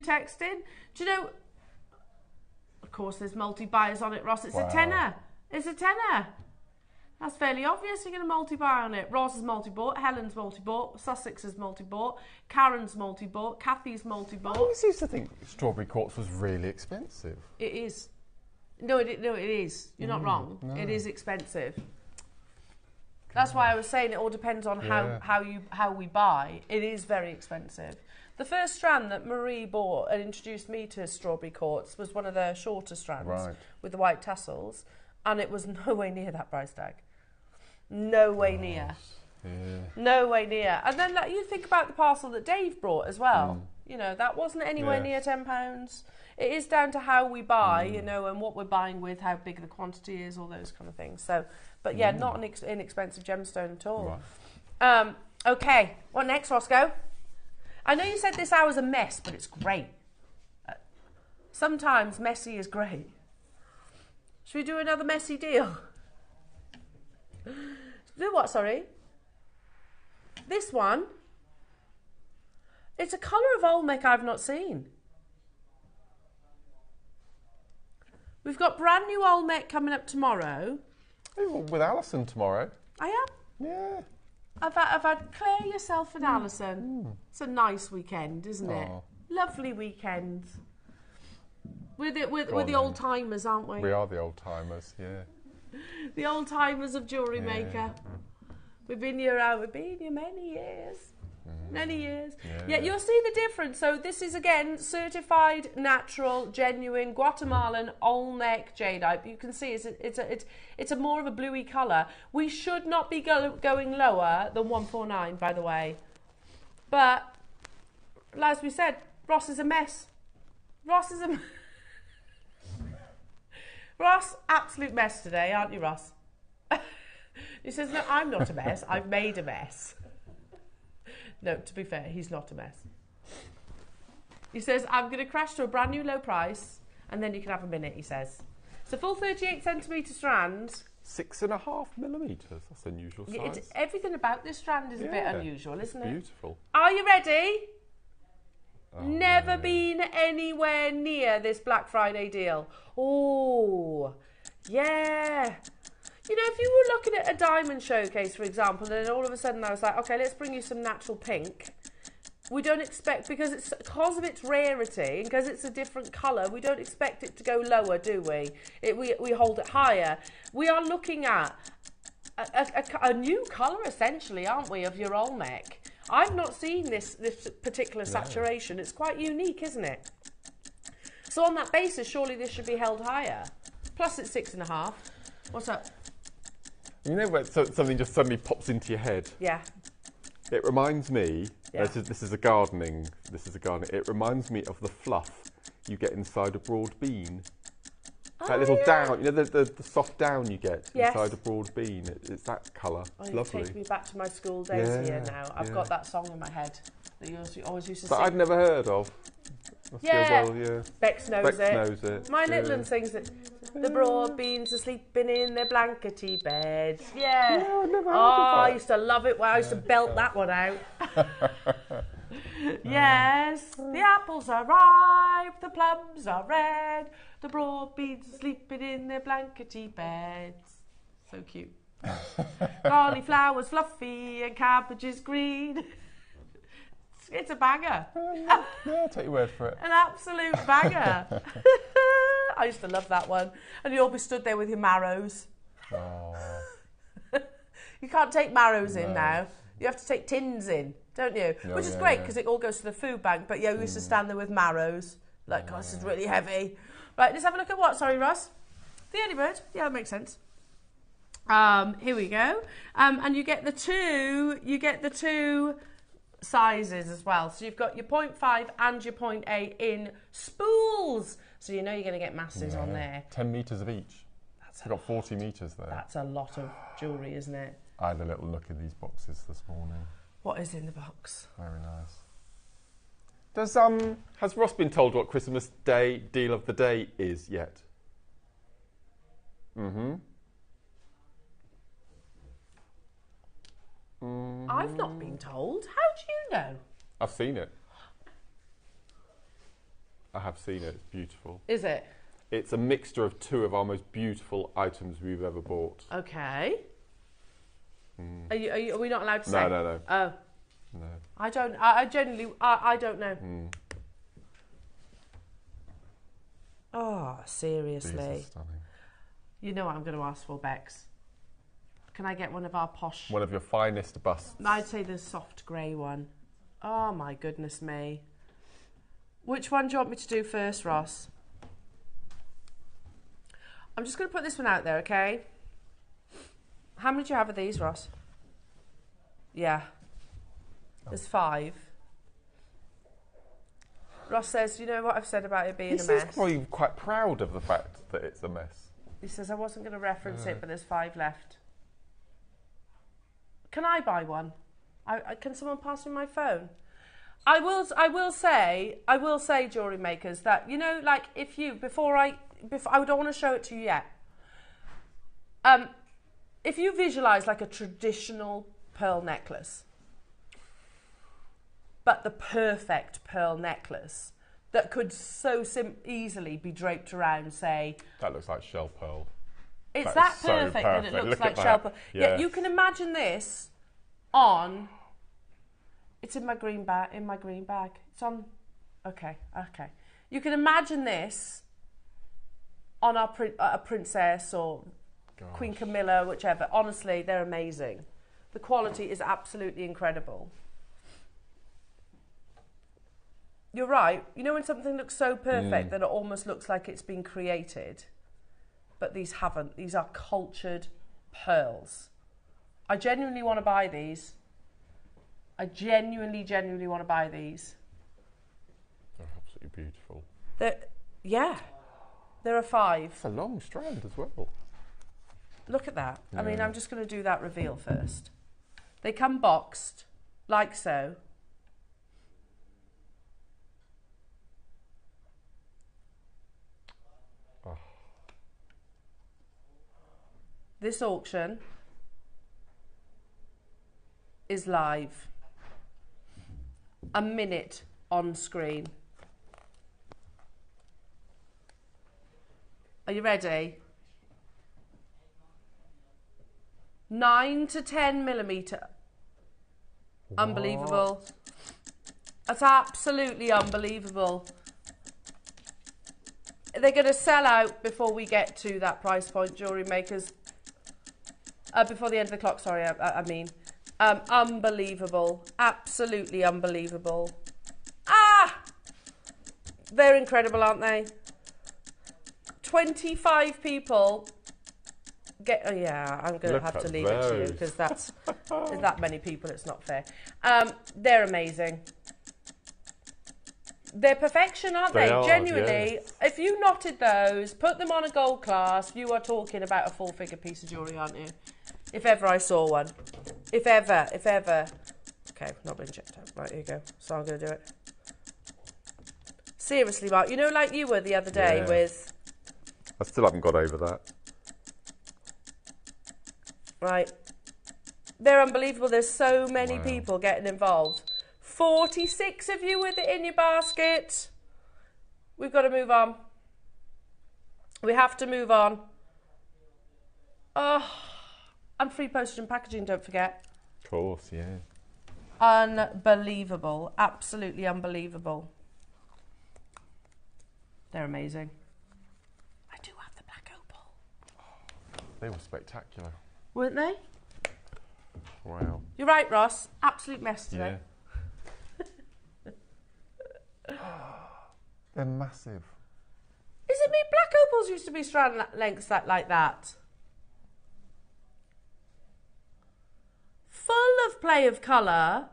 texting. Do you know? Of course, there's multi-buyers on it, Ross. It's a tenner. It's a tenner. That's fairly obvious. You're going to multi-buy on it. Ross is multi-bought. Helen's multi-bought. Sussex is multi-bought. Karen's multi-bought. Kathy's multi-bought. I always used to think strawberry quartz was really expensive. It is. No, it is. You're not wrong. No. It is expensive. That's why I was saying it all depends on how we buy. It is very expensive. The first strand that Marie bought and introduced me to strawberry quartz was one of the shorter strands with the white tassels, and it was no way near that price tag. No way near. Yeah. No way near. And then you think about the parcel that Dave brought as well. You know, that wasn't anywhere near £10. It is down to how we buy, you know, and what we're buying with, how big the quantity is, all those kind of things. So, but yeah, not an inexpensive gemstone at all. Right. Okay, what next, Roscoe? I know you said this hour's a mess, but it's great. Sometimes messy is great. Should we do another messy deal? Do what, sorry? This one. It's a colour of Olmec I've not seen. We've got brand new Olmec coming up tomorrow. With Alison tomorrow. I am? Yeah. I've had Claire, yourself and Alison. It's a nice weekend, isn't it? Lovely weekend. We're the old timers, aren't we? We are the old timers, yeah. The old timers of JewelleryMaker. We've been here many years. Many years. Yeah, you'll see the difference. So this is, again, certified, natural, genuine, Guatemalan, Olmec jadeite. You can see it's a more of a bluey colour. We should not be going lower than 149, by the way. But, as we said, Ross is a mess. Ross is a Ross, absolute mess today, aren't you, Ross? He says, no, I'm not a mess. I've made a mess. No, to be fair, he's not a mess. He says, I'm going to crash to a brand new low price, and then you can have a minute, he says. It's a full 38 centimetre strand. 6.5 millimetres. That's unusual size. Everything about this strand is a bit unusual, isn't it? Beautiful. Are you ready? Never been anywhere near this Black Friday deal. Oh, yeah. You know, if you were looking at a diamond showcase, for example, and then all of a sudden I was like, okay, let's bring you some natural pink. We don't expect, because of its rarity, and because it's a different colour, we don't expect it to go lower, do we? We hold it higher. We are looking at a new colour, essentially, aren't we, of your Olmec? I've not seen this particular saturation. It's quite unique, isn't it? So on that basis, surely this should be held higher. Plus it's 6.5. What's up? You know when something just suddenly pops into your head? Yeah. It reminds me, this is a gardening, it reminds me of the fluff you get inside a broad bean. That little down, you know, the soft down you get inside a broad bean. It's that colour. It's lovely. Take me back to my school days here now. I've got that song in my head that you always used to sing. That I'd never heard of. Bex knows it. My little one sings it. The broad beans are sleeping in their blankety beds. Yeah. I've never heard of that. I used to love it. Well, I used to belt that one out. Yes, the apples are ripe, the plums are red, the broad beans are sleeping in their blankety beds. So cute. Cauliflower's fluffy and cabbage is green. It's a banger. Yeah, I'll take your word for it. An absolute banger. I used to love that one. And you'd all be stood there with your marrows. Oh. You can't take marrows in now. You have to take tins in, don't you? Which is great because it all goes to the food bank. But yeah, we used to stand there with marrows. Like, God, this is really heavy. Right, let's have a look at what? Sorry, Ross. The early bird. Yeah, that makes sense. Here we go. And you get the two sizes as well. So you've got your 0.5 and your 0.8 in spools. So you know you're going to get masses on there. 10 metres of each. You've got 40 metres there. That's a lot of jewellery, isn't it? I had a little look in these boxes this morning. What is in the box? Very nice. Has Ross been told what Christmas Day deal of the day is yet? I've not been told. How do you know? I've seen it. I have seen it. It's beautiful. Is it? It's a mixture of two of our most beautiful items we've ever bought. Okay. Are we not allowed to say? No. Oh. No. I genuinely don't know. Oh, seriously. These are stunning. You know what I'm going to ask for, Bex? Can I get one of our posh... One of your finest busts. I'd say the soft grey one. Oh, my goodness me. Which one do you want me to do first, Ross? I'm just going to put this one out there, okay? How many do you have of these, Ross? Yeah. There's 5. Ross says, you know what I've said about it being a mess? He seems probably quite proud of the fact that it's a mess. He says, I wasn't going to reference it, but there's 5 left. Can I buy one? Can someone pass me my phone? I will say, jewellery makers, that, you know, like, if you, I don't want to show it to you yet. If you visualise like a traditional pearl necklace, but the perfect pearl necklace that could so easily be draped around, say... That looks like shell pearl. It's that perfect that it looks like shell pearl. Yeah, you can imagine this on... It's in my green bag. It's on... Okay. You can imagine this on a princess or Queen Camilla, whichever. Honestly, they're amazing. The quality is absolutely incredible. You're right. You know when something looks so perfect that it almost looks like it's been created? But these haven't. These are cultured pearls. I genuinely want to buy these. I genuinely want to buy these. They're absolutely beautiful. Yeah. There are 5. It's a long strand as well. Look at that. I mean, I'm just going to do that reveal first. They come boxed, like so. Oh. This auction is live. A minute on screen. Are you ready? 9 to 10 millimetre. What? Unbelievable. That's absolutely unbelievable. They're going to sell out before we get to that price point, jewellery makers. Before the end of the clock, sorry, I mean. Unbelievable. Absolutely unbelievable. Ah! They're incredible, aren't they? 25 people I'm going to have to leave it to you because that's there's that many people. It's not fair. They're amazing. They're perfection, aren't they? Genuinely, yes. If you knotted those, put them on a gold clasp, you are talking about a full-figure piece of jewellery, aren't you? If ever I saw one. If ever. Okay, not been checked out. Right, here you go. So I'm going to do it. Seriously, Mark, you know, like you were the other day with... I still haven't got over that. Right. They're unbelievable. There's so many people getting involved. 46 of you with it in your basket. We've got to move on. We have to move on. Oh, and free postage and packaging, don't forget. Of course, yeah. Unbelievable. Absolutely unbelievable. They're amazing. I do have the black opal. They were spectacular. Weren't they? Wow. You're right, Ross. Absolute mess today. Yeah. They're massive. Is it me? Black opals used to be strand lengths like that. Full of play of colour.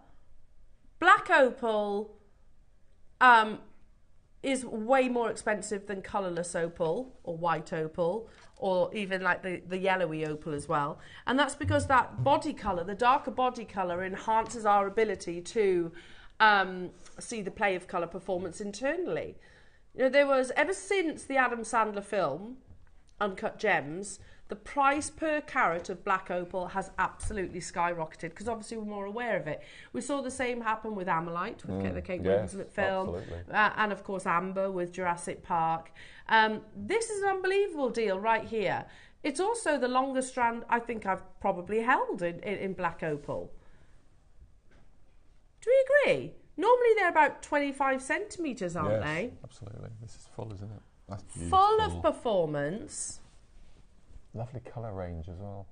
Black opal is way more expensive than colourless opal or white opal or even like the yellowy opal as well. And that's because that body colour, the darker body colour, enhances our ability to see the play of colour performance internally. You know, there was, ever since the Adam Sandler film, Uncut Gems, the price per carat of black opal has absolutely skyrocketed because obviously we're more aware of it. We saw the same happen with Amalite, with the Kate Winslet film, and of course Amber with Jurassic Park. This is an unbelievable deal right here. It's also the longest strand I think I've probably held in black opal. Do we agree? Normally they're about 25 centimetres, aren't they? Absolutely. This is full, isn't it? That's beautiful. Full of performance. Lovely colour range as well.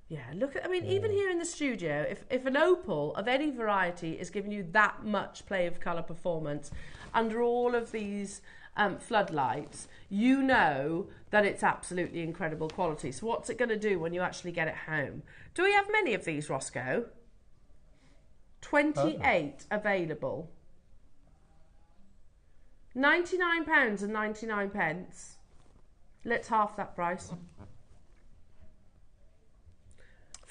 Yeah, look at, I mean, even here in the studio, if an opal of any variety is giving you that much play of colour performance under all of these floodlights, you know that it's absolutely incredible quality. So what's it going to do when you actually get it home? Do we have many of these, Roscoe? 28 available. £99.99. Let's half that price.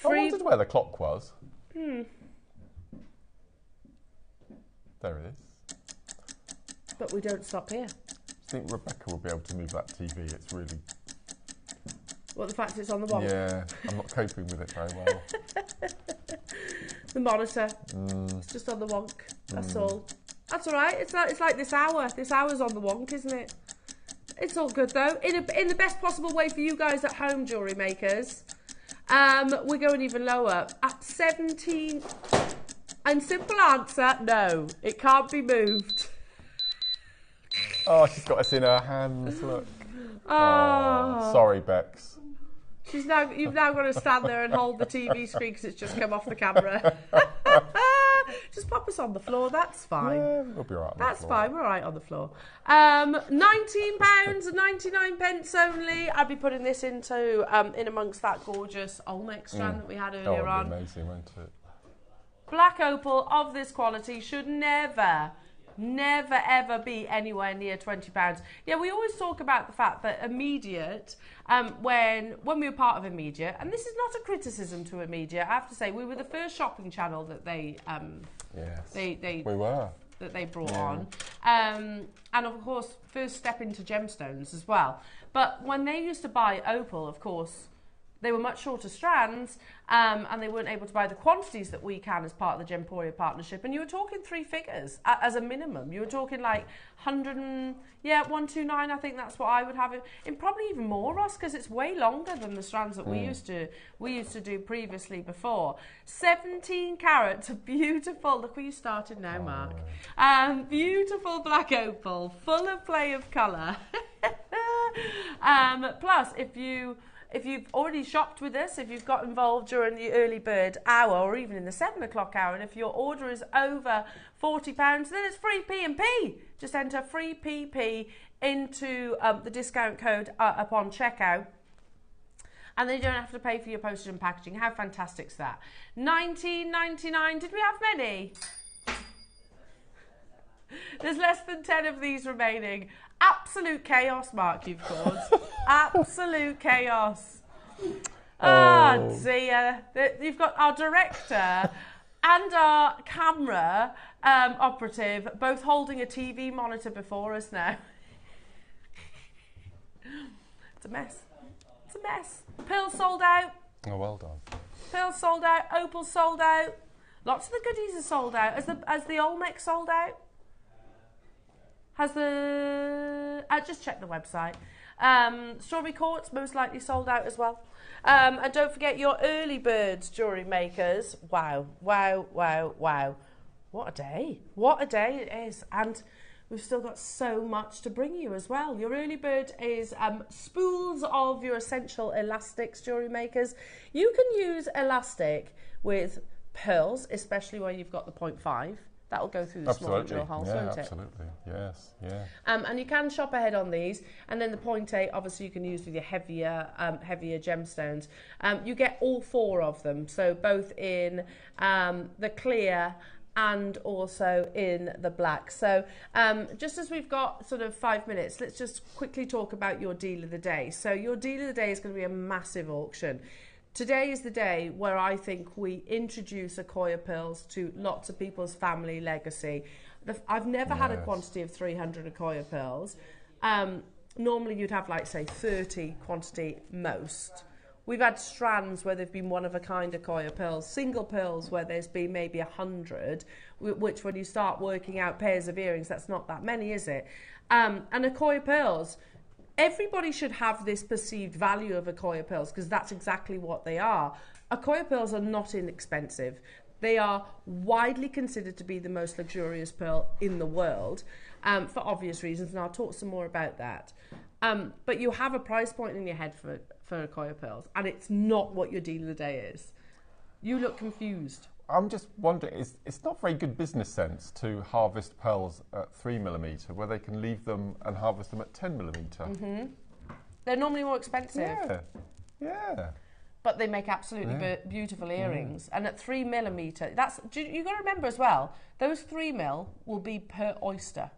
I wondered where the clock was. There it is. But we don't stop here. I think Rebecca will be able to move that TV. It's really... What, the fact it's on the wall? Yeah, I'm not coping with it very well. The monitor. It's just on the wonk. That's all. That's all right. It's like this hour. This hour's on the wonk, isn't it? It's all good though. In the best possible way for you guys at home, jewellery makers. We're going even lower at 17. And simple answer: no, it can't be moved. Oh, she's got us in her hands. Look. Oh, sorry, Bex. You've now got to stand there and hold the TV screen because it's just come off the camera. Just pop us on the floor, that's fine. Yeah, we'll be all right on that's the floor. fine, we're all right on the floor. £19.99 only. I'd be putting this into in amongst that gorgeous Olmec strand that we had earlier on. Amazing, won't it? Black opal of this quality should never ever be anywhere near £20. Yeah, we always talk about the fact that Immediate, when we were part of Immediate, and this is not a criticism to Immediate, I have to say, we were the first shopping channel that they brought on, and of course first step into gemstones as well. But when they used to buy opal, of course, they were much shorter strands, and they weren't able to buy the quantities that we can as part of the Gemporia partnership. And you were talking three figures as a minimum. You were talking like 129. I think that's what I would have it. And probably even more, Ross, because it's way longer than the strands that we used to do previously before. 17 carats of beautiful. Look where you started now, Mark. Beautiful black opal, full of play of colour. Plus, if you've already shopped with us, if you've got involved during the early bird hour or even in the 7 o'clock hour, and if your order is over £40, then it's free P&P. Just enter free PP into the discount code upon checkout, and then you don't have to pay for your postage and packaging. How fantastic is that? £19.99. Did we have many? There's less than 10 of these remaining. Absolute chaos, Mark, you've caused. Absolute chaos. Oh, dear. You've got our director and our camera operative both holding a TV monitor before us now. It's a mess. It's a mess. Pearls sold out. Oh, well done. Pearls sold out. Opal sold out. Lots of the goodies are sold out. Has the Olmec sold out? Has the... just check the website. Strawberry Quartz most likely sold out as well. And don't forget your early birds, jewellery makers. Wow, wow, wow, wow. What a day. What a day it is. And we've still got so much to bring you as well. Your early bird is spools of your essential elastics, jewellery makers. You can use elastic with pearls, especially where you've got the 0.5. That'll go through the small drill holes, won't it? Absolutely. Yes, yeah. And you can shop ahead on these. And then the 0.8, obviously, you can use with your heavier gemstones. You get all four of them, so both in the clear and also in the black. So just as we've got sort of 5 minutes, let's just quickly talk about your deal of the day. So your deal of the day is going to be a massive auction. Today is the day where I think we introduce Akoya pearls to lots of people's family legacy. I've never had a quantity of 300 Akoya pearls. Normally you'd have, like, say, 30 quantity most. We've had strands where they've been one of a kind Akoya pearls, single pearls where there's been maybe 100, which when you start working out pairs of earrings, that's not that many, is it? And Akoya pearls, everybody should have this perceived value of Akoya pearls because that's exactly what they are. Akoya pearls are not inexpensive. They are widely considered to be the most luxurious pearl in the world for obvious reasons, and I'll talk some more about that. But you have a price point in your head for Akoya pearls, and it's not what your deal of the day is. You look confused. I'm just wondering, it's not very good business sense to harvest pearls at 3mm where they can leave them and harvest them at 10mm. Mm-hmm. They're normally more expensive. Yeah, yeah. But they make absolutely beautiful earrings. And at 3mm, you've got to remember as well, those 3mm will be per oyster.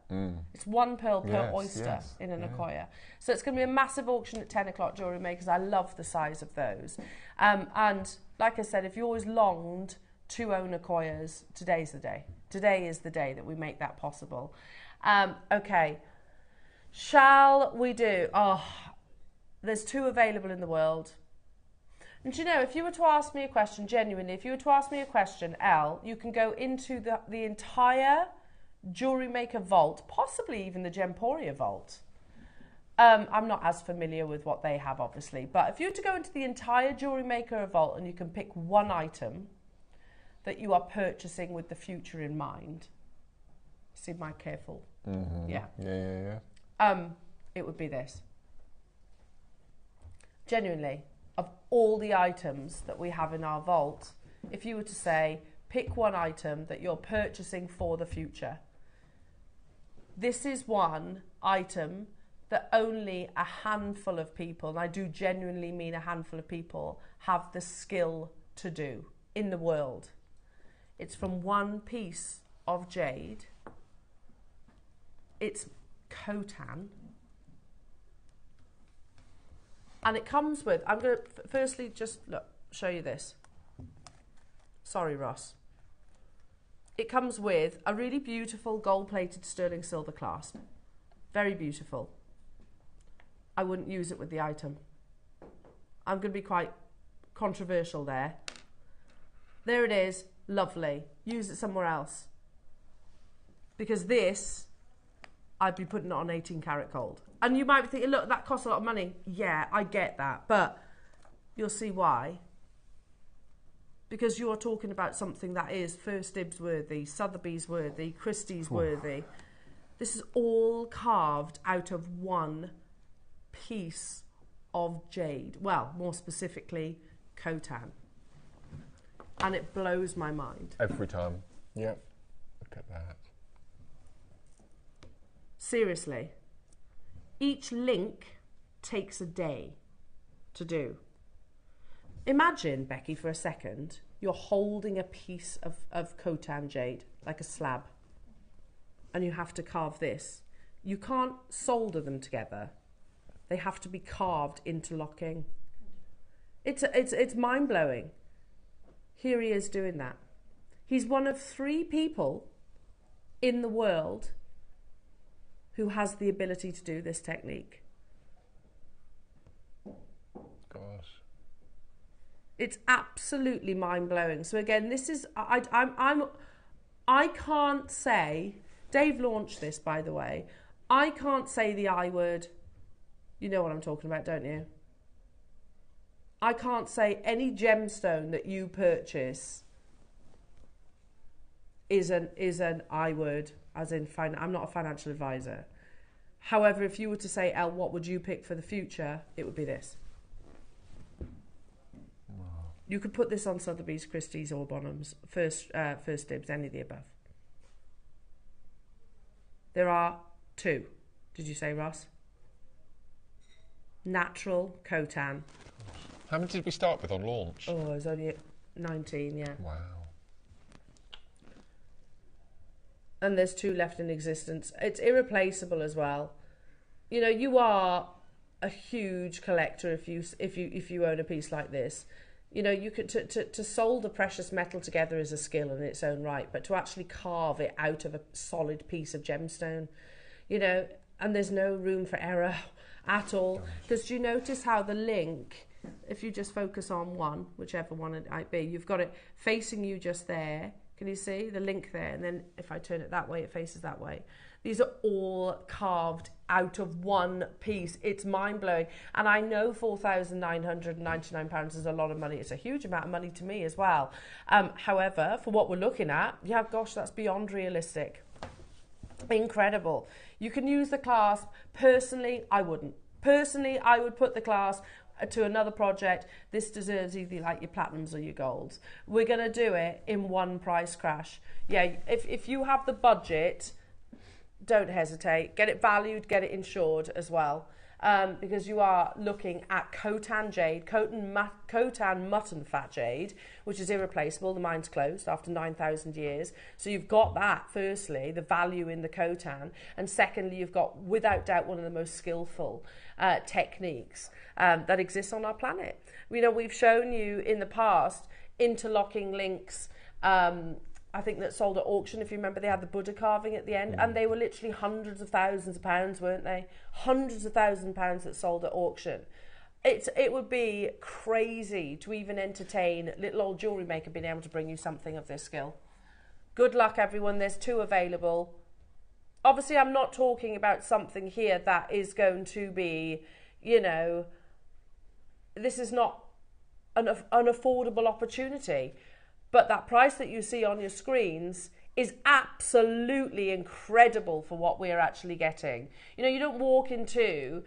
It's 1 pearl per oyster in an Akoya. So it's going to be a massive auction at 10 o'clock, Jewellery Makers. I love the size of those. And like I said, if you always longed to own Akoyas, today's the day. Today is the day that we make that possible. Okay, shall we do? Oh, there's 2 available in the world. And you know, if you were to ask me a question, genuinely, if you were to ask me a question, Elle, you can go into the entire Jewellery Maker vault, possibly even the Gemporia vault. I'm not as familiar with what they have, obviously, but if you were to go into the entire Jewellery Maker vault and you can pick one item that you are purchasing with the future in mind, see my careful, yeah, it would be this. Genuinely. Of all the items that we have in our vault, if you were to say, pick one item that you're purchasing for the future, this is one item that only a handful of people, and I do genuinely mean a handful of people, have the skill to do in the world. It's from one piece of jade. It's Khotan. And it comes with, I'm going to firstly just show you this. Sorry, Ross. It comes with a really beautiful gold-plated sterling silver clasp. Very beautiful. I wouldn't use it with the item. I'm going to be quite controversial there. There it is. Lovely. Use it somewhere else. Because this, I'd be putting it on 18 karat gold. And you might be thinking, look, that costs a lot of money. Yeah, I get that. But you'll see why. Because you're talking about something that is First Dibs worthy, Sotheby's worthy, Christie's worthy. This is all carved out of one piece of jade. Well, more specifically, Khotan. And it blows my mind. Every time. Yep. Look at that. Seriously. Each link takes a day to do. Imagine, Becky, for a second, you're holding a piece of Khotan jade, like a slab, and you have to carve this. You can't solder them together. They have to be carved interlocking. It's mind-blowing. Here he is doing that. He's one of 3 people in the world who has the ability to do this technique. Gosh. It's absolutely mind-blowing. So again, this is, I can't say, Dave launched this, by the way, I can't say the I word. You know what I'm talking about, don't you? I can't say any gemstone that you purchase is an I word. As in, I'm not a financial advisor. However, if you were to say, Elle, what would you pick for the future? It would be this. Wow. You could put this on Sotheby's, Christie's or Bonhams, First Dibs, any of the above. There are 2. Did you say, Ross? Natural Khotan. How many did we start with on launch? Oh, it was only 19, yeah. Wow. And there's 2 left in existence. It's irreplaceable as well. You know, you are a huge collector if you own a piece like this. You know, you could to solder precious metal together is a skill in its own right, but to actually carve it out of a solid piece of gemstone, you know, and there's no room for error at all. Because do you notice how the link if you just focus on one, whichever one it might be, you've got it facing you just there. Can you see the link there? And then if I turn it that way, it faces that way. These are all carved out of one piece. It's mind-blowing. And I know £4,999 is a lot of money. It's a huge amount of money to me as well. However, for what we're looking at, yeah, gosh, that's beyond realistic. Incredible. You can use the clasp. Personally, I wouldn't. Personally, I would put the clasp to another project. This deserves either like your platinums or your golds. We're going to do it in one price crash. Yeah, if you have the budget, don't hesitate. Get it valued, get it insured as well. Because you are looking at Khotan jade, Khotan mutton fat jade, which is irreplaceable. The mine's closed after 9,000 years. So you've got that, firstly, the value in the Khotan. And secondly, you've got, without doubt, one of the most skillful techniques that exists on our planet. You know, we've shown you in the past interlocking links, I think that sold at auction. If you remember, they had the Buddha carving at the end, and they were literally hundreds of thousands of pounds, weren't they? Hundreds of thousands of pounds that sold at auction. It would be crazy to even entertain little old JewelleryMaker being able to bring you something of this skill. Good luck, everyone. There's 2 available. Obviously, I'm not talking about something here that is going to be, you know, this is not an affordable opportunity. But that price that you see on your screens is absolutely incredible for what we're actually getting. You know, you don't walk into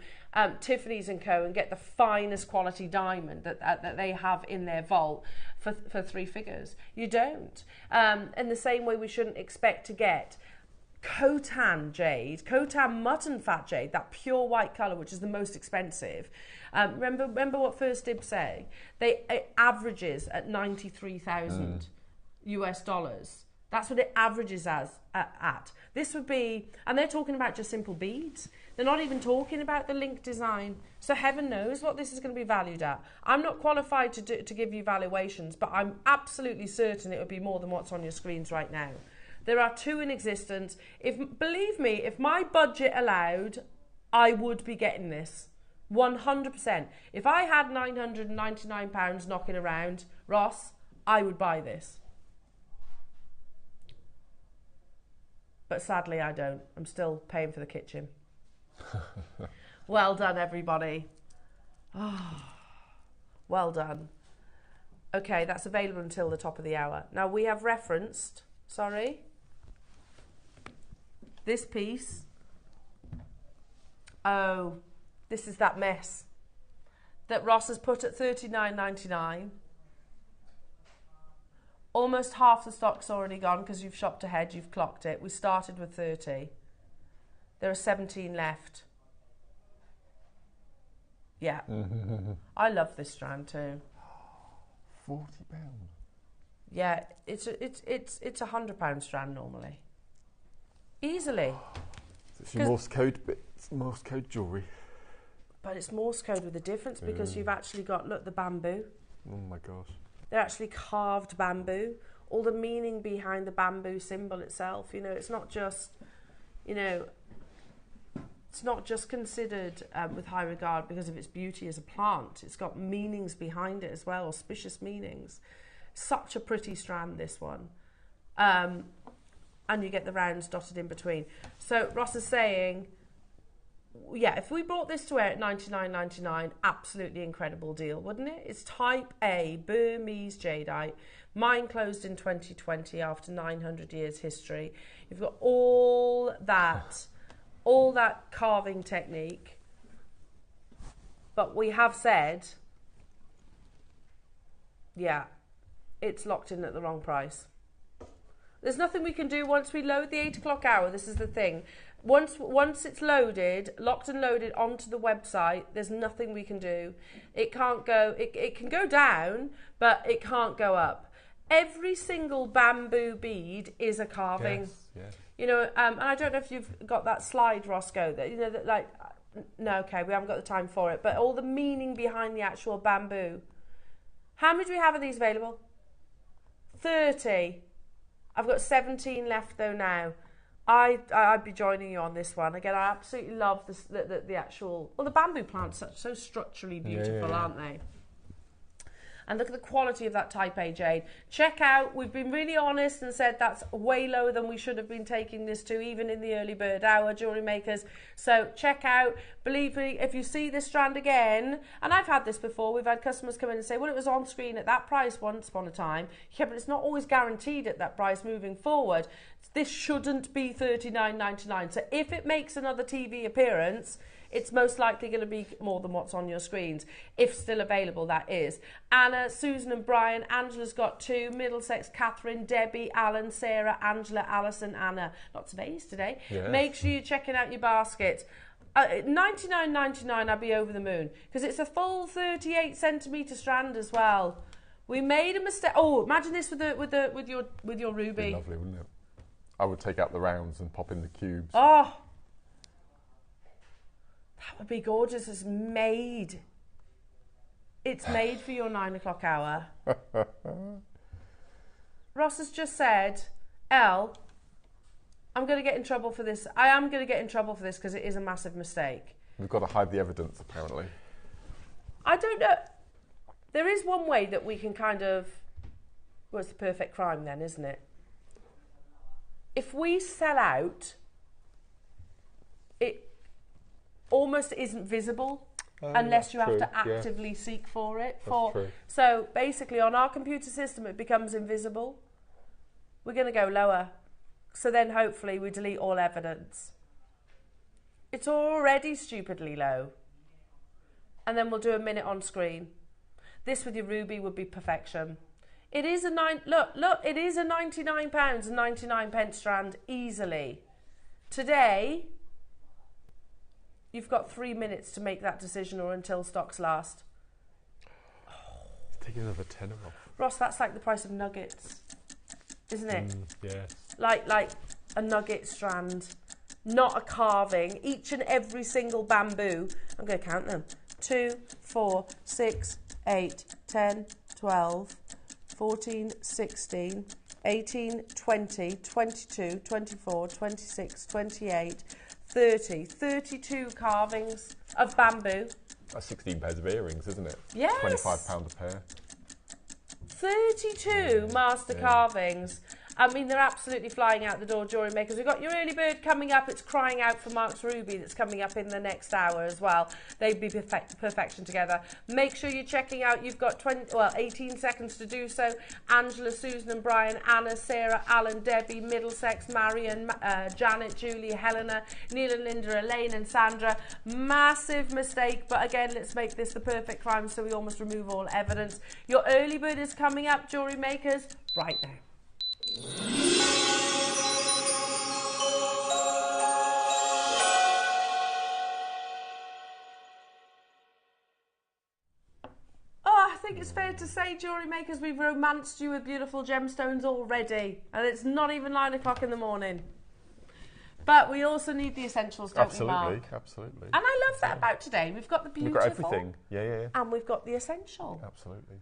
Tiffany's & Co. and get the finest quality diamond that they have in their vault for 3 figures. You don't. In the same way, we shouldn't expect to get Khotan jade, Khotan mutton fat jade, that pure white colour, which is the most expensive. Remember what First Dibs say? It averages at 93,000 US dollars. That's what it averages at. This would be, and they're talking about just simple beads. They're not even talking about the link design. So heaven knows what this is going to be valued at. I'm not qualified to give you valuations, but I'm absolutely certain it would be more than what's on your screens right now. There are 2 in existence. Believe me, if my budget allowed, I would be getting this. 100%. If I had £999 knocking around, Ross, I would buy this. But sadly, I don't. I'm still paying for the kitchen. Well done, everybody. Oh, well done. Okay, that's available until the top of the hour. Now, we have referenced, this piece. Oh, this is that mess that Ross has put at $39.99. Almost half the stock's already gone because you've shopped ahead, you've clocked it. We started with 30. There are 17 left. Yeah. I love this strand too. £40. Yeah, it's £100 strand normally. Easily. It's your Morse code bit. It's Morse code jewellery. But it's Morse code with a difference because you've actually got, look, the bamboo. Oh my gosh. They're actually carved bamboo. All the meaning behind the bamboo symbol itself. You know, it's not just, you know, it's not just considered with high regard because of its beauty as a plant. It's got meanings behind it as well, auspicious meanings. Such a pretty strand, this one. And you get the rounds dotted in between. So Ross is saying, yeah, if we brought this to air at $99.99, absolutely incredible deal, wouldn't it? It's type A Burmese jadeite, mine closed in 2020 after 900 years history. You've got all that carving technique, but we have said, yeah, it's locked in at the wrong price. There's nothing we can do once we load the 8 o'clock hour. This is the thing. Once it's loaded, locked and loaded onto the website, there's nothing we can do. It can't go, it can go down, but it can't go up. Every single bamboo bead is a carving. Yes, yes. You know, and I don't know if you've got that slide, Roscoe, that, you know, that like, no, okay, we haven't got the time for it, but all the meaning behind the actual bamboo. How many do we have of these available? 30. I've got 17 left though now. I'd be joining you on this one. Again, I absolutely love the actual... Well, the bamboo plants are so structurally beautiful, aren't they? And look at the quality of that Type A jade. Check out, we've been really honest and said that's way lower than we should have been taking this to, even in the early bird hour, jewellery makers. So check out, believe me, if you see this strand again, and I've had this before, we've had customers come in and say, well, it was on screen at that price once upon a time. Yeah, but it's not always guaranteed at that price moving forward. This shouldn't be $39.99. So if it makes another TV appearance, it's most likely going to be more than what's on your screens, if still available, that is. Anna, Susan and Brian. Angela's got 2. Middlesex, Catherine, Debbie, Alan, Sarah, Angela, Alison, Anna. Lots of A's today. Yes. Make sure you're checking out your basket. $99.99, I'd be over the moon, because it's a full 38 centimetre strand as well. We made a mistake. Oh, imagine this with your ruby. It'd be lovely, wouldn't it? I would take out the rounds and pop in the cubes. Oh, that would be gorgeous. It's made. It's made for your 9 o'clock hour. Ross has just said, Elle, I'm going to get in trouble for this. I am going to get in trouble for this because it is a massive mistake. We've got to hide the evidence, apparently. I don't know. There is one way that we can kind of... Well, it's the perfect crime then, isn't it? If we sell out, it almost isn't visible unless you have to actively seek for it. So basically on our computer system it becomes invisible. We're going to go lower. So then hopefully we delete all evidence. It's already stupidly low. And then we'll do a minute on screen. This with your ruby would be perfection. It is a it is a £99.99 strand easily. Today, you've got 3 minutes to make that decision or until stocks last. Take another tenner off. Ross, that's like the price of nuggets, isn't it? Yes. Like a nugget strand, not a carving. Each and every single bamboo, I'm going to count them. 2, 4, 6, 8, 10, 12, 14, 16, 18, 20, 22, 24, 26, 28, 30, 32 carvings of bamboo. That's 16 pairs of earrings, isn't it? Yes. £25 a pair. 32 master carvings. I mean, they're absolutely flying out the door, jewellery makers. We've got your early bird coming up. It's crying out for Mark's Ruby that's coming up in the next hour as well. They'd be perfection together. Make sure you're checking out. You've got 18 seconds to do so. Angela, Susan and Brian, Anna, Sarah, Alan, Debbie, Middlesex, Marion, Janet, Julie, Helena, Neil and Linda, Elaine and Sandra. Massive mistake, but again, let's make this the perfect crime so we almost remove all evidence. Your early bird is coming up, jewellery makers, right now. I think it's fair to say, jewellery makers, we've romanced you with beautiful gemstones already, and it's not even 9 o'clock in the morning. But we also need the essentials, don't we, Mark? Absolutely. And I love that about today. We've got the beautiful. We've got everything. Yeah. And we've got the essential. Absolutely.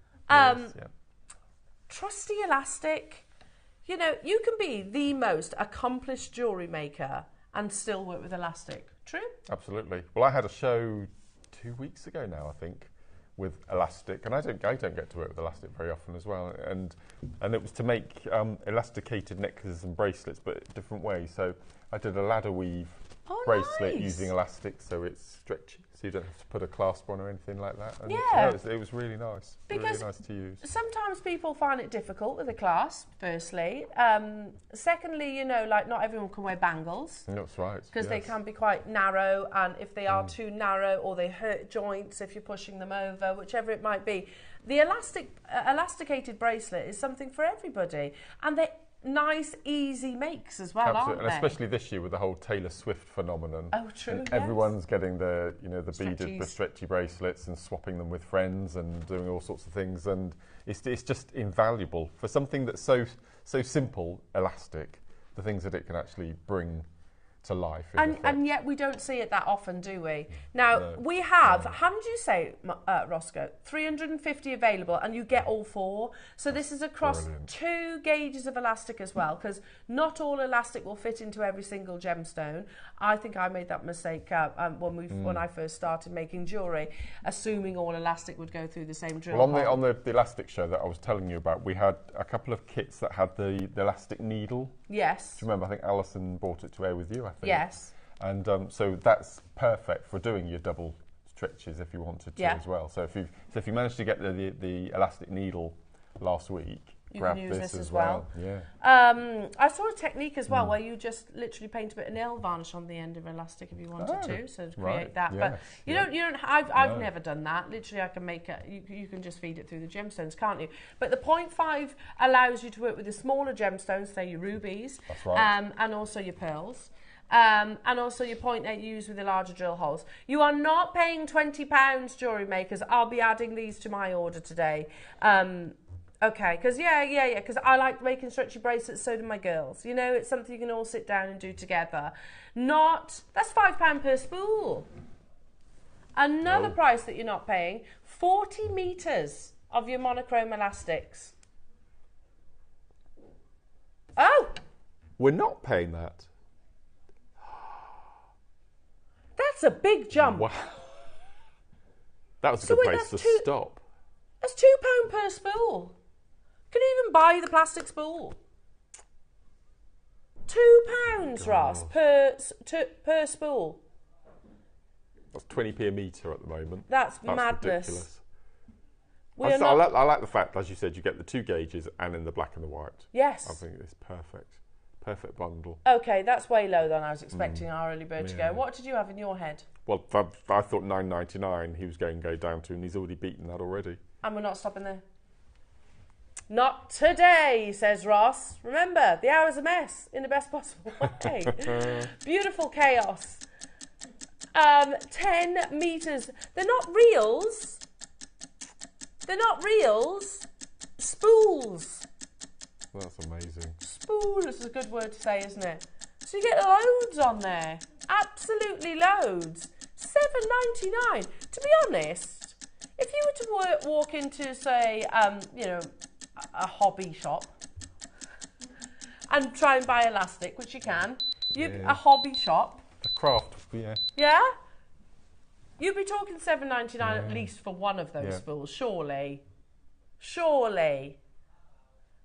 Trusty elastic. You know, you can be the most accomplished jewellery maker and still work with elastic. True? Absolutely. Well, I had a show 2 weeks ago now, I think, with elastic, and I don't get to work with elastic very often as well. And it was to make elasticated necklaces and bracelets, but different ways. So I did a ladder weave bracelet using elastic, so it's stretchy, so you don't have to put a clasp on or anything like that. And it was really nice. Because really nice to use. Sometimes people find it difficult with a clasp, firstly. Secondly, you know, like not everyone can wear bangles. That's right. Because they can be quite narrow, and if they are too narrow or they hurt joints if you're pushing them over, whichever it might be. The elasticated bracelet is something for everybody. And they nice, easy makes as well, aren't they? And especially this year with the whole Taylor Swift phenomenon. Oh, true. Yes. Everyone's getting the beaded, the stretchy bracelets and swapping them with friends and doing all sorts of things, and it's just invaluable for something that's so simple, elastic. The things that it can actually bring to life. And yet we don't see it that often, do we? Now, we have, how did you say, Roscoe? 350 available, and you get all 4. So this is across 2 gauges of elastic as well, because not all elastic will fit into every single gemstone. I think I made that mistake when I first started making jewellery, assuming all elastic would go through the same drill hole. Well, on the elastic show that I was telling you about, we had a couple of kits that had the elastic needle. Yes. Do you remember? I think Alison brought it to air with you, I think. Yes. And so that's perfect for doing your double stretches if you wanted to as well. So if you managed to get the elastic needle last week, you grab can use this as well. Yeah. I saw a technique as well where you just literally paint a bit of nail varnish on the end of elastic if you wanted to, so to create that. Yes. But you don't. I've never done that. Literally, I can make it. You can just feed it through the gemstones, can't you? But the 0.5 allows you to work with the smaller gemstones, say your rubies, that's right, and also your pearls. And also your 0.8 used with the larger drill holes. You are not paying £20, jewellery makers. I'll be adding these to my order today. Okay, because because I like making stretchy bracelets, so do my girls. You know, it's something you can all sit down and do together. That's £5 per spool. Another price that you're not paying, 40 metres of your monochrome elastics. Oh! We're not paying that. That's a big jump. Wow. That was a good place to stop. That's £2 per spool. Can you even buy the plastic spool? £2, Ross, per spool. That's 20p a metre at the moment. That's madness. Ridiculous. I like the fact, as you said, you get the 2 gauges and in the black and the white. Yes. I think it's perfect. Perfect bundle. Okay, that's way lower than I was expecting our early bird to go. What did you have in your head? Well, I thought $9.99 he was going to go down to, and he's already beaten that already. And we're not stopping there. Not today, says Ross. Remember, the hour's a mess in the best possible way. Beautiful chaos. 10 metres. They're not reels. They're not reels. Spools. Well, that's amazing. Spool is a good word to say, isn't it? So you get loads on there. Absolutely loads. $7.99. To be honest, if you were to walk into, say, a hobby shop and try and buy elastic, which you can, a hobby shop. A craft, yeah. Yeah? You'd be talking $7.99 at least for one of those spools, surely. Surely.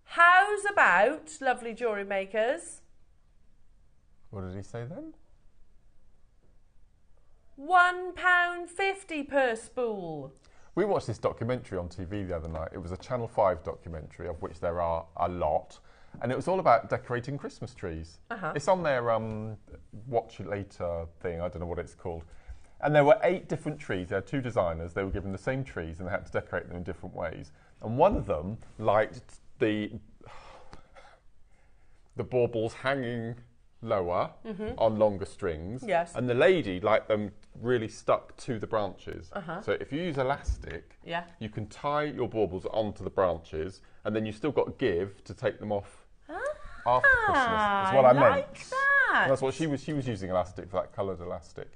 How's about, lovely jewellery makers? What did he say then? £1.50 per spool. We watched this documentary on TV the other night. It was a Channel 5 documentary, of which there are a lot. And it was all about decorating Christmas trees. It's on their Watch It Later thing, I don't know what it's called. And there were 8 different trees. There were 2 designers. They were given the same trees and they had to decorate them in different ways. And one of them liked the baubles hanging lower on longer strings. Yes. And the lady liked them really stuck to the branches. So if you use elastic, you can tie your baubles onto the branches and then you've still got give to take them off after Christmas. That's what I meant. Like that. That's what she was using elastic for, that coloured elastic.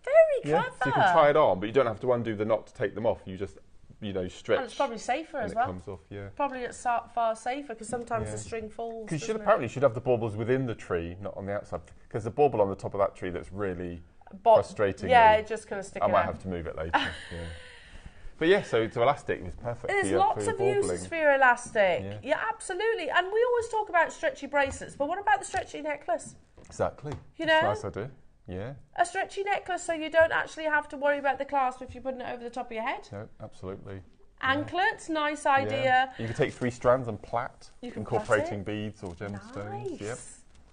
Very clever. So you can tie it on, but you don't have to undo the knot to take them off. You just, stretch. And it's probably safer as and well. It comes off, Probably it's far safer because sometimes the string falls. Because you should have the baubles within the tree, not on the outside. Because the bauble on the top of that tree that's really frustrating. Yeah, it just kind of sticking I might out. have to move it later. But so to elastic it was perfect. There's lots of uses for your elastic. Yeah, absolutely. And we always talk about stretchy bracelets, but what about the stretchy necklace? Exactly. You know? That's a nice idea. Yeah. A stretchy necklace so you don't actually have to worry about the clasp if you're putting it over the top of your head. No, absolutely. Anklets, nice idea. Yeah. You can take 3 strands and plait, incorporating plait beads or gemstones. Nice. Yep.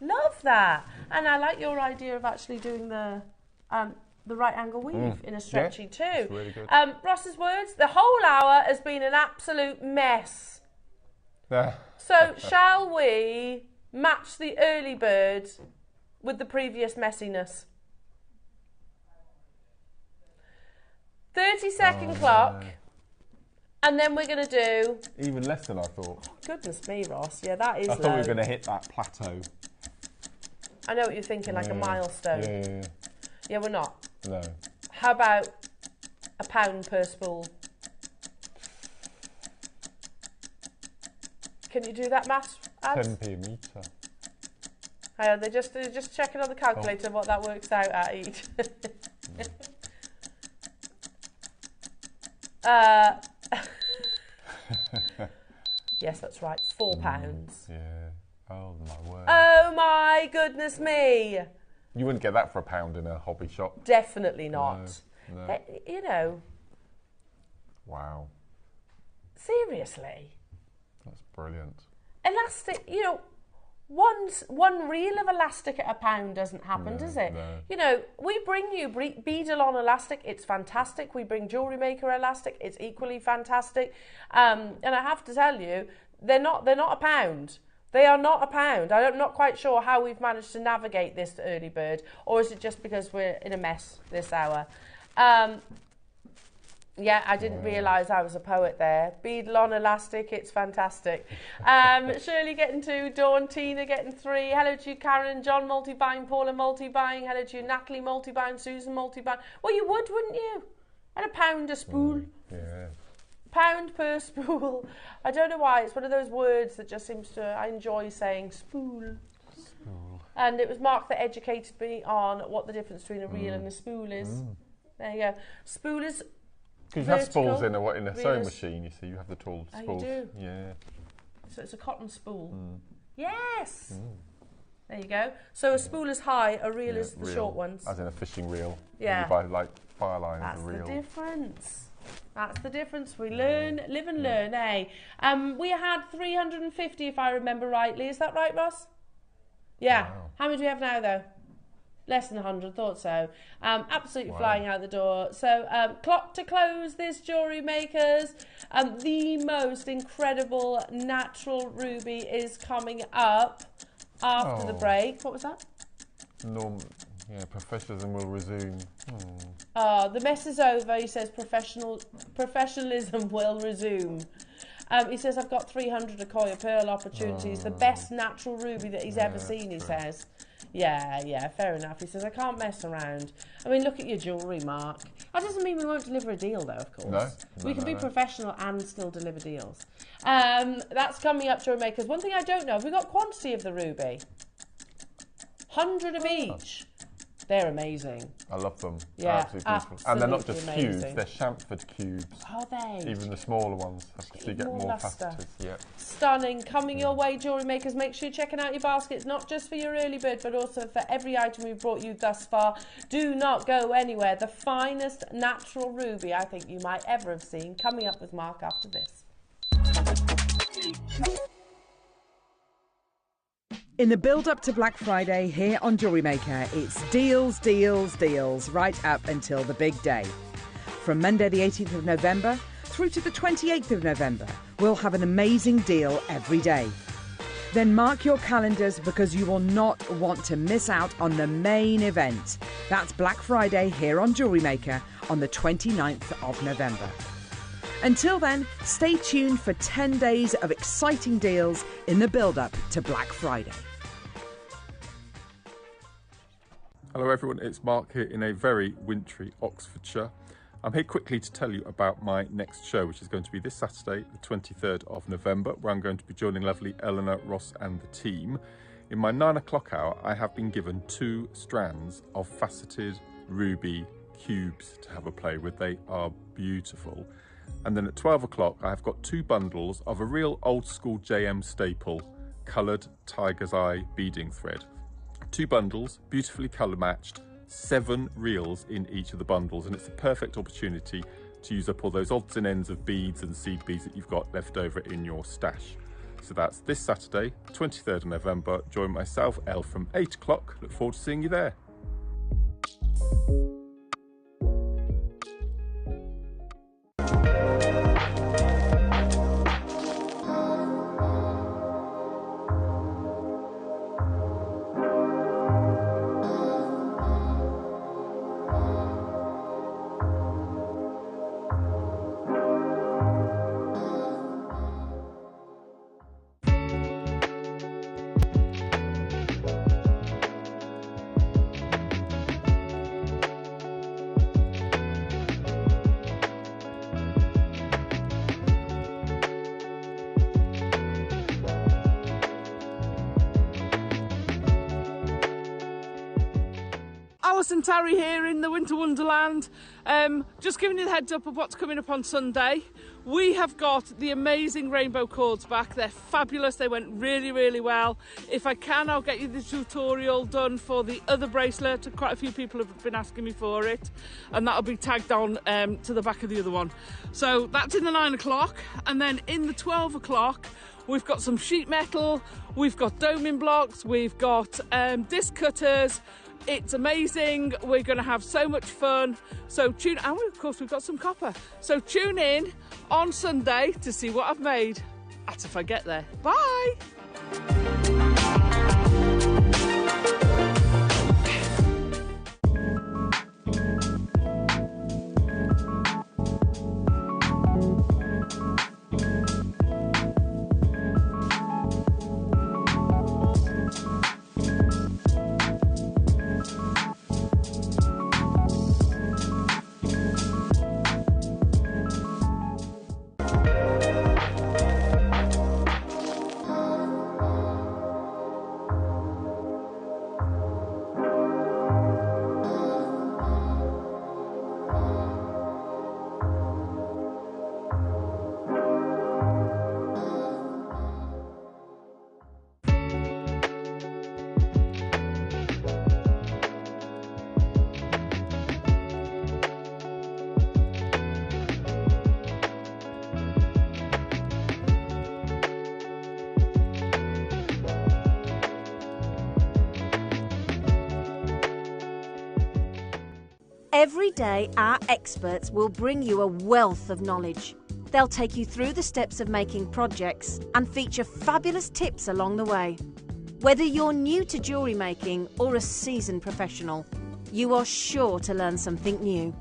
Love that. And I like your idea of actually doing the right angle weave in a stretchy too. It's really good. Ross's words, the whole hour has been an absolute mess. So shall we match the early bird with the previous messiness? 30-second clock. And then we're going to do... Even less than I thought. Oh, goodness me, Ross. Yeah, that is I thought we were going to hit that plateau. I know what you're thinking, like a milestone. Yeah. Yeah, we're not. No. How about £1 per spool? Can you do that maths, Ads? 10p a metre. They're just checking on the calculator what that works out at each. Yes, that's right. £4. Yeah. Oh my word. Oh my goodness me! You wouldn't get that for £1 in a hobby shop. Definitely not. No. You know. Wow. Seriously. That's brilliant. Elastic, you know, one reel of elastic at £1 doesn't happen, does it? No. You know, we bring you beadle on elastic, it's fantastic. We bring JewelleryMaker elastic, it's equally fantastic. And I have to tell you, they're not £1. They are not £1. I'm not quite sure how we've managed to navigate this early bird, or is it just because we're in a mess this hour? Yeah, I didn't realise I was a poet there. Beadle on elastic, it's fantastic. Shirley getting 2, Dawn, Tina getting 3. Hello to you, Karen, John multi-buying, Paula multi-buying. Hello to you, Natalie multi-buying, Susan multi-buying. Well, you would, wouldn't you? At £1 a spool. Yeah. £1 per spool. I don't know why. It's one of those words that just seems to... I enjoy saying spool. Spool. And it was Mark that educated me on what the difference between a reel and a spool is. There you go. Spool is... Because you have spools in a sewing is- machine, you see. You have the tall Oh, you spools. do? Yeah. So it's a cotton spool. Yes! There you go. So a spool is high, a reel is the Reel, short ones. As in a fishing reel. Yeah. You buy like fire lines, That's a reel. the difference. That's the difference. We learn, live and learn, eh? We had 350, if I remember rightly. Is that right, Ross? Yeah. Wow. How many do we have now, though? Less than 100, thought so. Absolutely flying out the door. So, clock to close this JewelleryMakers. The most incredible natural ruby is coming up after the break. What was that? Professionalism will resume. The mess is over. He says professionalism will resume. He says, I've got 300 Akoya Pearl opportunities. The best natural ruby that he's ever seen, he says. Yeah, fair enough. He says, I can't mess around. I mean, look at your jewellery, Mark. That doesn't mean we won't deliver a deal, though, of course. No, we can be professional and still deliver deals. That's coming up, JewelleryMakers. One thing I don't know, have we got quantity of the ruby? 100 of each. They're amazing. I love them. Yeah, absolutely beautiful. And they're not just amazing. cubes, they're chamfered cubes. Are they? Even the smaller ones, so you get more luster. faceted. Yeah. Stunning. Coming your way, JewelleryMakers. Make sure you're checking out your baskets, not just for your early bird, but also for every item we've brought you thus far. Do not go anywhere. The finest natural ruby I think you might ever have seen, coming up with Mark after this. In the build-up to Black Friday here on JewelleryMaker, it's deals, deals, deals, right up until the big day. From Monday the 18th of November through to the 28th of November, we'll have an amazing deal every day. Then mark your calendars because you will not want to miss out on the main event. That's Black Friday here on JewelleryMaker on the 29th of November. Until then, stay tuned for 10 days of exciting deals in the build-up to Black Friday. Hello everyone, it's Mark here in a very wintry Oxfordshire. I'm here quickly to tell you about my next show, which is going to be this Saturday, the 23rd of November, where I'm going to be joining lovely Eleanor, Ross and the team. In my 9 o'clock hour, I have been given 2 strands of faceted ruby cubes to have a play with. They are beautiful. And then at 12 o'clock, I've got 2 bundles of a real old school JM staple, coloured tiger's eye beading thread. 2 bundles, beautifully colour matched, 7 reels in each of the bundles, and it's the perfect opportunity to use up all those odds and ends of beads and seed beads that you've got left over in your stash. So that's this Saturday, 23rd of November. Join myself, Elle, from 8 o'clock. Look forward to seeing you there. Alison Tarry here in the Winter Wonderland. Just giving you the heads up of what's coming up on Sunday. We have got the amazing rainbow cords back. They're fabulous. They went really, really well. If I can, I'll get you the tutorial done for the other bracelet. Quite a few people have been asking me for it, and that'll be tagged on to the back of the other one. So that's in the 9 o'clock, and then in the 12 o'clock, we've got some sheet metal, we've got doming blocks, we've got disc cutters. It's amazing. We're going to have so much fun. So tune, and of course we've got some copper. So tune in on Sunday to see what I've made. That's if I get there. Bye. Every day, our experts will bring you a wealth of knowledge. They'll take you through the steps of making projects and feature fabulous tips along the way. Whether you're new to jewellery making or a seasoned professional, you are sure to learn something new.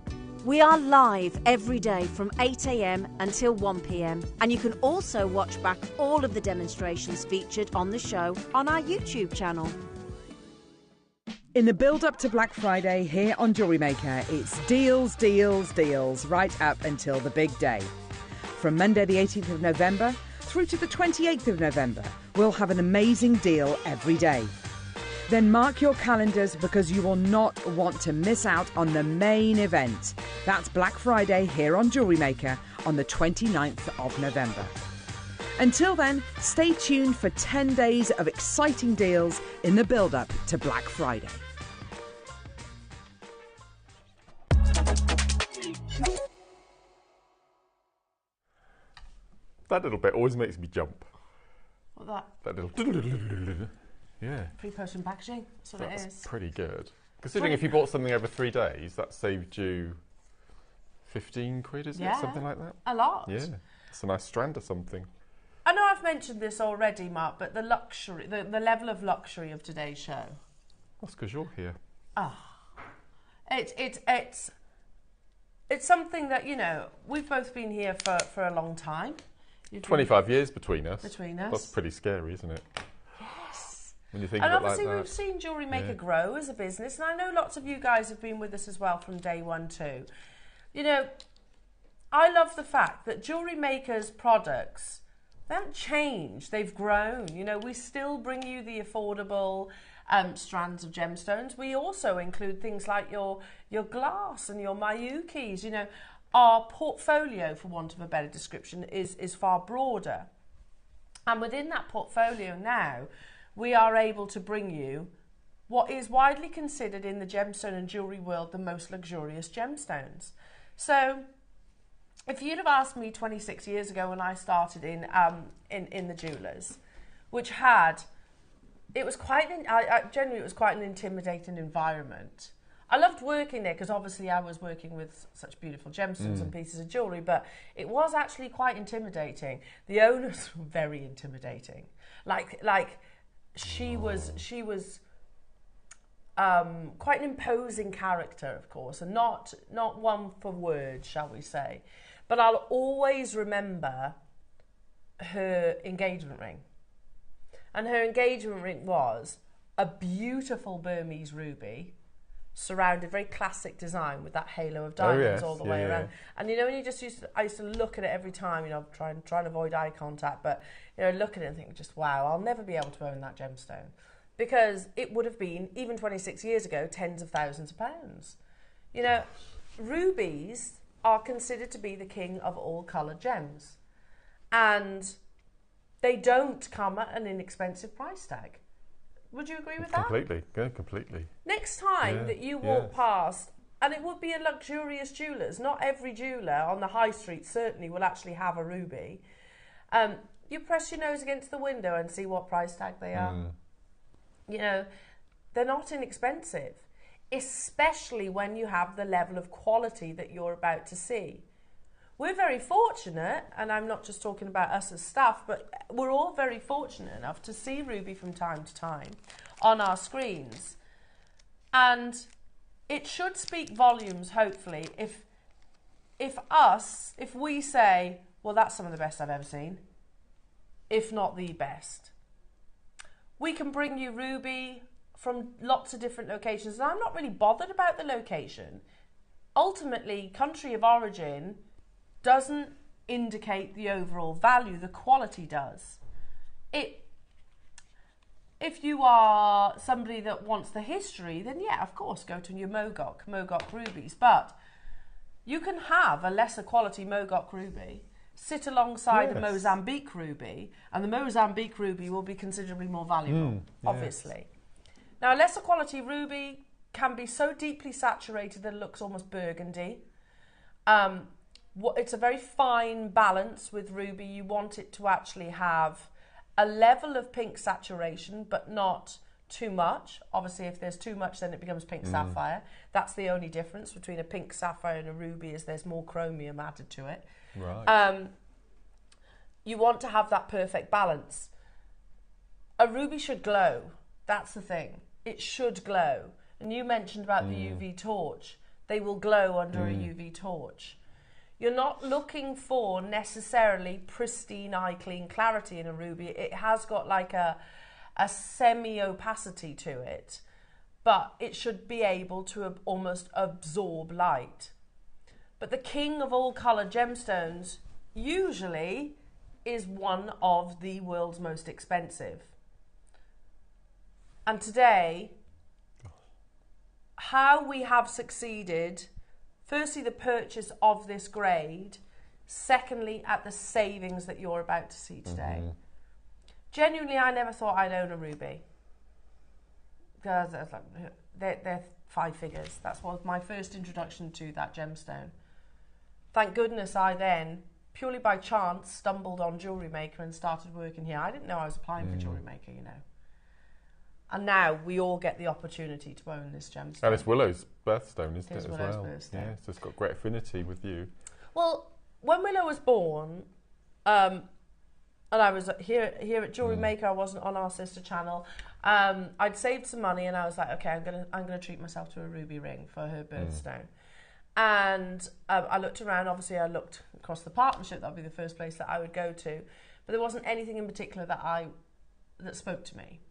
We are live every day from 8 AM until 1 PM, and you can also watch back all of the demonstrations featured on the show on our YouTube channel. In the build-up to Black Friday here on JewelleryMaker, it's deals, deals, deals, right up until the big day. From Monday the 18th of November through to the 28th of November, we'll have an amazing deal every day. Then mark your calendars because you will not want to miss out on the main event. That's Black Friday here on JewelleryMaker on the 29th of November. Until then, stay tuned for 10 days of exciting deals in the build-up to Black Friday. That little bit always makes me jump. What that? That little... Yeah. Pre-post and packaging. That's what it is. That's pretty good. Considering if you bought something over 3 days, that saved you 15 quid, isn't it? Something like that? A lot. Yeah. It's a nice strand or something. I know I've mentioned this already, Mark, but the luxury, the level of luxury of today's show. That's because you're here. It's something that, you know, we've both been here for a long time. 25 years between us. Between us. That's pretty scary, isn't it? Yes. When you think And of it obviously like that. we've seen JewelleryMaker grow as a business, and I know lots of you guys have been with us as well from day one too. You know, I love the fact that JewelleryMaker's products, they haven't changed, they've grown. You know, we still bring you the affordable strands of gemstones. We also include things like your glass and your Mayukis. You know, our portfolio, for want of a better description, is far broader. And within that portfolio now, we are able to bring you what is widely considered in the gemstone and jewellery world the most luxurious gemstones. So if you'd have asked me 26 years ago when I started in the jewellers, which had, it was quite an intimidating environment. I loved working there because obviously I was working with such beautiful gemstones and pieces of jewellery, but it was actually quite intimidating. The owners were very intimidating. Like she was quite an imposing character, of course, and not one for words, shall we say. But I'll always remember her engagement ring. And her engagement ring was a beautiful Burmese ruby, surrounded, very classic design with that halo of diamonds all the way around. And you know, when you just I used to look at it every time, you know, try and avoid eye contact, but you know, look at it and think, just wow, I'll never be able to own that gemstone. because it would have been, even 26 years ago, tens of thousands of pounds. You know, rubies are considered to be the king of all coloured gems. And they don't come at an inexpensive price tag. Would you agree with that? Completely, yeah, completely. Next time that you walk past, and it would be a luxurious jeweller's, not every jeweller on the high street certainly will actually have a ruby. You press your nose against the window and see what price tag they are. You know, they're not inexpensive, especially when you have the level of quality that you're about to see. We're very fortunate, and I'm not just talking about us as staff, but we're all very fortunate enough to see ruby from time to time on our screens. And it should speak volumes, hopefully, if we say, well, that's some of the best I've ever seen, if not the best. We can bring you ruby from lots of different locations, and I'm not really bothered about the location. Ultimately, country of origin doesn't indicate the overall value, the quality does. If you are somebody that wants the history, then yeah, of course, go to your Mogok rubies, but you can have a lesser quality Mogok ruby sit alongside a Mozambique ruby, and the Mozambique ruby will be considerably more valuable, obviously. Now, a lesser quality ruby can be so deeply saturated that it looks almost burgundy. It's a very fine balance with ruby. You want it to actually have a level of pink saturation, but not too much. Obviously, if there's too much, then it becomes pink sapphire. That's the only difference between a pink sapphire and a ruby, is there's more chromium added to it. Right. You want to have that perfect balance. A ruby should glow. That's the thing. It should glow. And you mentioned about the UV torch. They will glow under a UV torch. You're not looking for necessarily pristine, eye clean clarity in a ruby. It has got like a semi-opacity to it, but it should be able to almost absorb light. But the king of all coloured gemstones usually is one of the world's most expensive. And today, how we have succeeded, firstly, the purchase of this grade, secondly, at the savings that you're about to see today. Genuinely, I never thought I'd own a ruby. Because they're 5 figures. That was my first introduction to that gemstone. Thank goodness I then, purely by chance, stumbled on JewelleryMaker and started working here. I didn't know I was applying for JewelleryMaker, you know. And now we all get the opportunity to own this gemstone. And it's Willow's birthstone, isn't it, as Willow's well? birthstone. Yeah, so it's got great affinity with you. Well, when Willow was born, and I was here at JewelleryMaker, I wasn't on our sister channel. I'd saved some money, and I was like, okay, I'm gonna treat myself to a ruby ring for her birthstone. And I looked around. Obviously, I looked across the partnership. That would be the first place that I would go to, but there wasn't anything in particular that spoke to me.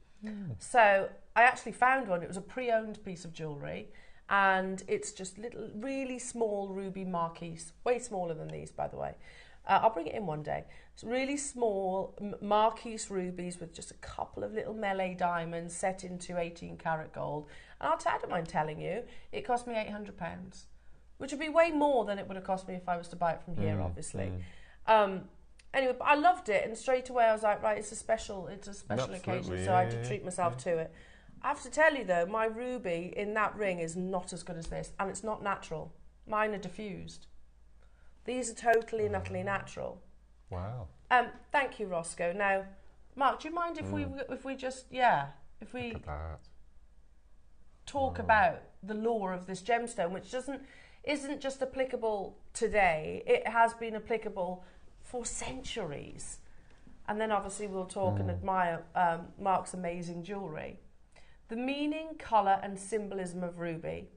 So I actually found one. It was a pre-owned piece of jewellery, and it's just little, really small ruby marquise, way smaller than these, by the way. I'll bring it in one day. It's really small marquise rubies with just a couple of little melee diamonds set into 18 karat gold. And I don't mind telling you, it cost me £800, which would be way more than it would have cost me if I was to buy it from here, obviously. Anyway, but I loved it, and straight away I was like, right, it's a special occasion, so I had to treat myself to it. I have to tell you though, my ruby in that ring is not as good as this, and it's not natural. Mine are diffused. These are totally and utterly natural. Wow. Thank you, Roscoe. Now, Mark, do you mind if we talk about the lore of this gemstone, which isn't just applicable today, it has been applicable for centuries. And then obviously we'll talk and admire Mark's amazing jewellery. The meaning, colour and symbolism of ruby.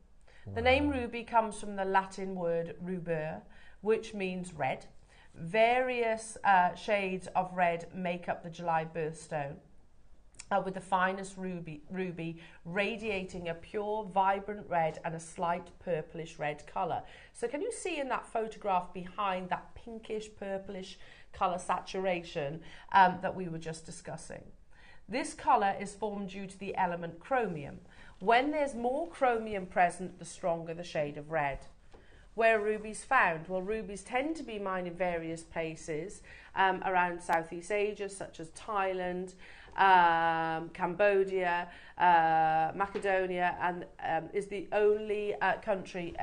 The name ruby comes from the Latin word rubor, which means red. Various shades of red make up the July birthstone, with the finest ruby radiating a pure, vibrant red and a slight purplish red colour. So can you see in that photograph behind that pinkish, purplish colour saturation that we were just discussing? This colour is formed due to the element chromium. When there's more chromium present, the stronger the shade of red. Where are rubies found? Well, rubies tend to be mined in various places around Southeast Asia, such as Thailand, Cambodia, Macedonia, and is the only country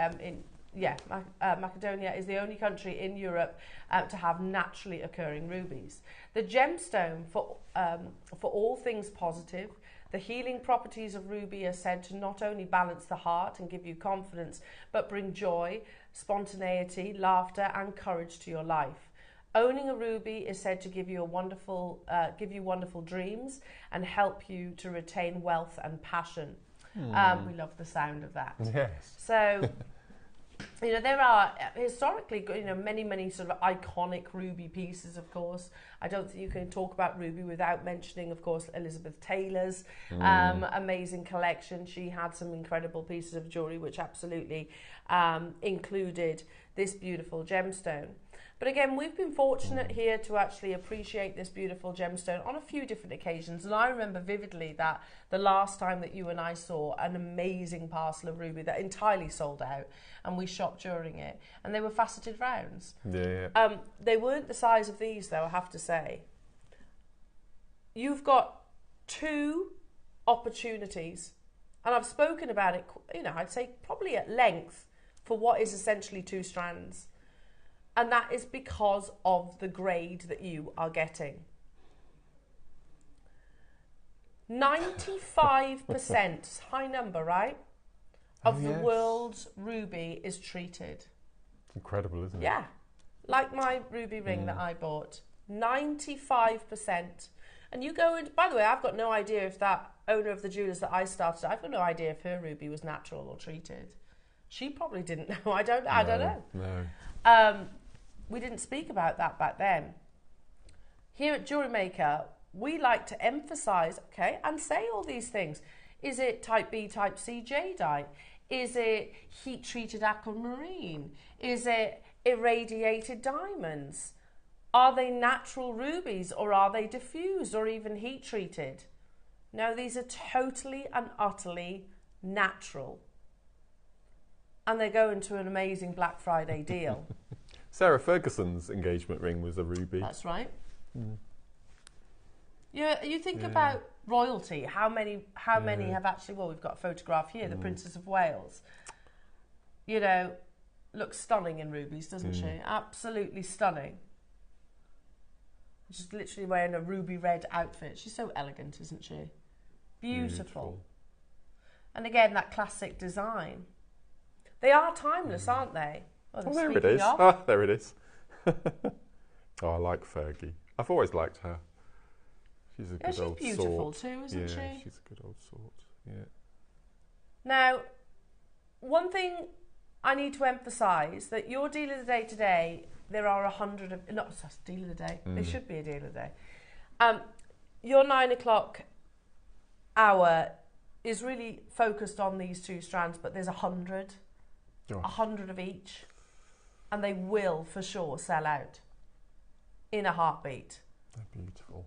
Macedonia is the only country in Europe to have naturally occurring rubies. The gemstone for all things positive. The healing properties of ruby are said to not only balance the heart and give you confidence, but bring joy, spontaneity, laughter, and courage to your life. Owning a ruby is said to give you wonderful dreams and help you to retain wealth and passion. We love the sound of that. Yes. So, you know, there are historically, you know, many sort of iconic ruby pieces, of course. I don't think you can talk about ruby without mentioning, of course, Elizabeth Taylor's amazing collection. She had some incredible pieces of jewellery which absolutely included this beautiful gemstone. But again, we've been fortunate here to actually appreciate this beautiful gemstone on a few different occasions. And I remember vividly that the last time that you and I saw an amazing parcel of ruby that entirely sold out, and we shopped during it, and they were faceted rounds. Yeah. They weren't the size of these, though, I have to say. You've got two opportunities, and I've spoken about it, you know, I'd say probably at length, for what is essentially two strands. And that is because of the grade that you are getting. 95%, high number, right? Of the world's ruby is treated. It's incredible, isn't it? Yeah. Like my ruby ring that I bought. 95%. And you go and, by the way, I've got no idea if that owner of the jewellers that I started, I've got no idea if her ruby was natural or treated. She probably didn't know. I don't know. No. We didn't speak about that back then. Here at JewelleryMaker, we like to emphasise, okay, and say all these things. Is it type B, type C jadeite? Is it heat-treated aquamarine? Is it irradiated diamonds? Are they natural rubies, or are they diffused or even heat-treated? No, these are totally and utterly natural. And they go into an amazing Black Friday deal. Sarah Ferguson's engagement ring was a ruby. That's right. You think about royalty. How many have actually? Well, we've got a photograph here. The Princess of Wales. You know, looks stunning in rubies, doesn't she? Absolutely stunning. She's literally wearing a ruby red outfit. She's so elegant, isn't she? Beautiful. And again, that classic design. They are timeless, aren't they? Oh, there it is. Ah, there it is. Oh, I like Fergie. I've always liked her. She's a good old sort. She's beautiful too, isn't she? Yeah, she's a good old sort. Yeah. Now, one thing I need to emphasise, that your deal of the day today, there are 100 of, not just deal of the day, there should be a deal of the day. Your 9 o'clock hour is really focused on these two strands, but there's 100. 100 of each, and they will for sure sell out in a heartbeat. They're beautiful.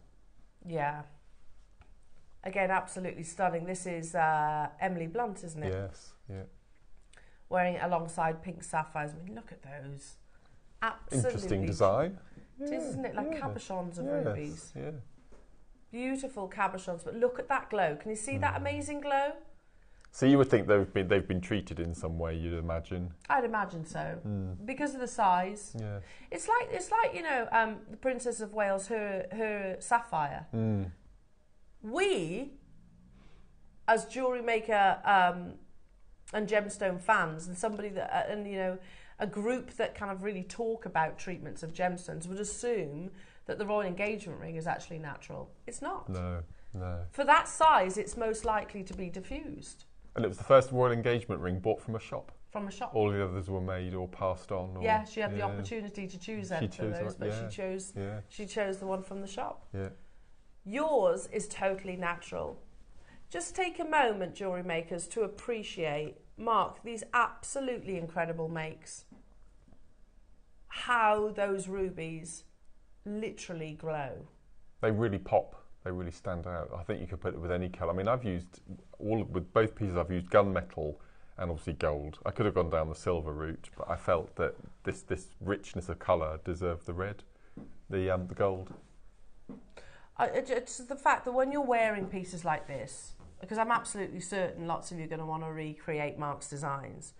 Yeah. Again, absolutely stunning. This is Emily Blunt, isn't it? Yes, yeah. Wearing it alongside pink sapphires. I mean, look at those. Absolutely. Interesting design. It is, isn't it? Like cabochons of rubies. Yeah. Beautiful cabochons, but look at that glow. Can you see that amazing glow? So you would think they've been treated in some way, you'd imagine. I'd imagine so, because of the size. Yeah. It's like you know, the Princess of Wales, her sapphire. We, as JewelleryMaker and gemstone fans, and somebody that and you know, a group that kind of really talk about treatments of gemstones, would assume that the royal engagement ring is actually natural. It's not. No. For that size, it's most likely to be diffused. And it was the first royal engagement ring bought from a shop. From a shop. All the others were made or passed on. Or, yeah, she had the opportunity to choose them for those, but yeah. she chose the one from the shop. Yeah. Yours is totally natural. Just take a moment, jewellery makers, to appreciate, mark these absolutely incredible makes. How those rubies literally glow. They really pop. They really stand out. I think you could put it with any colour. I mean, I've used with both pieces. I've used gunmetal and obviously gold. I could have gone down the silver route, but I felt that this richness of colour deserved the red, the gold. It's the fact that when you're wearing pieces like this, because I'm absolutely certain lots of you are going to want to recreate Mark's designs,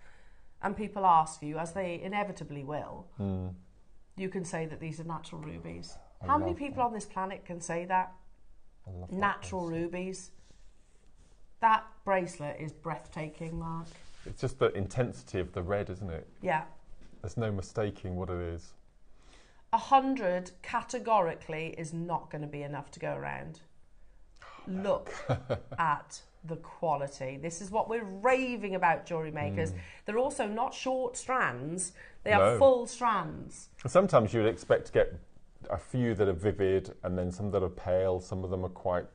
and people ask you, as they inevitably will, you can say that these are natural rubies. How many people on this planet can say that? Natural rubies. That bracelet is breathtaking, Mark. It's just the intensity of the red, isn't it? Yeah. There's no mistaking what it is. 100 categorically is not going to be enough to go around. Look at the quality. This is what we're raving about, jewellery makers. They're also not short strands, they are full strands. Sometimes you would expect to get a few that are vivid and then some that are pale. Some of them are quite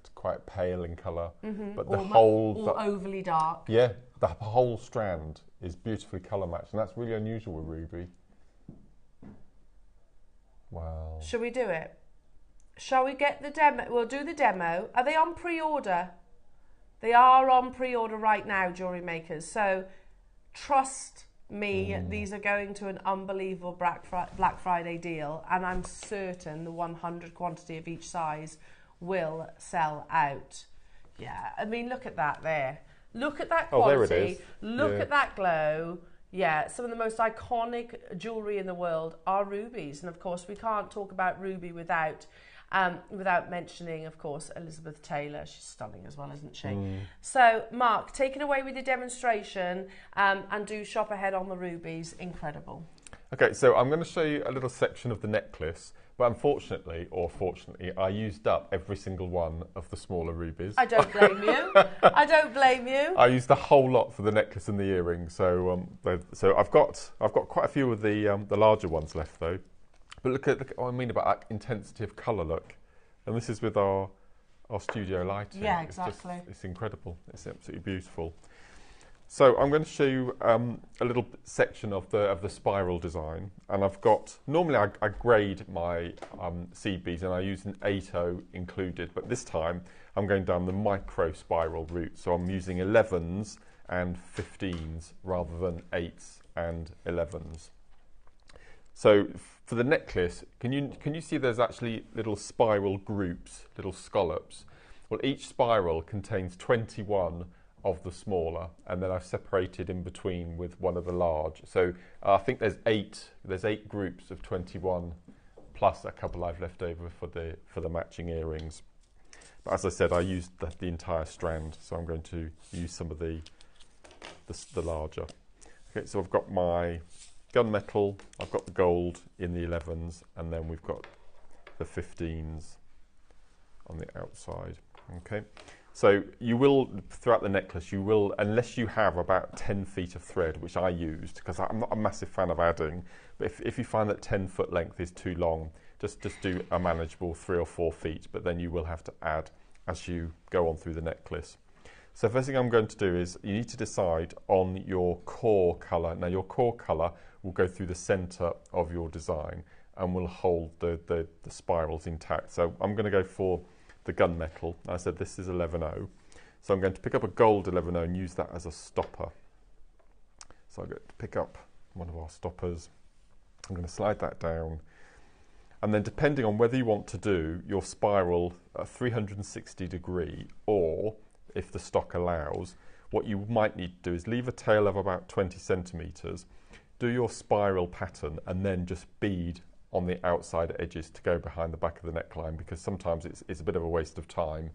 pale in colour. But the whole... Or overly dark. Yeah, the whole strand is beautifully colour matched, and that's really unusual with ruby. Wow. Shall we do it? Shall we get the demo? We'll do the demo. Are they on pre-order? They are on pre-order right now, jewellery makers. So trust me, these are going to an unbelievable Black Friday deal, and I'm certain the 100 quantity of each size will sell out. Yeah, I mean, look at that there. Look at that quality. Oh, there it is. Look at that glow. Yeah, some of the most iconic jewellery in the world are rubies. And of course, we can't talk about ruby without mentioning, of course, Elizabeth Taylor. She's stunning as well, isn't she? So, Mark, take it away with your demonstration and do shop ahead on the rubies. Incredible. Okay, so I'm going to show you a little section of the necklace, but unfortunately, or fortunately, I used up every single one of the smaller rubies. I don't blame you. I don't blame you. I used the whole lot for the necklace and the earrings. So, I've got quite a few of the larger ones left though. But look at what I mean about that intensity of colour. Look, and this is with our studio lighting. Yeah, exactly. It's incredible. It's absolutely beautiful. So I'm going to show you a little section of the spiral design, and I've got, normally I grade my seed beads and I use an 8/0 included, but this time I'm going down the micro spiral route, so I'm using 11s and 15s rather than 8s and 11s. So for the necklace, can you see there's actually little spiral groups, little scallops? Well, each spiral contains 21 of the smaller, and then I've separated in between with one of the large. So I think there's eight groups of 21 plus a couple I've left over for the matching earrings. But as I said, I used the entire strand, so I'm going to use some of the larger. Okay, so I've got my gunmetal, I've got the gold in the 11s, and then we've got the 15s on the outside. Okay. So you will, throughout the necklace, you will, unless you have about 10 feet of thread, which I used, because I'm not a massive fan of adding, but if you find that 10-foot length is too long, just do a manageable 3 or 4 feet, but then you will have to add as you go on through the necklace. So first thing I'm going to do is you need to decide on your core colour. Now your core colour will go through the centre of your design and will hold the spirals intact. So I'm going to go for the gunmetal. I said this is 11/0, so I'm going to pick up a gold 11/0 and use that as a stopper. So I'm going to pick up one of our stoppers. I'm going to slide that down, and then depending on whether you want to do your spiral at 360 degree, or if the stock allows, what you might need to do is leave a tail of about 20 centimetres, do your spiral pattern, and then just bead on the outside edges to go behind the back of the neckline, because sometimes it's a bit of a waste of time,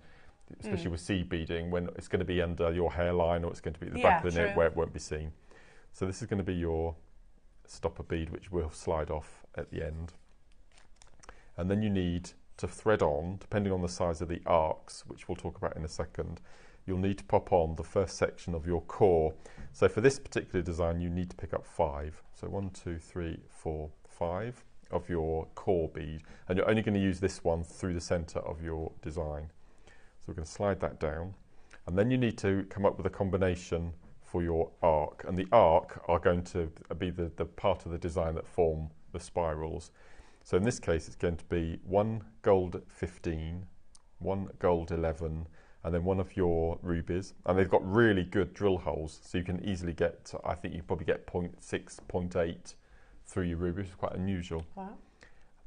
especially with seed beading, when it's going to be under your hairline or it's going to be at the back of the neck where it won't be seen. So this is going to be your stopper bead, which will slide off at the end. And then you need to thread on, depending on the size of the arcs, which we'll talk about in a second, you'll need to pop on the first section of your core. So for this particular design, you need to pick up 5. So 1, 2, 3, 4, 5. Of your core bead, and you're only going to use this one through the centre of your design. So we're going to slide that down, and then you need to come up with a combination for your arc, and the arc are going to be the part of the design that form the spirals. So in this case it's going to be 1 gold 15, one gold 11, and then one of your rubies. And they've got really good drill holes, so you can easily get to, I think you probably get 0.6, 0.8 through your ruby, which is quite unusual. Wow.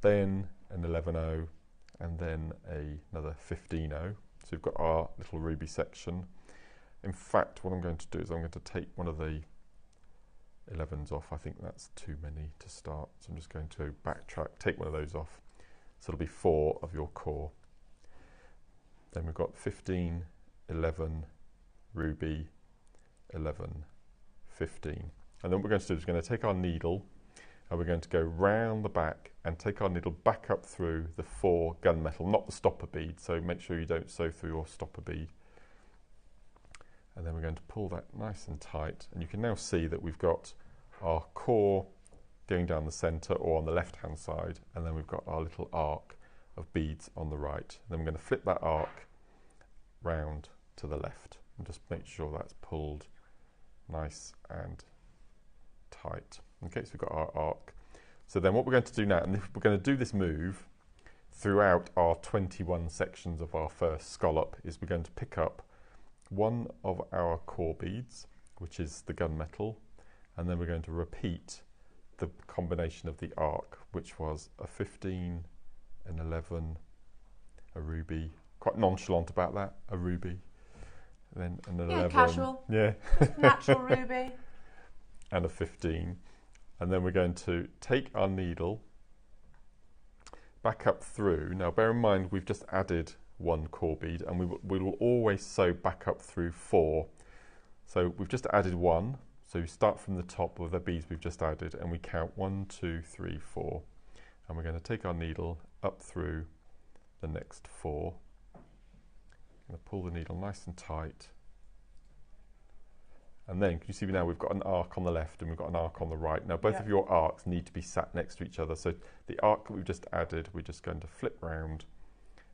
Then an 11.0, and then another 15.0. So we've got our little ruby section. In fact, what I'm going to do is I'm going to take one of the 11s off. I think that's too many to start, so I'm just going to backtrack, take one of those off. So it'll be 4 of your core. Then we've got 15, 11, ruby, 11, 15. And then what we're going to do is we're going to take our needle and we're going to go round the back and take our needle back up through the 4 gunmetal, not the stopper bead, so make sure you don't sew through your stopper bead. And then we're going to pull that nice and tight, and you can now see that we've got our core going down the centre or on the left hand side, and then we've got our little arc of beads on the right. And then we're going to flip that arc round to the left and just make sure that's pulled nice and tight. Okay, so we've got our arc. So then what we're going to do now, and we're going to do this move throughout our 21 sections of our first scallop, is we're going to pick up one of our core beads, which is the gunmetal, and then we're going to repeat the combination of the arc, which was a 15, an 11, a ruby, quite nonchalant about that, a ruby, then an 11, casual, natural ruby, and a 15. And then we're going to take our needle back up through. Now bear in mind we've just added 1 core bead, and we will always sew back up through 4. So we've just added 1, so we start from the top with the beads we've just added, and we count 1, 2, 3, 4, and we're going to take our needle up through the next 4. I'm going to pull the needle nice and tight, and then can you see now we've got an arc on the left and we've got an arc on the right. Now both of your arcs need to be sat next to each other, so the arc that we've just added, we're just going to flip round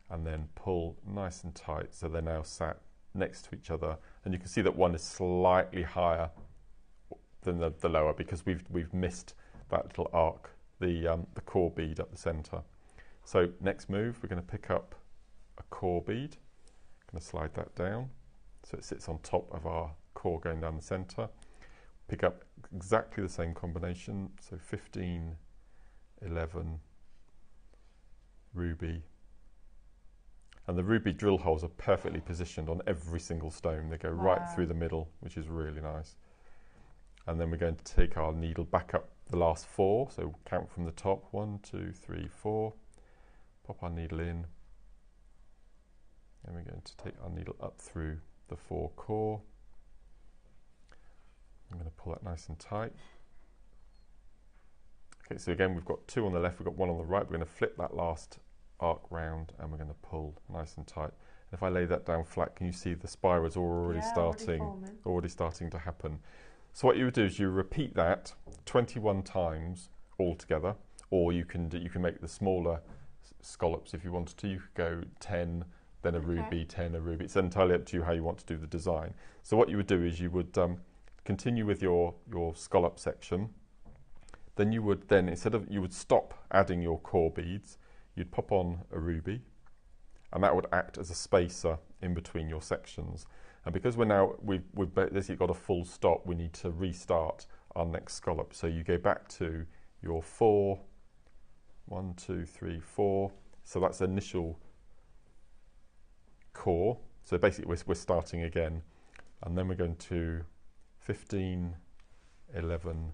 and then pull nice and tight, so they're now sat next to each other. And you can see that one is slightly higher than the lower because we've missed that little arc, the core bead up the centre. So next move, we're going to pick up a core bead. I'm going to slide that down so it sits on top of our core going down the centre. Pick up exactly the same combination, so 15, 11, ruby. And the ruby drill holes are perfectly positioned on every single stone. They go right through the middle, which is really nice. And then we're going to take our needle back up the last 4, so count from the top, 1, 2, 3, 4. Pop our needle in, and we're going to take our needle up through the 4 core. I'm going to pull that nice and tight. Okay, so again we've got 2 on the left, we've got 1 on the right. We're going to flip that last arc round and we're going to pull nice and tight. And if I lay that down flat, can you see the spirals are already starting to happen? So what you would do is you repeat that 21 times all together, or you can make the smaller scallops if you wanted to. You could go 10, then a ruby, 10, a ruby. It's entirely up to you how you want to do the design. So what you would do is you would continue with your scallop section. Then you would you would stop adding your core beads. You'd pop on a ruby, and that would act as a spacer in between your sections. And because we've basically got a full stop, we need to restart our next scallop. So you go back to your 4, 1, 2, 3, 4. So that's initial core. So basically we're starting again, and then we're going to 15, 11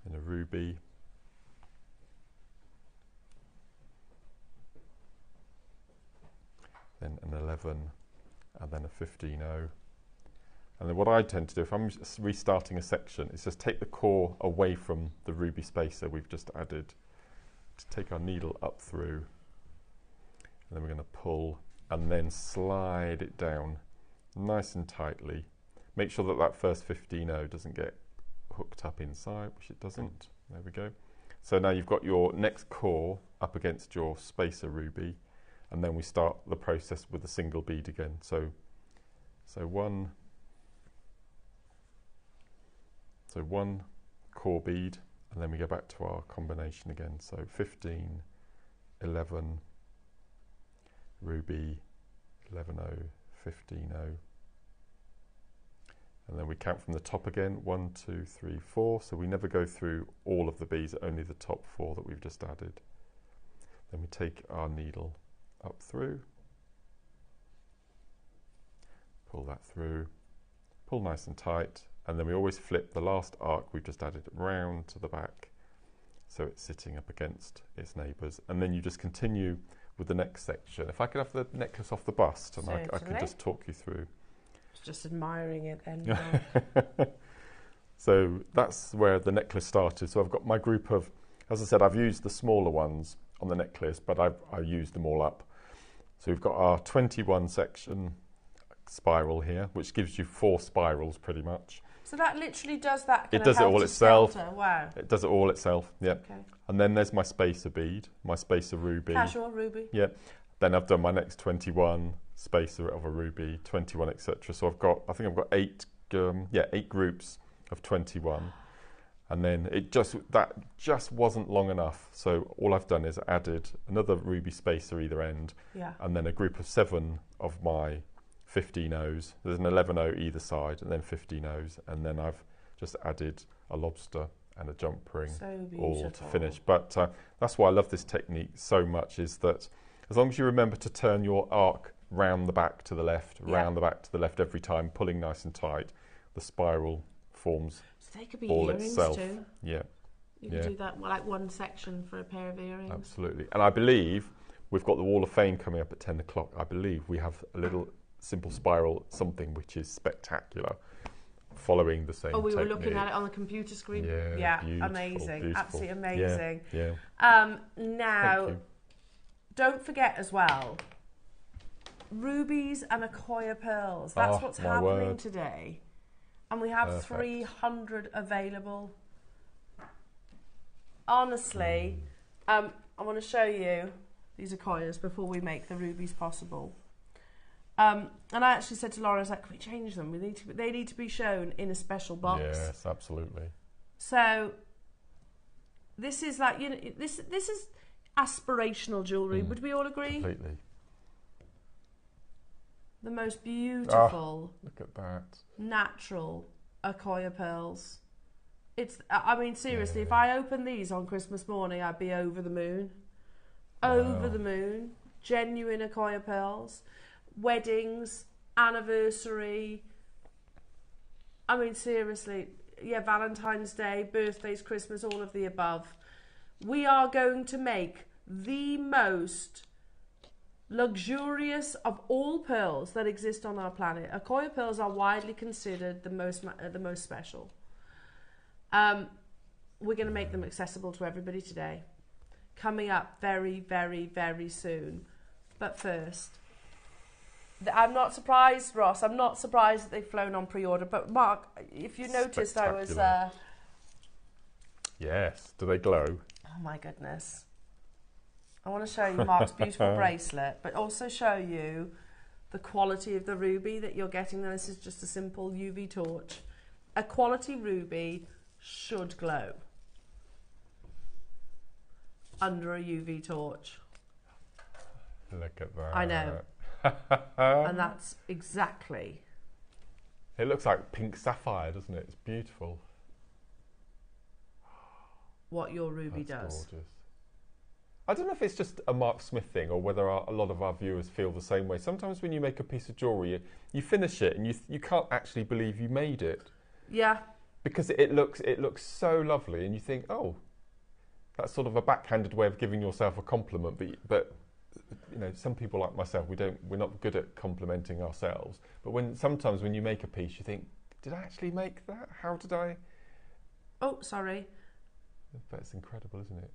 in a ruby, then an 11, and then a 15.0. And then what I tend to do, if I'm restarting a section, is just take the core away from the ruby spacer we've just added, to take our needle up through, and then we're going to pull and then slide it down nice and tightly. Make sure that that first 15.0 doesn't get hooked up inside, which it doesn't. There we go. So now you've got your next core up against your spacer ruby, and then we start the process with a single bead again. So one core bead, and then we go back to our combination again. So 15, 11, ruby, 11.0, 15.0. And then we count from the top again, 1, 2, 3, 4. So we never go through all of the beads, only the top 4 that we've just added. Then we take our needle up through, pull that through, pull nice and tight, and then we always flip the last arc we've just added round to the back, so it's sitting up against its neighbours. And then you just continue with the next section. If I could have the necklace off the bust, and I can just talk you through. Just admiring it then. So that's where the necklace started. So I've got my group of, as I said, I've used the smaller ones on the necklace, but I've used them all up. So we've got our 21 section spiral here, which gives you 4 spirals pretty much. So that literally does that. It does it all itself. Wow. It does it all itself. Yeah. Okay. And then there's my spacer bead, my spacer ruby. Casual ruby. Yeah. Then I've done my next 21 spacer of a ruby, 21, etc. So I think I've got 8 groups of 21. And then that just wasn't long enough. So all I've done is added another ruby spacer either end, and then a group of 7 of my 15 O's. There's an 11O either side, and then 15 O's, and then I've just added a lobster and a jump ring all to finish. But that's why I love this technique so much, is that as long as you remember to turn your arc round the back to the left, round the back to the left every time, pulling nice and tight, the spiral forms so they could be all earrings itself. Too. Yeah. You can do that, like one section for a pair of earrings. Absolutely. And I believe we've got the Wall of Fame coming up at 10 o'clock. I believe we have a little simple spiral something which is spectacular, following the same we technique. were looking at it on the computer screen. Yeah, beautiful, amazing. beautiful. Absolutely amazing. Yeah. Now, don't forget as well, rubies and Akoya pearls. That's what's happening today. And we have 300 available. Honestly, I want to show you these Akoyas before we make the rubies possible. And I actually said to Laura, I was like, can we change them? They need to be shown in a special box. Yes, absolutely. So this is like, this is aspirational jewellery. Would we all agree? Completely. The most beautiful, look at that, natural Akoya pearls. I mean, seriously, if I opened these on Christmas morning, I'd be over the moon. Over the moon. Genuine Akoya pearls. Weddings, anniversary. I mean, seriously, Valentine's Day, birthdays, Christmas, all of the above. We are going to make the most luxurious of all pearls that exist on our planet. Akoya pearls are widely considered the most special. We're going to make them accessible to everybody today. Coming up very, very, very soon. But first, I'm not surprised, Ross. I'm not surprised that they've flown on pre-order. But Mark, if you noticed, I was. Yes. Do they glow? Oh my goodness. I want to show you Mark's beautiful bracelet, but also show you the quality of the ruby that you're getting. This is just a simple UV torch. A quality ruby should glow under a UV torch. Look at that. I know. And that's exactly. It looks like pink sapphire, doesn't it? It's beautiful. What your ruby does. Gorgeous. I don't know if it's just a Mark Smith thing or whether a lot of our viewers feel the same way. Sometimes when you make a piece of jewellery, you finish it and you can't actually believe you made it. Yeah. Because it looks so lovely, and you think, oh, that's sort of a backhanded way of giving yourself a compliment. But some people like myself, we're not good at complimenting ourselves. But sometimes when you make a piece, you think, did I actually make that? How did I? Oh, sorry. But it's incredible, isn't it?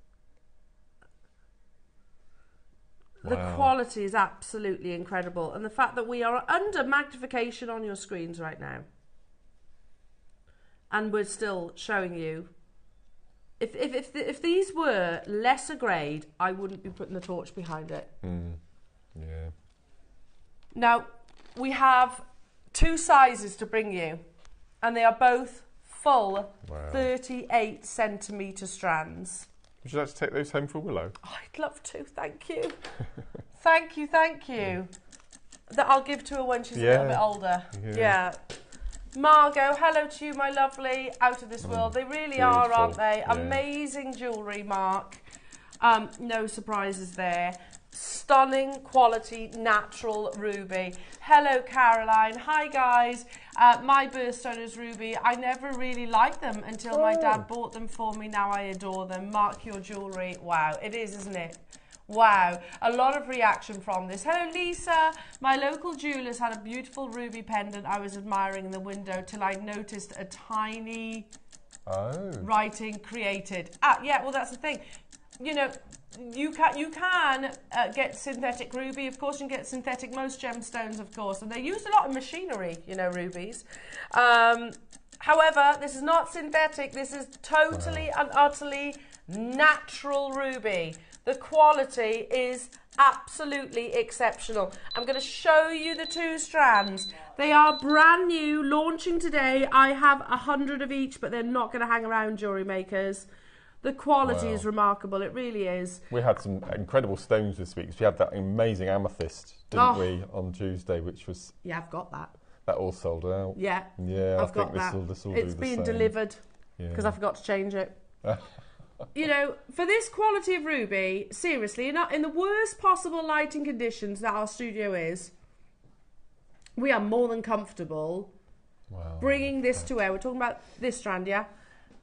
The quality is absolutely incredible, and the fact that we are under magnification on your screens right now, and we're still showing you. If these were lesser grade, I wouldn't be putting the torch behind it. Yeah. Now we have 2 sizes to bring you, and they are both full 38 centimetre strands. Would you like to take those home for Willow? Oh, I'd love to, thank you. Thank you. That I'll give to her when she's a little bit older. Yeah. Margot, hello to you, my lovely, out of this world. They really are, aren't they? Yeah. Amazing jewellery, Mark. No surprises there. Stunning quality natural ruby. Hello Caroline. Hi guys. My birthstone is ruby. I never really liked them until my dad bought them for me. Now I adore them. Mark your jewellery. Wow, it is, isn't it? Wow, a lot of reaction from this. Hello Lisa. My local jeweller's had a beautiful ruby pendant I was admiring in the window till I noticed a tiny writing created. Yeah, well that's the thing. You know, you can get synthetic ruby, of course, and get synthetic most gemstones, of course, and they're used a lot in machinery, you know, rubies. However, this is not synthetic. This is totally and utterly natural ruby. The quality is absolutely exceptional. I'm going to show you the 2 strands. They are brand new, launching today. I have 100 of each, but they're not going to hang around, jewellery makers. The quality is remarkable, it really is. We had some incredible stones this week. We had that amazing amethyst, didn't we, on Tuesday, which was... Yeah, I've got that. That all sold out. Yeah, I've got that. It's being delivered because I forgot to change it. You know, for this quality of ruby, seriously, in the worst possible lighting conditions that our studio is, we are more than comfortable bringing this to air. We're talking about this strand, yeah?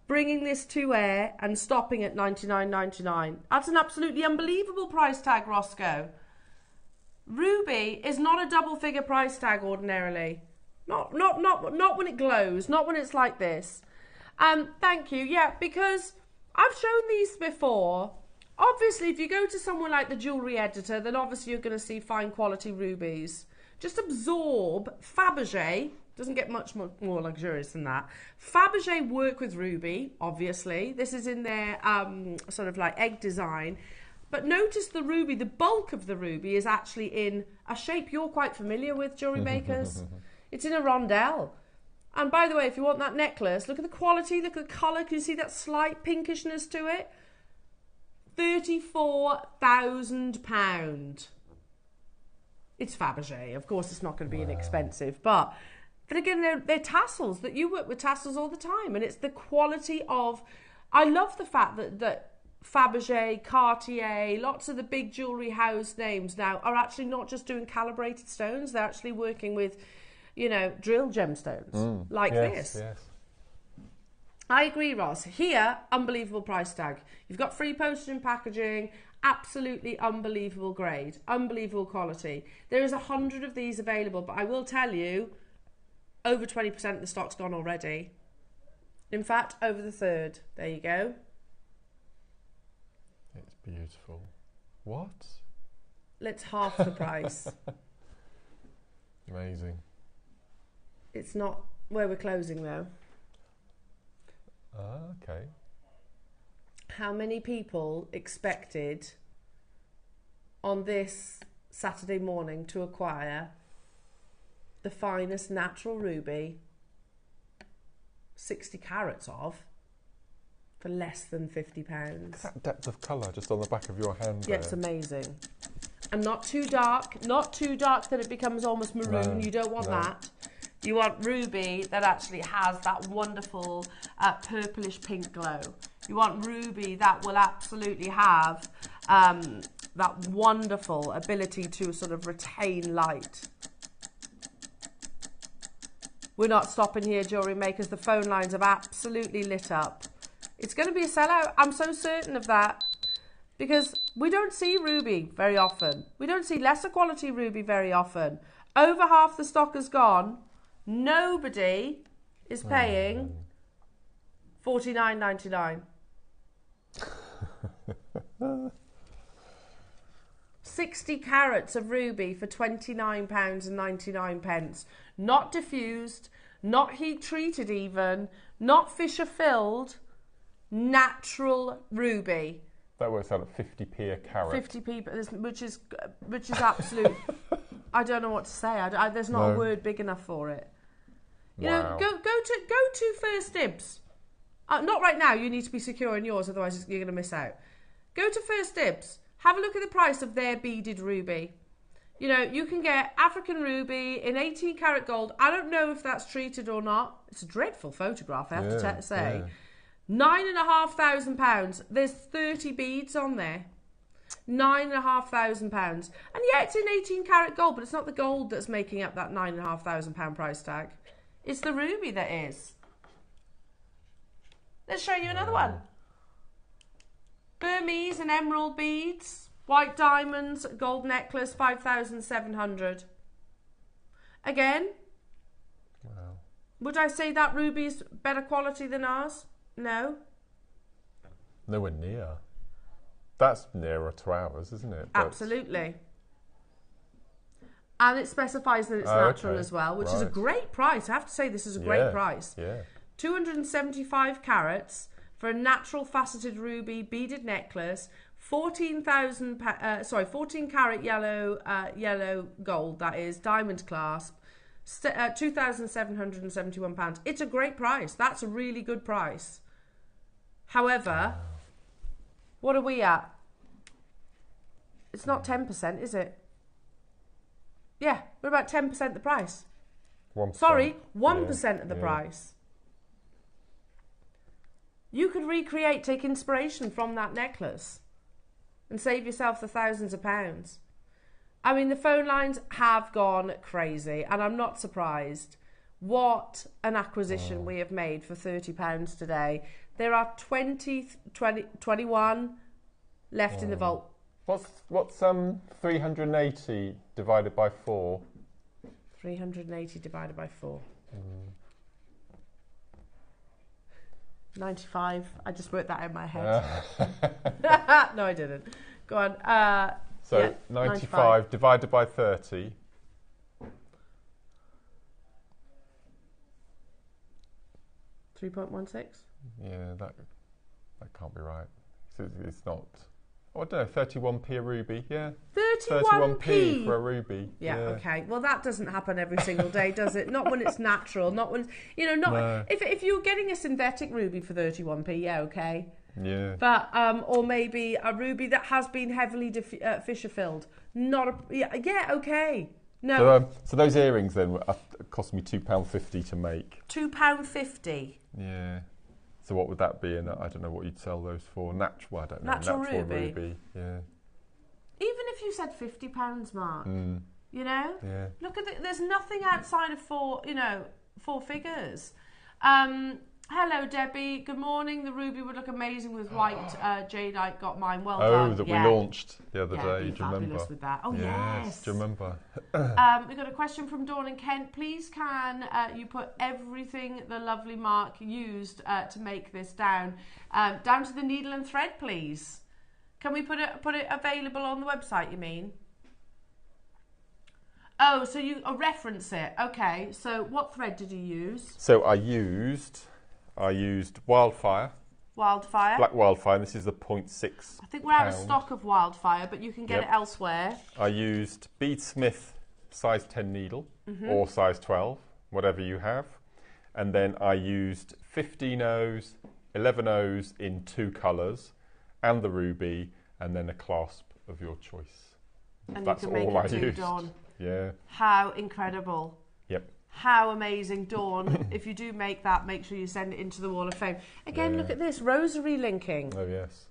Bringing this to air and stopping at $99.99. That's an absolutely unbelievable price tag, Roscoe. Ruby is not a double-figure price tag ordinarily. Not when it glows, not when it's like this. Thank you. Yeah, because I've shown these before. Obviously, if you go to someone like the Jewellery Editor, then obviously you're going to see fine quality rubies. Just absorb Fabergé. Doesn't get much more luxurious than that. Fabergé work with ruby, obviously. This is in their sort of like egg design. But notice the ruby, the bulk of the ruby is actually in a shape you're quite familiar with, jewellery makers. It's in a rondelle. And by the way, if you want that necklace, look at the quality, look at the colour. Can you see that slight pinkishness to it? £34,000. It's Fabergé. Of course, it's not going to be inexpensive, but again, they're tassels. That you work with tassels all the time, and it's the quality of... I love the fact that Fabergé, Cartier, lots of the big jewellery house names now are actually not just doing calibrated stones. They're actually working with, you know, drill gemstones like this. Yes. I agree, Ross. Here, unbelievable price tag. You've got free postage and packaging, absolutely unbelievable grade, unbelievable quality. There is 100 of these available, but I will tell you, over 20% of the stock's gone already. In fact, over the third. There you go. It's beautiful. What? It's half the price. Amazing. It's not where we're closing though. Okay. How many people expected on this Saturday morning to acquire the finest natural ruby, 60 carats of, for less than £50? That depth of colour just on the back of your hand. Yeah, it's amazing. And not too dark that it becomes almost maroon. No, you don't want that. You want ruby that actually has that wonderful purplish pink glow. You want ruby that will absolutely have that wonderful ability to sort of retain light. We're not stopping here, jewellery makers. The phone lines have absolutely lit up. It's going to be a sellout. I'm so certain of that. Because we don't see ruby very often. We don't see lesser quality ruby very often. Over half the stock has gone. Nobody is paying $49.99. 60 carats of ruby for £29.99. Not diffused, not heat treated even, not Fisher filled, natural ruby. That works out at 50p a carat. 50p, which is absolute. I don't know what to say. There's not a word big enough for it. You know, go to First Dibs. Not right now. You need to be secure in yours, otherwise you're going to miss out. Go to First Dibs. have a look at the price of their beaded ruby. You know, you can get African ruby in 18 karat gold. I don't know if that's treated or not. It's a dreadful photograph, I have to say. £9,500. There's 30 beads on there. £9,500. And yeah, it's in 18 karat gold, but it's not the gold that's making up that £9,500 price tag. It's the ruby that is. Let's show you another one. Burmese and emerald beads. White diamonds, gold necklace, 5,700. Again, wow. Would I say that ruby's better quality than ours? No. Nowhere near. That's nearer to ours, isn't it? Absolutely. And it specifies that it's natural as well, which is a great price. I have to say this is a great price. Yeah. 275 carats for a natural faceted ruby beaded necklace. 14 karat yellow gold, that is, diamond clasp, £2,771. It's a great price. That's a really good price. However, what are we at? It's not 10%, is it? Yeah, we're about 10% the price. 1%. Sorry, 1% of the price. You could recreate, take inspiration from that necklace and save yourself the thousands of pounds. I mean, the phone lines have gone crazy, and I'm not surprised. What an acquisition we have made for £30 today. There are 21 left in the vault. What's 380 divided by 4? 380 divided by 4. 95. I just worked that in my head. No, I didn't. Go on. So yeah, 95 divided by 30. 3.16. Yeah, that can't be right. It's not. Oh, I don't know. 31p a ruby. Yeah. 31p for a ruby. Yeah, yeah. Okay. Well, that doesn't happen every single day, does it? Not when it's natural. Not when No. If you're getting a synthetic ruby for 31p, yeah, okay. Yeah. But or maybe a ruby that has been heavily fissure filled. Not a yeah, okay. No. So those earrings then cost me £2.50 to make. £2.50. Yeah. So what would that be? And I don't know what you'd sell those for. Natural, I don't know. Natural ruby. Yeah. Even if you said £50, Mark, you know, yeah. Look at there's nothing outside of four figures. Hello, Debbie. Good morning. The ruby would look amazing with white jadeite. Got mine. Well done. Oh, that we launched the other day. Do you remember? With that. Oh, yes. Do you remember? We got a question from Dawn and Kent. Please, can you put everything the lovely Mark used to make this down to the needle and thread, please? Can we put it available on the website? You mean? Oh, so you reference it. Okay. So what thread did you use? So I used Wildfire. Wildfire. Black Wildfire. And this is the 0.6. I think we're out of stock of Wildfire, but you can get it elsewhere. I used Bead Smith size 10 needle or size 12, whatever you have. And then I used 15 O's, 11 O's in 2 colours, and the ruby, and then a clasp of your choice. And that's you can all make it I too, used. Dawn. Yeah. How incredible. Yep. How amazing, Dawn. If you do make that, make sure you send it into the Wall of Fame. Again, look at this, rosary linking. Oh, yes.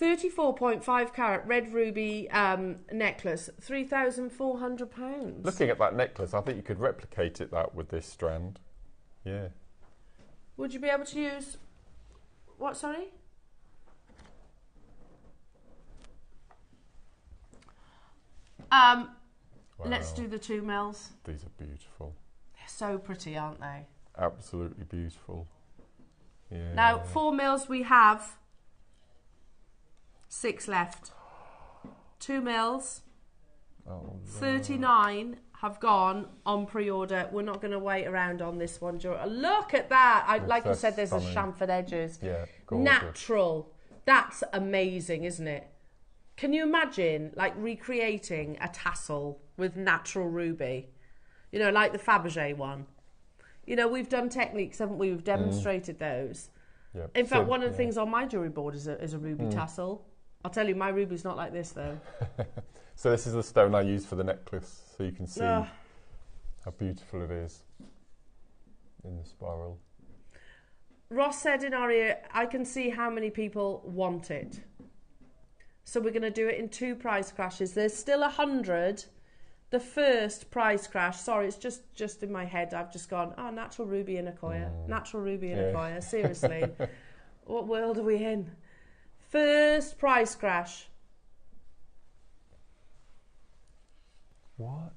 34.5 carat red ruby necklace, £3,400. Looking at that necklace, I think you could replicate that with this strand. Yeah. Would you be able to use... What, sorry? Wow. Let's do the 2 mils. These are beautiful. They're so pretty, aren't they? Absolutely beautiful. Yeah. Now, 4 mils we have 6 left. 2 mils. Oh, 39 have gone on pre-order. We're not going to wait around on this one. Look at that. Like you said, there's stunning. the chamfered edges. Yeah, gorgeous. Natural. That's amazing, isn't it? Can you imagine, like, recreating a tassel with natural ruby? You know, like the Fabergé one. You know, we've done techniques, haven't we? We've demonstrated those. Yep. In fact, one of the things on my jewellery board is a ruby tassel. I'll tell you, my ruby's not like this though. So this is the stone I use for the necklace, so you can see how beautiful it is in the spiral. Ross said in our ear, I can see how many people want it. So we're going to do it in 2 price crashes. There's still 100. The first price crash, sorry, it's just in my head. I've just gone, oh, natural ruby in Akoya. Natural ruby in Akoya. Seriously. What world are we in? First price crash. What?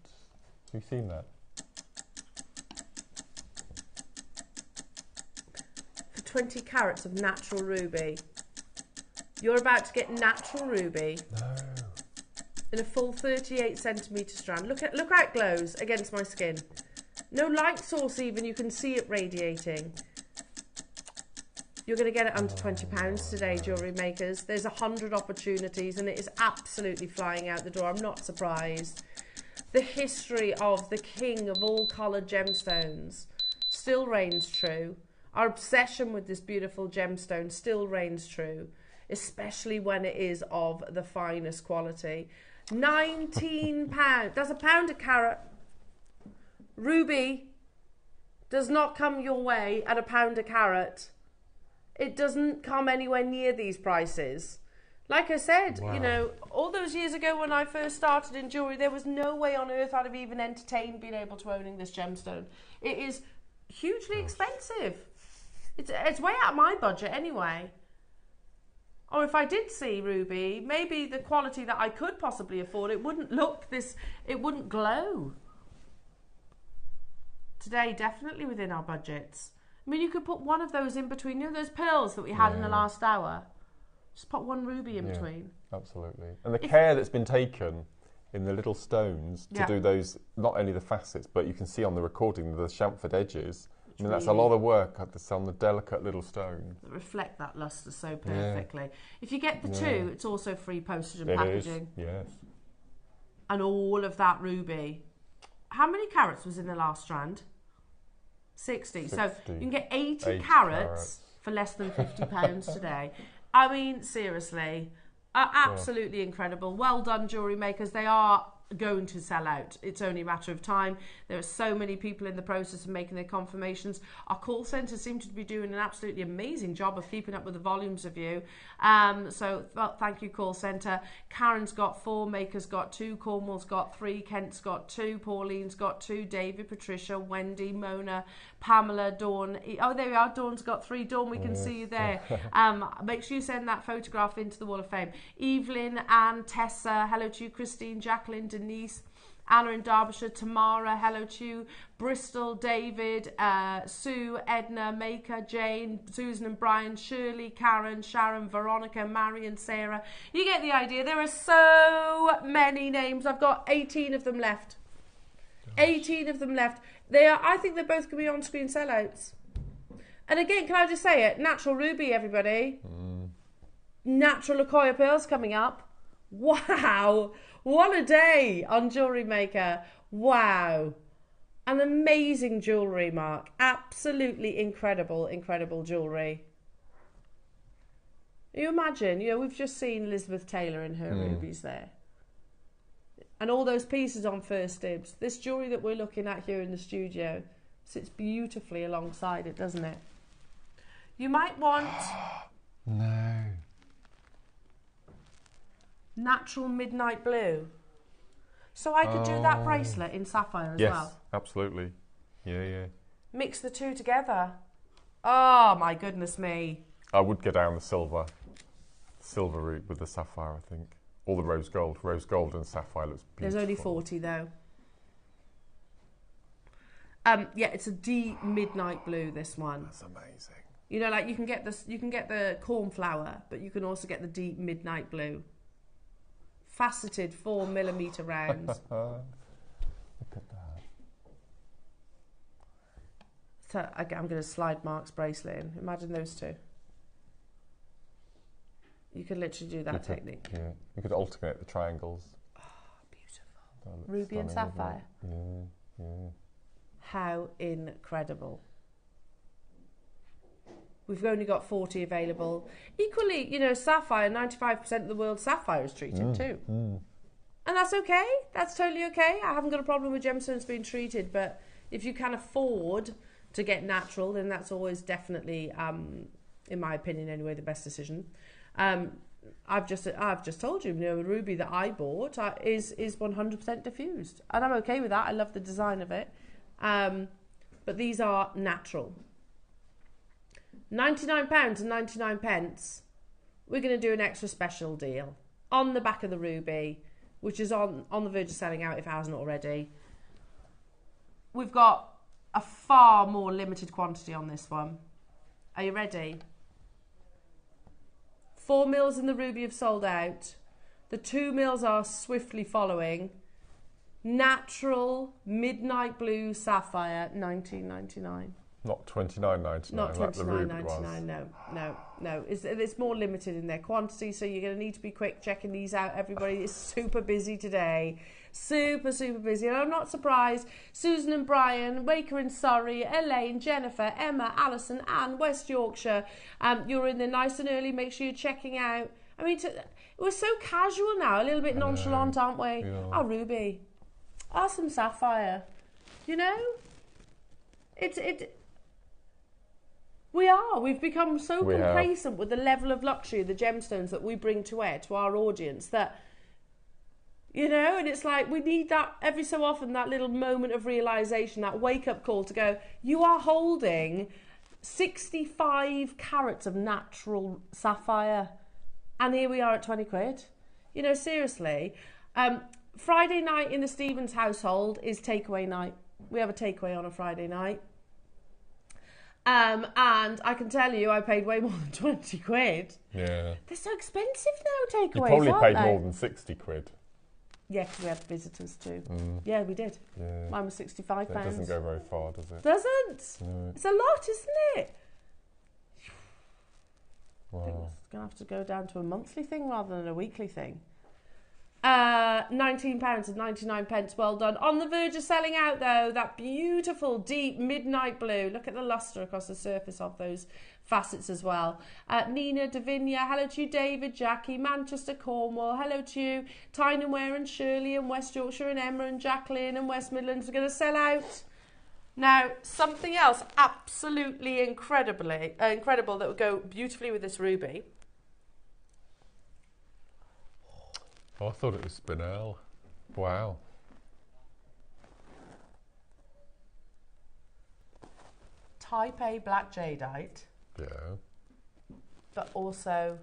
Have you seen that? For 20 carats of natural ruby. You're about to get natural ruby. No. In a full 38 centimetre strand. Look how it glows against my skin. No light source even, you can see it radiating. You're going to get it under £20 today, jewellery makers. There's 100 opportunities and it is absolutely flying out the door. I'm not surprised. The history of the king of all coloured gemstones still reigns true. Our obsession with this beautiful gemstone still reigns true, especially when it is of the finest quality. £19. That's £1 a carat. Ruby does not come your way at £1 a carat. It doesn't come anywhere near these prices. Like I said, you know, all those years ago when I first started in jewellery, there was no way on earth I'd have even entertained being able to owning this gemstone. It is hugely expensive. It's way out of my budget anyway. Or if I did see ruby, maybe the quality that I could possibly afford, it wouldn't look this, it wouldn't glow. Today, definitely within our budgets. I mean, you could put one of those in between, you know, those pearls that we had in the last hour. Just put one ruby in between. Absolutely. And the care that's been taken in the little stones to do those, not only the facets, but you can see on the recording the chamfered edges. I mean, that's a lot of work on the delicate little stones. That reflect that lustre so perfectly. If you get the 2, it's also free postage and packaging. Yes. And all of that ruby. How many carats was in the last strand? 60. So you can get 80 carats for less than £50 today. I mean, seriously, absolutely incredible. Well done, jewellery makers. They are going to sell out. It's only a matter of time. There are so many people in the process of making their confirmations. Our call centre seem to be doing an absolutely amazing job of keeping up with the volumes of you. So thank you, call centre. Karen's got 4, Maker's got 2, Cornwall's got 3, Kent's got 2, Pauline's got 2, David, Patricia, Wendy, Mona, Pamela, Dawn. Oh, there we are. Dawn's got 3. Dawn, we can see you there. Make sure you send that photograph into the Wall of Fame. Evelyn, Anne, Tessa, hello to you. Christine, Jacqueline, Denise, Anna in Derbyshire, Tamara, hello to you. Bristol, David, Sue, Edna, Maker, Jane, Susan and Brian, Shirley, Karen, Sharon, Veronica, Marion, Sarah. You get the idea. There are so many names. I've got 18 of them left. 18 of them left. I think they're both going to be on-screen sellouts. And again, can I just say it? Natural ruby, everybody. Natural Akoya pearls coming up. Wow. What a day on Jewellery Maker. Wow. An amazing jewellery, Mark. Absolutely incredible, incredible jewellery. You imagine, you know, we've just seen Elizabeth Taylor in her rubies there. And all those pieces on First Dibs. This jewellery that we're looking at here in the studio sits beautifully alongside it, doesn't it? You might want... No. Natural midnight blue. So I could do that bracelet in sapphire as well. Yes, absolutely. Yeah. Mix the 2 together. Oh, my goodness me. I would go down the silver route with the sapphire, I think. Or the rose gold. Rose gold and sapphire looks beautiful. There's only 40 though. Yeah, it's a deep midnight blue, this one. That's amazing. You know, like you can get the cornflower, but you can also get the deep midnight blue. Faceted 4mm rounds. Look at that. So I'm going to slide Mark's bracelet in. Imagine those 2. You could literally do that technique. Yeah, you could alternate the triangles. Oh, beautiful. Ruby and sapphire. Yeah. How incredible. We've only got 40 available. Equally, you know, sapphire, 95% of the world's sapphire is treated too. And that's okay. That's totally okay. I haven't got a problem with gemstones being treated, but if you can afford to get natural, then that's always definitely, in my opinion anyway, the best decision. I've just told you, you know, the ruby that I bought is 100% diffused, and I'm okay with that. I love the design of it, but these are natural. £99 and 99 pence. We're going to do an extra special deal on the back of the ruby, which is on the verge of selling out if it hasn't already. We've got a far more limited quantity on this one. Are you ready? 4 mils in the ruby have sold out. The 2 mils are swiftly following. Natural midnight blue sapphire, $19.99. Not $29.99. Not $29.99. No. It's more limited in their quantity, so you're going to need to be quick checking these out. Everybody is super busy today. Super busy. And I'm not surprised. Susan and Brian, Waker in Surrey, Elaine, Jennifer, Emma, Alison, Anne, West Yorkshire. You're in there nice and early. Make sure you're checking out. I mean, we're so casual now, a little bit nonchalant, aren't we? Yeah. Oh, ruby. Oh, some sapphire. You know? We've become so complacent with the level of luxury of the gemstones that we bring to our audience that, you know, and it's like we need that every so often, that little moment of realisation, that wake-up call to go, you are holding 65 carats of natural sapphire, and here we are at 20 quid. You know, seriously. Friday night in the Stevens household is takeaway night. We have a takeaway on a Friday night. And I can tell you, I paid way more than 20 quid. Yeah. They're so expensive now, takeaways, You probably aren't paid they? more than 60 quid. Yeah, because we had visitors too. Yeah, we did. Yeah. Mine was £65. It doesn't go very far, does it? Doesn't? No. It's a lot, isn't it? I think Wow. it's going to have to go down to a monthly thing rather than a weekly thing. £19 and 99 pence. Well done. On the verge of selling out though, that beautiful deep midnight blue. Look at the lustre across the surface of those facets as well. Nina, Davinia, hello to you. David, Jackie, Manchester, Cornwall, hello to you. Tyneware and Shirley and West Yorkshire and Emma and Jacqueline and West Midlands are going to sell out. Now, something else absolutely incredible that would go beautifully with this ruby. Oh, I thought it was spinel. Wow. Type A black jadeite, Yeah. but also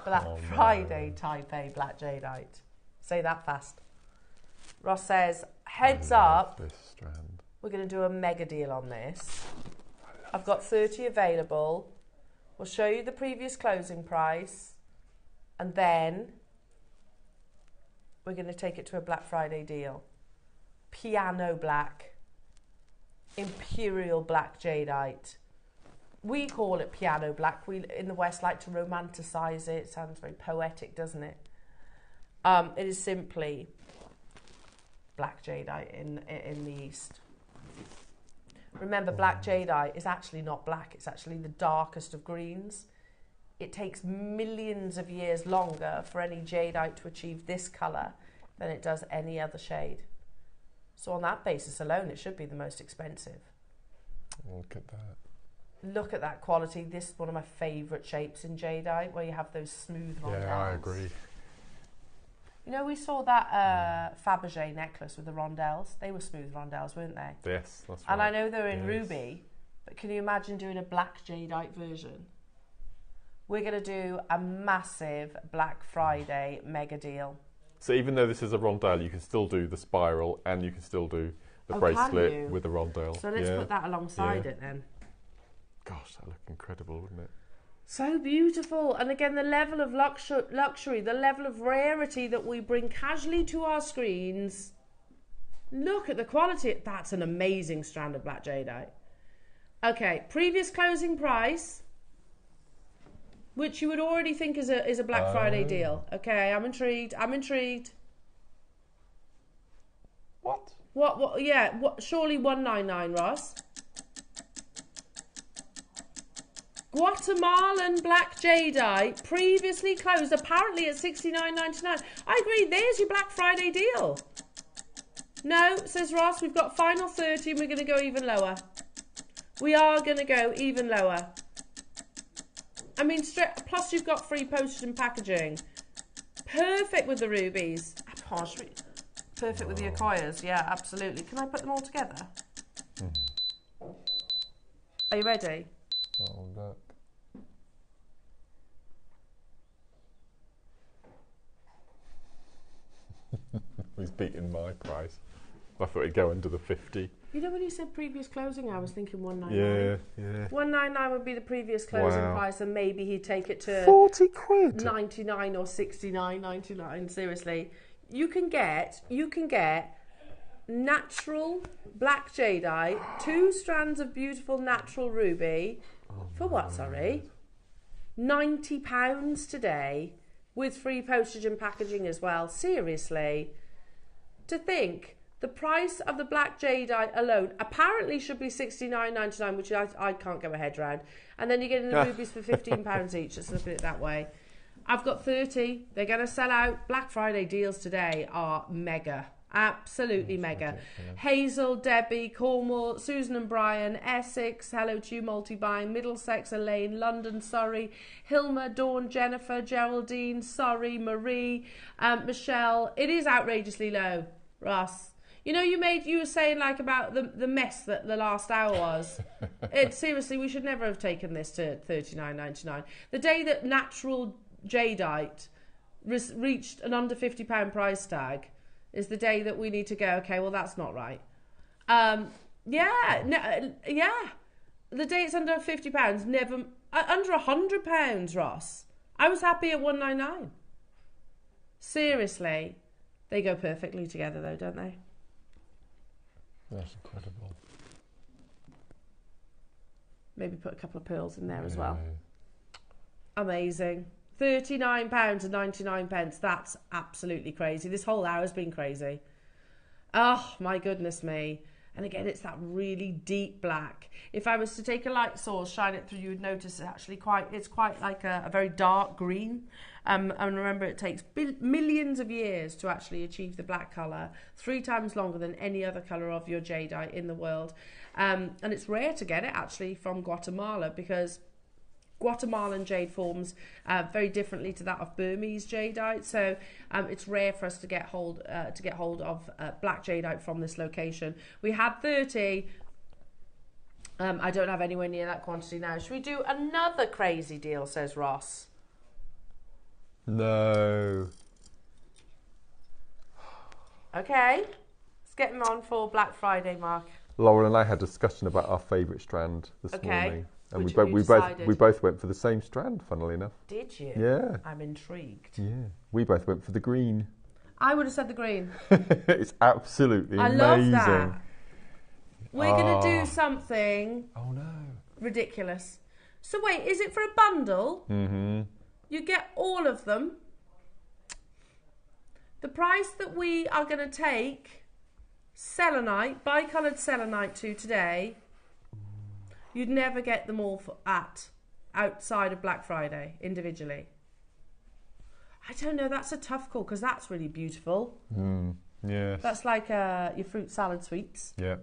Black Oh, Friday no. Type A black jadeite. Say that fast. Ross says, heads I love up, this strand. we're going to do a mega deal on this. I've got 30 available. We'll show you the previous closing price, and then we're going to take it to a Black Friday deal. Piano black, imperial black jadeite. We call it piano black. We in the West like to romanticize it. It sounds very poetic, doesn't it? It is simply black jadeite in the East. Remember, black jadeite is actually not black. It's actually the darkest of greens. It takes millions of years longer for any jadeite to achieve this colour than it does any other shade. So on that basis alone, it should be the most expensive. Look at that. Look at that quality. This is one of my favourite shapes in jadeite, where you have those smooth rondelles. Yeah, I agree. You know, we saw that Fabergé necklace with the rondelles. They were smooth rondelles, weren't they? Yes, that's right. And I know they're in Yes. ruby, but can you imagine doing a black jadeite version? We're going to do a massive Black Friday mega deal. So even though this is a rondelle, you can still do the spiral and you can still do the Oh, can you? bracelet with the rondelle. So let's put that alongside Yeah. it then. Gosh, that look incredible, wouldn't it? So beautiful. And again, the level of luxury, the level of rarity that we bring casually to our screens. Look at the quality. That's an amazing strand of black jadeite. Okay, previous closing price, which you would already think is a Black Friday deal. Okay, I'm intrigued. What? What? Yeah. What? Surely 199, Ross. Guatemalan black jadeite, previously closed, apparently at $69.99. I agree, there's your Black Friday deal. No, says Ross, we've got final 30 and we're going to go even lower. We are going to go even lower. I mean, plus you've got free postage and packaging. Perfect with the rubies. Oh, perfect with the Akoyas, yeah, absolutely. Can I put them all together? Are you ready? Oh, look. He's beaten my price. I thought he'd go under the 50. You know when you said previous closing, I was thinking 199. Yeah. 199 would be the previous closing price, and maybe he'd take it to 40 quid. 99 or 69.99. Seriously, you can get natural black jadeite, 2 strands of beautiful natural ruby for what? Sorry, £90 today with free postage and packaging as well. Seriously, to think. The price of the black jadeite alone apparently should be $69.99, which I can't get my head around. And then you're getting the rubies for £15 each. Let's look at it that way. I've got 30. They're going to sell out. Black Friday deals today are mega. Absolutely mega. Hazel, Debbie, Cornwall, Susan and Brian, Essex, hello to you, multi-buying, Middlesex, Elaine, London, Surrey, Hilma, Dawn, Jennifer, Geraldine, Surrey, Marie, Michelle. It is outrageously low, Ross. You know, you were saying like about the mess that the last hour was. Seriously, we should never have taken this to $39.99. The day that natural jadeite reached an under £50 price tag is the day that we need to go, okay, well, that's not right. Yeah. The day it's under £50, never under £100, Ross. I was happy at $199. Seriously, they go perfectly together, though, don't they? That's incredible. Maybe put a couple of pearls in there as well. Amazing. £39.99. That's absolutely crazy. This whole hour's been crazy. Oh, my goodness me. And again, it's that really deep black. If I was to take a light source, shine it through, you would notice it's quite like a very dark green. And remember, it takes millions of years to actually achieve the black colour, 3 times longer than any other colour of your jadeite in the world. And it's rare to get it actually from Guatemala, because Guatemalan jade forms very differently to that of Burmese jadeite, so it's rare for us to get hold of black jadeite from this location. We had 30. I don't have anywhere near that quantity now. Should we do another crazy deal? Says Ross. No. Okay, let's get him on for Black Friday, Mark. Laurel and I had a discussion about our favourite strand this morning. And we both went for the same strand, funnily enough. Did you? Yeah. I'm intrigued. Yeah. We both went for the green. I would have said the green. It's absolutely amazing. I love that. We're going to do something ridiculous. So wait, is it for a bundle? Mm-hmm. You get all of them. The price that we are going to take selenite, bicoloured selenite to today, you'd never get them all outside of Black Friday individually. I don't know, that's a tough call because that's really beautiful. Yeah. That's like your fruit salad sweets. Yeah.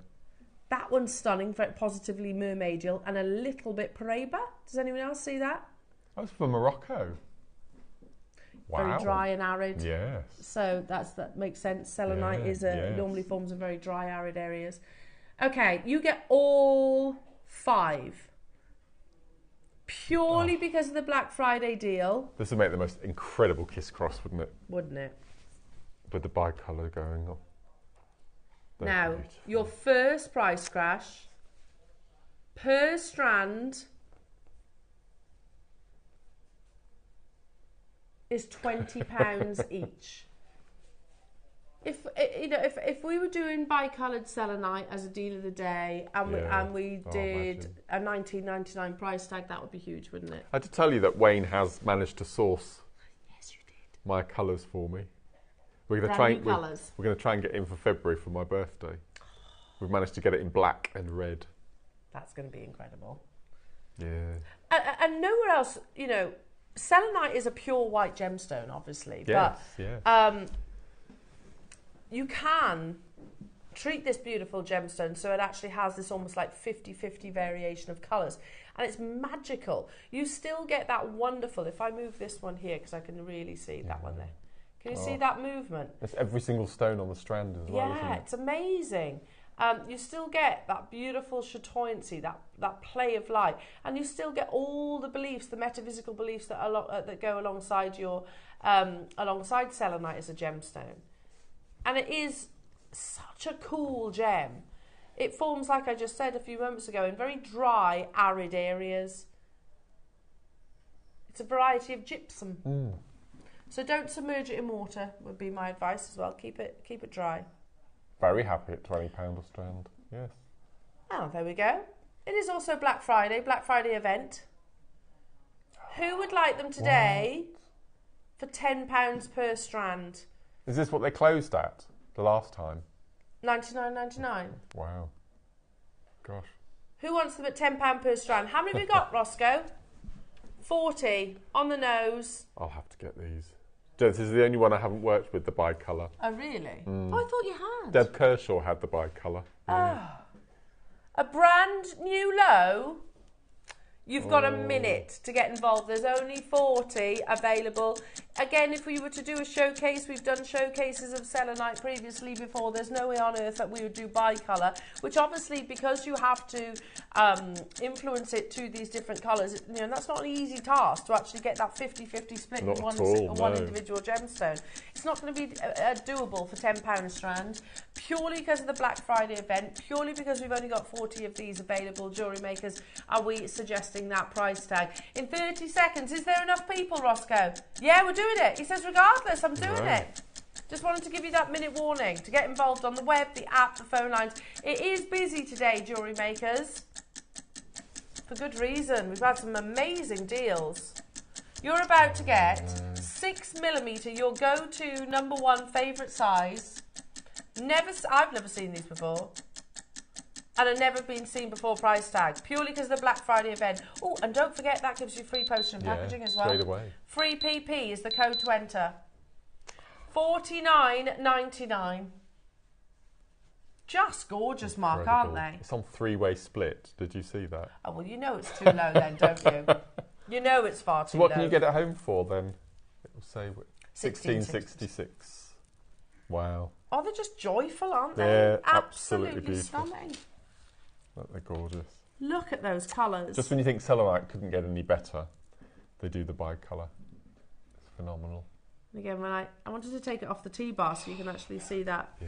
That one's stunning, very positively mermaidial and a little bit Paraiba. Does anyone else see that? That was from Morocco. Wow. Very dry and arid. Yes. So that makes sense. Selenite normally forms in very dry, arid areas. Okay, you get all 5. Purely because of the Black Friday deal. This would make the most incredible kiss cross, wouldn't it? Wouldn't it? With the bicolour going on. Now, your first price crash per strand is £20 each. If we were doing bicoloured selenite as a deal of the day and we did a £19.99 price tag, that would be huge, wouldn't it? I had to tell you that Wayne has managed to source my colours for me. We're going to try and get in for February for my birthday. We've managed to get it in black and red. That's going to be incredible. And nowhere else, you know, selenite is a pure white gemstone, obviously. Yes, but you can treat this beautiful gemstone so it actually has this almost like 50-50 variation of colours. And it's magical. You still get that wonderful, if I move this one here, because I can really see that one there. Can you see that movement? It's every single stone on the strand as well, isn't it? Yeah, it's amazing. You still get that beautiful chatoyancy, that play of light, and you still get all the beliefs, the metaphysical beliefs that go alongside your alongside selenite as a gemstone. And it is such a cool gem. It forms, like I just said a few moments ago, in very dry, arid areas. It's a variety of gypsum. So don't submerge it in water, would be my advice as well. Keep it dry. Very happy at £20 a strand, yes. Oh, there we go. It is also Black Friday event. Who would like them today for £10 per strand? Is this what they closed at the last time? $99.99. Wow. Gosh. Who wants them at £10 per strand? How many have we got, Roscoe? 40 on the nose. I'll have to get these. This is the only one I haven't worked with, the bicolour. Oh, really? Oh, I thought you had. Deb Kershaw had the bicolour. Oh. A brand new low. You've got a minute to get involved. There's only 40 available. Again, if we were to do a showcase, we've done showcases of selenite previously before. There's no way on earth that we would do bicolour, which obviously, because you have to influence it to these different colours, you know, that's not an easy task to actually get that 50-50 split in one individual gemstone. It's not going to be doable for £10 a strand, purely because of the Black Friday event, purely because we've only got 40 of these available. Jewellery makers, are we suggesting that price tag? In 30 seconds, is there enough people, Roscoe? Yeah, we're doing it. He says, regardless, I'm doing it. Just wanted to give you that minute warning to get involved on the web, the app, the phone lines. It is busy today, jewellery makers. For good reason. We've had some amazing deals. You're about to get 6mm, your go-to #1 favourite size. I've never seen these before. And have never been seen before price tag, purely because of the Black Friday event. Oh, and don't forget, that gives you free postage and packaging as well. Straight away. Free PP is the code to enter. $49.99. Just gorgeous, Mark, Incredible. aren't they? It's on three-way split. Did you see that? Oh, well, you know it's too low then, don't you? You know it's far too So low. what can you get at home for then? It will say $16.66. Wow. Oh, they're just joyful, aren't they? Yeah, absolutely beautiful. Stunning. They're gorgeous. Look at those colours. Just when you think selenite couldn't get any better, they do the bicolour. It's phenomenal. Again, when I wanted to take it off the T-bar so you can actually see that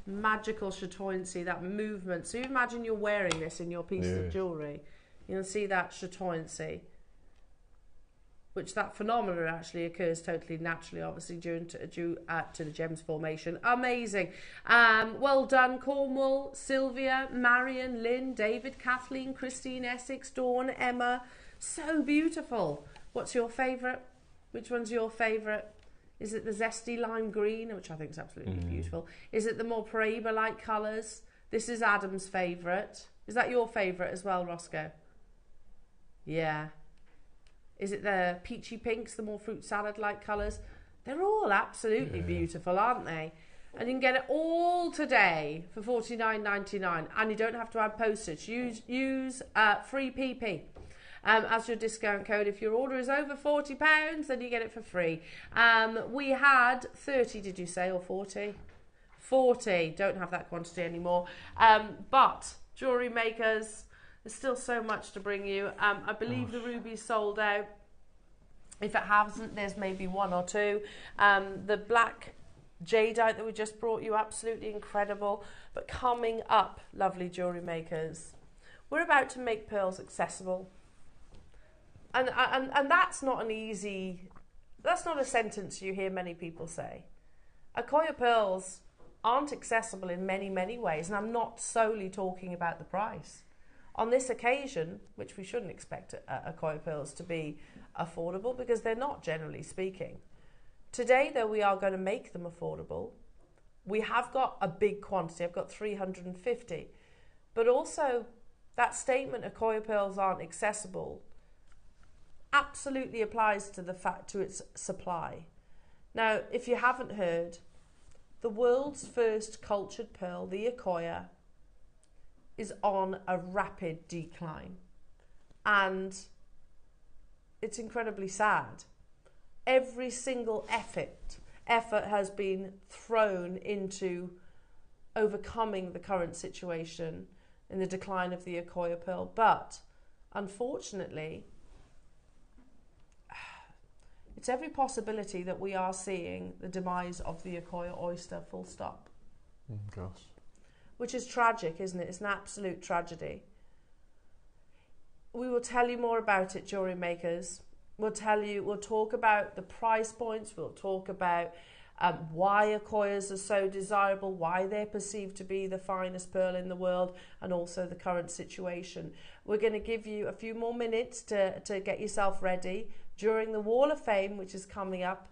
magical chatoyancy, that movement. So you imagine you're wearing this in your pieces of jewellery. You can see that chatoyancy, which that phenomenon actually occurs totally naturally, obviously, due to the gems formation. Amazing. Well done, Cornwall, Sylvia, Marion, Lynn, David, Kathleen, Christine, Essex, Dawn, Emma. So beautiful. What's your favourite? Which one's your favourite? Is it the zesty lime green, which I think is absolutely beautiful? Is it the more Paraiba-like colours? This is Adam's favourite. Is that your favourite as well, Roscoe? Yeah. Is it the peachy pinks, the more fruit salad-like colours? They're all absolutely beautiful, aren't they? And you can get it all today for $49.99, and you don't have to add postage. Use free PP as your discount code. If your order is over £40, then you get it for free. We had 30, did you say, or 40? 40. Don't have that quantity anymore. But jewellery makers, there's still so much to bring you. I believe the ruby's sold out. If it hasn't, there's maybe one or two. The black jadeite that we just brought you, absolutely incredible. But coming up, lovely jewellery makers, we're about to make pearls accessible. And that's not an easy, that's not a sentence you hear many people say. Accoya pearls aren't accessible in many, many ways, and I'm not solely talking about the price. On this occasion, which we shouldn't expect Accoya pearls to be affordable, because they're not, generally speaking. Today, though, we are going to make them affordable. We have got a big quantity. I've got 350. But also, that statement, Akoya pearls aren't accessible, absolutely applies to to its supply. Now, if you haven't heard, the world's first cultured pearl, the Akoya, is on a rapid decline. And it's incredibly sad. Every single effort has been thrown into overcoming the current situation in the decline of the Akoya pearl. But, unfortunately, it's every possibility that we are seeing the demise of the Akoya oyster, full stop. Gosh. Which is tragic, isn't it? It's an absolute tragedy. We will tell you more about it, jewellery makers. We'll talk about the price points, we'll talk about why Akoyas are so desirable, why they're perceived to be the finest pearl in the world, and also the current situation. We're going to give you a few more minutes to get yourself ready during the Wall of Fame, which is coming up,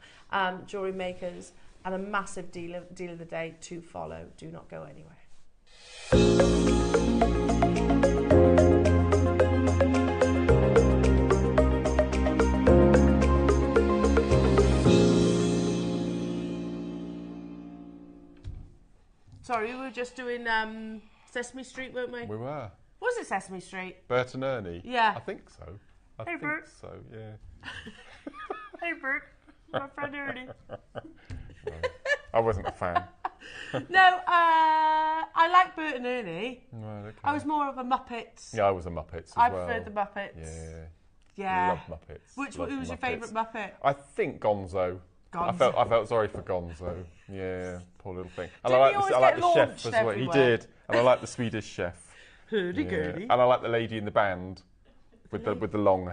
jewellery makers, and a massive deal of the day to follow. Do not go anywhere. Sorry, we were just doing Sesame Street, weren't we? We were. Was it Sesame Street? Bert and Ernie? Yeah. I think so. I Hey, think Bert. so, yeah. Hey, Bert. My friend Ernie. No, I wasn't a fan. No, I like Bert and Ernie. Right, okay. I was more of a Muppets. Yeah, I was a Muppets as I well. preferred the Muppets. Yeah. Yeah. Love Muppets. Who was your favourite Muppet? I think Gonzo. Gonzo. I felt sorry for Gonzo. Yeah, poor little thing. And Didn't I he always like get the chef launched as well. everywhere? He did. And I like the Swedish chef. Hurdy-gurdy. And I like the lady in the band with the long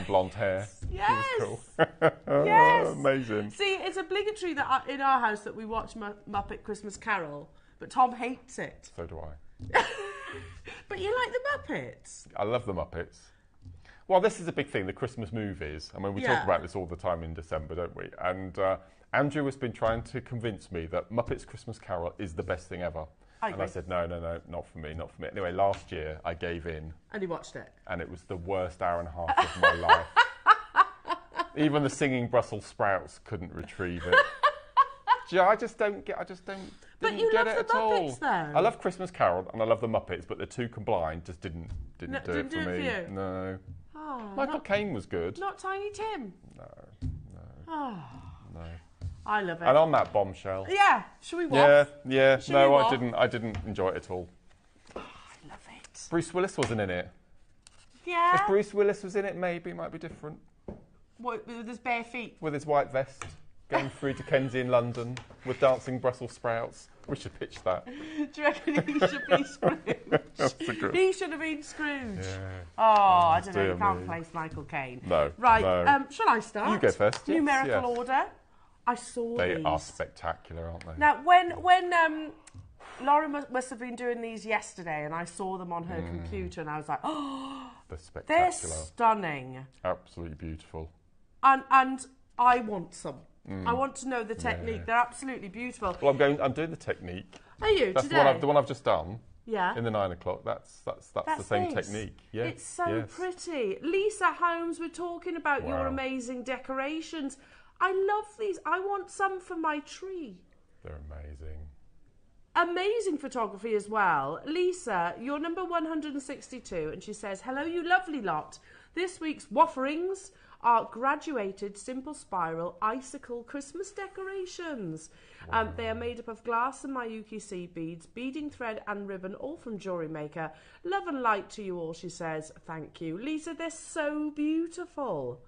blonde hair. Yes. She was cool. Yes. Amazing. See, it's obligatory that in our house that we watch Muppet Christmas Carol, but Tom hates it. So do I. But you like the Muppets? I love the Muppets. Well, this is a big thing, the Christmas movies. I mean, we talk about this all the time in December, don't we? And Andrew has been trying to convince me that Muppets Christmas Carol is the best thing ever. And I said, no, not for me, not for me. Anyway, last year I gave in. And you watched it? And it was the worst hour and a half of my life. Even the singing Brussels sprouts couldn't retrieve it. I just don't get it But you get love it the at all. Muppets, though. I love Christmas Carol and I love the Muppets, but the two combined just didn't do it for didn't do me. it for you? No. Oh, Michael Caine was good. Not Tiny Tim? No. Oh, No. I love it. And on that bombshell. Yeah, should we watch? Yeah. Should No, we I what? didn't enjoy it at all. Oh, I love it. Bruce Willis wasn't in it. Yeah. If Bruce Willis was in it, maybe it might be different. What, with his bare feet? With his white vest, going through to Kensington in London with dancing Brussels sprouts. We should pitch that. Do you reckon he should be Scrooge? That's a good. He should have been Scrooge. Yeah. Oh, I don't know. dear You can't me. place Michael Caine. No. Right. no. Shall I start? You go first. Yes, Numerical yes. order. I saw They these. are spectacular, aren't they? Now, when Laura must have been doing these yesterday, and I saw them on her computer, and I was like, oh, They're they're spectacular. stunning. Absolutely beautiful. And I want some. I want to know the technique. Yeah. They're absolutely beautiful. Well, I'm doing the technique. Are you That's today? the one I've just done. Yeah. In the 9 o'clock. That's the same this. technique. Yeah. It's so yes. pretty. Lisa Holmes, we're talking about your Wow. amazing decorations. I love these. I want some for my tree. They're amazing. Amazing photography as well. Lisa, you're number 162, and she says, hello, you lovely lot. This week's wafferings are graduated simple spiral icicle Christmas decorations. Wow. They are made up of glass and Miyuki seed beads, beading thread and ribbon, all from JewelleryMaker. Love and light to you all, she says. Thank you. Lisa, they're so beautiful.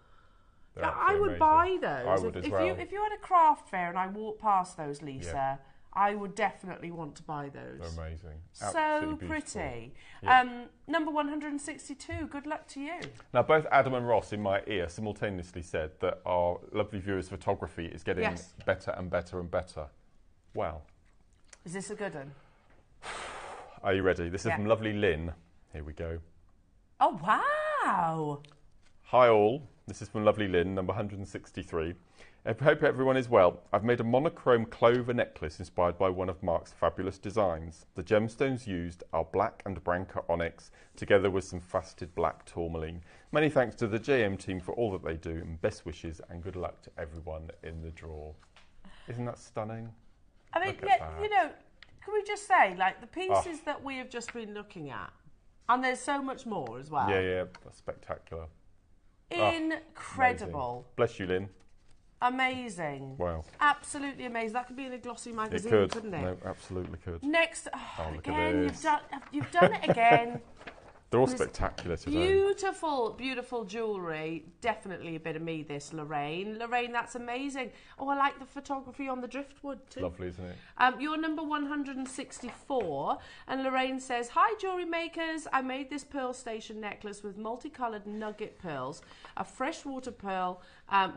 They're I would absolutely buy amazing. those. I would as well. If you had a craft fair and I walked past those, Lisa, Yeah. I would definitely want to buy those. They're amazing. So Absolutely beautiful. pretty. Yeah. Number 162. Good luck to you. Now, both Adam and Ross in my ear simultaneously said that our lovely viewers' photography is getting Yes. better and better and better. Well, Is this a good one? are you ready? This is Yeah. from lovely Lynn. Here we go. Oh, wow. Hi all, this is from lovely Lynn, number 163. I hope everyone is well. I've made a monochrome clover necklace inspired by one of Mark's fabulous designs. The gemstones used are black and branca onyx, together with some faceted black tourmaline. Many thanks to the JM team for all that they do, and best wishes and good luck to everyone in the draw. Isn't that stunning? I mean, you know, can we just say, like, the pieces that we have just been looking at, and there's so much more as well. Yeah, that's spectacular. Incredible. Bless you, Lynn. Amazing. Wow. Absolutely amazing. That could be in a glossy magazine, couldn't it? No, absolutely could. Next, look again, at this. you've done it again. They're all spectacular today. Beautiful, beautiful jewellery. Definitely a bit of me, this, Lorraine. Lorraine, that's amazing. Oh, I like the photography on the driftwood too. Lovely, isn't it? You're number 164. And Lorraine says, hi, jewellery makers. I made this pearl station necklace with multicoloured nugget pearls, a freshwater pearl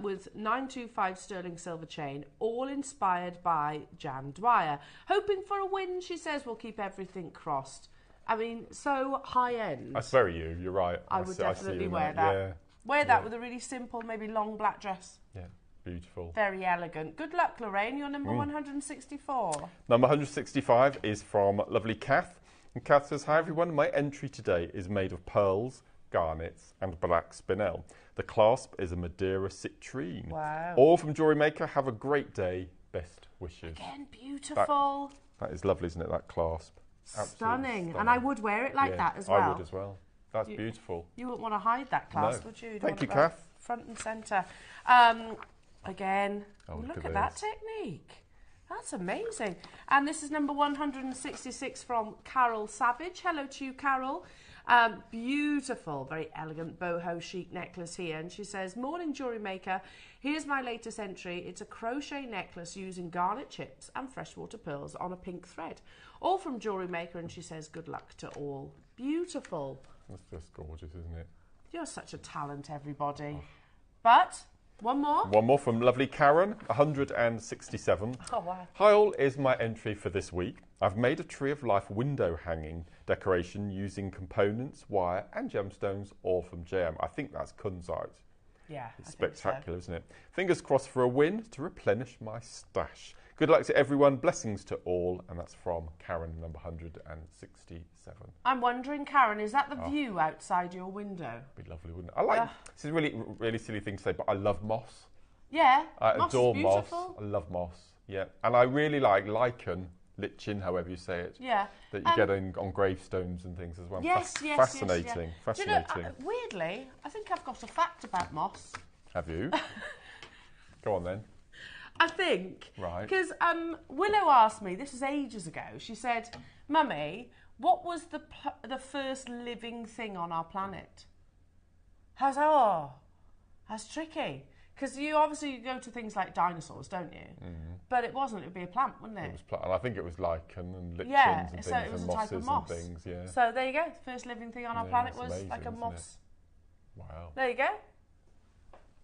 with 925 sterling silver chain, all inspired by Jan Dwyer. Hoping for a win, she says. We'll keep everything crossed. I mean, so high end. That's very you. You're right. I would definitely wear that. Yeah. Wear that with a really simple, maybe long black dress. Yeah, beautiful. Very elegant. Good luck, Lorraine. You're number 164. Number 165 is from lovely Kath. And Kath says, hi everyone, my entry today is made of pearls, garnets and black spinel. The clasp is a Madeira citrine. Wow. All from JewelleryMaker. Have a great day. Best wishes. Again, beautiful. That is lovely, isn't it, that clasp? Stunning. And I would wear it like that as well. I would as well. That's beautiful. You wouldn't want to hide that clasp, would you? Thank you, Kath. Front and centre. Again, look at that technique. That's amazing. And this is number 166 from Carol Savage. Hello to you, Carol. Beautiful, very elegant boho chic necklace here. And she says, morning JewelleryMaker. Here's my latest entry. It's a crochet necklace using garnet chips and freshwater pearls on a pink thread. All from JewelleryMaker, and she says, good luck to all. Beautiful. That's just gorgeous, isn't it? You're such a talent, everybody. But, one more. One more from lovely Karen, 167. Oh, wow. Hi all, is my entry for this week. I've made a Tree of Life window hanging decoration using components, wire and gemstones, all from JM. I think that's kunzite. Yeah, it's spectacular, isn't it? Fingers crossed for a win to replenish my stash. Good luck to everyone. Blessings to all. And that's from Karen, number 167. I'm wondering, Karen, is that the view outside your window? It'd be lovely, wouldn't it? I like, this is a really silly thing to say, but I love moss. Yeah, I adore is moss. I love moss, yeah. And I really like lichen, however you say it. Yeah. That you get on gravestones and things as well. Yes, Fascinating, fascinating. Do you know, weirdly, I think I've got a fact about moss. Have you? Go on then. I think. Right. Because Willow asked me, this was ages ago, she said, Mummy, what was the first living thing on our planet? I was like, that's tricky. Because you obviously go to things like dinosaurs, don't you? Mm-hmm. But it wasn't. It would be a plant, wouldn't it? It was plant, and I think it was lichen and lichens and things, so it was and a type mosses of moss. and things. Yeah. So there you go. The first living thing on our planet was amazing, like a moss. Wow. There you go.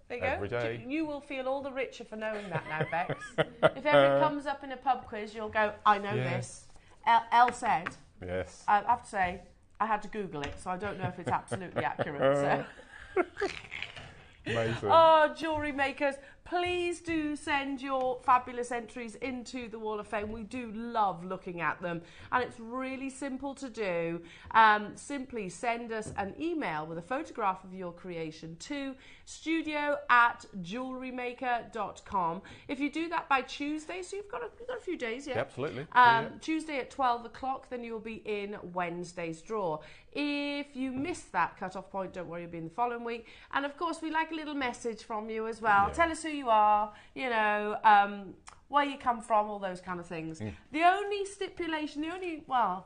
There you Every go. day. You will feel all the richer for knowing that now, Bex. If ever it comes up in a pub quiz, you'll go, I know this. Elle said. Yes. I have to say, I had to Google it, so I don't know if it's absolutely accurate. So. Amazing. Oh, jewellery makers, please do send your fabulous entries into the Wall of Fame. We do love looking at them, and it's really simple to do. Simply send us an email with a photograph of your creation to studio@jewellerymaker.com. If you do that by Tuesday, so you've got a few days, yeah? Absolutely. Tuesday at 12 o'clock, then you'll be in Wednesday's draw. If you miss that cut-off point, don't worry, you'll be in the following week. And of course, we like a little message from you as well. Yeah. Tell us who you are, where you come from, all those kind of things. The only stipulation,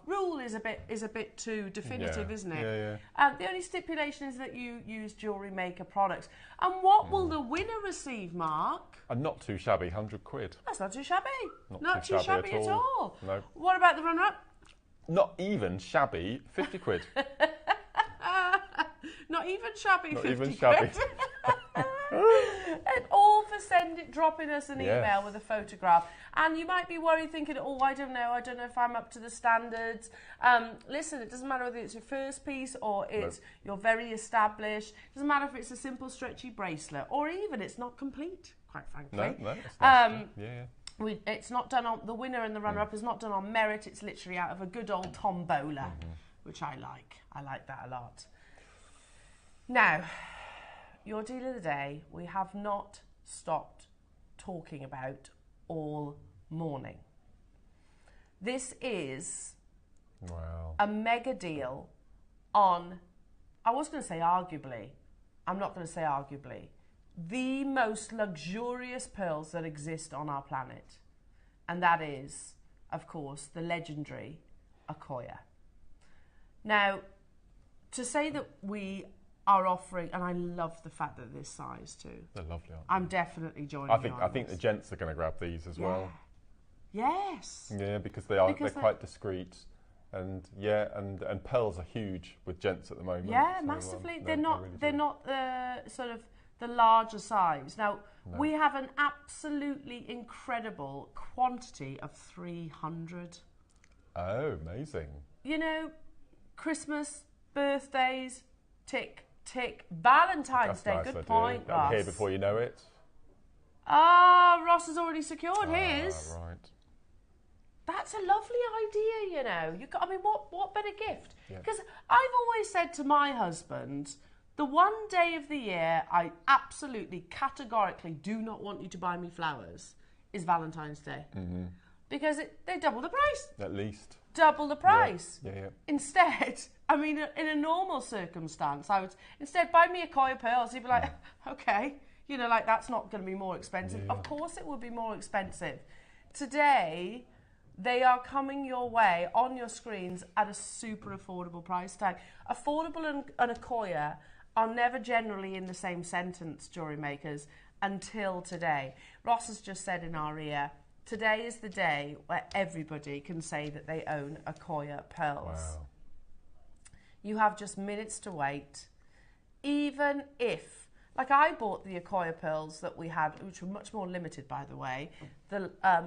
rule is a bit too definitive, isn't it? Yeah. The only stipulation is that you use JewelleryMaker products. And what will the winner receive, Mark? And not too shabby, £100. That's not too shabby. Not too shabby at all. No. What about the runner-up? Not even shabby, £50. Not even shabby, Not 50 even shabby. And all for dropping us an email with a photograph. And you might be worried thinking, I don't know if I'm up to the standards. Listen, it doesn't matter whether it's your first piece or you're very established. It doesn't matter if it's a simple stretchy bracelet or even it's not complete. quite frankly. No, it's nice. It's not done on, the winner and the runner-up is not done on merit, it's literally out of a good old tombola, which I like. I like that a lot. Now, your deal of the day, we have not stopped talking about all morning. This is a mega deal on, I was going to say arguably, I'm not going to say arguably, the most luxurious pearls that exist on our planet. And that is, of course, the legendary Akoya. Now, to say that we are offering, and I love the fact that this size too. They're lovely, aren't they? I'm definitely joining I think the gents are going to grab these as well. Yes. Yeah, because they're quite discreet. And and pearls are huge with gents at the moment. Yeah, so, massively. They're not sort of the larger size. Now, we have an absolutely incredible quantity of 300. Oh, amazing. You know, Christmas, birthdays, tick, tick. Valentine's Day, nice, good point, Ross. Here before you know it. Ross has already secured his. Right. That's a lovely idea, you know. I mean, what better gift? Because I've always said to my husband, the one day of the year I absolutely, categorically do not want you to buy me flowers is Valentine's Day. Because they double the price. At least. Double the price. Yeah. Instead, I mean, in a normal circumstance, I would instead buy me Akoya pearls. He'd be like, okay, you know, like that's not going to be more expensive. Of course it would be more expensive. Today, they are coming your way on your screens at a super affordable price tag. Affordable and Akoya are never generally in the same sentence, jewellery makers, until today. Ross has just said in our ear, today is the day where everybody can say that they own Akoya pearls. Wow. You have just minutes to wait. Even if, like I bought the Akoya pearls that we had, which were much more limited, by the way, I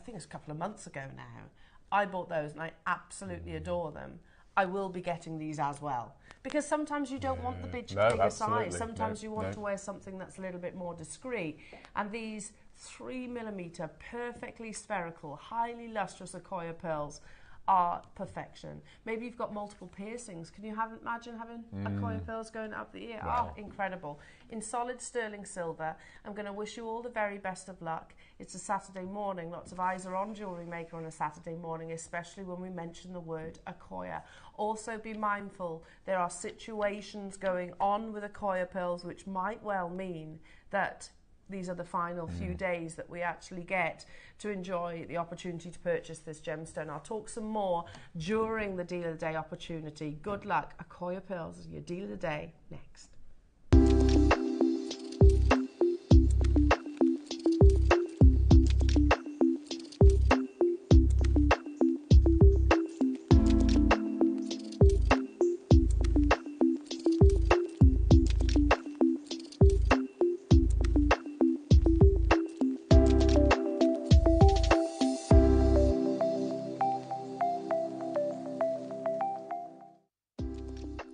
think it's a couple of months ago now. I bought those and I absolutely adore them. I will be getting these as well. Because sometimes you don't want the bigger size. Sometimes you want to wear something that's a little bit more discreet. And these 3mm perfectly spherical, highly lustrous Akoya pearls are perfection. Maybe you've got multiple piercings. Can you imagine having Akoya pearls going up the ear? Wow. Oh, incredible. In solid sterling silver, I'm going to wish you all the very best of luck. It's a Saturday morning. Lots of eyes are on Jewellery Maker on a Saturday morning, especially when we mention the word Akoya. Also be mindful, there are situations going on with Akoya pearls which might well mean that these are the final few days that we actually get to enjoy the opportunity to purchase this gemstone. I'll talk some more during the Deal of the Day opportunity. Good luck. Akoya pearls is your Deal of the Day next.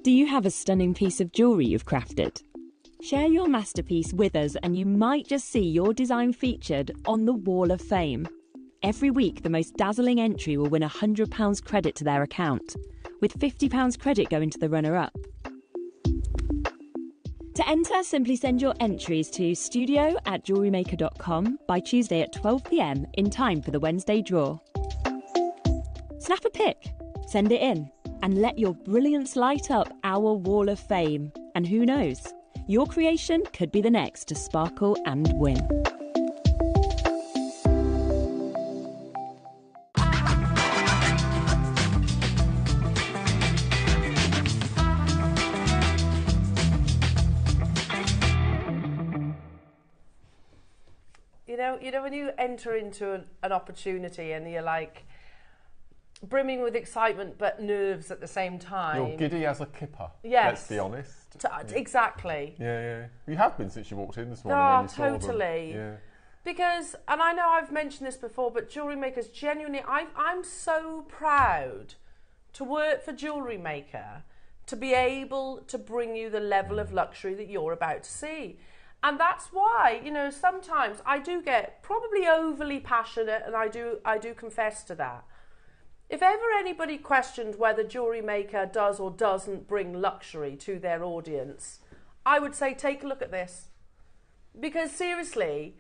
Do you have a stunning piece of jewellery you've crafted? Share your masterpiece with us and you might just see your design featured on the Wall of Fame. Every week, the most dazzling entry will win £100 credit to their account, with £50 credit going to the runner-up. To enter, simply send your entries to studio@jewellerymaker.com by Tuesday at 12 p.m. in time for the Wednesday draw. Snap a pic, send it in, and let your brilliance light up our Wall of Fame. And who knows, your creation could be the next to sparkle and win. You know when you enter into an opportunity and you're like brimming with excitement but nerves at the same time. You're giddy as a kipper. Yes. Let's be honest. Exactly. Yeah. You have been since you walked in this morning. When you totally. saw them. Yeah. Because, and I know I've mentioned this before, but Jewellery Maker's genuinely, I'm so proud to work for Jewellery Maker, to be able to bring you the level of luxury that you're about to see. And that's why, you know, sometimes I do get probably overly passionate, and I do confess to that. If ever anybody questioned whether JewelleryMaker does or doesn't bring luxury to their audience, I would say take a look at this. Because seriously,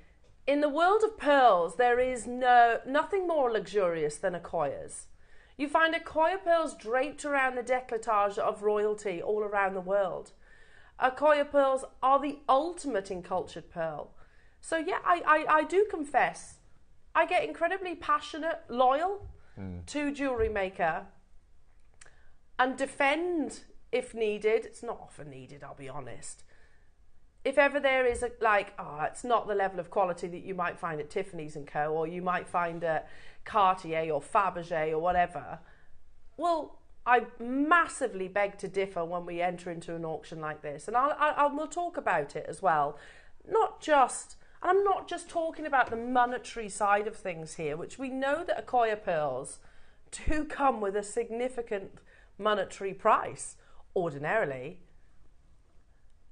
in the world of pearls, there is nothing more luxurious than Akoyas. You find Akoya pearls draped around the décolletage of royalty all around the world. Akoya pearls are the ultimate in cultured pearl. So yeah, I do confess, I get incredibly passionate, loyal to JewelleryMaker, and defend if needed. It's not often needed, I'll be honest. If ever there is it's not the level of quality that you might find at Tiffany's & Co, or you might find at Cartier or Fabergé or whatever, well, I massively beg to differ when we enter into an auction like this. And we'll talk about it as well. I'm not just talking about the monetary side of things here, which we know that Akoya pearls do come with a significant monetary price, ordinarily.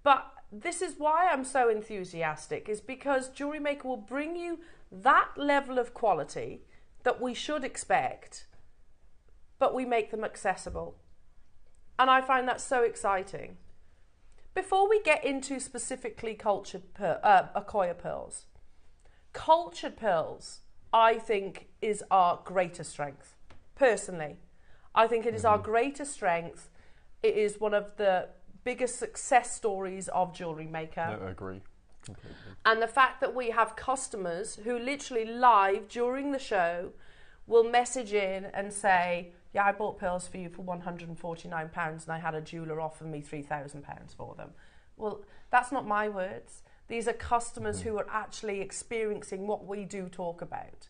But this is why I'm so enthusiastic, is because JewelleryMaker will bring you that level of quality that we should expect, but we make them accessible. And I find that so exciting. Before we get into specifically Akoya pearls, cultured pearls, I think, is our greatest strength. Personally, I think it is our greatest strength. It is one of the biggest success stories of JewelleryMaker. No, I agree completely. And the fact that we have customers who literally live during the show will message in and say, yeah, I bought pearls for you for £149 and I had a jeweller offer me £3,000 for them. Well, that's not my words. These are customers who are actually experiencing what we do talk about.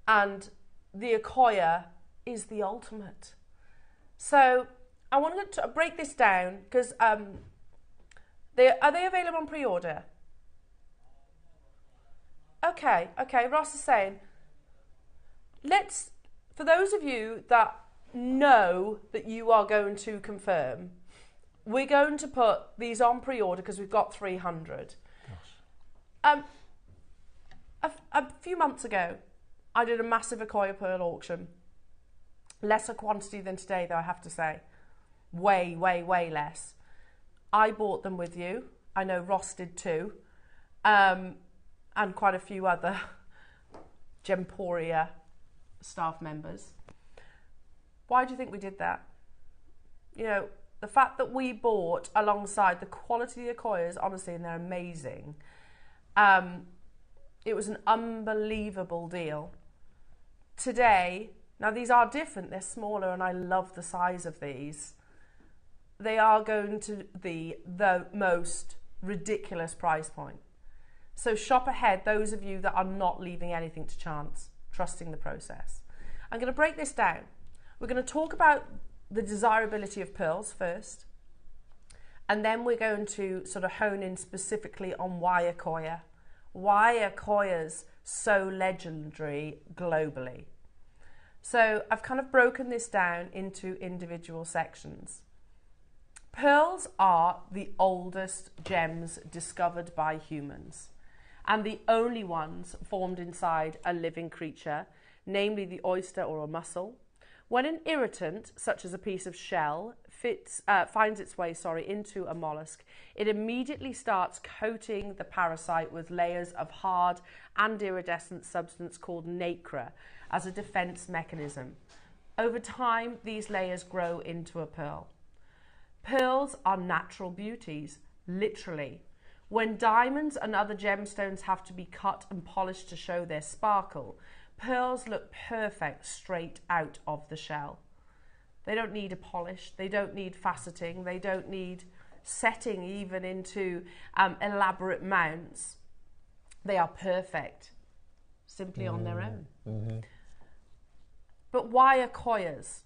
And the Akoya is the ultimate. So I wanted to break this down because are they available on pre-order? Okay, Ross is saying, for those of you that know that you are going to confirm, we're going to put these on pre-order because we've got 300. A few months ago, I did a massive Akoya pearl auction. Lesser quantity than today, though, I have to say. Way, way, way less. I bought them with you. I know Ross did too. And quite a few other Gemporia staff members. Why do you think we did that? You know, the fact that we bought alongside the quality of the Akoyas, honestly, and they're amazing. It was an unbelievable deal. Today, now these are different, they're smaller, and I love the size of these. They are going to be the most ridiculous price point. So shop ahead, those of you that are not leaving anything to chance, trusting the process. I'm going to break this down. We're going to talk about the desirability of pearls first, and then we're going to sort of hone in specifically on why Akoya. Why are Akoyas so legendary globally? So I've kind of broken this down into individual sections. Pearls are the oldest gems discovered by humans, and the only ones formed inside a living creature, namely the oyster or a mussel. When an irritant, such as a piece of shell, finds its way into a mollusk, it immediately starts coating the parasite with layers of hard and iridescent substance called nacre as a defense mechanism. Over time, these layers grow into a pearl. Pearls are natural beauties, literally. When diamonds and other gemstones have to be cut and polished to show their sparkle, pearls look perfect straight out of the shell. They don't need a polish, they don't need faceting, they don't need setting even into elaborate mounts. They are perfect, simply on their own. Mm-hmm. But why Akoyas?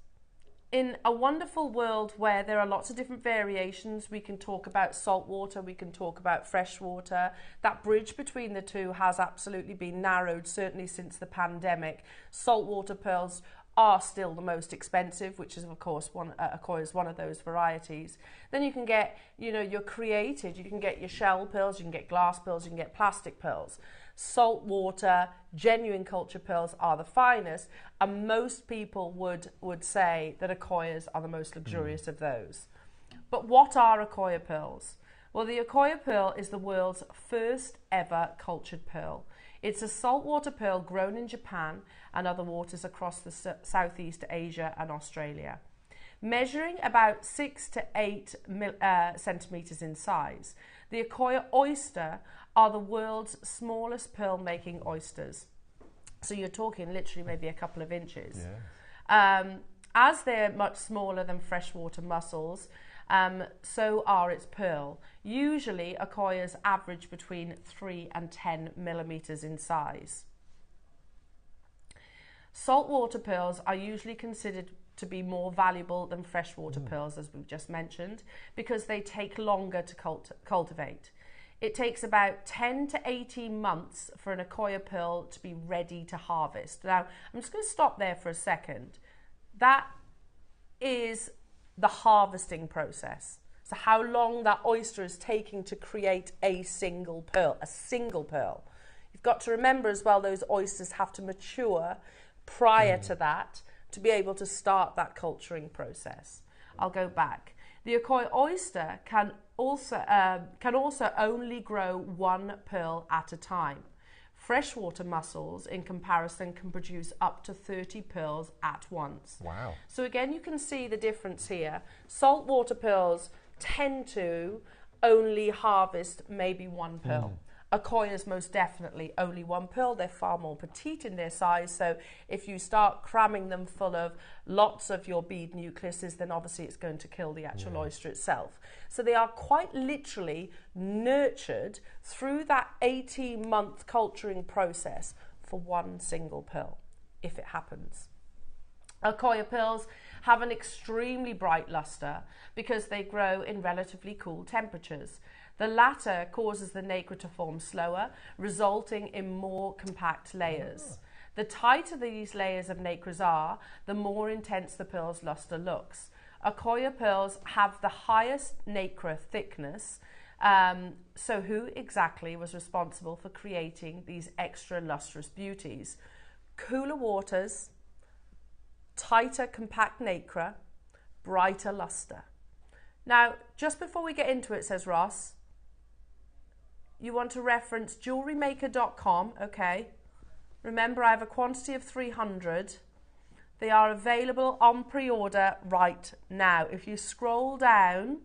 In a wonderful world where there are lots of different variations, we can talk about salt water, we can talk about fresh water. That bridge between the two has absolutely been narrowed, certainly since the pandemic. Saltwater pearls are still the most expensive, which is of course Akoya is one of those varieties. Then you can get, you know, your created, you can get your shell pearls, you can get glass pearls, you can get plastic pearls. Saltwater, genuine culture pearls are the finest, and most people would say that Akoyas are the most luxurious of those. But what are Akoya pearls? Well, the Akoya pearl is the world's first ever cultured pearl. It's a saltwater pearl grown in Japan and other waters across the Southeast Asia and Australia. Measuring about 6 to 8 centimetres in size, the Akoya oyster are the world's smallest pearl-making oysters. So you're talking literally maybe a couple of inches. Yeah. As they're much smaller than freshwater mussels, so are its pearl. Usually, Akoyas average between 3 and 10 millimetres in size. Saltwater pearls are usually considered to be more valuable than freshwater pearls, as we've just mentioned, because they take longer to cultivate. It takes about 10 to 18 months for an Akoya pearl to be ready to harvest. Now, I'm just going to stop there for a second. That is the harvesting process. So how long that oyster is taking to create a single pearl, You've got to remember as well, those oysters have to mature prior to that to be able to start that culturing process. I'll go back. The Akoya oyster can also only grow one pearl at a time. Freshwater mussels, in comparison, can produce up to 30 pearls at once. Wow. So again, you can see the difference here. Saltwater pearls tend to only harvest maybe one pearl. Akoyas most definitely only one pearl. They're far more petite in their size, so if you start cramming them full of lots of your bead nucleuses, then obviously it's going to kill the actual oyster itself. So they are quite literally nurtured through that 18-month culturing process for one single pearl, if it happens. Akoya pearls have an extremely bright luster because they grow in relatively cool temperatures. The latter causes the nacre to form slower, resulting in more compact layers. The tighter these layers of nacres are, the more intense the pearl's luster looks. Akoya pearls have the highest nacre thickness, so who exactly was responsible for creating these extra lustrous beauties? Cooler waters, tighter compact nacre, brighter luster. Now, just before we get into it, says Ross, you want to reference JewelleryMaker.com, okay? Remember, I have a quantity of 300. They are available on pre-order right now. If you scroll down,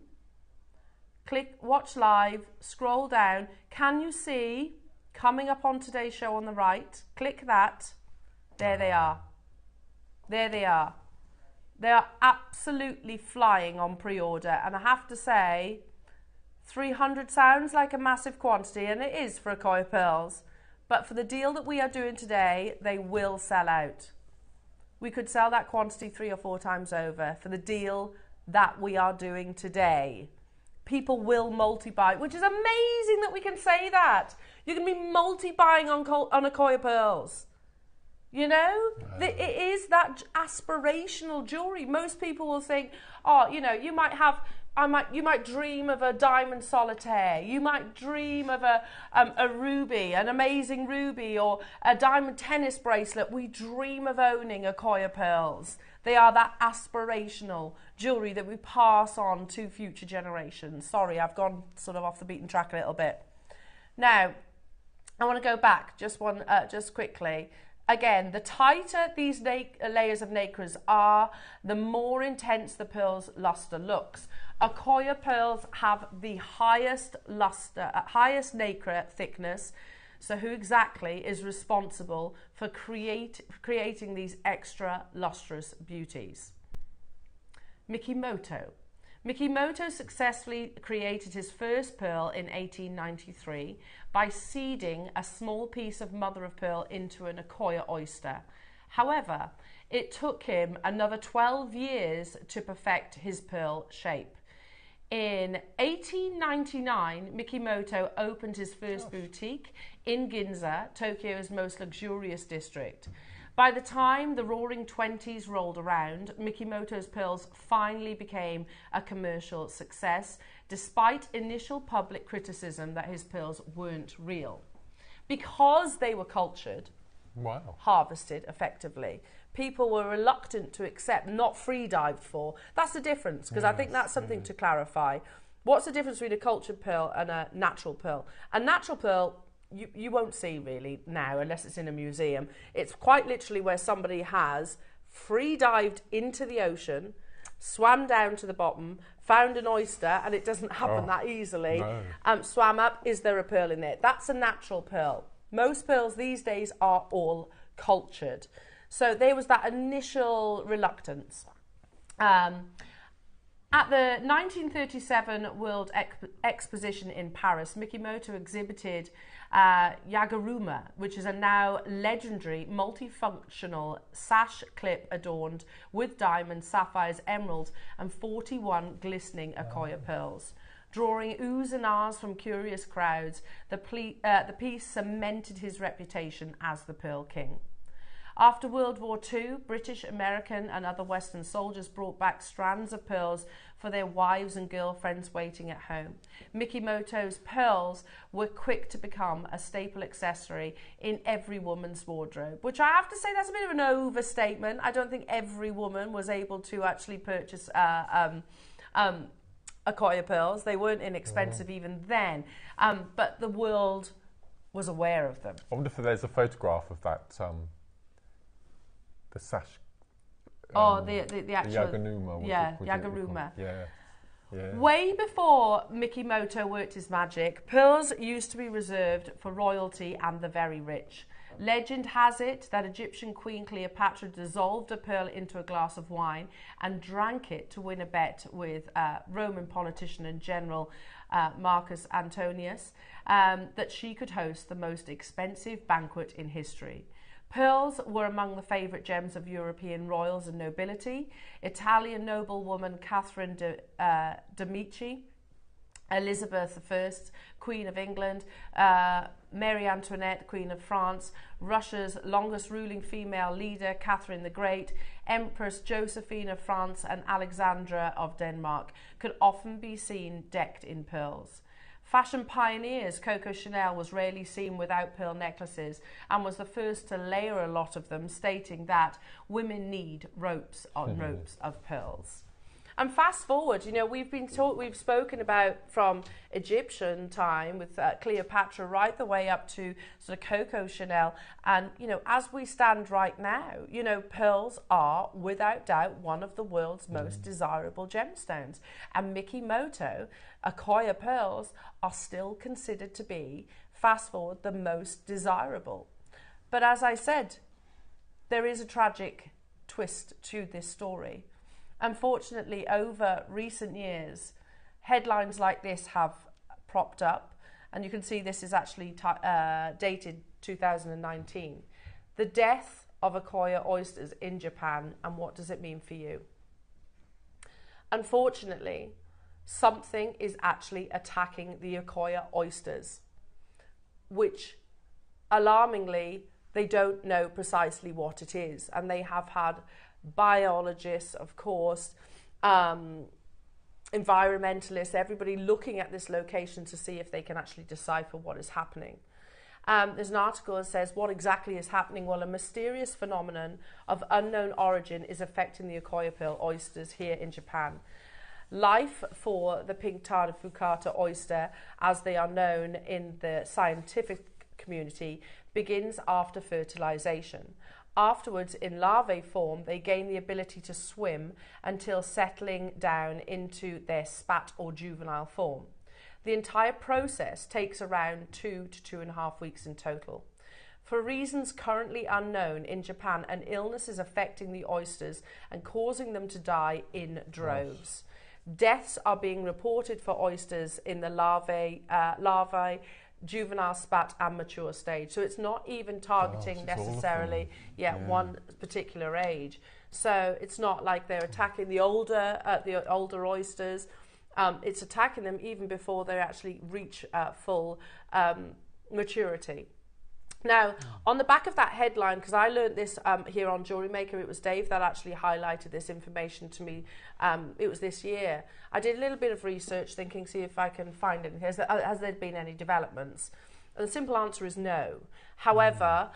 click watch live, scroll down, can you see coming up on today's show on the right? Click that. There they are. There they are. They are absolutely flying on pre-order, and I have to say, 300 sounds like a massive quantity, and it is for Akoya pearls, but for the deal that we are doing today, they will sell out. We could sell that quantity 3 or 4 times over for the deal that we are doing today. People will multi-buy, which is amazing that we can say that. You can be multi-buying on Akoya pearls. You know, it is that aspirational jewellery. Most people will think, oh, you know, you might dream of a diamond solitaire. You might dream of a ruby, an amazing ruby, or a diamond tennis bracelet. We dream of owning Akoya pearls. They are that aspirational jewellery that we pass on to future generations. Sorry, I've gone sort of off the beaten track a little bit. Now, I want to go back just quickly. Again, the tighter these layers of nacres are, the more intense the pearl's luster looks. Akoya pearls have the highest luster, highest nacre thickness. So who exactly is responsible for creating these extra lustrous beauties? Mikimoto. Mikimoto successfully created his first pearl in 1893 by seeding a small piece of mother of pearl into an Akoya oyster. However, it took him another 12 years to perfect his pearl shape. In 1899, Mikimoto opened his first boutique in Ginza, Tokyo's most luxurious district. By the time the roaring 20s rolled around, Mikimoto's pearls finally became a commercial success, despite initial public criticism that his pearls weren't real. Because they were cultured, harvested effectively, people were reluctant to accept, not free-dived for. That's the difference, because I think that's something to clarify. What's the difference between a cultured pearl and a natural pearl? A natural pearl, you won't see really now, unless it's in a museum. It's quite literally where somebody has free-dived into the ocean, swam down to the bottom, found an oyster, and it doesn't happen that easily, swam up, is there a pearl in there? That's a natural pearl. Most pearls these days are all cultured. So there was that initial reluctance. At the 1937 World Exposition in Paris, Mikimoto exhibited Yagaruma, which is a now legendary multifunctional sash clip adorned with diamonds, sapphires, emeralds, and 41 glistening Akoya pearls. Drawing oohs and ahs from curious crowds, the piece cemented his reputation as the Pearl King. After World War II, British, American and other Western soldiers brought back strands of pearls for their wives and girlfriends waiting at home. Mikimoto's pearls were quick to become a staple accessory in every woman's wardrobe, which I have to say that's a bit of an overstatement. I don't think every woman was able to actually purchase Akoya pearls. They weren't inexpensive even then, but the world was aware of them. I wonder if there's a photograph of that, the sash. The actual Yagaruma. Yagaruma. Yeah. Way before Mikimoto worked his magic, pearls used to be reserved for royalty and the very rich. Legend has it that Egyptian Queen Cleopatra dissolved a pearl into a glass of wine and drank it to win a bet with Roman politician and general Marcus Antonius that she could host the most expensive banquet in history. Pearls were among the favourite gems of European royals and nobility. Italian noblewoman Catherine de' Medici, Elizabeth I, Queen of England, Mary Antoinette, Queen of France, Russia's longest ruling female leader, Catherine the Great, Empress Josephine of France and Alexandra of Denmark could often be seen decked in pearls. Fashion pioneers Coco Chanel was rarely seen without pearl necklaces and was the first to layer a lot of them, stating that women need ropes on ropes of pearls. And fast forward, you know, we've spoken about from Egyptian time with Cleopatra right the way up to sort of Coco Chanel. And, you know, as we stand right now, you know, pearls are without doubt one of the world's most desirable gemstones. And Mikimoto, Akoya pearls are still considered to be, fast forward, the most desirable. But as I said, there is a tragic twist to this story. Unfortunately, over recent years, headlines like this have propped up, and you can see this is actually dated 2019. The death of Akoya oysters in Japan, and what does it mean for you? Unfortunately, something is actually attacking the Akoya oysters, which, alarmingly, they don't know precisely what it is, and they have had biologists, of course, environmentalists, everybody looking at this location to see if they can actually decipher what is happening. There's an article that says what exactly is happening. Well, a mysterious phenomenon of unknown origin is affecting the Akoya pearl oysters here in Japan. Life for the pink Tarifukata oyster, as they are known in the scientific community, begins after fertilization. Afterwards, in larvae form, they gain the ability to swim until settling down into their spat or juvenile form. The entire process takes around 2 to 2.5 weeks in total. For reasons currently unknown, in Japan, an illness is affecting the oysters and causing them to die in droves. Deaths are being reported for oysters in the larvae, juvenile, spat and mature stage. So it's not even targeting necessarily one particular age. So it's not like they're attacking the older oysters. It's attacking them even before they actually reach full maturity. Now, on the back of that headline, because I learned this here on Jewellery Maker, it was Dave that actually highlighted this information to me. It was this year. I did a little bit of research thinking, see if I can find anything. Has there been any developments? And the simple answer is no. However,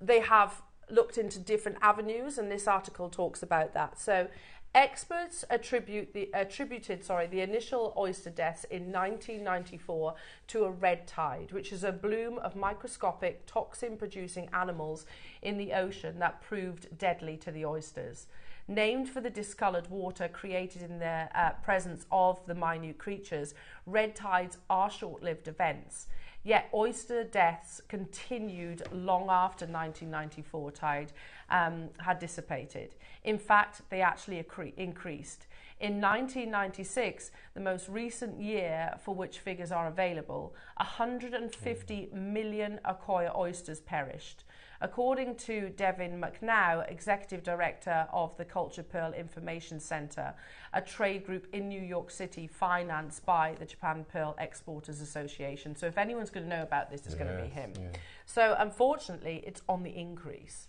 they have looked into different avenues, and this article talks about that. So experts attributed the initial oyster deaths in 1994 to a red tide, which is a bloom of microscopic toxin-producing animals in the ocean that proved deadly to the oysters. Named for the discoloured water created in the presence of the minute creatures, red tides are short-lived events. Yet oyster deaths continued long after 1994 tide had dissipated. In fact, they actually increased. In 1996, the most recent year for which figures are available, 150 million Akoya oysters perished. According to Devin McNow, Executive Director of the Culture Pearl Information Center, a trade group in New York City financed by the Japan Pearl Exporters Association. So if anyone's going to know about this, it's going to be him. Yeah. So unfortunately, it's on the increase.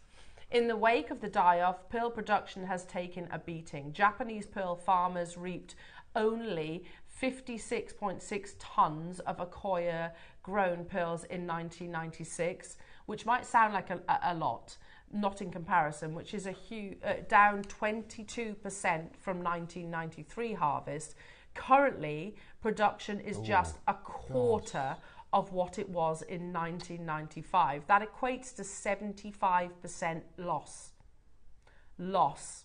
In the wake of the die-off, pearl production has taken a beating. Japanese pearl farmers reaped only 56.6 tons of Akoya grown pearls in 1996, which might sound like a lot, not in comparison, which is a huge, down 22% from 1993 harvest. Currently, production is just a quarter of what it was in 1995. That equates to 75% loss.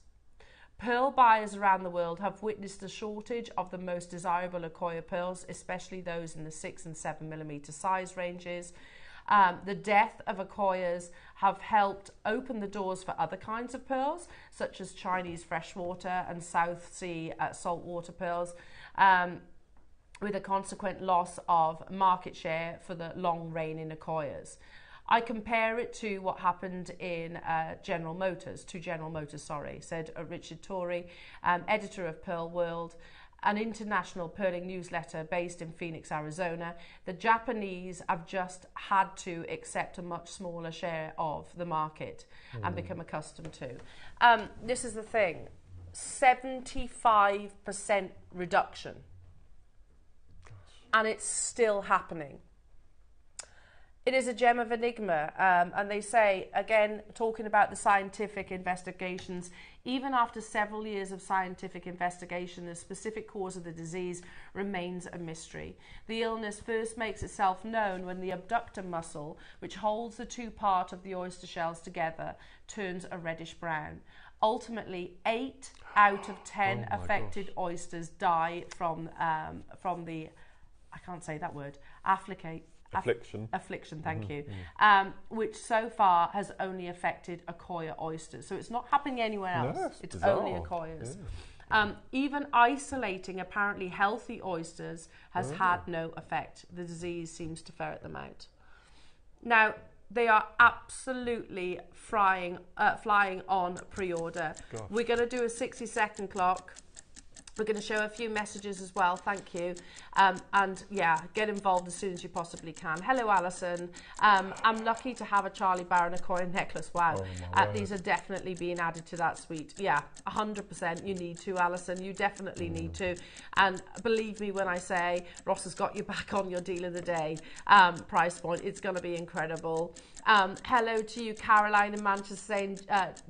Pearl buyers around the world have witnessed a shortage of the most desirable Akoya pearls, especially those in the 6 and 7 millimeter size ranges. The death of Akoyas have helped open the doors for other kinds of pearls, such as Chinese freshwater and South Sea saltwater pearls, with a consequent loss of market share for the long reigning Akoyas. I compare it to what happened in General Motors, said Richard Torrey, editor of Pearl World, an international pearling newsletter based in Phoenix, Arizona. The Japanese have just had to accept a much smaller share of the market and become accustomed to. This is the thing, 75% reduction. And it's still happening. It is a gem of enigma, and they say, again, talking about the scientific investigations, even after several years of scientific investigation, the specific cause of the disease remains a mystery. The illness first makes itself known when the abductor muscle, which holds the two parts of the oyster shells together, turns a reddish brown. Ultimately, 8 out of 10 affected oysters die from the, I can't say that word, affliction, thank you, which so far has only affected Akoya oysters. So it's not happening anywhere else. No, it's bizarre. only Akoyas. Yeah. Even isolating apparently healthy oysters has had no effect. The disease seems to ferret them out. Now, they are absolutely flying on pre-order. We're going to do a 60-second clock. We're going to show a few messages as well, thank you. And yeah, get involved as soon as you possibly can. Hello, Alison. I'm lucky to have a Charlie Barron Akoya necklace. Wow. These are definitely being added to that suite. Yeah, 100% you need to, Alison. You definitely need to. And believe me when I say Ross has got you back on your deal of the day price point. It's going to be incredible. Hello to you, Caroline in Manchester, saying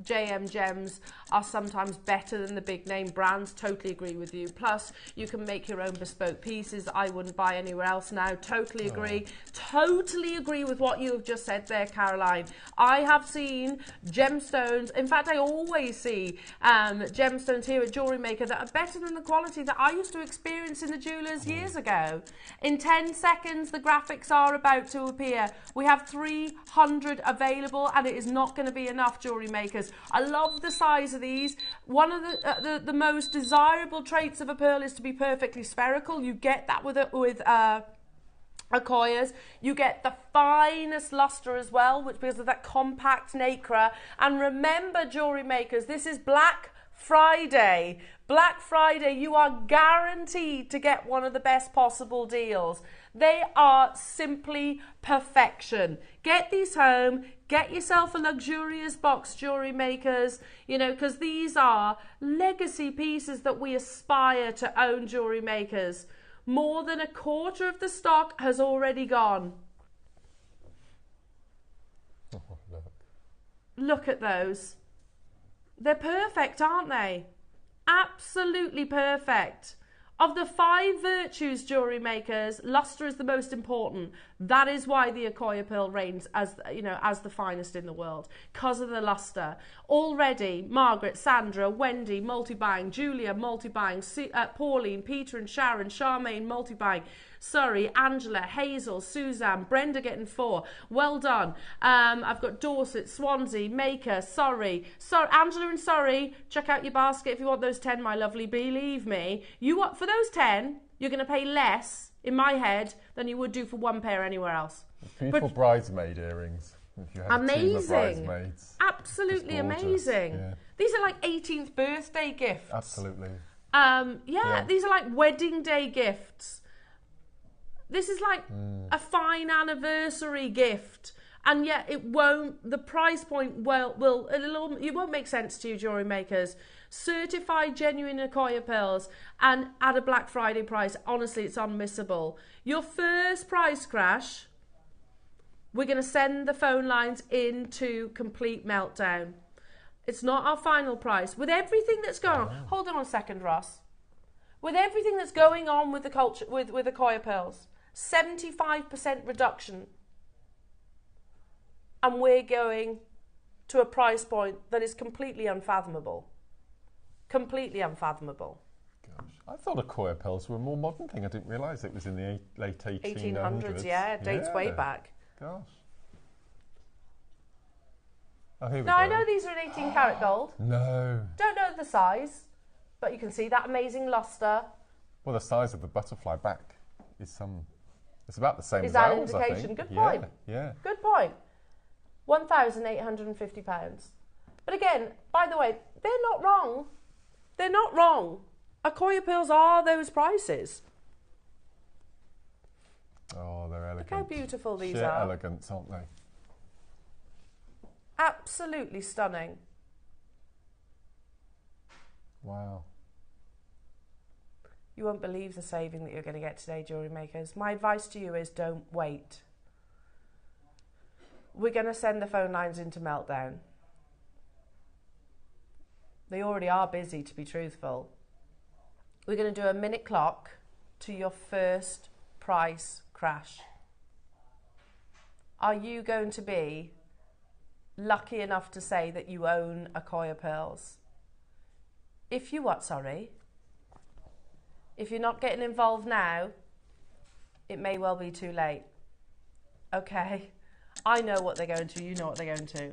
JM Gems are sometimes better than the big name brands. Totally agree with you. Plus, you can make your own bespoke pieces. I wouldn't buy anywhere else now. Totally agree. Totally agree with what you have just said there, Caroline. I have seen gemstones. In fact, I always see gemstones here at Jewellery Maker that are better than the quality that I used to experience in the jewellers years ago. In 10 seconds, the graphics are about to appear. We have 300 available, and it is not going to be enough, Jewellery Makers. I love the size of these. One of the most desirable traits of a pearl is to be perfectly spherical. You get that with Akoyas. You get the finest luster as well, which because of that compact nacre. And remember, Jewellery Makers, this is black Friday, Black Friday, you are guaranteed to get one of the best possible deals. They are simply perfection. Get these home, get yourself a luxurious box, jewellery makers, you know, because these are legacy pieces that we aspire to own, jewellery makers. More than a quarter of the stock has already gone. Oh, look. Look at those. They're perfect, aren't they? Absolutely perfect. Of the 5 virtues, jewellery makers, lustre is the most important. That is why the Akoya Pearl reigns as, you know, as the finest in the world, because of the lustre. Already, Margaret, Sandra, Wendy, multi-buying, Julia, multi-buying, Pauline, Peter and Sharon, Charmaine, multi-buying, Surrey, Angela, Hazel, Suzanne, Brenda getting 4. Well done. I've got Dorset, Swansea, Maker, Surrey, Angela and Surrey. Check out your basket if you want those 10, my lovely. Believe me, for those 10, you're going to pay less in my head than you would do for 1 pair anywhere else. Beautiful bridesmaid earrings. If you have amazing. A team of bridesmaids. Absolutely amazing. Yeah. These are like 18th birthday gifts. Absolutely. Yeah, these are like wedding day gifts. This is like a fine anniversary gift, and yet it won't. The price point it won't make sense to you, jewellery makers. Certified genuine Akoya pearls, and at a Black Friday price. Honestly, it's unmissable. Your first price crash, we're going to send the phone lines into complete meltdown. It's not our final price. With everything that's going on, hold on a second, Ross. With everything that's going on with the culture, with Akoya pearls. 75% reduction, and we're going to a price point that is completely unfathomable. Completely unfathomable. Gosh, I thought Akoya pearls were a more modern thing. I didn't realise it was in the late 1800s. Yeah, dates way back. Gosh. Oh, here we now go. I know these are an 18 karat gold. No. Don't know the size, but you can see that amazing lustre. Well, the size of the butterfly back is it's about the same is as that ours, indication? I think. Good point. Yeah. Good point. £1,850. But again, by the way, they're not wrong. They're not wrong. Akoya pearls are those prices. Oh, they're elegant. Look how beautiful these Sheer are. elegance, aren't they? Absolutely stunning. Wow. You won't believe the saving that you're going to get today, jewellery makers. My advice to you is don't wait. We're going to send the phone lines into meltdown. They already are busy, to be truthful. We're going to do a minute clock to your first price crash. Are you going to be lucky enough to say that you own Akoya pearls? If you what, sorry? If you're not getting involved now, it may well be too late. Okay, I know what they're going to. You know what they're going to.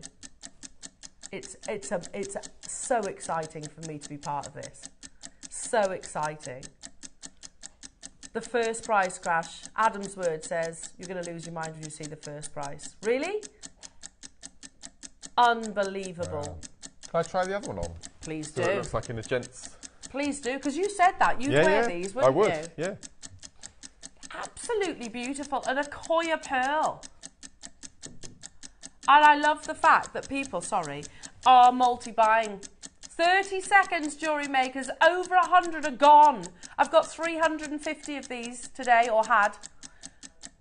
It's so exciting for me to be part of this. So exciting. The first price crash. Adam's word says you're going to lose your mind when you see the first price. Really? Unbelievable. Can I try the other one on? Please So do. it looks like in a gent's. Please do, because you said that. You'd wear these, wouldn't you? I would, yeah. Absolutely beautiful. An Akoya pearl. And I love the fact that people, are multi-buying. 30 seconds, jewellery makers. Over 100 are gone. I've got 350 of these today, or had.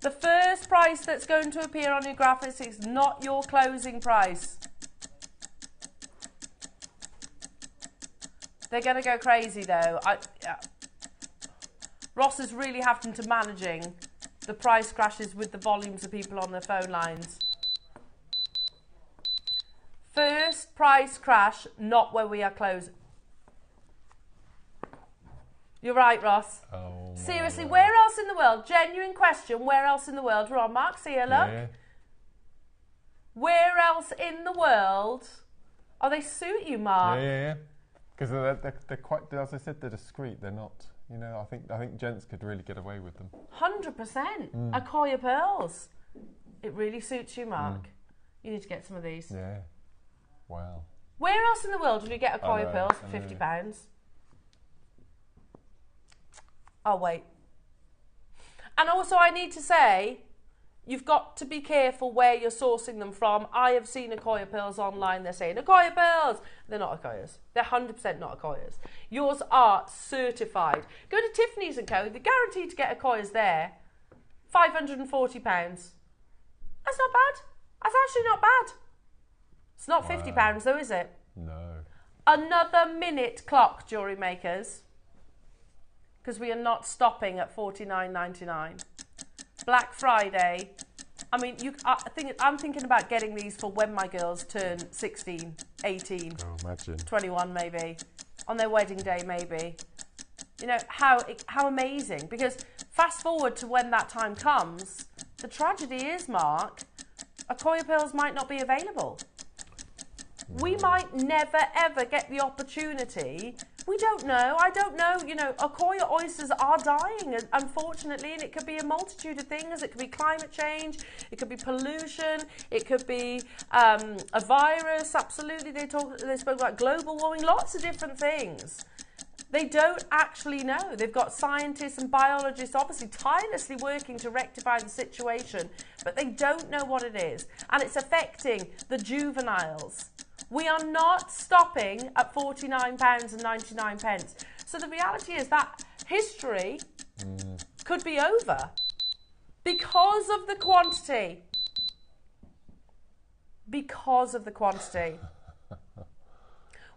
The first price that's going to appear on your graphics is not your closing price. They're going to go crazy, though. Ross is really having to managing the price crashes with the volumes of people on their phone lines. First price crash, not where we are closing. You're right, Ross. Oh, seriously, where else in the world? Genuine question, where else in the world? We're on Mark, see you, look. Yeah. Where else in the world? Oh, they suit you, Mark. Yeah. Because they're quite, as I said, they're discreet. They're not, I think gents could really get away with them. 100%. Akoya pearls. It really suits you, Mark. You need to get some of these. Yeah. Wow. Where else in the world would you get Akoya pearls for £50? Oh, wait. And also, I need to say, you've got to be careful where you're sourcing them from. I have seen Akoya pearls online. They're saying, Akoya pearls. They're not Akoyas. They're 100% not Akoyas. Yours are certified. Go to Tiffany's & Co. They're guaranteed to get Akoyas there. £540. That's not bad. That's actually not bad. It's not £50 though, is it? No. Another minute clock, jewellery makers. Because we are not stopping at $49.99. Black Friday. I mean, I'm thinking about getting these for when my girls turn 16, 18, 21 maybe, on their wedding day maybe. You know, how amazing. Because fast forward to when that time comes, the tragedy is, Mark, Akoya pearls might not be available. We might never ever get the opportunity. We don't know. I don't know. You know, Akoya oysters are dying, unfortunately, and it could be a multitude of things. It could be climate change. It could be pollution. It could be a virus. Absolutely, they spoke about global warming. Lots of different things. They don't actually know. They've got scientists and biologists obviously tirelessly working to rectify the situation, but they don't know what it is, and it's affecting the juveniles. We are not stopping at £49.99. So the reality is that history could be over because of the quantity. Because of the quantity.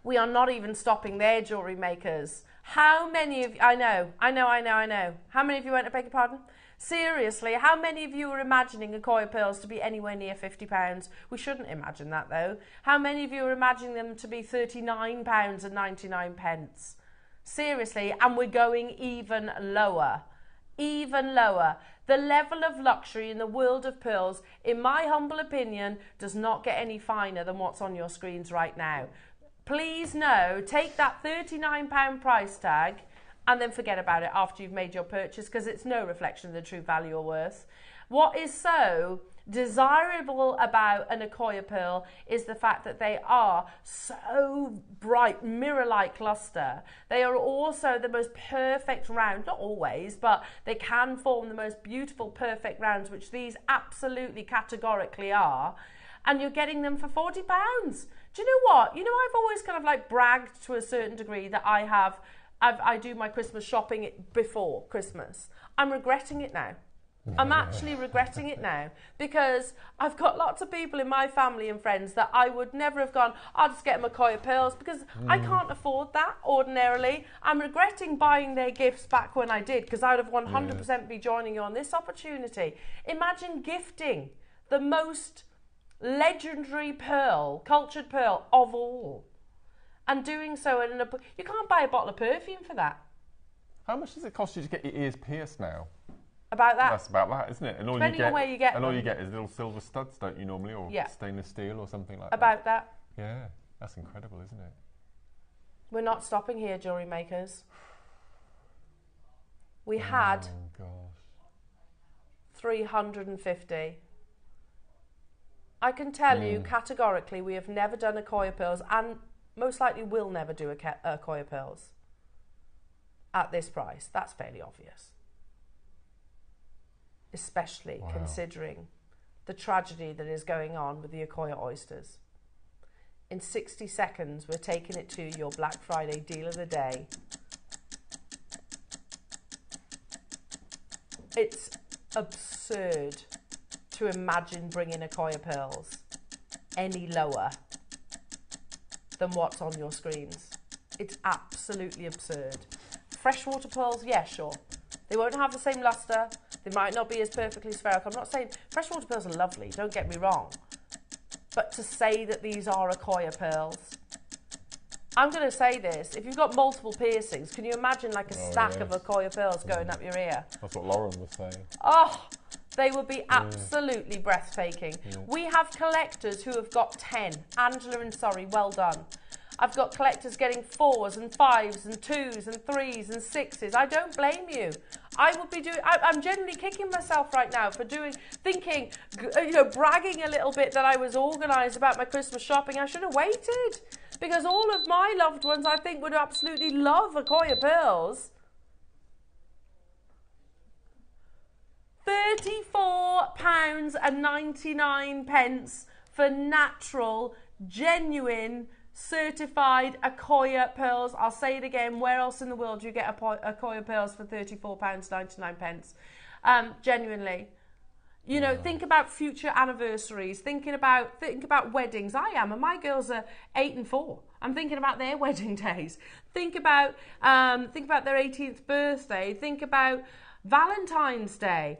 We are not even stopping there, jewellery makers. How many of you, I know. How many of you went, I beg your pardon? Seriously, how many of you are imagining Akoya pearls to be anywhere near £50? We shouldn't imagine that though. How many of you are imagining them to be £39.99? Seriously, and we're going even lower. Even lower. The level of luxury in the world of pearls, in my humble opinion, does not get any finer than what's on your screens right now. Please no, take that £39 price tag and then forget about it after you've made your purchase, because it's no reflection of the true value or worth. What is so desirable about an Akoya pearl is the fact that they are so bright, mirror-like luster. They are also the most perfect round, not always, but they can form the most beautiful, perfect rounds, which these absolutely categorically are. And you're getting them for £40. Do you know what? You know, I've always kind of like bragged to a certain degree that I do my Christmas shopping before Christmas. I'm regretting it now. I'm actually regretting it now, because I've got lots of people in my family and friends that I would never have gone, I'll just get them Akoya pearls, because I can't afford that ordinarily. I'm regretting buying their gifts back when I did, because I would have 100% be joining you on this opportunity. Imagine gifting the most legendary pearl, cultured pearl of all, and doing so in you can't buy a bottle of perfume for that. How much does it cost you to get your ears pierced now? About that. That's about that, isn't it? And all Depending on where you get them. all you get is little silver studs, don't you normally, or stainless steel or something like that. About that. Yeah, that's incredible, isn't it? We're not stopping here, jewellery makers. We had 350. I can tell you categorically we have never done Akoya pearls, and most likely will never do Akoya pearls at this price. That's fairly obvious. Especially considering the tragedy that is going on with the Akoya oysters. In 60 seconds, we're taking it to your Black Friday deal of the day. It's absurd to imagine bringing Akoya pearls any lower than what's on your screens. It's absolutely absurd. Freshwater pearls, yeah, sure. They won't have the same luster. They might not be as perfectly spherical. I'm not saying freshwater pearls are lovely, don't get me wrong. But to say that these are Akoya pearls, I'm going to say this. If you've got multiple piercings, can you imagine like a stack of Akoya pearls going up your ear? That's what Lauren was saying. Oh, they would be absolutely breathtaking. We have collectors who have got 10. Angela in Surrey, well done. I've got collectors getting 4s and 5s and 2s and 3s and 6s. I don't blame you. I would be doing, I'm generally kicking myself right now for thinking, bragging a little bit that I was organised about my Christmas shopping. I should have waited, because all of my loved ones, I think, would absolutely love Accoya pearls. £34.99 for natural, genuine, certified Accoya pearls. I'll say it again. Where else in the world do you get Accoya pearls for £34.99? Genuinely. You know, think about future anniversaries. Think about weddings. I am, and my girls are 8 and 4. I'm thinking about their wedding days. Think about their 18th birthday. Think about Valentine's Day.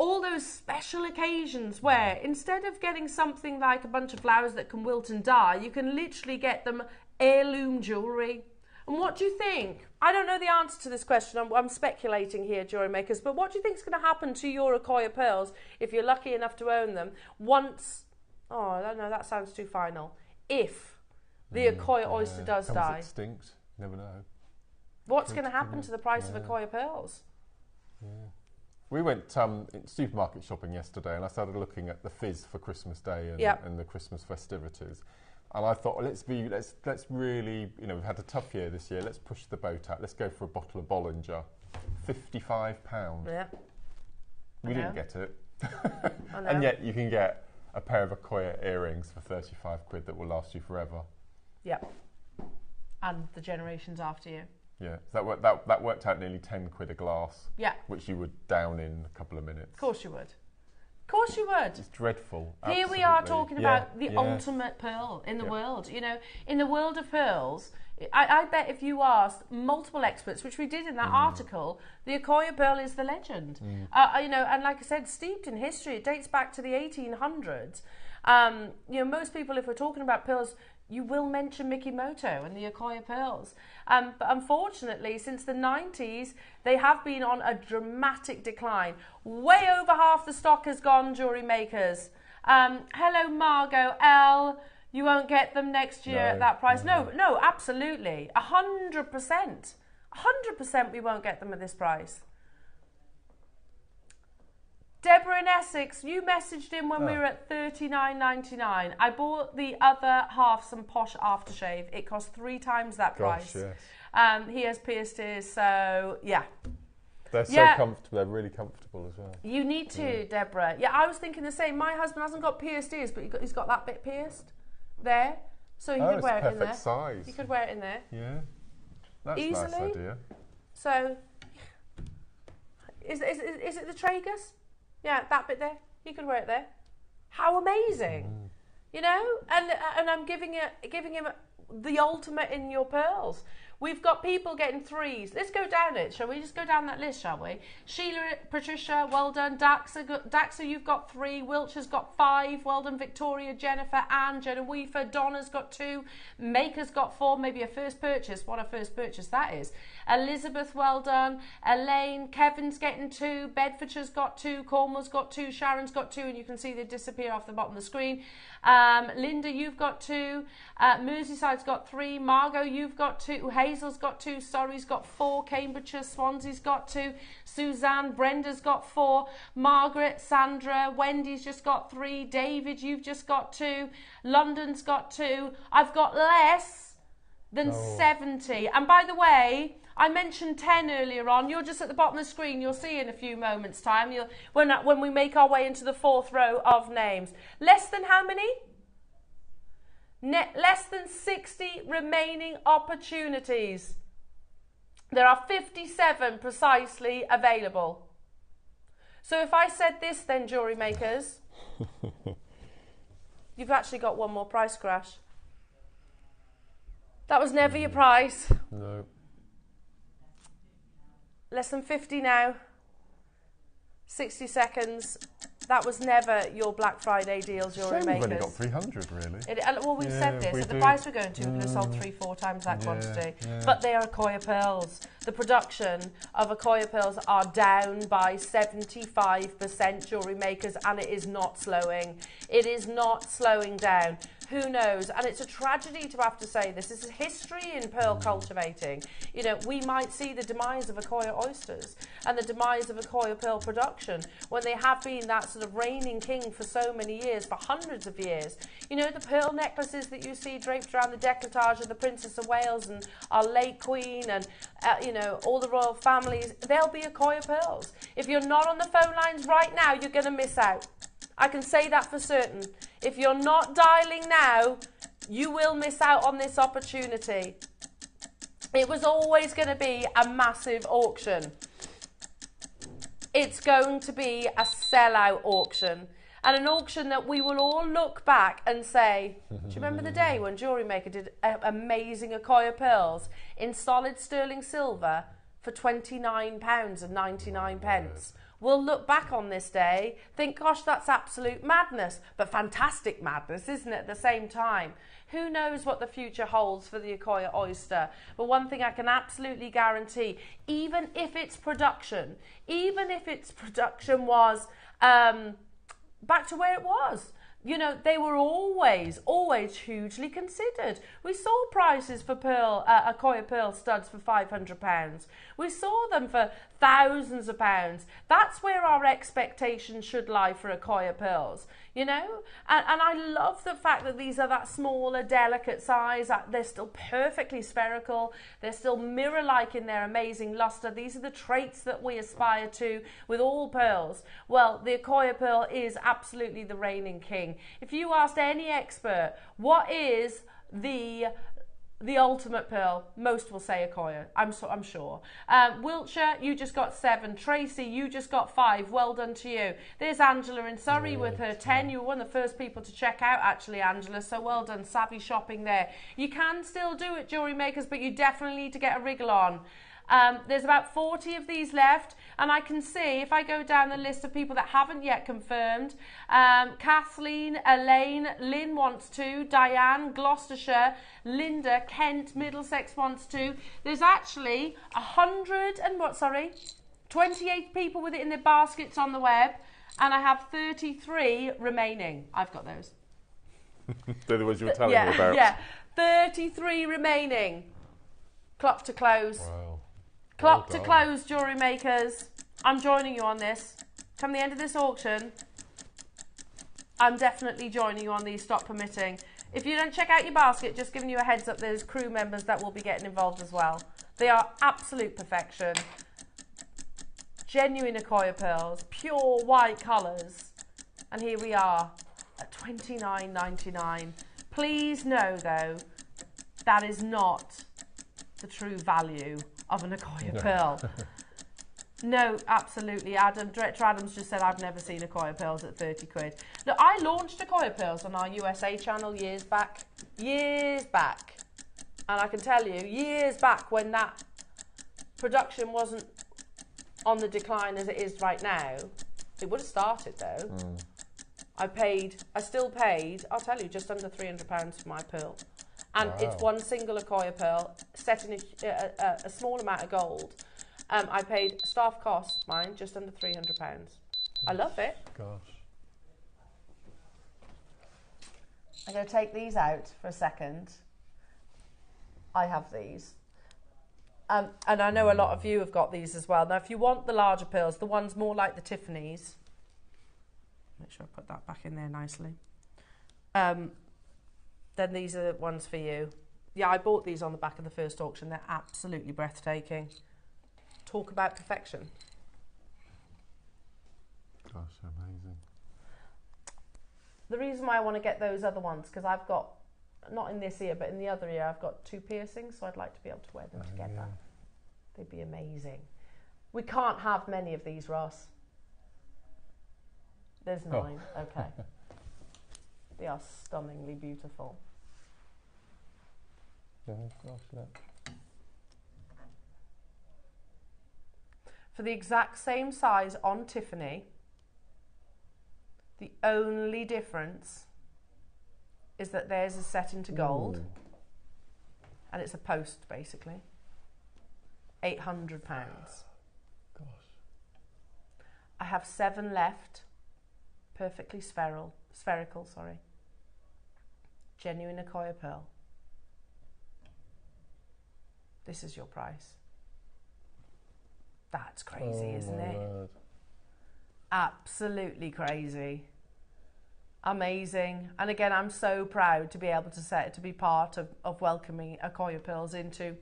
All those special occasions where instead of getting something like a bunch of flowers that can wilt and die, you can literally get them heirloom jewellery. And what do you think? I don't know the answer to this question. I'm speculating here, jewellery makers, but what do you think is going to happen to your Accoya pearls if you're lucky enough to own them once... Oh, I don't know, that sounds too final. If the Accoya oyster does die. Extinct. Never know. What's going to happen to the price of Accoya pearls? Yeah. We went supermarket shopping yesterday, and I started looking at the fizz for Christmas Day and the Christmas festivities. And I thought, well, let's really, we've had a tough year this year. Let's push the boat out. Let's go for a bottle of Bollinger, £55. Yeah. We didn't get it, I know. And yet you can get a pair of Accoya earrings for 35 quid that will last you forever. Yeah. And the generations after you. Yeah, so that worked out nearly 10 quid a glass. Yeah. Which you would down in a couple of minutes. Of course you would. Of course you would. It's dreadful. Here we are talking about the ultimate pearl in the world. You know, in the world of pearls, I bet if you asked multiple experts, which we did in that article, the Accoya pearl is the legend. And like I said, steeped in history. It dates back to the 1800s. Most people, if we're talking about pearls, you will mention Mikimoto and the Accoya pearls. But unfortunately, since the 90s, they have been on a dramatic decline. Way over half the stock has gone, jewellery makers. Hello, Margot L. You won't get them next year at that price. No, absolutely. 100%. 100% we won't get them at this price. Deborah in Essex, you messaged in when we were at $39.99. I bought the other half some posh aftershave. It cost 3 times that price. Yes. He has pierced his, so yeah. They're so comfortable. They're really comfortable as well. You need to, Deborah. Yeah, I was thinking the same. My husband hasn't got pierced ears, but he's got that bit pierced there, so he could wear it in there. Perfect size. He could wear it in there. Yeah, that's easily. A nice idea. So, is it the tragus? Yeah, that bit there. You could wear it there. How amazing, you know? And I'm giving him the ultimate in your pearls. We've got people getting 3s. Let's go down it, shall we? Just go down that list, shall we? Sheila, Patricia, well done. Daxa, you've got 3. Wiltshire's got 5. Well done, Victoria, Jennifer, Anne, Genevieve, Donna's got 2. Maker's got 4. Maybe a first purchase. What a first purchase that is. Elizabeth, well done. Elaine, Kevin's getting 2. Bedfordshire's got 2. Cornwall's got 2. Sharon's got 2. And you can see they disappear off the bottom of the screen. Linda, you've got 2. Merseyside's got 3. Margot, you've got 2. Hazel's got 2. Surrey's got 4. Cambridgeshire, Swansea's got 2. Suzanne, Brenda's got 4. Margaret, Sandra, Wendy's just got 3. David, you've just got 2. London's got 2. I've got less than 70. And by the way, I mentioned 10 earlier on. You're just at the bottom of the screen. You'll see in a few moments' time. When we make our way into the 4th row of names. Less than how many? Less than 60 remaining opportunities. There are 57 precisely available. So if I said this then, jewellery makers, you've actually got one more price crash. That was never your price. No. Less than 50 now. 60 seconds. That was never your Black Friday deals, jewellery makers. We've only got 300, really. Well, we've said this. At the price we're going to, we could have sold 3-4 times that quantity. Yeah. But they are Accoya pearls. The production of Accoya pearls are down by 75%, jewellery makers, and it is not slowing. It is not slowing down. Who knows? And it's a tragedy to have to say this. This is history in pearl cultivating. You know, we might see the demise of Akoya oysters and the demise of Akoya pearl production when they have been that sort of reigning king for so many years, for hundreds of years. You know, the pearl necklaces that you see draped around the decolletage of the Princess of Wales and our late Queen and, you know, all the royal families, they'll be Akoya pearls. If you're not on the phone lines right now, you're going to miss out. I can say that for certain. If you're not dialing now, you will miss out on this opportunity. It was always going to be a massive auction. It's going to be a sellout auction. And an auction that we will all look back and say, do you remember the day when JewelleryMaker did amazing Akoya pearls in solid sterling silver for £29.99? We'll look back on this day, think, gosh, that's absolute madness, but fantastic madness, isn't it, at the same time? Who knows what the future holds for the Akoya oyster? But one thing I can absolutely guarantee, even if its production was back to where it was, you know, they were always hugely considered. We saw prices for Akoya pearl studs for £500. We saw them for thousands of pounds. That's where our expectations should lie for Akoya pearls, you know? And I love the fact that these are that smaller, delicate size. They're still perfectly spherical. They're still mirror-like in their amazing luster. These are the traits that we aspire to with all pearls. Well, the Akoya pearl is absolutely the reigning king. If you asked any expert, what is the ultimate pearl, most will say Akoya, I'm sure. Wiltshire, you just got 7. Tracy, you just got 5. Well done to you. There's Angela in Surrey with her 10. You were one of the first people to check out, actually, Angela, so well done. Savvy shopping there. You can still do it, Jewellery Makers, but you definitely need to get a wriggle on. There's about 40 of these left, and I can see, if I go down the list of people that haven't yet confirmed, Kathleen, Elaine, Lynn wants to, Diane, Gloucestershire, Linda, Kent, Middlesex wants to. There's actually 28 people with it in their baskets on the web, and I have 33 remaining. I've got those. They're the ones you were telling me about. Yeah, 33 remaining. Clock to close. Wow. Clock to close, Jewellery Makers. I'm joining you on this. Come the end of this auction, I'm definitely joining you on these, stop permitting. If you don't check out your basket, just giving you a heads up, there's crew members that will be getting involved as well. They are absolute perfection. Genuine Akoya pearls, pure white colours. And here we are at £29.99. Please know, though, that is not the true value of an Akoya pearl. No, absolutely. Director Adams just said, I've never seen Akoya pearls at 30 quid. Look, I launched Akoya pearls on our USA channel years back. And I can tell you, years back when that production wasn't on the decline as it is right now, it would have started though. I still paid, I'll tell you, just under £300 for my pearl. And it's one single Akoya pearl set in a small amount of gold. I paid staff cost, mine, just under £300. I love it. Gosh. I'm going to take these out for a second. I have these. And I know a lot of you have got these as well. Now, if you want the larger pearls, the ones more like the Tiffany's, make sure I put that back in there nicely. Then these are the ones for you. Yeah, I bought these on the back of the first auction. They're absolutely breathtaking. Talk about perfection. Gosh, amazing. The reason why I want to get those other ones, because I've got, not in this ear, but in the other ear, I've got 2 piercings, so I'd like to be able to wear them together. Yeah. They'd be amazing. We can't have many of these, Ross. There's 9. Oh. Okay. They are stunningly beautiful. Oh gosh, look. For the exact same size on Tiffany, the only difference is that theirs is set into gold. Ooh. And it's a post, basically. £800. Gosh. I have 7 left, perfectly spherical, sorry. Genuine Accoya pearl. This is your price. That's crazy, isn't it? Word. Absolutely crazy. Amazing. And again, I'm so proud to be able to be part of welcoming Accoya pearls into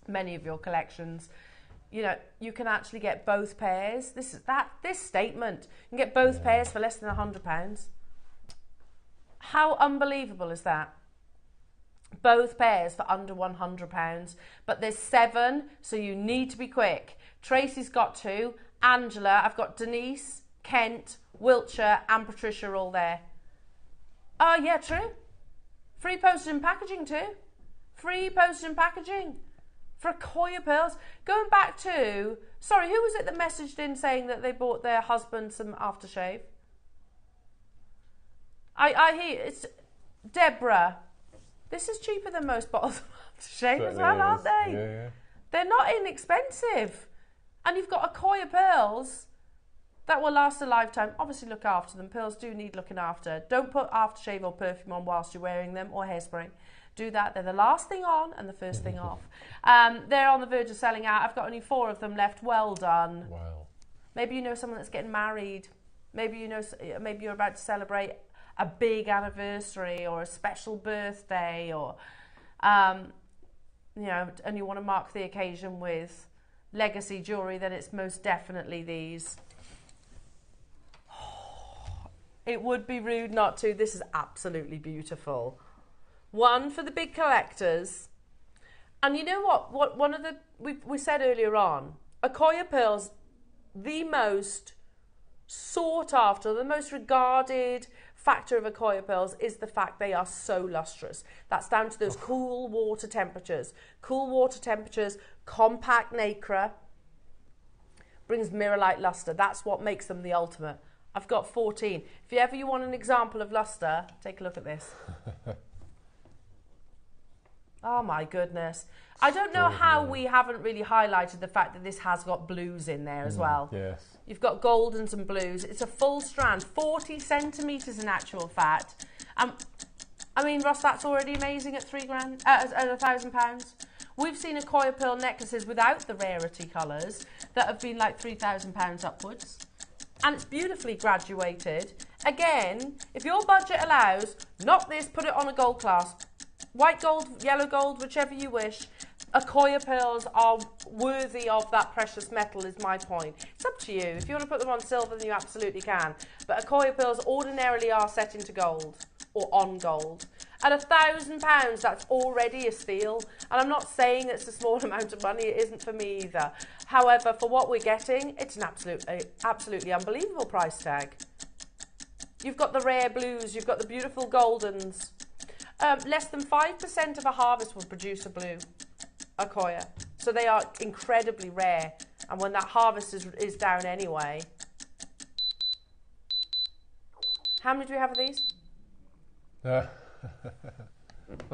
many of your collections. You know, you can actually get both pairs. This statement. You can get both pairs for less than £100. How unbelievable is that? Both pairs for under £100. But there's 7, so you need to be quick. Tracy's got 2. Angela, I've got Denise, Kent, Wiltshire and Patricia all there. Oh, yeah, true. Free postage and packaging too. Free postage and packaging for Accoya pearls. Going back to, sorry, who was it that messaged in saying that they bought their husband some aftershave? I hear, it's Deborah. This is cheaper than most bottles of aftershave as well, aren't they? Yeah. They're not inexpensive. And you've got Accoya pearls that will last a lifetime. Obviously look after them. Pearls do need looking after. Don't put aftershave or perfume on whilst you're wearing them, or hairspray. Do that. They're the last thing on and the first thing off. They're on the verge of selling out. I've got only 4 of them left. Well done. Wow. Maybe you know someone that's getting married. Maybe you know, maybe you're about to celebrate a big anniversary or a special birthday, or you know, and you want to mark the occasion with legacy jewellery, then it's most definitely these. It would be rude not to. This is absolutely beautiful. One for the big collectors. And you know what one of the, we said earlier on, Accoya pearls, the most sought after, the most regarded factor of Accoya pearls is the fact they are so lustrous. That's down to those cool water temperatures. Cool water temperatures, compact nacre, brings mirror-like luster. That's what makes them the ultimate. I've got 14. If you want an example of luster, take a look at this. Oh my goodness. I don't know how we haven't really highlighted the fact that this has got blues in there as well. Yes. You've got goldens and blues. It's a full strand, 40 centimetres in actual fact. I mean, Ross, that's already amazing at £3,000, at £1,000. We've seen Accoya pearl necklaces without the rarity colours that have been like £3,000 upwards. And it's beautifully graduated. Again, if your budget allows, knock this, put it on a gold clasp. White gold, yellow gold, whichever you wish. Accoya pearls are worthy of that precious metal, is my point. It's up to you. If you want to put them on silver, then you absolutely can. But Accoya pearls ordinarily are set into gold or on gold. At £1,000, that's already a steal. And I'm not saying it's a small amount of money. It isn't for me either. However, for what we're getting, it's an absolutely unbelievable price tag. You've got the rare blues. You've got the beautiful goldens. Less than 5% of a harvest will produce a blue Accoya. So they are incredibly rare. And when that harvest is down anyway. How many do we have of these? Well,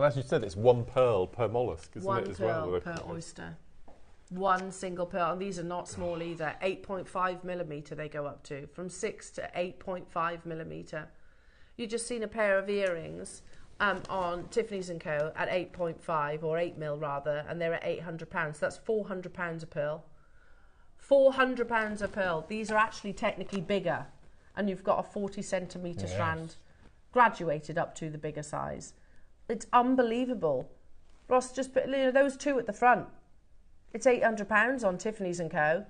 as you said, it's 1 pearl per mollusk, isn't it, as well? 1 pearl per oyster. 1 single pearl. And these are not small either. 8.5 millimetre they go up to. From 6 to 8.5 millimetre. You've just seen a pair of earrings on Tiffany's & Co. at 8.5 or 8 mil rather, and they're at £800. So that's £400 a pearl. £400 a pearl. These are actually technically bigger, and you've got a 40 centimetre strand graduated up to the bigger size. It's unbelievable. Ross, just put those 2 at the front. It's £800 on Tiffany's & Co.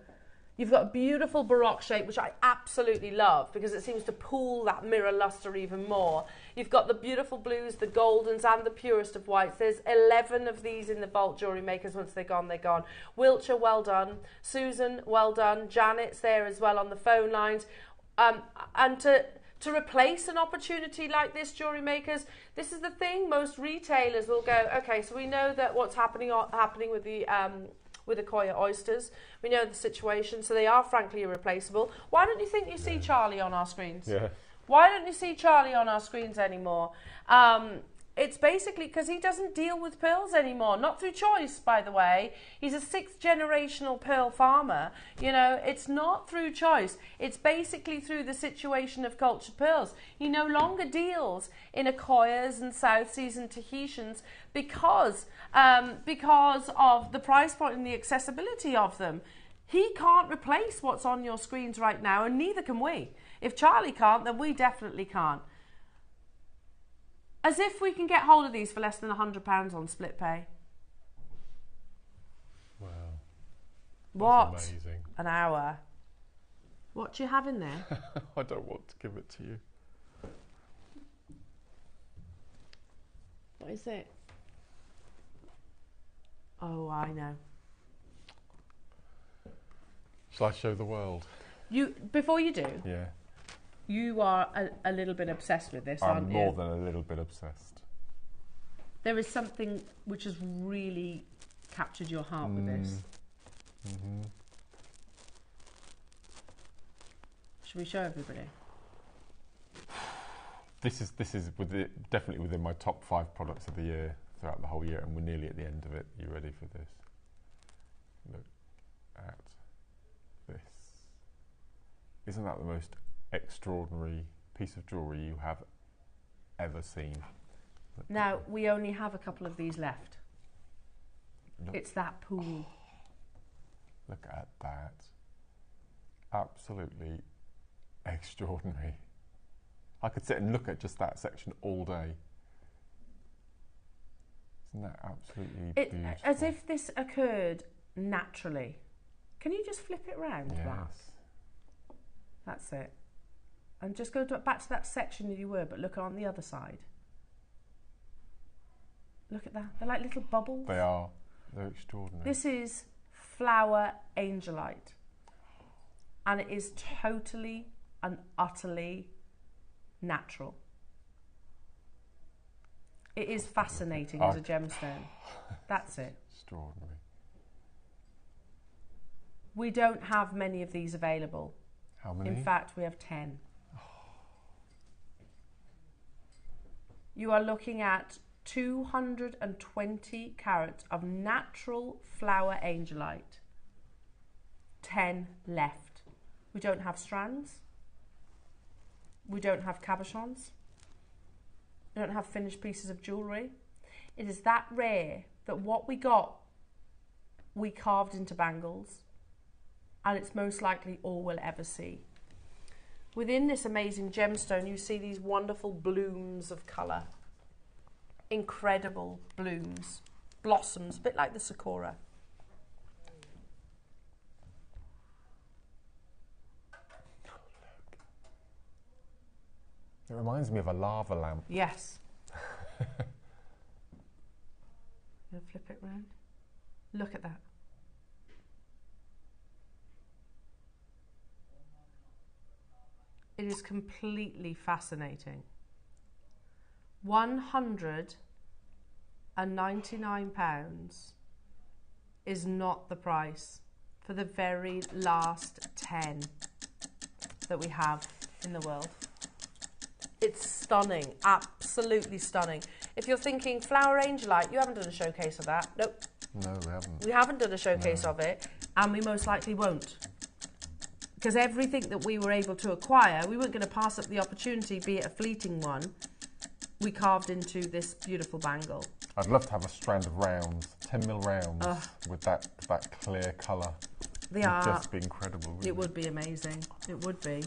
You've got a beautiful Baroque shape, which I absolutely love because it seems to pool that mirror luster even more. You've got the beautiful blues, the goldens, and the purest of whites. There's 11 of these in the vault, Jewellery Makers. Once they're gone, they're gone. Wiltshire, well done. Susan, well done. Janet's there as well on the phone lines. And to replace an opportunity like this, Jewellery Makers, this is the thing. Most retailers will go, okay, so we know that what's happening with the Accoya oysters. We know the situation, so they are frankly irreplaceable. Why don't you think you see Charlie on our screens? Yeah. Why don't you see Charlie on our screens anymore? It's basically because he doesn't deal with pearls anymore. Not through choice, by the way. He's a 6th generational pearl farmer. You know, it's not through choice. It's basically through the situation of cultured pearls. He no longer deals in Akoyas and South Seas and Tahitians because of the price point and the accessibility of them. He can't replace what's on your screens right now, and neither can we. If Charlie can't, then we definitely can't. As if we can get hold of these for less than £100 on split pay. Wow. What? That's amazing. An hour. What do you have in there? I don't want to give it to you. What is it? Oh, I know. Shall I show the world? Before you do, Yeah. you are a little bit obsessed with this, aren't you? I'm more than a little bit obsessed. There is something which has really captured your heart with this. Mm-hmm. Should we show everybody? This is definitely within my top 5 products of the year throughout the whole year, and we're nearly at the end of it. You ready for this? Look at this. Isn't that the most extraordinary piece of jewellery you have ever seen? Now, we only have a couple of these left. Look. It's that pool. Look at that. Absolutely extraordinary. I could sit and look at just that section all day. Isn't that absolutely beautiful? As if this occurred naturally. Can you just flip it round? Yes. That's it. And just go back to that section that you were, but look on the other side. Look at that. They're like little bubbles. They are. They're extraordinary. This is flower angelite. And it is totally and utterly natural. It is fascinating as a gemstone. That's it. Extraordinary. We don't have many of these available. How many? In fact, we have 10. You are looking at 220 carats of natural flower angelite. 10 left. We don't have strands. We don't have cabochons. We don't have finished pieces of jewellery. It is that rare that what we got, we carved into bangles, and it's most likely all we'll ever see. Within this amazing gemstone, you see these wonderful blooms of colour. Incredible blooms, blossoms, a bit like the sakura. It reminds me of a lava lamp. Yes. You flip it round. Look at that. It is completely fascinating. £199 is not the price for the very last 10 that we have in the world. It's stunning, absolutely stunning. If you're thinking flower angelite, you haven't done a showcase of that. Nope. No, we haven't. We haven't done a showcase of it, and we most likely won't. Because everything that we were able to acquire, we weren't going to pass up the opportunity, be it a fleeting one, we carved into this beautiful bangle. I'd love to have a strand of rounds, 10mm rounds, with that clear colour. They are. It would just be incredible. It would be amazing. It would be.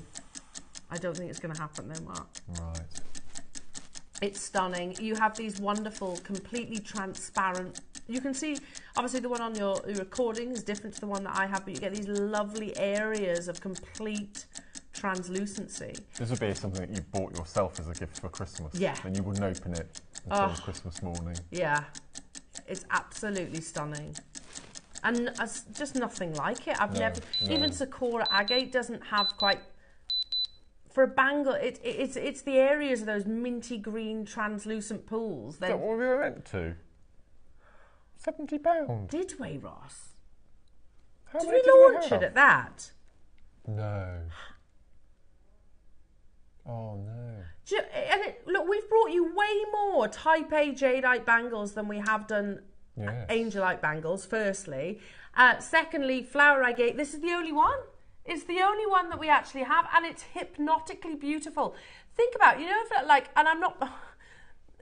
I don't think it's going to happen though, Mark. Right. It's stunning. You have these wonderful, completely transparent. You can see, obviously, the one on your recording is different to the one that I have, but you get these lovely areas of complete translucency. This would be something that you bought yourself as a gift for Christmas. Yeah. And you wouldn't open it until Christmas morning. Yeah. It's absolutely stunning. And just nothing like it. I've never... Even Sakura agate doesn't have quite... For a bangle, it's the areas of those minty green translucent pools. Is that what we were meant to? £70. Did we, Ross? How Did many we launch it have? at that? No. Oh no. Look, we've brought you way more Type A jadeite bangles than we have done angelite bangles, firstly. Secondly, flower agate. This is the only one. It's the only one that we actually have, and it's hypnotically beautiful. Think about, you know, if, like, and I'm not...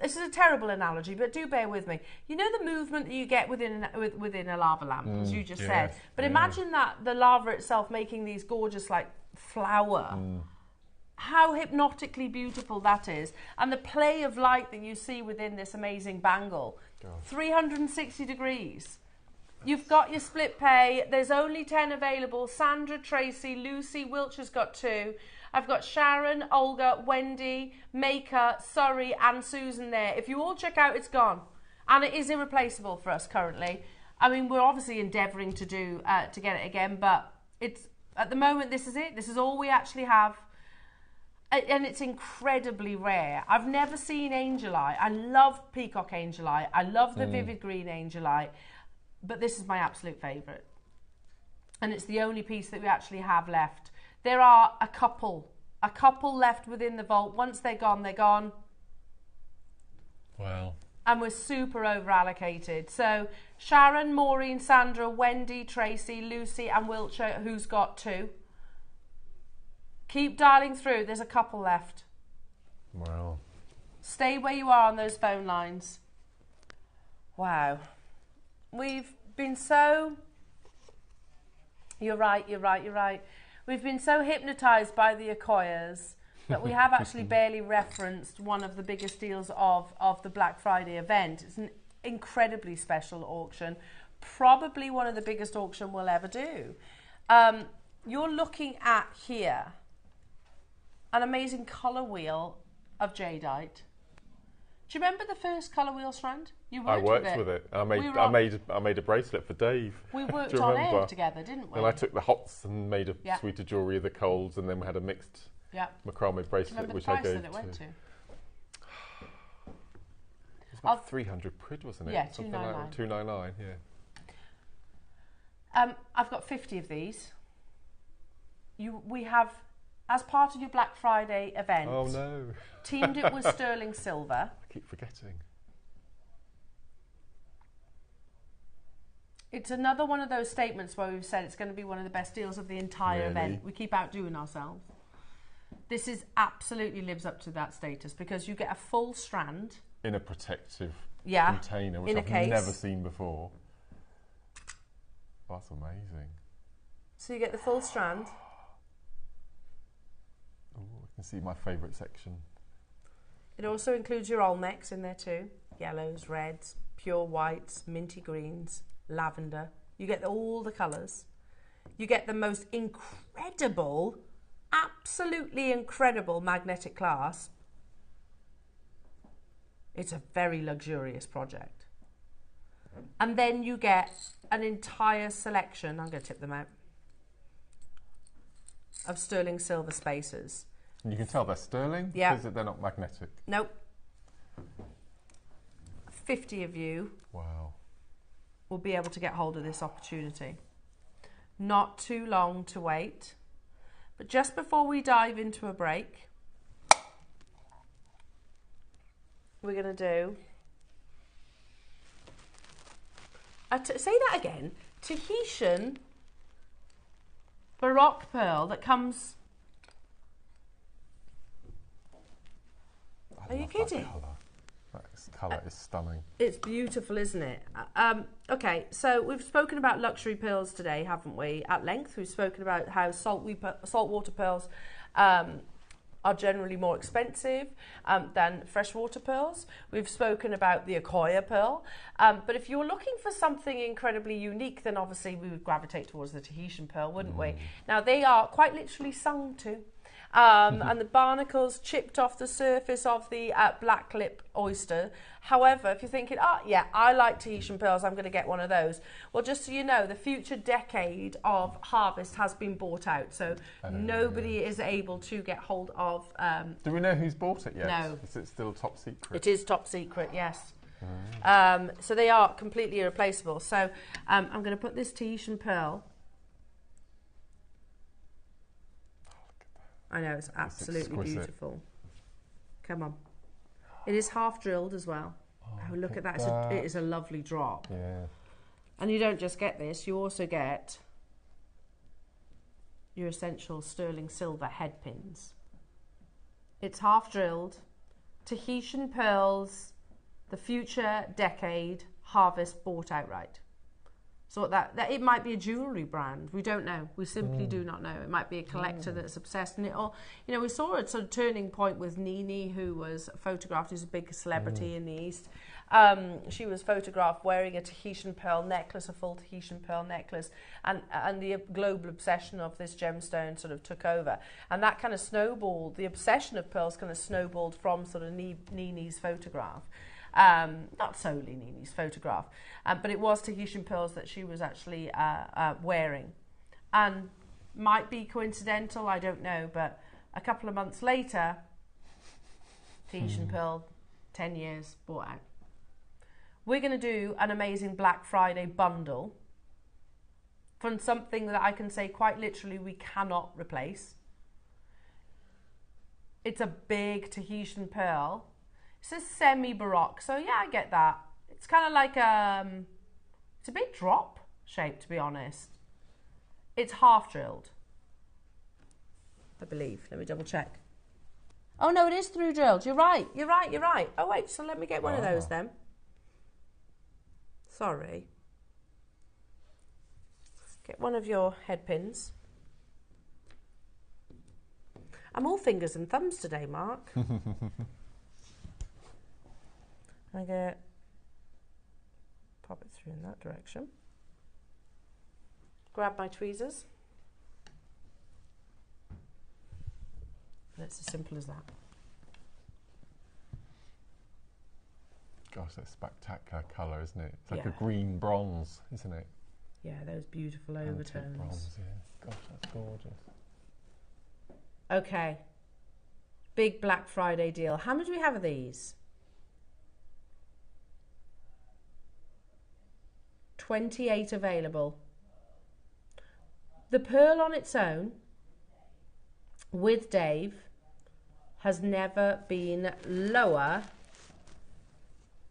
This is a terrible analogy, but do bear with me. You know the movement that you get within a lava lamp, as you just said. But imagine that the lava itself making these gorgeous, like, flower. How hypnotically beautiful that is. And the play of light that you see within this amazing bangle. 360 degrees. You've got your split pay. There's only 10 available. Sandra, Tracy, Lucy, Wiltshire's got 2. I've got Sharon, Olga, Wendy, Maker, Surrey and Susan there. If you all check out, it's gone. And it is irreplaceable for us currently. I mean, we're obviously endeavouring to do to get it again, but it's at the moment, this is it. This is all we actually have. And it's incredibly rare. I've never seen angelite. I love peacock angelite. I love the vivid green angelite. But this is my absolute favourite. And it's the only piece that we actually have left. There are a couple left within the vault. Once they're gone, they're gone. Wow. And we're super over allocated. So Sharon, Maureen, Sandra, Wendy, Tracy, Lucy and Wiltshire, who's got 2. Keep dialing through. There's a couple left. Wow. Stay where you are on those phone lines. Wow. We've been so... You're right. We've been so hypnotised by the Akoyas that we have actually barely referenced one of the biggest deals of the Black Friday event. It's an incredibly special auction, probably one of the biggest auction we'll ever do. You're looking at here an amazing colour wheel of jadeite. Do you remember the first colour wheel strand? I worked with it. I made a bracelet for Dave. We worked on air together, didn't we? And I took the hots and made a suite of jewellery of the colds, and then we had a mixed macrame bracelet, which I gave that it went to? It was about 300 quid, wasn't it? Yeah, something like 299. I've got 50 of these. We have, as part of your Black Friday event. Oh no. Teamed it with sterling silver. I keep forgetting. It's another one of those statements where we've said it's going to be one of the best deals of the entire event. We keep outdoing ourselves. This absolutely lives up to that status because you get a full strand. In a protective container, which I've never seen before. That's amazing. So you get the full strand. Oh, I can see my favourite section. It also includes your Olmecs in there too. Yellows, reds, pure whites, minty greens, lavender. You get all the colours. You get the most incredible, absolutely incredible magnetic clasp. It's a very luxurious project. And then you get an entire selection, I'm going to tip them out, of sterling silver spacers. And you can tell they're sterling because they're not magnetic. Nope. 50 of you will be able to get hold of this opportunity. Not too long to wait. But just before we dive into a break, we're going to do... say that again. Tahitian Baroque pearl that comes... Are you kidding? That colour is stunning. It's beautiful, isn't it? Okay, so we've spoken about luxury pearls today, haven't we? At length, we've spoken about how saltwater pearls are generally more expensive than freshwater pearls. We've spoken about the Akoya pearl. But if you're looking for something incredibly unique, then obviously we would gravitate towards the Tahitian pearl, wouldn't we? Now, they are quite literally sung to. And the barnacles chipped off the surface of the black lip oyster. However, if you're thinking, oh yeah, I like Tahitian pearls, I'm going to get one of those. Well, just so you know, the future decade of harvest has been bought out, so nobody is able to get hold of... Do we know who's bought it yet? No. Is it still top secret? It is top secret, yes. So they are completely irreplaceable. So I'm going to put this Tahitian pearl... I know, it's absolutely exquisite. beautiful. Come on. It is half drilled as well. Oh, look at that. It is a lovely drop. Yeah. And you don't just get this, you also get your essential sterling silver head pins. It's half drilled, Tahitian pearls, the future decade harvest bought outright. So that it might be a jewellery brand. We don't know. We simply do not know. It might be a collector that's obsessed. And we saw a sort of turning point with Nini, who was photographed, who's a big celebrity in the East. She was photographed wearing a Tahitian pearl necklace, a full Tahitian pearl necklace, and the global obsession of this gemstone sort of took over. And that kind of snowballed, the obsession of pearls kind of snowballed from sort of Nini's photograph. Not solely Nini's photograph, but it was Tahitian pearls that she was actually wearing. And might be coincidental, I don't know, but a couple of months later, Tahitian pearl, 10 years, bought out. We're going to do an amazing Black Friday bundle from something that I can say quite literally we cannot replace. It's a big Tahitian pearl. It's a semi-baroque, so yeah, I get that. It's kind of like it's a big drop shape, to be honest. It's half drilled, I believe. Let me double check. Oh no, it is through drilled. You're right. Oh wait, so let me get one of those then. Sorry. Get one of your head pins. I'm all fingers and thumbs today, Mark. I get, pop it through in that direction. Grab my tweezers. And it's as simple as that. Gosh, that's spectacular colour, isn't it? It's like a green bronze, isn't it? Yeah, those beautiful overtones. Bronze, yeah. Gosh, that's gorgeous. Okay. Big Black Friday deal. How many do we have of these? 28 available. The pearl on its own, with Dave, has never been lower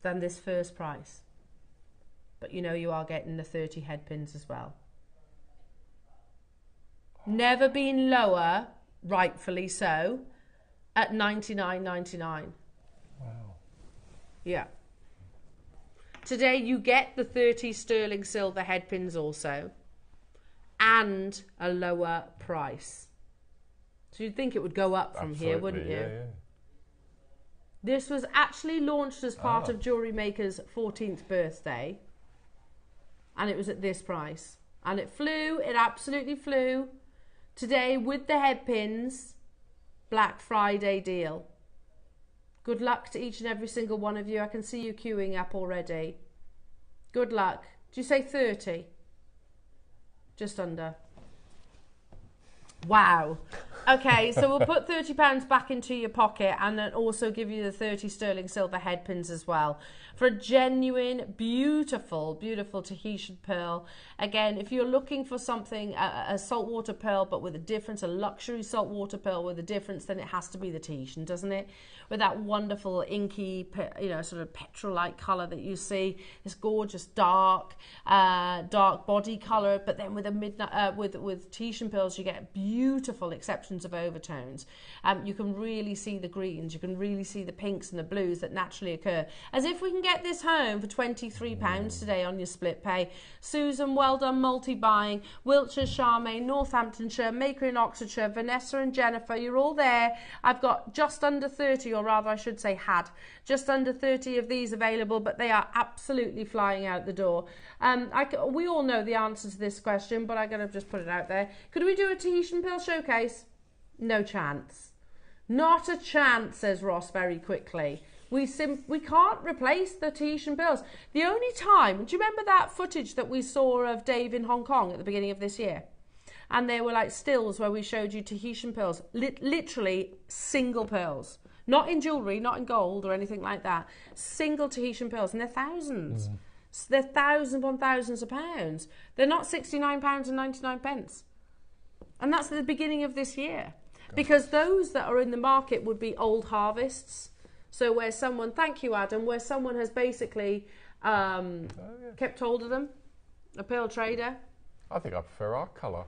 than this first price. But you are getting the 30 head pins as well. Never been lower, rightfully so, at $99.99. Wow. Yeah. Today you get the 30 sterling silver head pins also, and a lower price. So you'd think it would go up from here, wouldn't you? Yeah. This was actually launched as part of JewelleryMaker's 14th birthday, and it was at this price. And it flew, it absolutely flew. Today, with the head pins, Black Friday deal. Good luck to each and every single one of you. I can see you queuing up already. Good luck. Do you say 30? Just under. Wow. Okay, so we'll put £30 back into your pocket and then also give you the 30 sterling silver head pins as well for a genuine, beautiful, beautiful Tahitian pearl. Again, if you're looking for something, a saltwater pearl, but with a difference, a luxury saltwater pearl with a difference, then it has to be the Tahitian, doesn't it? With that wonderful inky, sort of petrol-like colour that you see, this gorgeous dark body colour, but then with a midnight, with Tahitian pearls, you get beautiful exceptions of overtones. You can really see the greens, you can really see the pinks and the blues that naturally occur. As if we can get this home for £23 today on your split pay. Susan, well done, multi-buying. Wiltshire, Charmaine, Northamptonshire, Maker in Oxfordshire, Vanessa and Jennifer, you're all there. I've got just under 30, or rather I should say had, just under 30 of these available, but they are absolutely flying out the door. We all know the answer to this question, but I'm going to just put it out there. Could we do a Tahitian pearl showcase? No chance. Not a chance, says Ross very quickly. We can't replace the Tahitian pearls. The only time, do you remember that footage that we saw of Dave in Hong Kong at the beginning of this year? And there were like stills where we showed you Tahitian pearls, literally single pearls. Not in jewellery, not in gold or anything like that. Single Tahitian pearls, and they're thousands. They're thousands upon thousands of pounds. They're not £69.99. And that's at the beginning of this year. because those that are in the market would be old harvests. So where someone, thank you Adam, where someone has basically kept hold of them, a pearl trader. I think I prefer our colour.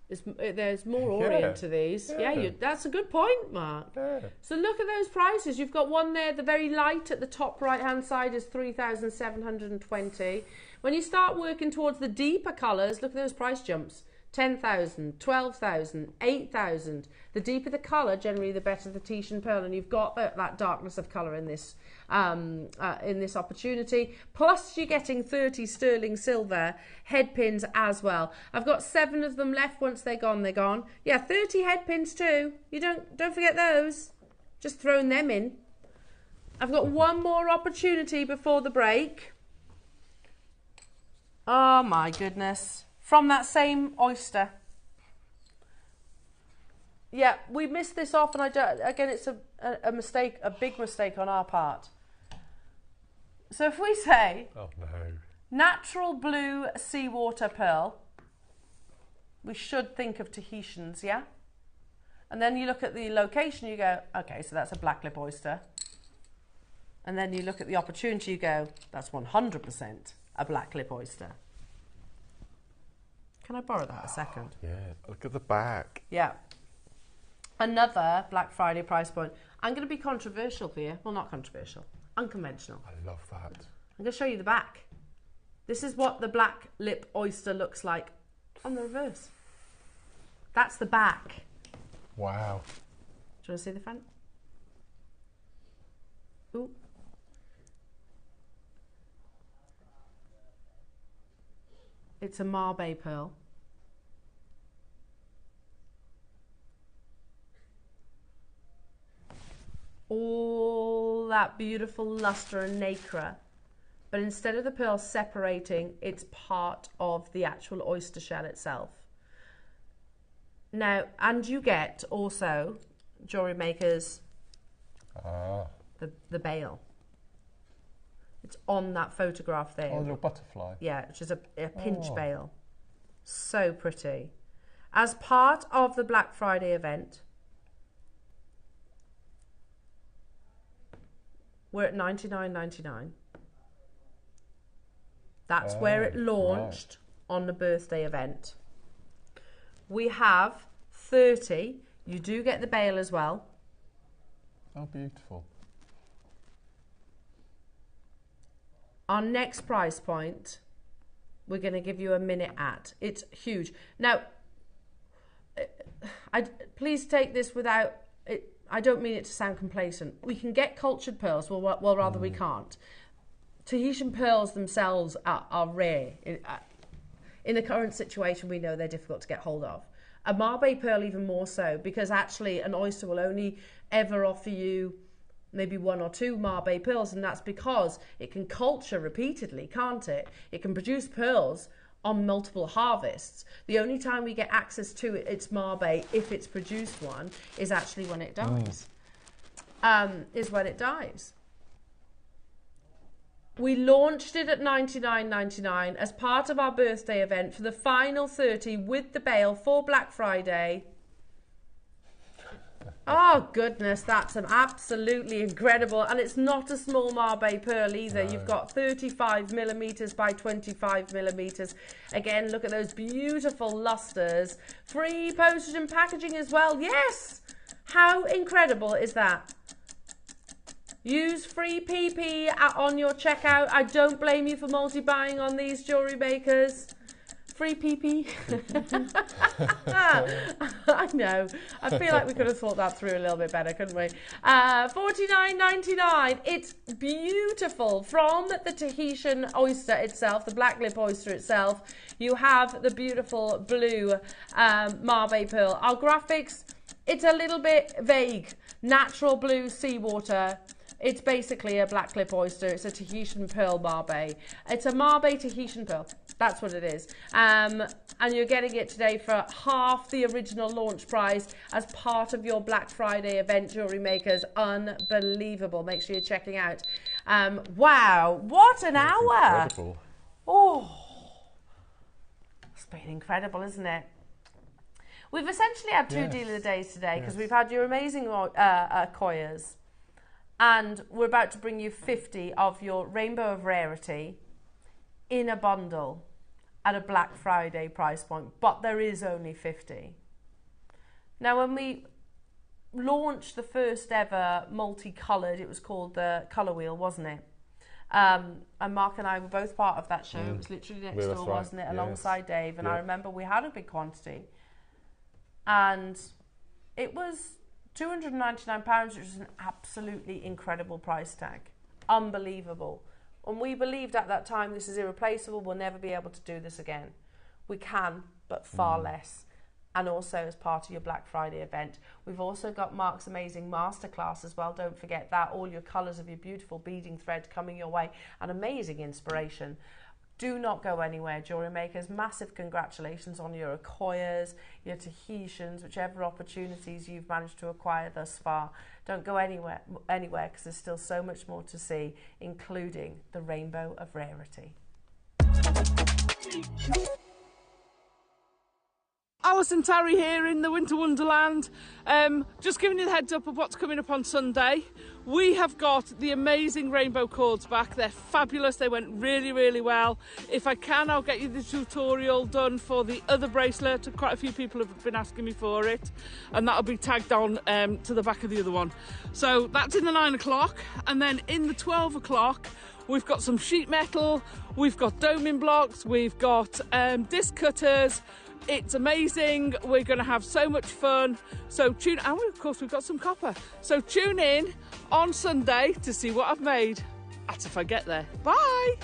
There's more orient to these. Yeah, that's a good point, Mark. Yeah. So look at those prices. You've got one there, the very light at the top right-hand side is 3,720. When you start working towards the deeper colours, look at those price jumps. 10,000, 12,000, 8,000. The deeper the colour, generally the better the Tahitian pearl, and you've got that darkness of colour in this opportunity. Plus, you're getting 30 sterling silver head pins as well. I've got 7 of them left. Once they're gone, they're gone. Yeah, 30 head pins too. You don't forget those. Just throwing them in. I've got one more opportunity before the break. Oh my goodness. From that same oyster. Yeah, we missed this off, and again, it's a mistake, a big mistake on our part. So if we say, oh no, natural blue seawater pearl, we should think of Tahitians, yeah? And then you look at the location, you go, okay, so that's a black lip oyster. And then you look at the opportunity, you go, that's 100% a black lip oyster. Can I borrow that a second? Yeah, look at the back. Yeah. Another Black Friday price point. I'm going to be controversial for you. Well, not controversial. Unconventional. I love that. I'm going to show you the back. This is what the black lip oyster looks like on the reverse. That's the back. Wow. Do you want to see the front? Ooh. It's a Marbe pearl. All that beautiful luster and nacre, but instead of the pearl separating, it's part of the actual oyster shell itself. Now, and you get also JewelleryMaker's the bail. It's on that photograph there. Oh, a little butterfly. Yeah, which is a pinch bail. So pretty. As part of the Black Friday event, we're at $99.99. That's where it launched on the birthday event. We have 30. You do get the bail as well. Oh, beautiful. Our next price point, we're going to give you a minute at. It's huge. Now, please take this without... I don't mean it to sound complacent. We can get cultured pearls, well rather we can't. Tahitian pearls themselves are rare. In the current situation, we know they're difficult to get hold of. A Marbe pearl even more so, because actually an oyster will only ever offer you maybe 1 or 2 Marbe pearls, and that's because it can culture repeatedly, can't it? It can produce pearls on multiple harvests. The only time we get access to its Marbe, if it's produced one, is actually when it dies. Is when it dies. We launched it at $99.99 as part of our birthday event for the final 30 with the bail for Black Friday. Oh goodness, that's an absolutely incredible, and it's not a small Marbe pearl either. No. You've got 35 millimeters by 25 millimeters. Again, look at those beautiful lusters. Free postage and packaging as well. Yes! How incredible is that? Use free PP on your checkout. I don't blame you for multi-buying on these jewellery makers. Free PP. I know. I feel like we could have thought that through a little bit better, couldn't we? $49.99. It's beautiful. From the Tahitian oyster itself, the black lip oyster itself, you have the beautiful blue Marbe pearl. Our graphics, it's a little bit vague. Natural blue seawater. It's basically a black lip oyster. It's a Tahitian pearl Marbe. It's a Marbe Tahitian pearl. That's what it is. And you're getting it today for half the original launch price as part of your Black Friday event, Jewellery Makers. Unbelievable. Make sure you're checking out. Wow, what an hour. Incredible. Oh, it's been incredible, isn't it? We've essentially had two deal of the days today because we've had your amazing Koyas, and we're about to bring you 50 of your Rainbow of Rarity in a bundle at a Black Friday price point, but there is only 50. Now, when we launched the first ever multicoloured, it was called the Colour Wheel, wasn't it? And Mark and I were both part of that show. It was literally next door, wasn't it? Alongside Dave. And I remember we had a big quantity. And it was £299, which was an absolutely incredible price tag. Unbelievable. And we believed at that time, this is irreplaceable. We'll never be able to do this again. We can, but far less. And also as part of your Black Friday event. We've also got Mark's amazing masterclass as well. Don't forget that. All your colours of your beautiful beading thread coming your way. An amazing inspiration. Do not go anywhere, jewellery makers. Massive congratulations on your Akoyas, your Tahitians, whichever opportunities you've managed to acquire thus far. Don't go anywhere because there's still so much more to see, including the Rainbow of Rarity. Alison Tarry here in the Winter Wonderland. Just giving you the heads up of what's coming up on Sunday. We have got the amazing rainbow cords back. They're fabulous. They went really, really well. If I can, I'll get you the tutorial done for the other bracelet. Quite a few people have been asking me for it, and that'll be tagged on to the back of the other one. So that's in the 9 o'clock, and then in the 12 o'clock, we've got some sheet metal, we've got doming blocks, we've got disc cutters. It's amazing. We're going to have so much fun. So tune, and of course we've got some copper. So tune in on Sunday to see what I've made. That's if I get there. Bye.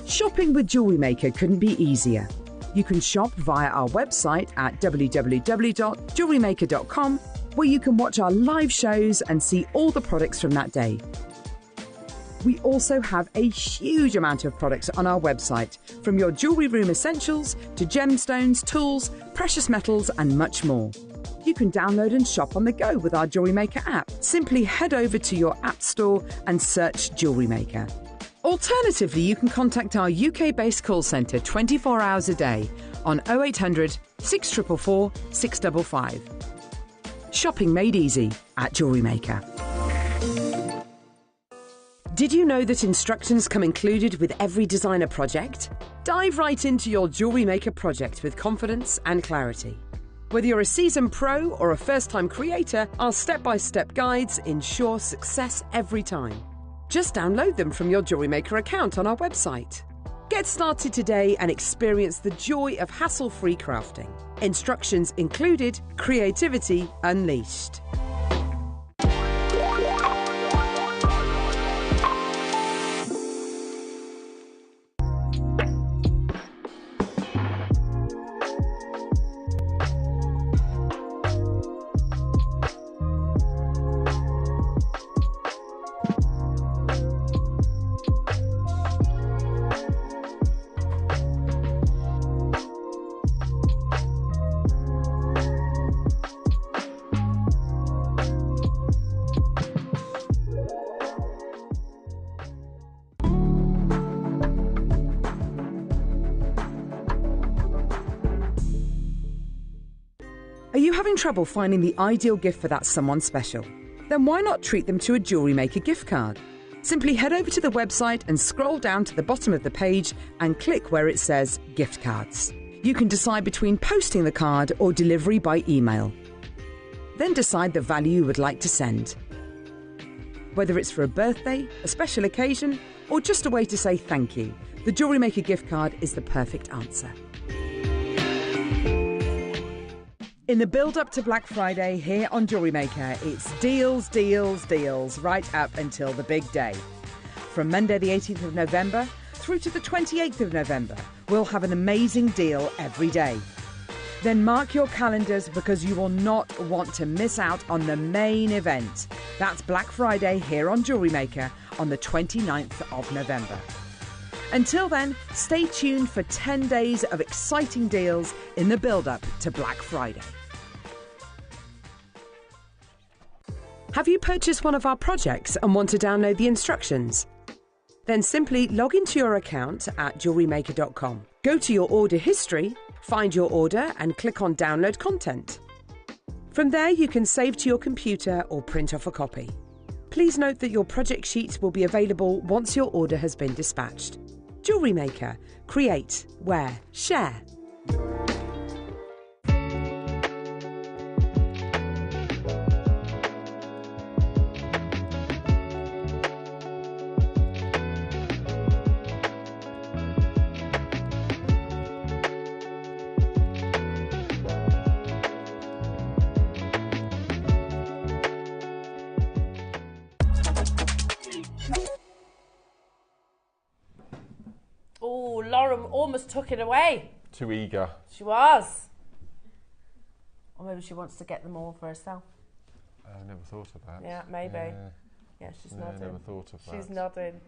Shopping with Jewellery Maker couldn't be easier. You can shop via our website at www.jewellerymaker.com, where you can watch our live shows and see all the products from that day. We also have a huge amount of products on our website, from your jewellery room essentials to gemstones, tools, precious metals and much more. You can download and shop on the go with our Jewellery Maker app. Simply head over to your app store and search Jewellery Maker. Alternatively, you can contact our UK-based call centre 24 hours a day on 0800 644 655. Shopping made easy at Jewellery Maker. Did you know that instructions come included with every designer project? Dive right into your Jewellery Maker project with confidence and clarity. Whether you're a seasoned pro or a first-time creator, our step-by-step guides ensure success every time. Just download them from your Jewellery Maker account on our website. Get started today and experience the joy of hassle-free crafting. Instructions included, creativity unleashed. Are you having trouble finding the ideal gift for that someone special? Then why not treat them to a Jewellery Maker gift card? Simply head over to the website and scroll down to the bottom of the page and click where it says Gift Cards. You can decide between posting the card or delivery by email. Then decide the value you would like to send. Whether it's for a birthday, a special occasion, or just a way to say thank you, the Jewellery Maker gift card is the perfect answer. In the build-up to Black Friday here on Jewellery Maker, it's deals, deals, deals, right up until the big day. From Monday the 18th of November through to the 28th of November, we'll have an amazing deal every day. Then mark your calendars because you will not want to miss out on the main event. That's Black Friday here on JewelleryMaker on the 29th of November. Until then, stay tuned for 10 days of exciting deals in the build-up to Black Friday. Have you purchased one of our projects and want to download the instructions? Then simply log into your account at JewelleryMaker.com. Go to your order history, find your order and click on Download Content. From there you can save to your computer or print off a copy. Please note that your project sheets will be available once your order has been dispatched. JewelleryMaker. Create, wear, share. Oh, Lauren almost took it away. Too eager. She was. Or maybe she wants to get them all for herself. I never thought of that. Yeah, maybe. Yeah, she's nodding. I never thought of that. She's nodding.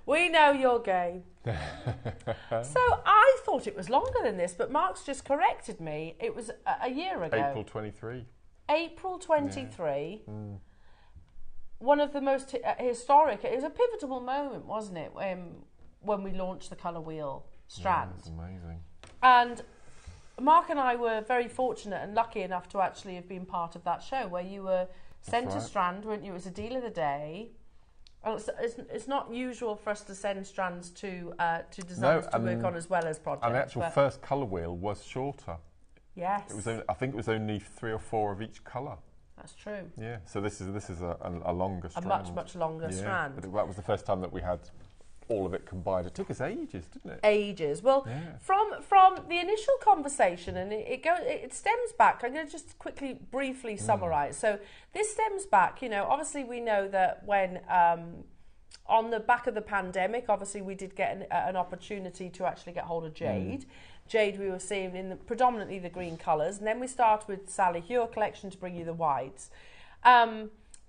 We know your game. So I thought it was longer than this, but Mark's just corrected me. It was a year ago. April 23. April 23. Yeah. One of the most historic, it was a pivotal moment, wasn't it, when we launched the colour wheel strand. Yeah, that's amazing. And Mark and I were very fortunate and lucky enough to actually have been part of that show where you were sent a strand, weren't you? It was a deal of the day. Well, it's not usual for us to send strands to designers to work on as well as projects. And the actual first colour wheel was shorter. Yes. It was only, I think it was only 3 or 4 of each colour. That's true. Yeah, so this is a longer strand. A much longer strand. But that was the first time that we had all of it combined. It took us ages, didn't it? Ages. Well, from the initial conversation, and it stems back. I'm going to just briefly summarise. So this stems back. You know, obviously we know that when on the back of the pandemic, obviously we did get an opportunity to actually get hold of jade. Jade we were seeing in predominantly the green colours, and then we started with Sally Hure collection to bring you the whites.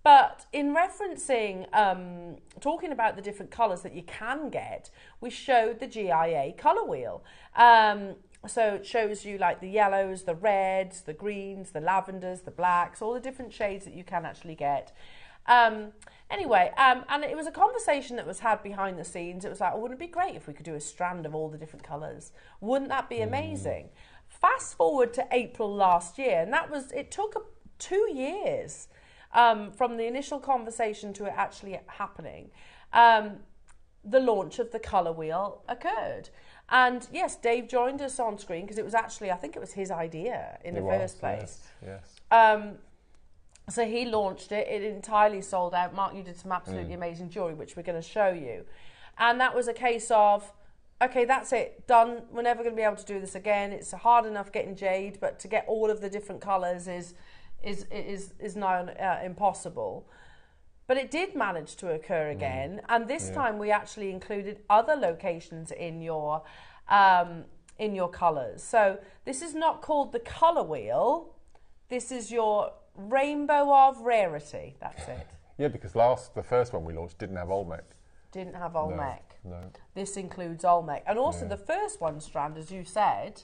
But in referencing, talking about the different colours that you can get, we showed the GIA colour wheel. So it shows you like the yellows, the reds, the greens, the lavenders, the blacks, all the different shades that you can actually get. Anyway, and it was a conversation that was had behind the scenes. It was like, oh, wouldn't it be great if we could do a strand of all the different colours? Wouldn't that be amazing? Fast forward to April last year, and it took 2 years from the initial conversation to it actually happening. The launch of the colour wheel occurred. And yes, Dave joined us on screen because it was actually, I think it was his idea in the first place. Yes. So he launched it. It entirely sold out. Mark, you did some absolutely amazing jewellery, which we're going to show you. And that was a case of, okay, that's it, done. We're never going to be able to do this again. It's hard enough getting jade, but to get all of the different colours is now impossible. But it did manage to occur again, and this time we actually included other locations in your colours. So this is not called the colour wheel. This is your rainbow of rarity. That's it. Yeah, because the first one we launched didn't have Olmec. Didn't have Olmec. No. This includes Olmec, and also the first one strand, as you said,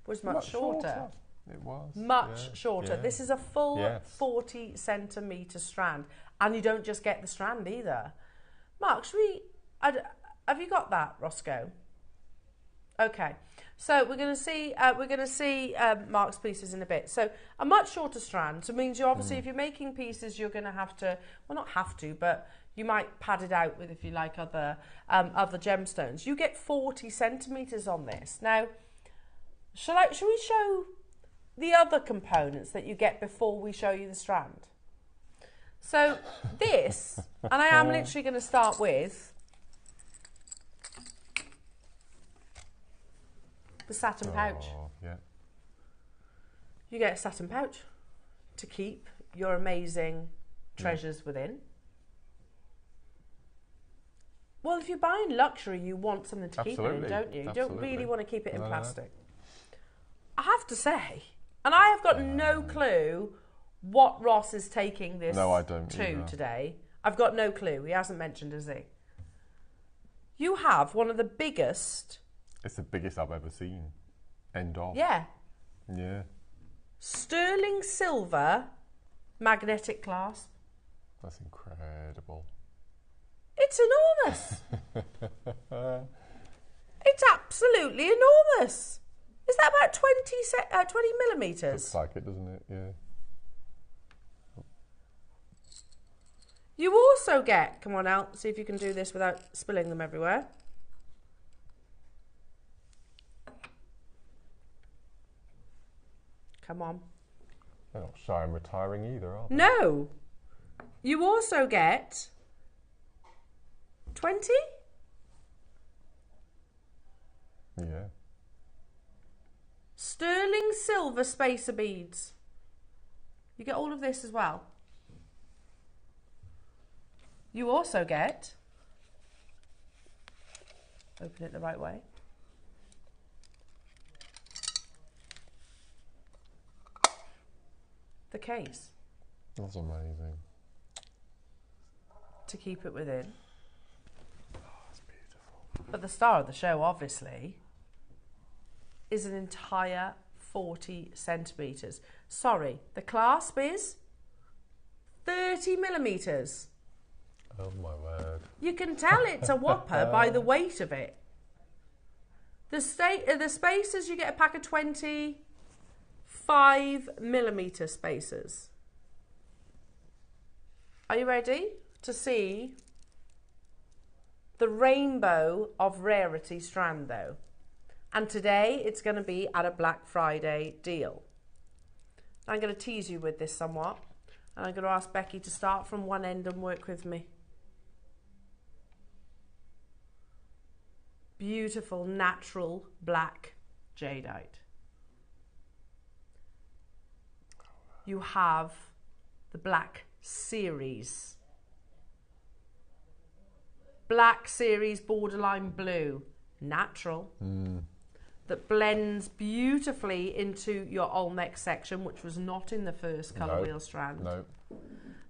was much shorter. It was much shorter. Yeah. This is a full 40 centimetre strand, and you don't just get the strand either. Mark, have you got that, Roscoe? Okay, so we're going to see Mark's pieces in a bit. So a much shorter strand, so it means you obviously if you're making pieces, you're going to have to, well, not have to, but you might pad it out with, if you like, other gemstones. You get 40 centimetres on this. Now, shall we show the other components that you get before we show you the strand? So this, and I am literally going to start with the satin pouch. Yeah. You get a satin pouch to keep your amazing treasures within. Well, if you're buying luxury, you want something to keep it in, don't you? You don't really want to keep it in plastic. I have to say, and I have got no clue what Ross is taking this to today. I've got no clue. He hasn't mentioned, has he? You have one of the biggest... It's the biggest I've ever seen. End of. Yeah. Yeah. Sterling silver magnetic clasp. That's incredible. It's enormous. It's absolutely enormous. Is that about 20 millimetres? Looks like it, doesn't it? Yeah. You also get, come on out, see if you can do this without spilling them everywhere. Come on. They're not shy and retiring either, are they? No. You also get 20? Yeah. Sterling silver spacer beads. You get all of this as well. You also get, open it the right way, the case. That's amazing. To keep it within. Oh, that's beautiful. But the star of the show, obviously, is an entire 40 centimetres. Sorry, the clasp is 30 millimetres. Oh my word. You can tell it's a whopper by the weight of it. The spacers, you get a pack of 20 5mm spacers. Are you ready to see the rainbow of rarity strand though? And today it's going to be at a Black Friday deal. I'm going to tease you with this somewhat. And I'm going to ask Becky to start from one end and work with me. Beautiful, natural, black jadeite. You have the Black Series. Black Series borderline blue, natural. That blends beautifully into your Olmec section, which was not in the first colour wheel strand. No.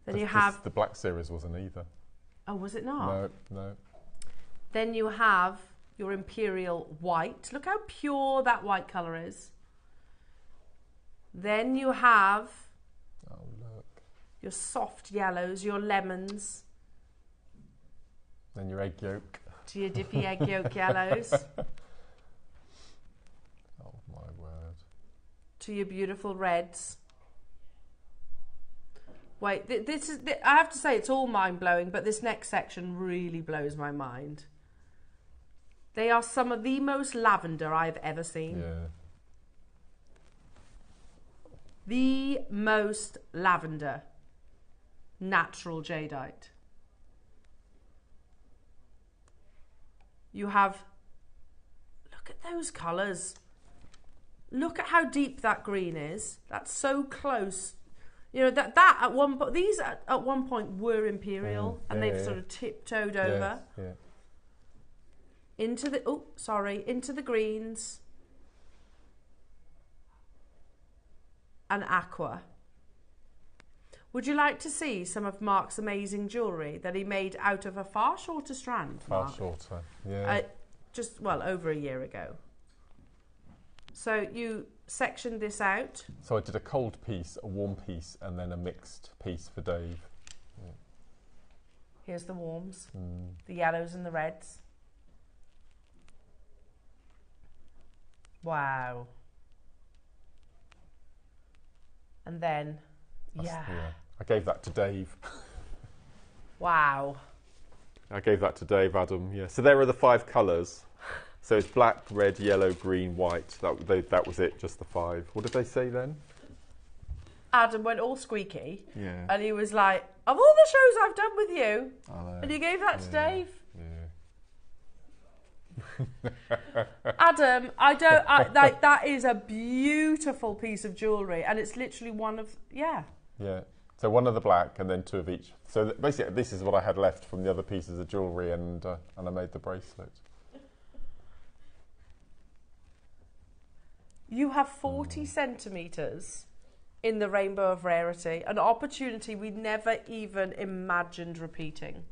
Then you have... The Black Series wasn't either. Oh, was it not? No, no. Then you have your Imperial White. Look how pure that white colour is. Then you have your soft yellows, your lemons. Then your egg yolk. To your dippy egg yolk yellows. Oh my word. To your beautiful reds. Wait, I have to say it's all mind-blowing, but this next section really blows my mind. They are some of the most lavender I've ever seen. Yeah. The most lavender natural jadeite. You have, look at those colours. Look at how deep that green is. That's so close. You know, that at one point, these at one point were Imperial, and they've sort of tiptoed over. Yeah. Into the, into the greens. And aqua. Would you like to see some of Mark's amazing jewellery that he made out of a far shorter strand, Mark? Shorter, yeah. Over a year ago. So you sectioned this out. So I did a cold piece, a warm piece, and then a mixed piece for Dave. Yeah. Here's the warms, the yellows and the reds. Wow. And then, yeah. I gave that to Dave. Wow. I gave that to Dave, Adam, yeah. So there are the 5 colours. So it's black, red, yellow, green, white. That was it, just the 5. What did they say then? Adam went all squeaky. Yeah. And he was like, of all the shows I've done with you, and you gave that to Dave. Adam, that is a beautiful piece of jewellery, and it's literally one of, Yeah. So one of the black and then 2 of each. So basically this is what I had left from the other pieces of jewellery, and I made the bracelet. You have 40 centimetres in the rainbow of rarity, an opportunity we never even imagined repeating.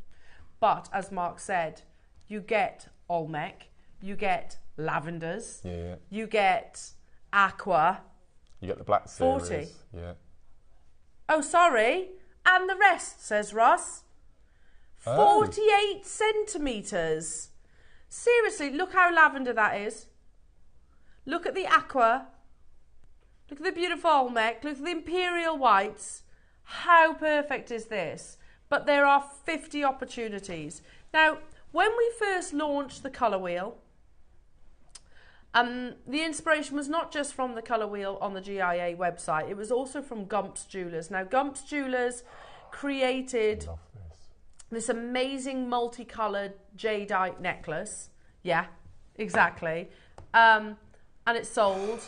But as Mark said, you get Olmec, you get lavenders, you get aqua. You get the black series. 40. Yeah. Oh, sorry. And the rest, says Ross. 48 centimetres. Seriously, look how lavender that is. Look at the aqua. Look at the beautiful Olmec. Look at the imperial whites. How perfect is this? But there are 50 opportunities. Now, when we first launched the colour wheel, the inspiration was not just from the colour wheel on the GIA website, it was also from Gumps Jewellers. Now, Gumps Jewellers created this amazing multicoloured jadeite necklace. Yeah, exactly. And it sold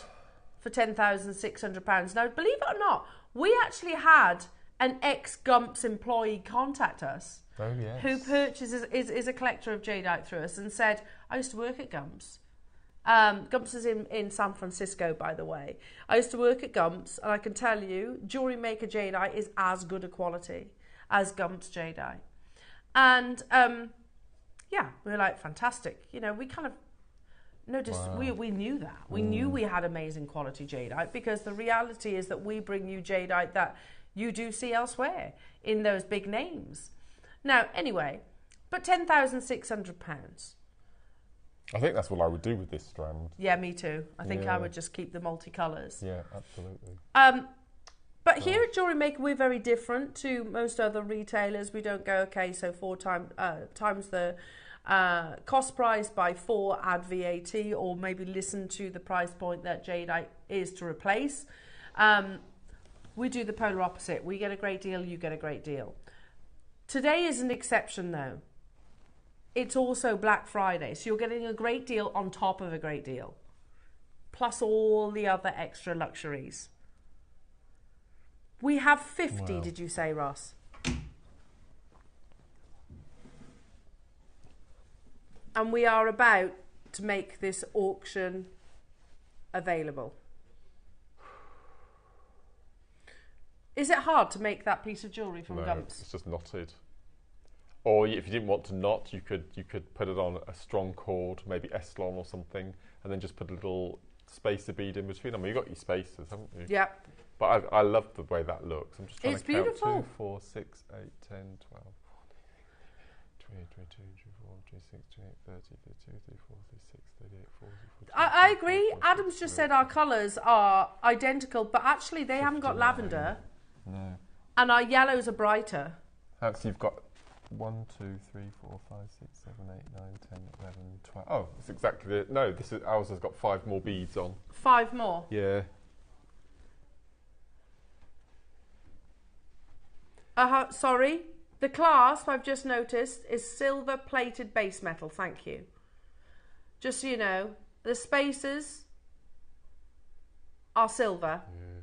for £10,600. Now, believe it or not, we actually had an ex-Gumps employee contact us. Oh, yes. Who purchases, is a collector of jadeite through us, and said, I used to work at Gumps. Gumps is in San Francisco, by the way. I used to work at Gumps, and I can tell you, JewelleryMaker jadeite is as good a quality as Gumps jadeite. And yeah, we were like, fantastic. You know, we kind of noticed, we knew that. We knew we had amazing quality jadeite, because the reality is that we bring you jadeite that you do see elsewhere in those big names. Now, anyway, but £10,600. I think that's what I would do with this strand. Yeah, me too. I think I would just keep the multicolours. Yeah, absolutely. But here at JewelleryMaker, we're very different to most other retailers. We don't go, okay, so times the cost price by 4, add VAT, or maybe listen to the price point that jadeite is to replace. We do the polar opposite. We get a great deal, you get a great deal. Today is an exception, though. It's also Black Friday, so you're getting a great deal on top of a great deal, plus all the other extra luxuries. We have 50, did you say, Ross? And we are about to make this auction available. Is it hard to make that piece of jewellery from Gumps? It's just knotted. Or if you didn't want to knot, you could put it on a strong cord, maybe Estlon or something, and then just put a little spacer bead in between them. You've got your spacers, haven't you? Yep. But I love the way that looks. I'm just trying to count. Beautiful. 2, 4, 6, 8, 10, 12, 28, 22, 24, 26, 28, 30, 32, 34, 36, 38, 40, 45. I agree. Adam's just said our colours are identical, but actually they haven't got lavender. No. And our yellows are brighter. So you've got 1, 2, 3, 4, 5, 6, 7, 8, 9, 10, 11, 12. Oh, it's exactly it. No, ours has got 5 more beads on. 5 more? Yeah. Sorry. The clasp, I've just noticed, is silver plated base metal. Thank you. Just so you know, the spacers are silver. Yeah.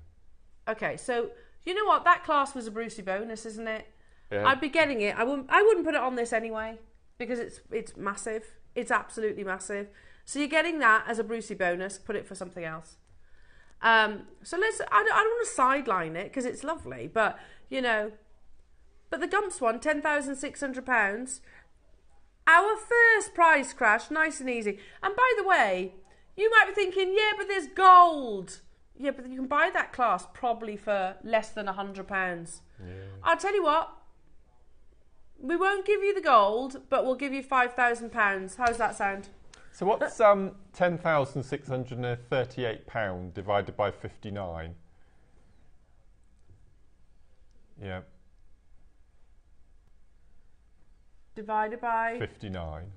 Okay, so you know what? That clasp was a Brucey bonus, isn't it? Yeah. I'd be getting it. I wouldn't put it on this anyway, because it's massive. It's absolutely massive. So you're getting that as a Brucey bonus. Put it for something else. So I don't want to sideline it because it's lovely, but you know. But the Gumps one, £10,600. Our first price crash, nice and easy. And by the way, you might be thinking, yeah, but there's gold. Yeah, but you can buy that clasp probably for less than £100. Yeah. I'll tell you what. We won't give you the gold, but we'll give you £5,000. How's that sound? So what's £10,638 divided by 59? Yeah. Divided by 59.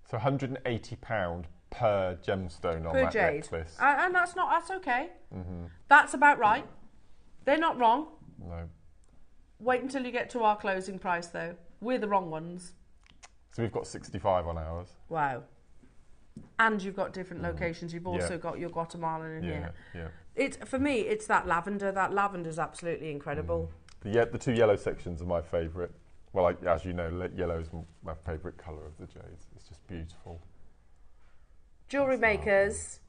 So £180 per gemstone on that necklace. And that's okay. Mm-hmm. That's about right. They're not wrong. No. Wait until you get to our closing price, though. We're the wrong ones. So we've got 65 on ours. Wow. And you've got different locations. You've also got your Guatemalan in here. Yeah. For me, it's that lavender. That lavender's absolutely incredible. The 2 yellow sections are my favourite. Well, as you know, yellow is my favourite colour of the jades. It's just beautiful. Jewellery makers,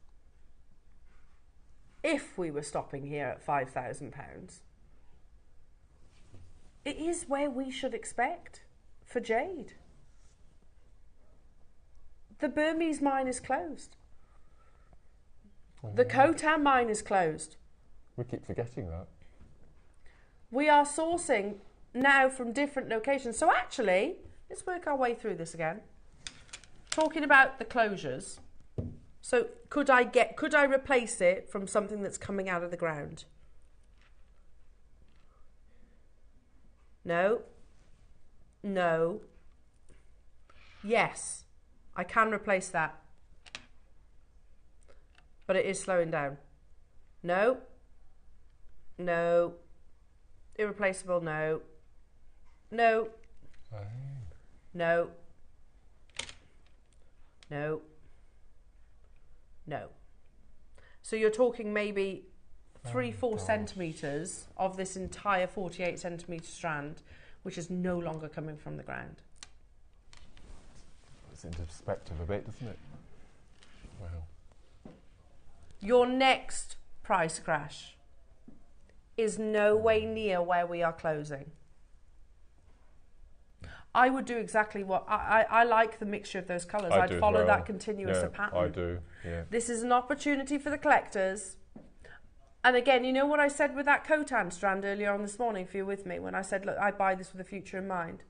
if we were stopping here at £5,000, it is where we should expect for jade. The Burmese mine is closed. The Khotan mine is closed. We keep forgetting that. We are sourcing now from different locations. So actually, let's work our way through this again. Talking about the closures. So could I replace it from something that's coming out of the ground? No. No. Yes, I can replace that. But it is slowing down. No. No. Irreplaceable, no. No. No. No. No. So you're talking maybe 3-4 centimetres of this entire 48 centimetre strand, which is no longer coming from the ground. It's into perspective a bit, doesn't it? Wow. Your next price crash is no way near where we are closing. I would do exactly what I like the mixture of those colours. I'd follow that continuous pattern. I do, yeah. This is an opportunity for the collectors. And again, you know what I said with that Khotan strand earlier on this morning, if you're with me, when I said, look, I buy this with the future in mind.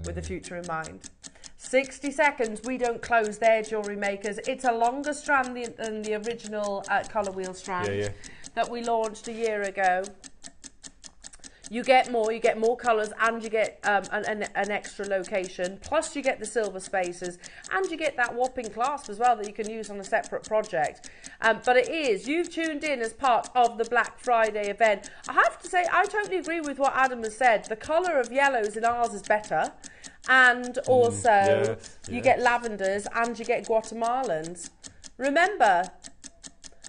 With the future in mind. 60 seconds, we don't close there, jewellery makers. It's a longer strand than the original colour wheel strand that we launched a year ago. You get more colours, and you get an extra location, plus you get the silver spaces, and you get that whopping clasp as well that you can use on a separate project. But you've tuned in as part of the Black Friday event. I have to say, I totally agree with what Adam has said. The colour of yellows in ours is better, and also you get lavenders and you get Guatemalans. Remember,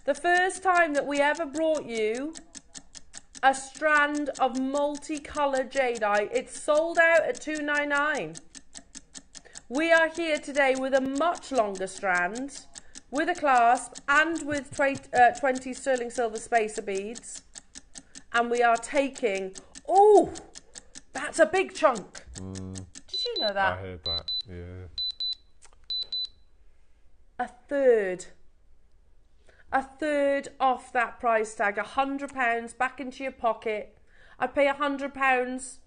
the first time that we ever brought you a strand of multicoloured jadeite, it's sold out at $2.99. We are here today with a much longer strand, with a clasp and with 20 sterling silver spacer beads, and we are taking, oh, that's a big chunk. Did you know that? I heard that, yeah. A third off that price tag, £100 back into your pocket. I'd pay £100.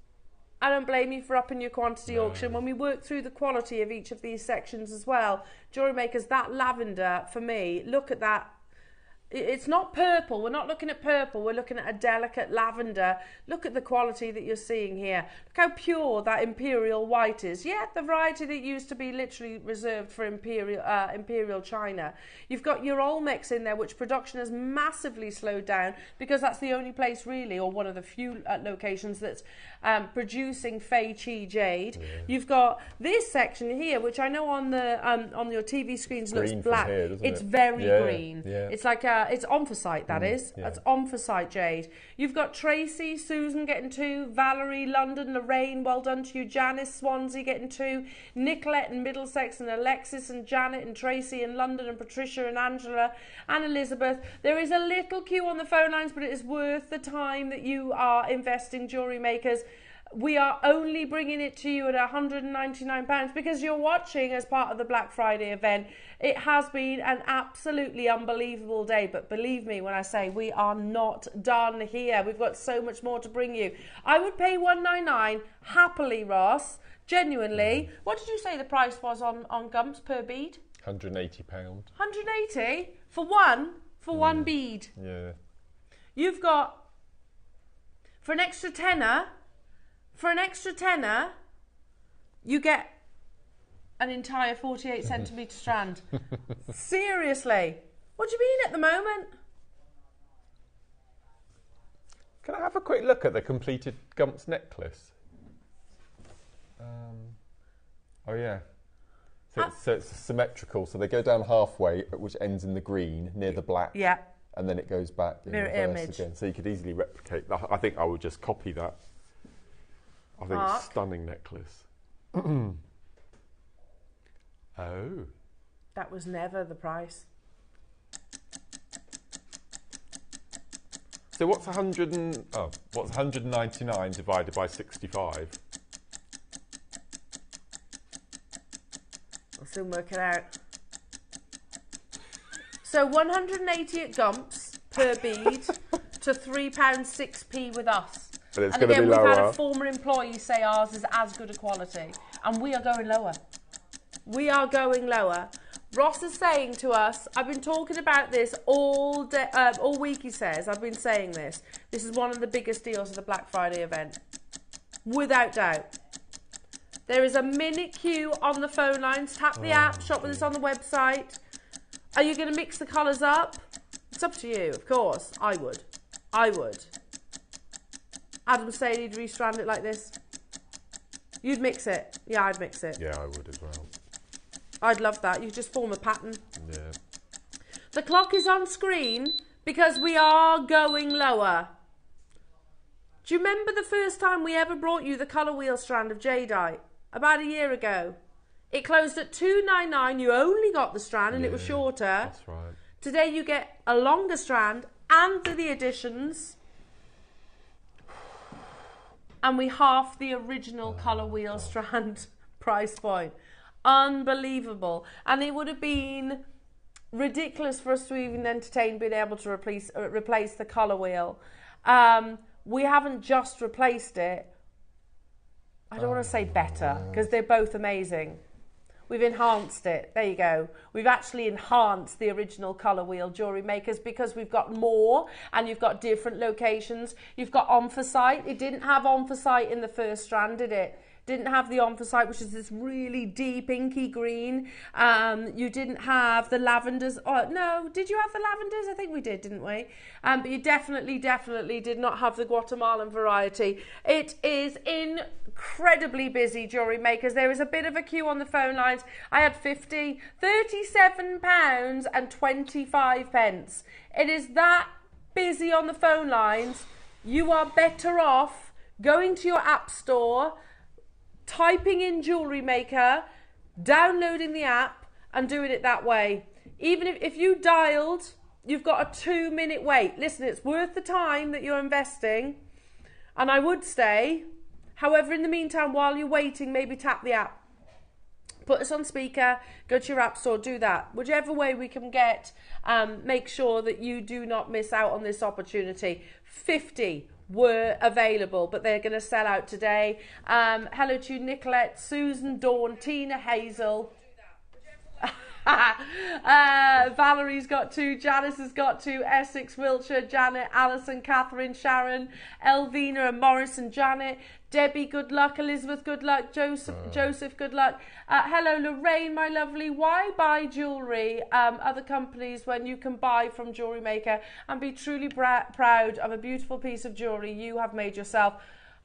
I don't blame you for upping your quantity auction. When we work through the quality of each of these sections as well, jewellery makers, that lavender for me, look at that. It's not purple. We're not looking at purple. We're looking at a delicate lavender. Look at the quality that you're seeing here. Look how pure that imperial white is. Yeah, the variety that used to be literally reserved for imperial China. You've got your Olmecs in there, which production has massively slowed down because that's the only place really, or one of the few locations that's producing Fei Chi jade. Yeah. You've got this section here, which I know on your TV screens looks black. Here, it's very green. Yeah. It's like it's anthracite, that is. Yeah. That's anthracite jade. You've got Tracy, Susan getting 2, Valerie, London, Lorraine, well done to you, Janice, Swansea getting 2, Nicolette and Middlesex, and Alexis and Janet and Tracy and London and Patricia and Angela and Elizabeth. There is a little queue on the phone lines, but it is worth the time that you are investing, jewellery makers. We are only bringing it to you at £199 because you're watching as part of the Black Friday event. It has been an absolutely unbelievable day, but believe me when I say we are not done here. We've got so much more to bring you. I would pay $199 happily, Ross, genuinely. What did you say the price was on gumps per bead? £180. 180 for one bead. Yeah. You've got, for an extra tenner, you get an entire 48 centimetre strand. Seriously. What do you mean at the moment? Can I have a quick look at the completed Gumps necklace? Oh yeah. So it's symmetrical. So they go down halfway, which ends in the green near the black. Yeah. And then it goes back in mirror reverse image again. So you could easily replicate that. I think I would just copy that. I think it's a stunning necklace. Oh. That was never the price. So what's 199 divided by 65? I'll soon work it out. So 180 at Gumps per bead to £3.6p with us. But it's And going to be again, lower. we've had a former employee say ours is as good a quality, and we are going lower. We are going lower. Ross is saying to us, I've been talking about this all day, all week. He says, I've been saying this. This is one of the biggest deals of the Black Friday event, without doubt. There is a minute queue on the phone lines. Tap the app, shop with us on the website. Are you going to mix the colours up? It's up to you, of course. I would. Adam's saying he'd restrand it like this. You'd mix it. Yeah, I'd mix it. Yeah, I would as well. I'd love that. You just form a pattern. Yeah. The clock is on screen because we are going lower. Do you remember the first time we ever brought you the colour wheel strand of jadeite? About a year ago. It closed at $2.99. You only got the strand and it was shorter. That's right. Today you get a longer strand and the additions. And we half the original colour wheel strand price point. Unbelievable. And it would have been ridiculous for us to even entertain being able to replace the colour wheel. We haven't just replaced it. I don't want to say better, because they're both amazing. We've enhanced it. There you go. We've actually enhanced the original colour wheel Jewellery Makers because we've got more and you've got different locations. You've got Omphacite. It didn't have Omphacite in the first strand, did it? Didn't have the Omphacite, which is this really deep inky green. You didn't have the lavenders. Oh, no, did you have the lavenders? I think we did, didn't we? But you definitely did not have the Guatemalan variety. It is incredibly busy, Jewellery Makers. There is a bit of a queue on the phone lines. I had £37.25. It is that busy on the phone lines. You are better off going to your app store, typing in Jewellery Maker, downloading the app and doing it that way. Even if you dialed, you've got a 2-minute wait. Listen, it's worth the time that you're investing, and I would stay. However, in the meantime, while you're waiting, maybe tap the app. Put us on speaker, go to your app store, do that. Whichever way we can get, make sure that you do not miss out on this opportunity. 50 were available, but they're going to sell out today. Hello to you, Nicolette, Susan, Dawn, Tina, Hazel. Valerie's got 2, Janice has got 2, Essex, Wiltshire, Janet, Alison, Catherine, Sharon, Elvina and Morris and Janet, Debbie, good luck, Elizabeth, good luck, Joseph, good luck. Hello, Lorraine, my lovely. Why buy jewellery, other companies, when you can buy from Jewellery Maker and be truly proud of a beautiful piece of jewellery you have made yourself?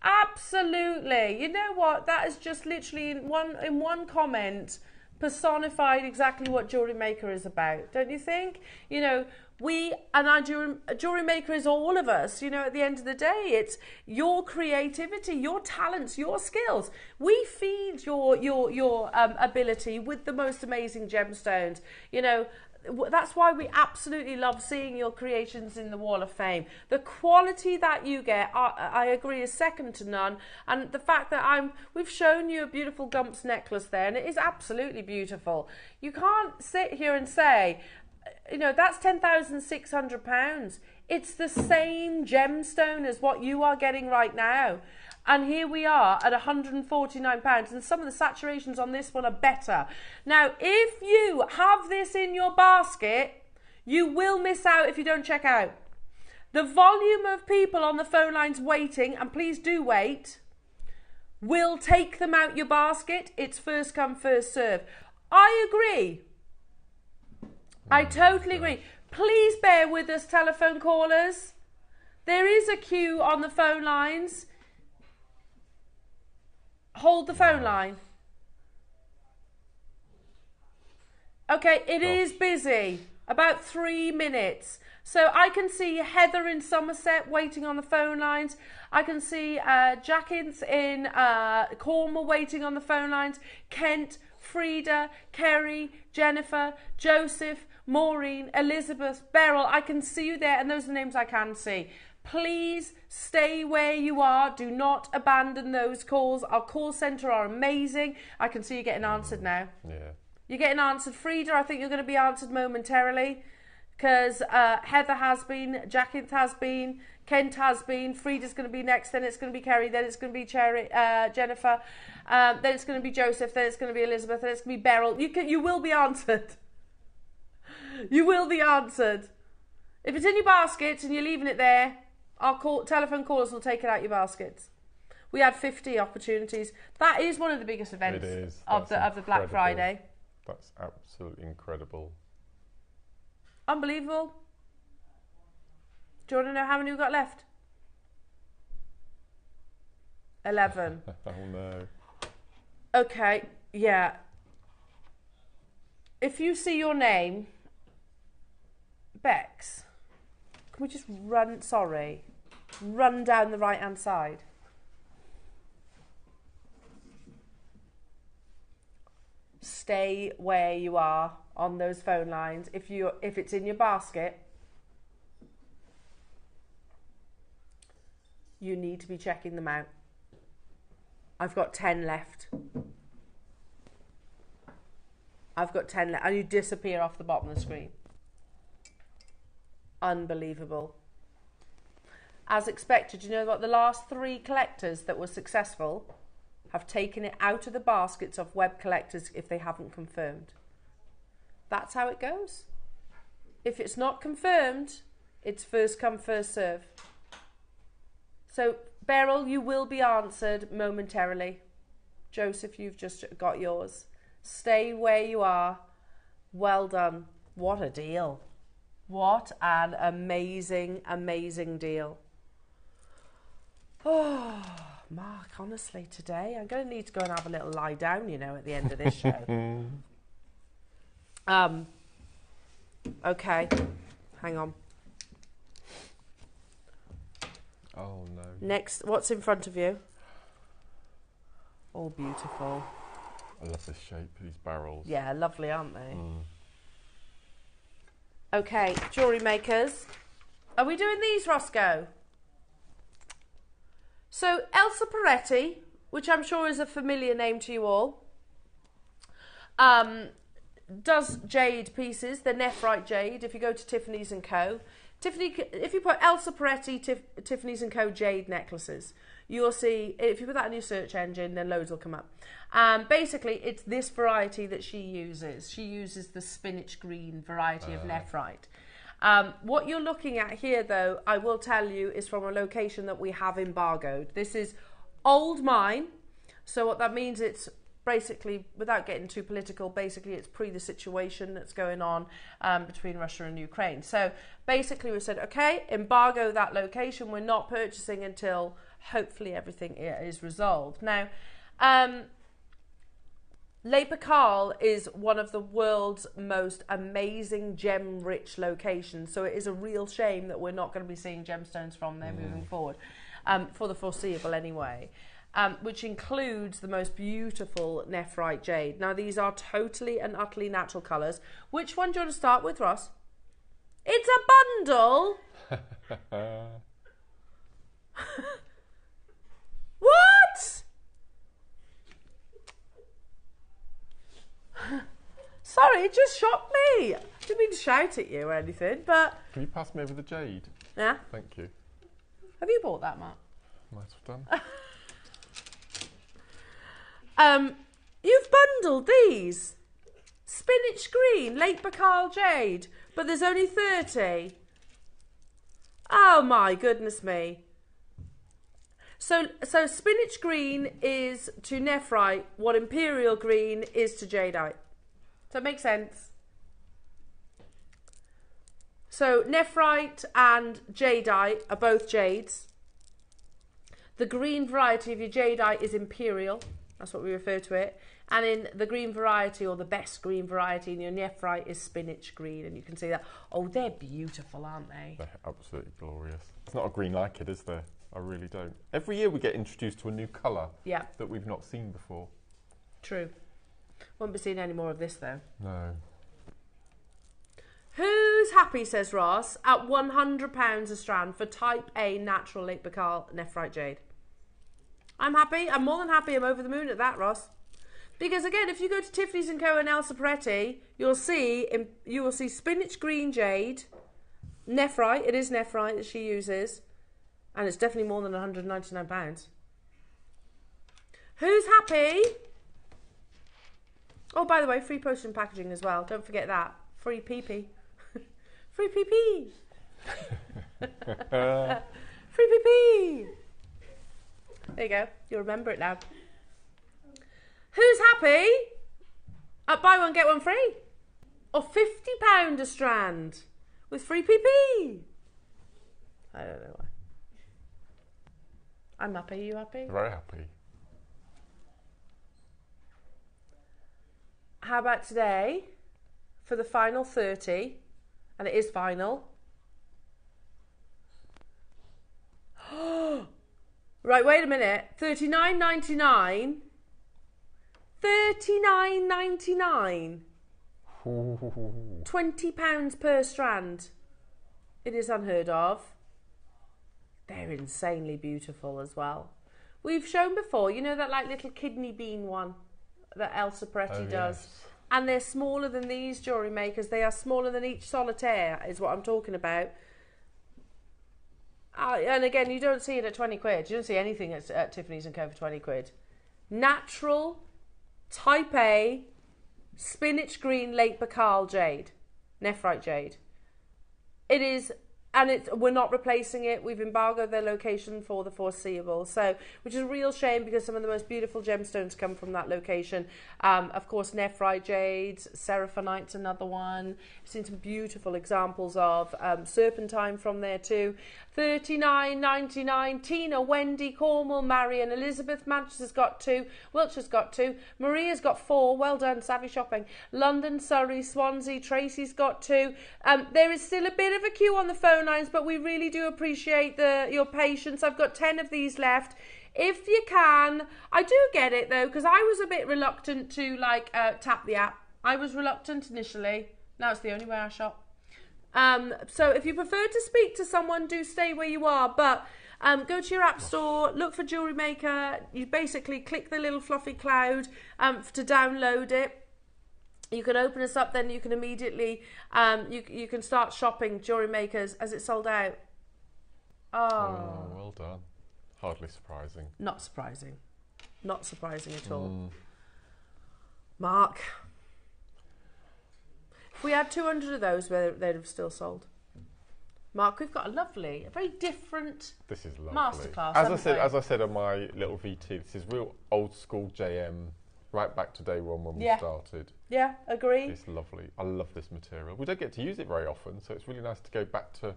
Absolutely. You know what? That is just literally in one comment personified exactly what Jewellery Maker is about, don't you think? You know, we and our Jewellery Maker is all of us. You know, at the end of the day, it's your creativity, your talents, your skills. We feed your ability with the most amazing gemstones. You know, that's why we absolutely love seeing your creations in the Wall of Fame. The quality that you get, I agree, is second to none. And the fact that we've shown you a beautiful Gumps necklace there, and it is absolutely beautiful. You can't sit here and say, you know, that's £10,600. It's the same gemstone as what you are getting right now. And here we are at £149, and some of the saturations on this one are better. Now, if you have this in your basket, you will miss out if you don't check out. The volume of people on the phone lines waiting, and please do wait, will take them out your basket. It's first come, first serve. I agree. I totally agree. Please bear with us, telephone callers. There is a queue on the phone lines. Hold the phone line. Okay, it is busy. About 3 minutes. So I can see Heather in Somerset waiting on the phone lines. I can see Jackins in Cornwall waiting on the phone lines. Kent, Frida, Kerry, Jennifer, Joseph, Maureen, Elizabeth, Beryl. I can see you there, and those are the names I can see. Please stay where you are. Do not abandon those calls. Our call centre are amazing. I can see you getting answered now. Yeah. You're getting answered. Frida, I think you're going to be answered momentarily, because Heather has been, Jacinth has been, Kent has been, Frida's going to be next, then it's going to be Kerry, then it's going to be Jennifer, then it's going to be Joseph, then it's going to be Elizabeth, then it's going to be Beryl. You will be answered. You will be answered. If it's in your baskets and you're leaving it there, our telephone callers will take it out your baskets. We had 50 opportunities. That is one of the biggest events of the Black Friday. That's absolutely incredible. Unbelievable. Do you want to know how many we've got left? 11. Oh no. Okay, yeah. If you see your name, Bex, can we just run down the right hand side? Stay where you are on those phone lines. If it's in your basket, you need to be checking them out. I've got 10 left. I've got 10 left, and you disappear off the bottom of the screen. Unbelievable. As expected, you know what? The last 3 collectors that were successful have taken it out of the baskets of web collectors if they haven't confirmed. That's how it goes. If it's not confirmed, it's first come, first serve. So, Beryl, you will be answered momentarily. Joseph, you've just got yours. Stay where you are. Well done. What a deal. What an amazing, amazing deal. Oh, Mark, honestly, today I'm going to need to go and have a little lie down, you know, at the end of this show. Okay, hang on. Oh no. Next, what's in front of you? All beautiful. I love this shape, these barrels. Yeah, lovely, aren't they? Okay, jewellery makers. Are we doing these, Roscoe? So, Elsa Peretti, which I'm sure is a familiar name to you all, does jade pieces. They're nephrite jade. If you go to Tiffany's & Co. If you put Elsa Peretti, Tiffany's & Co. jade necklaces, you'll see, if you put that in your search engine, then loads will come up. Basically, it's this variety that she uses. She uses the spinach green variety of nephrite. What you're looking at here, though, I will tell you, is from a location that we have embargoed. This is old mine. So what that means, it's basically, without getting too political, basically it's pre the situation that's going on between Russia and Ukraine. So basically we said, okay, embargo that location. We're not purchasing until hopefully everything is resolved. Now, Les Percales is one of the world's most amazing gem-rich locations. So it is a real shame that we're not going to be seeing gemstones from there moving forward, for the foreseeable anyway. Which includes the most beautiful nephrite jade. Now, these are totally and utterly natural colours. Which one do you want to start with, Ross? It's a bundle! What? Sorry, it just shocked me. I didn't mean to shout at you or anything, but... Can you pass me over the jade? Yeah? Thank you. Have you bought that, Matt? Might have done. You've bundled these. Spinach green, Les Percales jade, but there's only 30. Oh my goodness me. So spinach green is to nephrite what imperial green is to jadeite. Does that make sense? So nephrite and jadeite are both jades. The green variety of your jadeite is imperial. That's what we refer to it. And in the green variety, or the best green variety in your nephrite, is spinach green. And you can see that. Oh, they're beautiful, aren't they? They're absolutely glorious. It's not a green like it, is there? I really don't. Every year we get introduced to a new colour that we've not seen before. True. Won't be seeing any more of this though. No. Who's happy, says Ross, at £100 a strand for Type A natural Lake Baikal nephrite jade? I'm happy. I'm more than happy. I'm over the moon at that, Ross. Because again, if you go to Tiffany's & Co and Elsa Peretti, you will see spinach green jade, nephrite. It is nephrite that she uses, and it's definitely more than £199. Who's happy? Oh, by the way, free postage and packaging as well. Don't forget that. Free PP. Free PP. Free PP. There you go. You'll remember it now. Who's happy at buy one, get one free? Or £50 a strand with free PP? I don't know why. I'm happy. Are you happy? Very happy. How about today for the final 30? And it is final. Right, wait a minute. $39.99. $39.99. £20 per strand. It is unheard of. They're insanely beautiful as well. We've shown before, you know that like little kidney bean one that Elsa Peretti does? Yes. And they're smaller than these jewellery makers. They are smaller than each solitaire, is what I'm talking about. And again, you don't see it at 20 quid. You don't see anything at Tiffany's & Co for 20 quid. Natural, Type A, spinach green Lake Baikal jade. Nephrite jade. It is... And we're not replacing it. We've embargoed their location for the foreseeable. So, which is a real shame because some of the most beautiful gemstones come from that location. Of course, nephrite jades, seraphinite's another one. I've seen some beautiful examples of serpentine from there too. $39.99. Tina, Wendy, Cornwall, Marion, Elizabeth, Manchester's got 2. Wiltshire's got 2. Maria's got 4. Well done, savvy shopping. London, Surrey, Swansea, Tracy's got 2. There is still a bit of a queue on the phone lines, but we really do appreciate your patience. I've got 10 of these left. If you can, I do get it though, because I was a bit reluctant to tap the app. I was reluctant initially. Now it's the only way I shop. So if you prefer to speak to someone, do stay where you are, but go to your app store, look for JewelleryMaker. You basically click the little fluffy cloud to download it. You can open us up, then you can immediately, you can start shopping JewelleryMakers as it's sold out. Oh, well done. Hardly surprising. Not surprising. Not surprising at all. Mark. If we had 200 of those, they'd have still sold. Mark, we've got a very different this is lovely. Masterclass. As I said on my little VT, this is real old school JM. Right back to day one when we started. Yeah, agree. It's lovely. I love this material. We don't get to use it very often, so it's really nice to go back to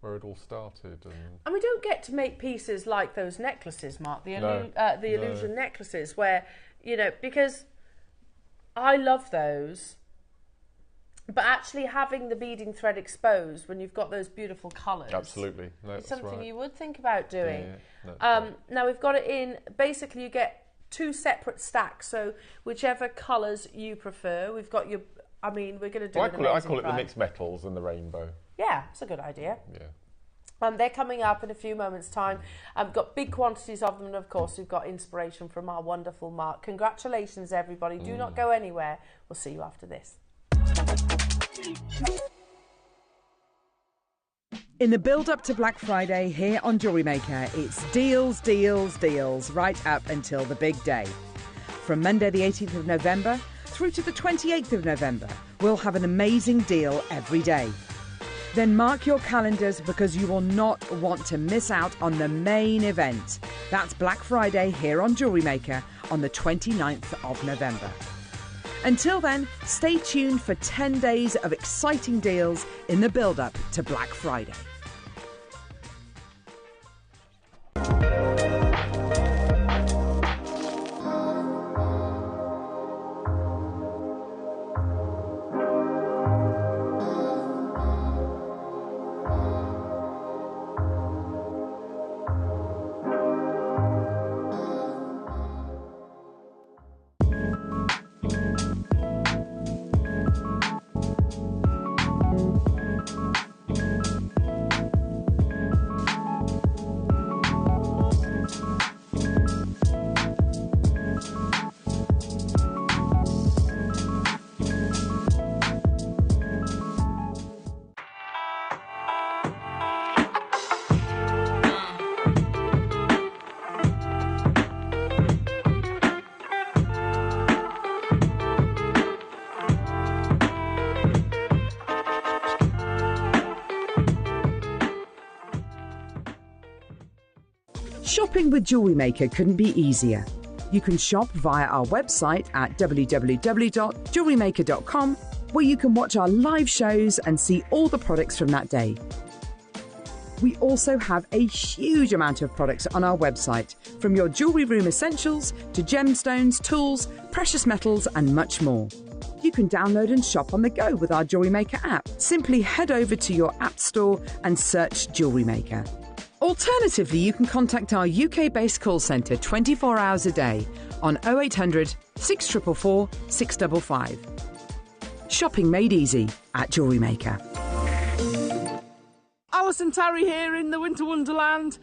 where it all started. And we don't get to make pieces like those necklaces, Mark, the illusion necklaces, where, because I love those, but actually having the beading thread exposed when you've got those beautiful colours. Absolutely. No, it's that's something right. you would think about doing. Yeah, right. Now we've got it in, basically you get 2 separate stacks, so whichever colours you prefer. We've got your, we're going to do I call it the mixed metals and the rainbow. Yeah, it's a good idea. Yeah. They're coming up in a few moments' time. I've got big quantities of them, and of course we've got inspiration from our wonderful Mark. Congratulations, everybody. Do not go anywhere. We'll see you after this. In the build-up to Black Friday here on JewelleryMaker, it's deals, deals, deals, right up until the big day. From Monday the 18th of November through to the 28th of November, we'll have an amazing deal every day. Then mark your calendars because you will not want to miss out on the main event. That's Black Friday here on JewelleryMaker on the 29th of November. Until then, stay tuned for 10 days of exciting deals in the build-up to Black Friday. Shopping with JewelleryMaker couldn't be easier. You can shop via our website at www.jewellerymaker.com, where you can watch our live shows and see all the products from that day. We also have a huge amount of products on our website, from your jewellery room essentials to gemstones, tools, precious metals and much more. You can download and shop on the go with our JewelleryMaker app. Simply head over to your app store and search JewelleryMaker. Alternatively, you can contact our UK-based call centre 24 hours a day on 0800 644 655. Shopping made easy at JewelleryMaker. Alison Tarry here in the Winter Wonderland.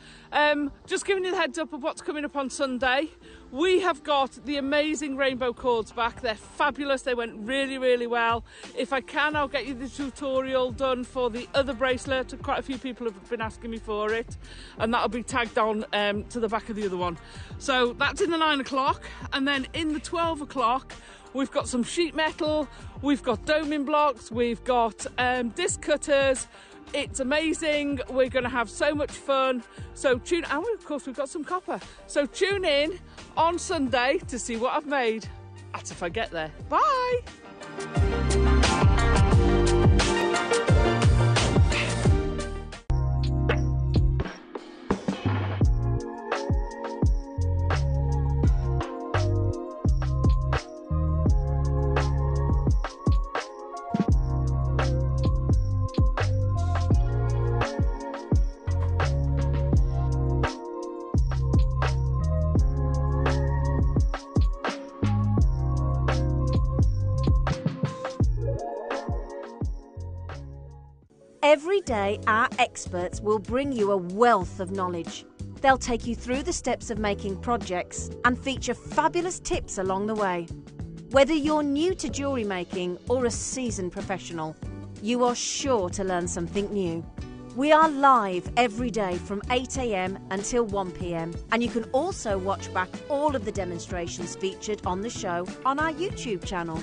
Just giving you the heads up of what's coming up on Sunday. We have got the amazing rainbow cords back. They're fabulous. They went really, really well. If I can, I'll get you the tutorial done for the other bracelet. Quite a few people have been asking me for it, and that'll be tagged on to the back of the other one. So that's in the 9 o'clock, and then in the 12 o'clock, we've got some sheet metal, we've got doming blocks, we've got disc cutters. It's amazing. We're going to have so much fun. So tune, and of course we've got some copper. So tune in on Sunday to see what I've made. That's if I get there. Bye. Every day, our experts will bring you a wealth of knowledge. They'll take you through the steps of making projects and feature fabulous tips along the way. Whether you're new to jewellery making or a seasoned professional, you are sure to learn something new. We are live every day from 8 a.m. until 1 p.m. and you can also watch back all of the demonstrations featured on the show on our YouTube channel.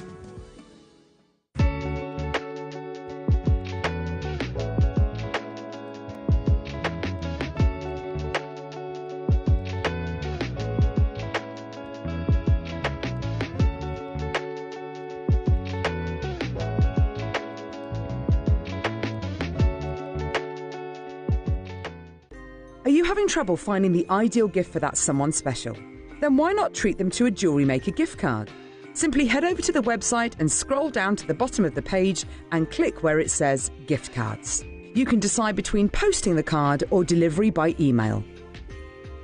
Are you having trouble finding the ideal gift for that someone special? Then why not treat them to a JewelleryMaker gift card? Simply head over to the website and scroll down to the bottom of the page and click where it says gift cards. You can decide between posting the card or delivery by email.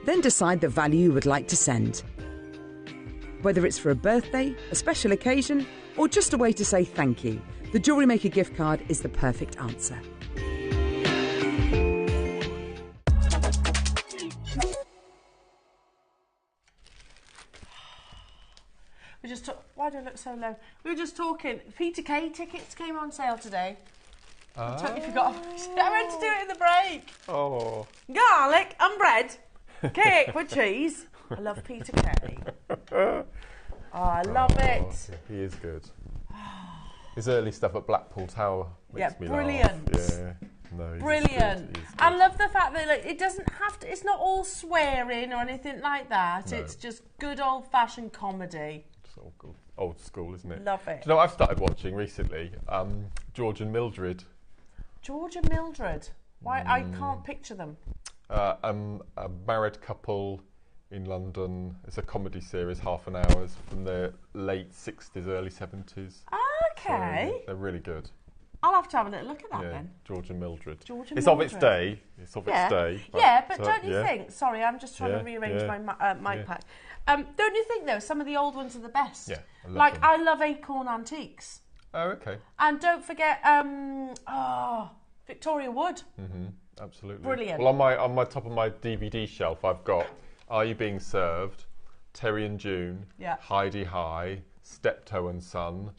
Then decide the value you would like to send. Whether it's for a birthday, a special occasion, or just a way to say thank you, the JewelleryMaker gift card is the perfect answer. Why do I look so low? We were just talking. Peter Kay tickets came on sale today. I totally forgot. I meant to do it in the break. Oh. Garlic and bread, cake with cheese. I love Peter Kay. Oh, I love it. He is good. His early stuff at Blackpool Tower makes me brilliant. laugh. Yeah. No, Brilliant. I love the fact that it doesn't have to, it's not all swearing or anything like that. No. It's just good old-fashioned comedy. It's old school, isn't it? Love it. Do you know what I've started watching recently? George and Mildred. George and Mildred? Why? I can't picture them. A married couple in London. It's a comedy series, half an hour, from the late 60s, early 70s. Okay. So they're really good. I'll have to have a little look at that then. George and Mildred. George and it's Mildred. Of its day. It's of its day. But don't you think... Sorry, I'm just trying to rearrange my mic pack. Don't you think, though, some of the old ones are the best? Yeah, I love them. I love Acorn Antiques. Oh, okay. And don't forget Victoria Wood. Mm-hmm, absolutely. Brilliant. Well, on my top of my DVD shelf, I've got Are You Being Served, Terry and June, Heidi High, Steptoe and Son,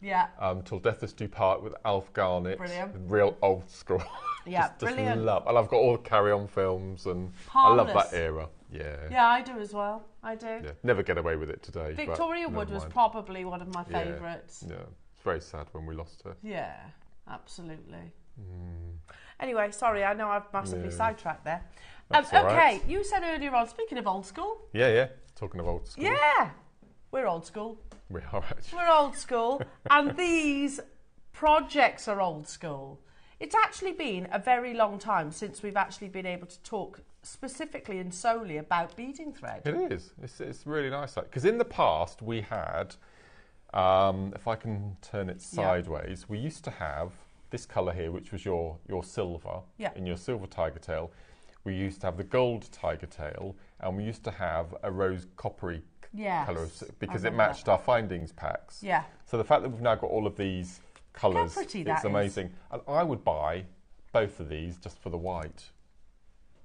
Till Death Us Do Part with Alf Garnett. Brilliant. Real old school. Brilliant. Just love. And I've got all the Carry On films, and Harmless. I love that era. Yeah. Yeah, I do as well. I do. Yeah. Never get away with it today. Victoria Wood was probably one of my favourites. Yeah. It's very sad when we lost her. Yeah. Absolutely. Anyway, sorry, I know I've massively sidetracked there. That's all okay, right. you said earlier on, speaking of old school. Yeah. Talking of old school. Yeah, we're old school. We are actually. We're old school, and these projects are old school. It's actually been a very long time since we've actually been able to talk specifically and solely about beading thread. It is. It's really nice. Because in the past we had, if I can turn it sideways, we used to have this colour here, which was your silver, in your silver tiger tail. We used to have the gold tiger tail, and we used to have a rose coppery colour because it matched our findings packs. Yeah. So the fact that we've now got all of these colours, it's amazing. And I would buy both of these just for the white.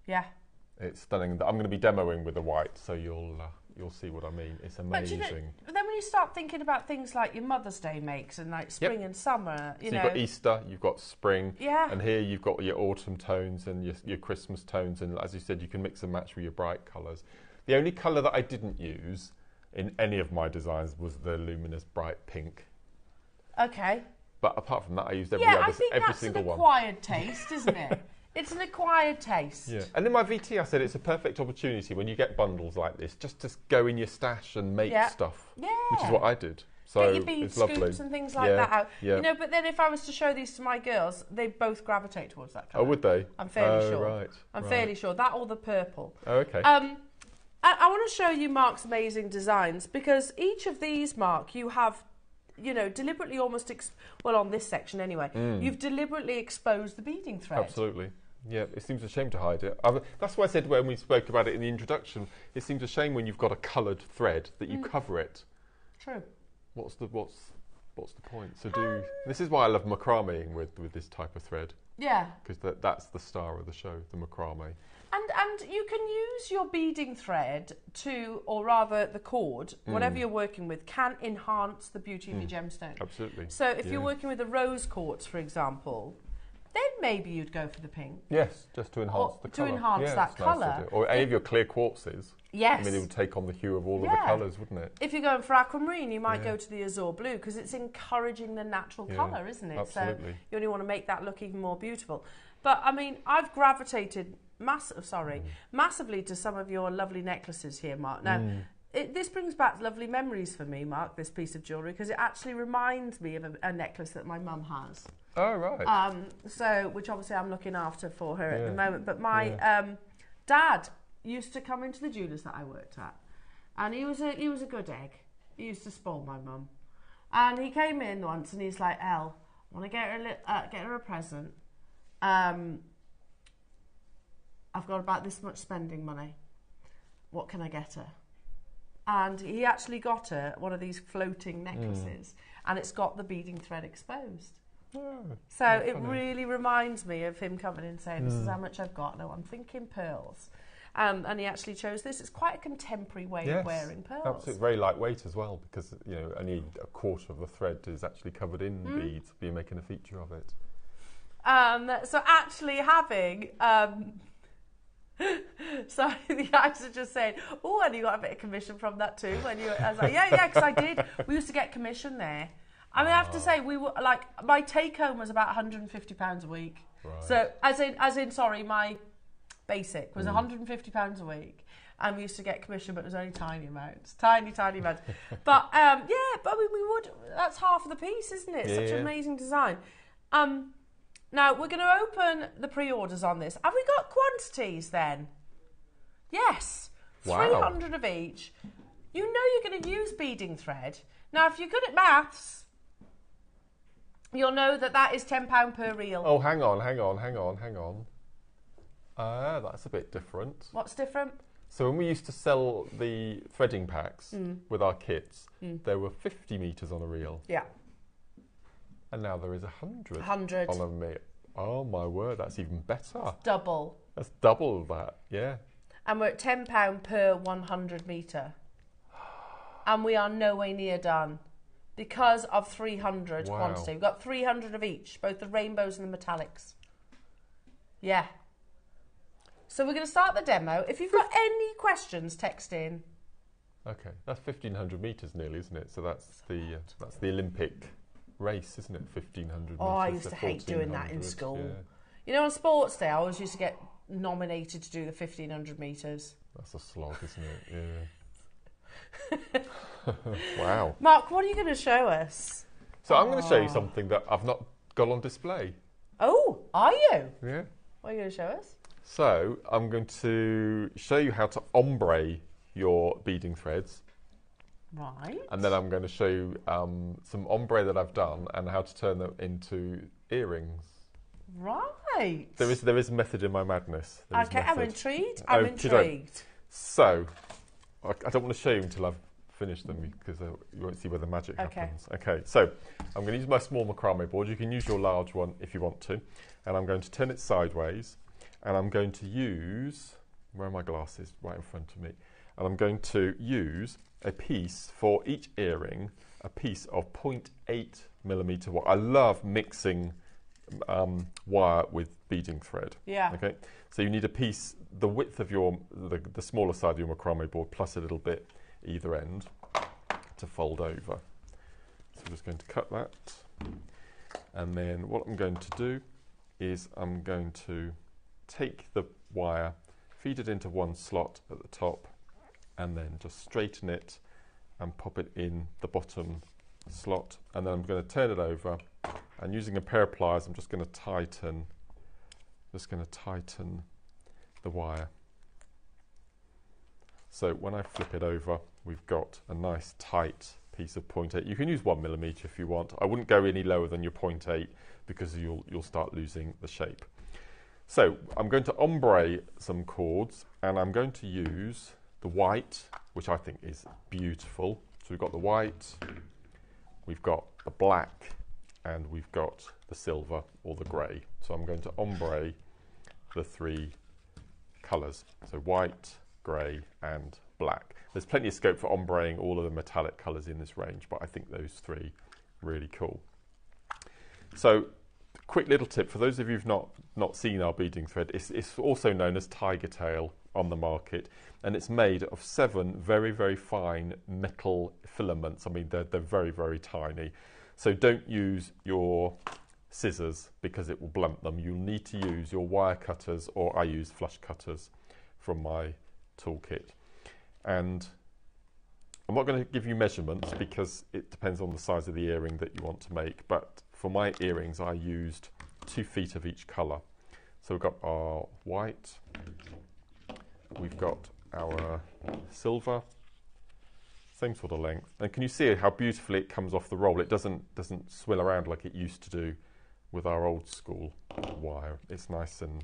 Yeah. It's stunning. I'm going to be demoing with the white, so you'll see what I mean. It's amazing. But then when you start thinking about things like your Mother's Day makes and like spring and summer, you've got Easter, you've got spring, Yeah. and here you've got your autumn tones and your Christmas tones, and as you said, you can mix and match with your bright colours. The only colour that I didn't use in any of my designs was the luminous bright pink. Okay. But apart from that, I used every I think every that's single an one. acquired taste, isn't it? It's an acquired taste. Yeah. And in my VT, I said it's a perfect opportunity when you get bundles like this, just to go in your stash and make stuff. Yeah. Which is what I did. So get your bead it's lovely. scoops and things like that out. Yeah. You know, but then if I was to show these to my girls, they both gravitate towards that colour. Oh, would they? I'm fairly sure. Right. I'm fairly sure. That or the purple. Oh, okay. I want to show you Mark's amazing designs, because each of these, Mark, you have, you know, deliberately almost, on this section anyway, you've deliberately exposed the beading thread. Absolutely. Yeah, it seems a shame to hide it. That's why I said when we spoke about it in the introduction, it seems a shame when you've got a coloured thread that you cover it. True. What's the point? So this is why I love macrameing with this type of thread. Yeah. Because that's the star of the show, the macrame. And you can use your beading thread to, or rather the cord, whatever you're working with, can enhance the beauty of your gemstone. Absolutely. So if you're working with the rose quartz, for example, then maybe you'd go for the pink. Yes, just to enhance the colour. To enhance that that's nice to colour. do. Or any of your clear quartzes. Yes. I mean, it would take on the hue of all of the colours, wouldn't it? If you're going for aquamarine, you might go to the azure blue, because it's encouraging the natural colour, isn't it? Absolutely. So you only want to make that look even more beautiful. But I mean, I've gravitated massively to some of your lovely necklaces here, Mark. Now, this brings back lovely memories for me, Mark, this piece of jewellery, because it actually reminds me of a necklace that my mum has. Oh, right. So, which obviously I'm looking after for her at the moment. But my dad used to come into the jewellers that I worked at, and he was a good egg. He used to spoil my mum, and he came in once and he's like, "Elle, I want to get her a present. I've got about this much spending money. What can I get her?" And he actually got her one of these floating necklaces, and it's got the beading thread exposed. Oh, so it really reminds me of him coming in and saying, "This is how much I've got. No, I'm thinking pearls." And he actually chose this. It's quite a contemporary way of wearing pearls. Absolutely, very lightweight as well, because you know only a quarter of the thread is actually covered in beads. But you're making a feature of it. So actually having, sorry, the eyes are just saying, "Oh, and you got a bit of commission from that too." When I was like, yeah, because I did. We used to get commission there. I mean, I have to say, we were like, my take home was about £150 a week. Right. So my basic was £150 a week, and we used to get commission, but it was only tiny amounts. But but we would. That's half of the piece, isn't it? Such an amazing design. Now we're going to open the pre-orders on this. Have we got quantities then? Yes. Wow. 300 of each. You know you're going to use beading thread. Now, if you're good at maths, you'll know that is £10 per reel. Oh, hang on. That's a bit different. What's different? So when we used to sell the threading packs with our kits, there were 50 metres on a reel. Yeah. And now there is 100. 100. On a reel. Oh, my word, that's even better. Double. That's double that, yeah. And we're at £10 per 100 metre. And we are nowhere near done because of 300 quantity. We've got 300 of each, both the rainbows and the metallics. Yeah. So we're going to start the demo. If you've got any questions, text in. Okay, that's 1,500 metres nearly, isn't it? So that's the Olympic race, isn't it? 1500 Oh, I metres used to to hate doing that in 1400, school. yeah. You know, on sports day, I always used to get nominated to do the 1500 metres. That's a slog, isn't it? Yeah. Wow. Mark, what are you going to show us? So I'm going to show you something that I've not got on display. Oh, are you? Yeah. What are you going to show us? So I'm going to show you how to ombre your beading threads. Right. And then I'm going to show you some ombre that I've done and how to turn them into earrings. Right. There is method in my madness. There is Okay, I'm method. intrigued. I'm Okey-doke. intrigued. So, I don't want to show you until I've finished them because you won't see where the magic Okay. happens. Okay, so I'm going to use my small macrame board. You can use your large one if you want to. And I'm going to turn it sideways. And I'm going to use, where are my glasses? Right in front of me. And I'm going to use a piece for each earring, a piece of 0.8mm wire. I love mixing wire with beading thread. Yeah. Okay. So you need a piece the width of your the smaller side of your macrame board plus a little bit either end to fold over. So I'm just going to cut that, and then what I'm going to do is I'm going to take the wire, feed it into one slot at the top, and then just straighten it and pop it in the bottom slot, and then I'm going to turn it over, and using a pair of pliers I'm just going to tighten the wire. So when I flip it over, we've got a nice tight piece of 0.8. You can use 1mm if you want. I wouldn't go any lower than your 0.8 because you'll start losing the shape. So I'm going to ombre some cords, and I'm going to use the white, which I think is beautiful. So we've got the white, we've got the black, and we've got the silver or the grey. So I'm going to ombre the three colours. So white, grey and black. There's plenty of scope for ombreing all of the metallic colours in this range, but I think those three really cool. So quick little tip for those of you who've not seen our beading thread, it's also known as tiger tail on the market, and it's made of 7 very, very fine metal filaments. I mean, they're very, very tiny. So don't use your scissors because it will blunt them. You'll need to use your wire cutters, or I use flush cutters from my toolkit. And I'm not going to give you measurements because it depends on the size of the earring that you want to make, but for my earrings I used 2 feet of each colour. So we've got our white, we've got our silver, same sort of length, and can you see how beautifully it comes off the roll? It doesn't swill around like it used to do with our old school wire. It's nice and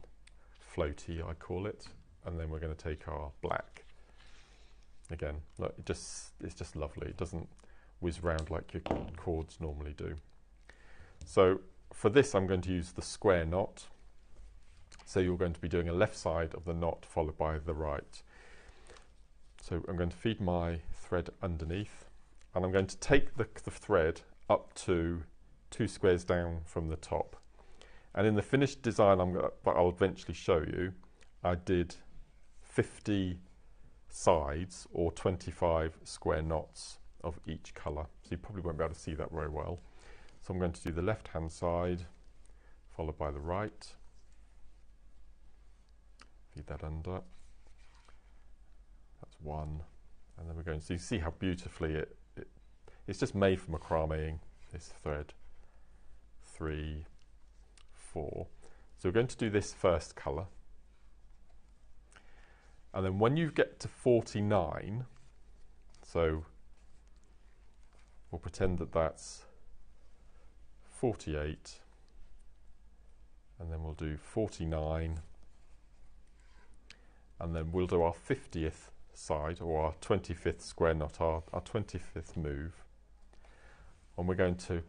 floaty, I call it. And then we're going to take our black. Again, look, it's just lovely. It doesn't whiz round like your cords normally do. So for this I'm going to use the square knot. So you're going to be doing a left side of the knot followed by the right. So I'm going to feed my thread underneath, and I'm going to take the thread up to 2 squares down from the top. And in the finished design that I'll eventually show you, I did 50 sides or 25 square knots of each colour. So you probably won't be able to see that very well. So I'm going to do the left hand side followed by the right. Feed that under. That's 1. And then we're going to see how beautifully it's just made for macrameing, this thread. 3, 4. So we're going to do this first colour. And then when you get to 49, so we'll pretend that that's 48, and then we'll do 49, and then we'll do our 50th side, or our 25th square knot, our 25th move, and we're going to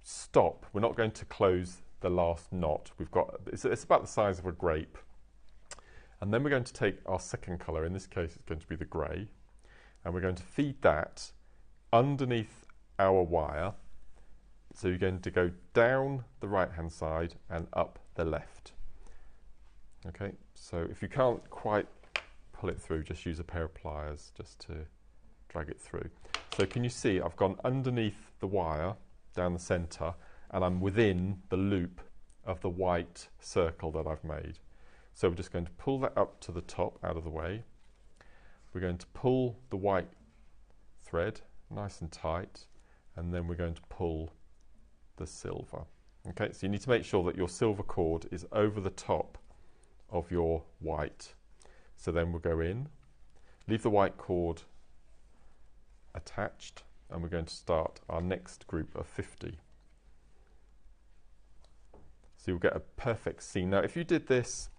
stop. We're not going to close the last knot. We've got, it's about the size of a grape. And then we're going to take our second colour, in this case it's going to be the grey, and we're going to feed that underneath our wire. So you're going to go down the right hand side and up the left. Okay, so if you can't quite pull it through, just use a pair of pliers just to drag it through. So can you see I've gone underneath the wire down the centre, and I'm within the loop of the white circle that I've made. So we're just going to pull that up to the top out of the way. We're going to pull the white thread nice and tight, and then we're going to pull the silver. Okay, so you need to make sure that your silver cord is over the top of your white. So then we'll go in, leave the white cord attached, and we're going to start our next group of 50. So you'll get a perfect seam. Now if you did this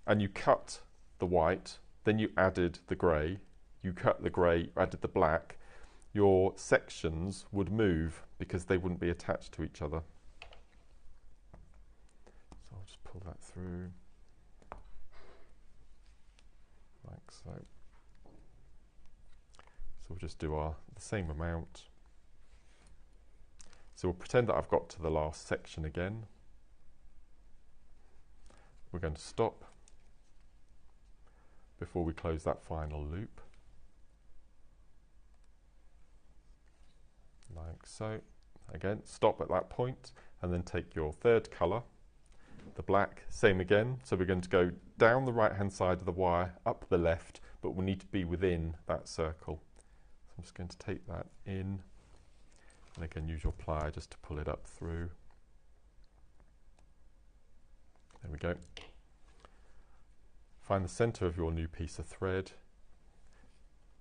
and you cut the white, then you added the grey, you cut the grey, added the black, your sections would move because they wouldn't be attached to each other. So I'll just pull that through like so. So we'll just do the same amount. So we'll pretend that I've got to the last section again. We're going to stop before we close that final loop. Like so. Again, stop at that point and then take your third colour, the black, same again. So we're going to go down the right hand side of the wire, up the left, but we need to be within that circle. So I'm just going to take that in, and again use your plier just to pull it up through. There we go. Find the centre of your new piece of thread,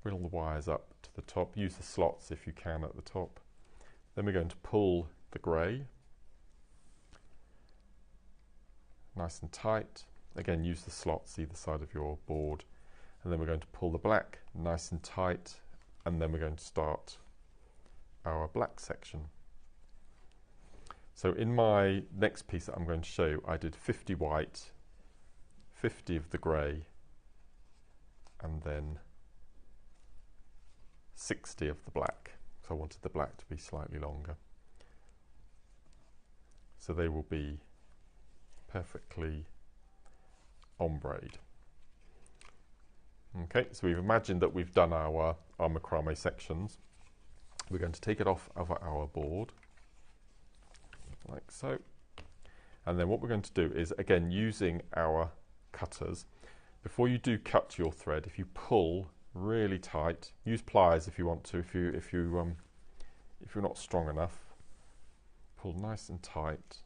bring all the wires up to the top, use the slots if you can at the top. Then we're going to pull the grey, nice and tight. Again, use the slots either side of your board. And then we're going to pull the black nice and tight, and then we're going to start our black section. So in my next piece that I'm going to show you, I did 50 white, 50 of the grey, and then 60 of the black. So I wanted the black to be slightly longer. So they will be perfectly ombre'd. Okay, so we've imagined that we've done our macrame sections. We're going to take it off of our board, like so. And then what we're going to do is, again, using our cutters, before you do cut your thread, if you pull really tight, use pliers if you want to, if you're not strong enough, pull nice and tight.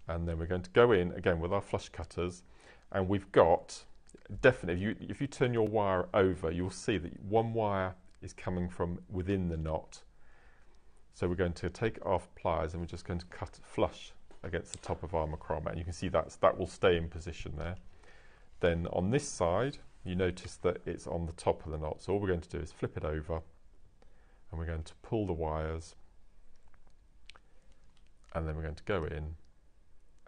And then we're going to go in again with our flush cutters, and we've got, definitely, if you turn your wire over, you'll see that one wire is coming from within the knot. So we're going to take off pliers and we're just going to cut flush against the top of our macrame, and you can see that will stay in position there. Then on this side, you notice that it's on the top of the knot, so all we're going to do is flip it over, and we're going to pull the wires, and then we're going to go in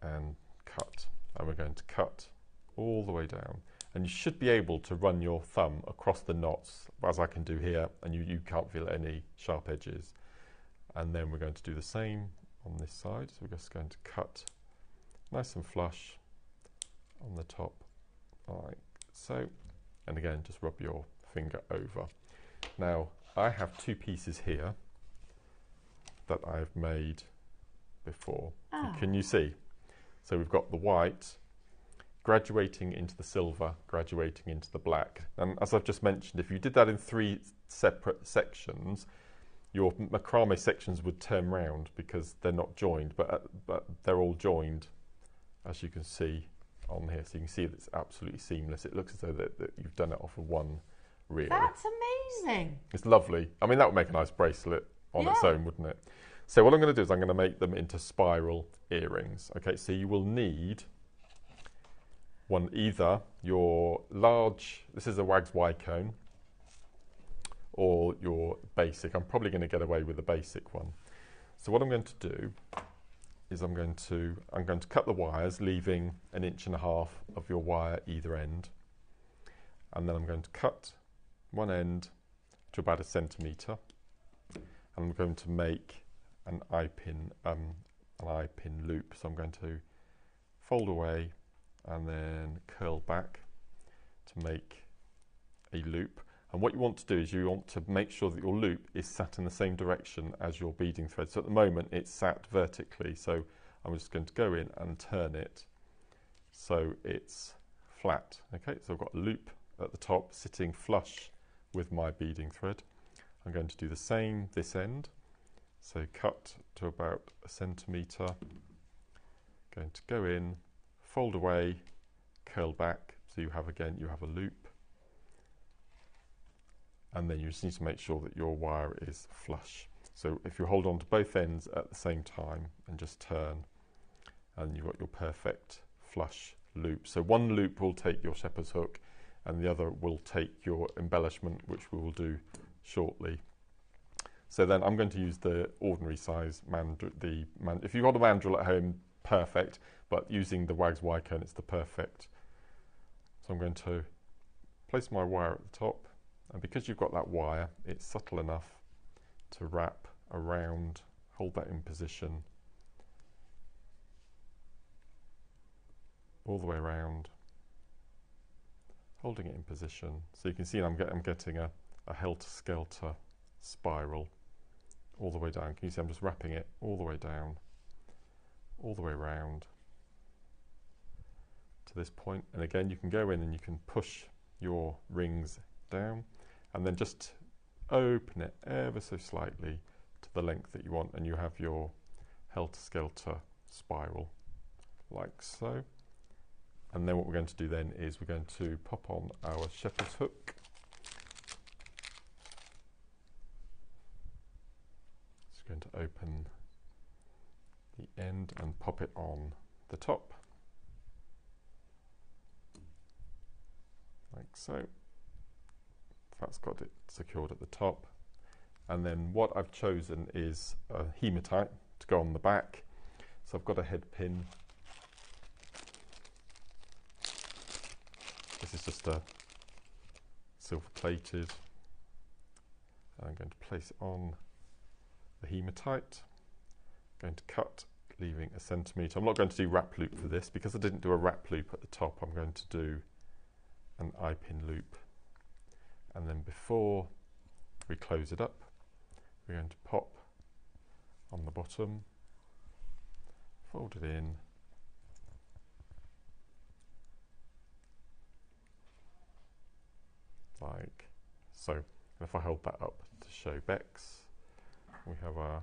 and cut, and we're going to cut all the way down, and you should be able to run your thumb across the knots as I can do here, and you can't feel any sharp edges. And then we're going to do the same on this side, so we're just going to cut nice and flush on the top like so, and again just rub your finger over. Now I have two pieces here that I've made before. Can you see? So we've got the white graduating into the silver, graduating into the black. And as I've just mentioned, if you did that in 3 separate sections, your macrame sections would turn round because they're not joined, but they're all joined, as you can see on here. So you can see that it's absolutely seamless. It looks as though that you've done it off of one reel. That's amazing. It's lovely. I mean, that would make a nice bracelet on its own, wouldn't it? So what I'm going to do is I'm going to make them into spiral earrings. Okay, so you will need either your large, this is a Wags Y-cone, or your basic. I'm probably going to get away with the basic one. So what I'm going to do is I'm going to cut the wires, leaving 1.5 inches of your wire either end, and then I'm going to cut one end to about 1 centimetre, and I'm going to make an eye pin loop. So I'm going to fold away and then curl back to make a loop. And what you want to do is you want to make sure that your loop is sat in the same direction as your beading thread. So at the moment it's sat vertically, so I'm just going to go in and turn it so it's flat. Okay, so I've got a loop at the top sitting flush with my beading thread. I'm going to do the same this end. So cut to about 1 centimetre. Going to go in, fold away, curl back, so you have a loop. And then you just need to make sure that your wire is flush. So if you hold on to both ends at the same time and just turn, and you've got your perfect flush loop. So one loop will take your shepherd's hook and the other will take your embellishment, which we will do shortly. So then I'm going to use the ordinary size mandrel. If you've got a mandrel at home, perfect, but using the Wags Y-cone, it's the perfect. So I'm going to place my wire at the top. And because you've got that wire, it's subtle enough to wrap around, hold that in position, all the way around, holding it in position. So you can see I'm getting a helter-skelter spiral all the way down. Can you see I'm just wrapping it all the way down, all the way around to this point. And again, you can go in and you can push your rings down, and then just open it ever so slightly to the length that you want, and you have your helter-skelter spiral, like so. And then what we're going to do then is we're going to pop on our shepherd's hook. Just going to open the end and pop it on the top, like so. That's got it secured at the top. And then what I've chosen is a hematite to go on the back. So I've got a head pin. This is just a silver plated. I'm going to place it on the hematite. I'm going to cut, leaving 1 centimetre. I'm not going to do wrap loop for this because I didn't do a wrap loop at the top. I'm going to do an eye pin loop. And then before we close it up, we're going to pop on the bottom, fold it in, like so. And if I hold that up to show Bex, we have our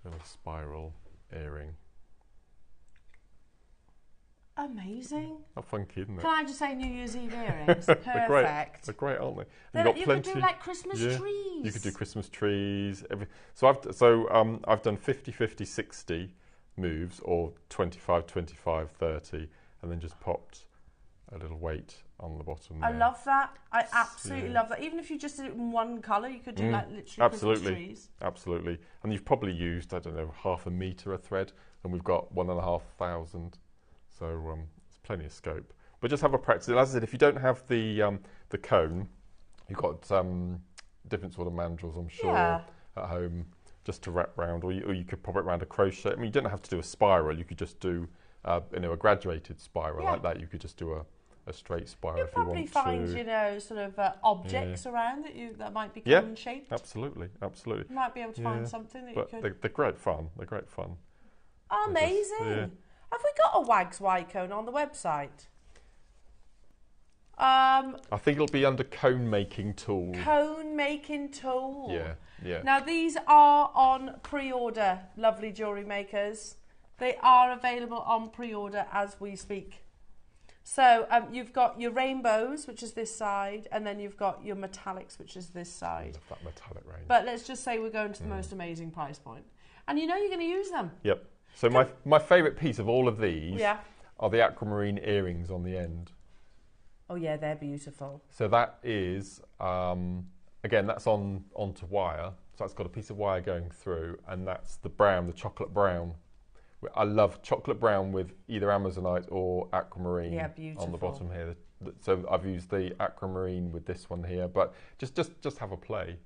little spiral earring. Amazing. How funky, isn't it? Can I just say New Year's Eve earrings? Perfect. They're great, aren't they? You could do like Christmas trees. You could do Christmas trees. I've done 50, 50, 60 moves, or 25, 25, 30, and then just popped a little weight on the bottom there. I love that. I absolutely love that. Even if you just did it in one colour, you could do like literally Christmas trees. Absolutely. And you've probably used, I don't know, 0.5 metre of thread, and we've got 1,500. So it's plenty of scope. But just have a practice. As I said, if you don't have the cone, you've got different sort of mandrels, I'm sure, at home, just to wrap round, or you could pop it around a crochet. I mean, you don't have to do a spiral. You could just do a graduated spiral like that. You could just do a straight spiral if you want to. You'll probably find, sort of objects around that might be cone shaped. Absolutely. You might be able to find something that you could. They're great fun. They're great fun. Amazing. Have we got a Wags Y-cone on the website? I think it'll be under cone making tool. Cone making tool. Yeah. Now these are on pre-order, lovely jewellery makers. They are available on pre-order as we speak. So you've got your rainbows, which is this side, and then you've got your metallics, which is this side. I love that metallic range. But let's just say we're going to the most amazing price point. And you know you're going to use them. Yep. So my favourite piece of all of these are the aquamarine earrings on the end. Oh yeah, they're beautiful. So that is, again, that's onto wire. So that's got a piece of wire going through, and that's the brown, the chocolate brown. I love chocolate brown with either Amazonite or aquamarine on the bottom here. So I've used the aquamarine with this one here, but just have a play.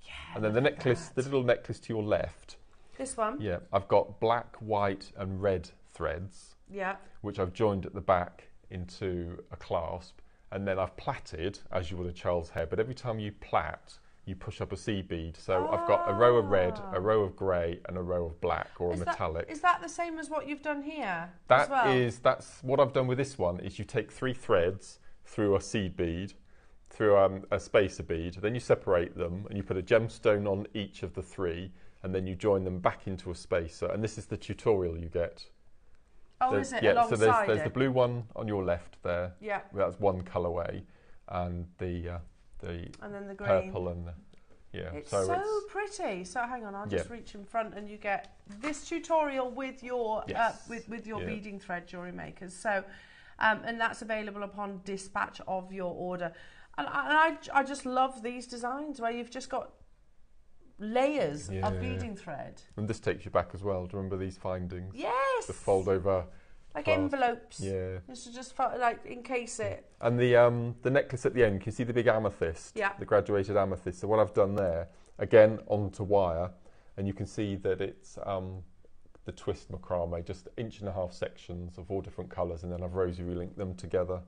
Yeah. And then the necklace, the little necklace to your left. This one? Yeah, I've got black, white and red threads. Yeah. Which I've joined at the back into a clasp, and then I've plaited, as you would a child's hair, but every time you plait, you push up a seed bead. So I've got a row of red, a row of grey, and a row of black, or a metallic. Is that the same as what you've done here? That's what I've done with this one, is you take 3 threads through a seed bead, through a spacer bead, then you separate them, and you put a gemstone on each of the 3, and then you join them back into a spacer. And this is the tutorial you get. Oh, is it? Yeah, so alongside there's the blue one on your left there. Yeah. That's one colourway, and the and then the green. purple and It's so pretty. So hang on, I'll just reach in front, and you get this tutorial with your with your beading thread, jewellery makers. So, and that's available upon dispatch of your order. And I just love these designs where you've just got layers of beading thread. And this takes you back as well. Do you remember these findings? Yes. The fold over. Like envelopes. Yeah. This is just like encase it. And the necklace at the end, can you see the big amethyst? Yeah. The graduated amethyst. So what I've done there, again onto wire, and you can see that it's the twist macrame, just 1.5 sections of all different colours, and then I've rosy relinked them together.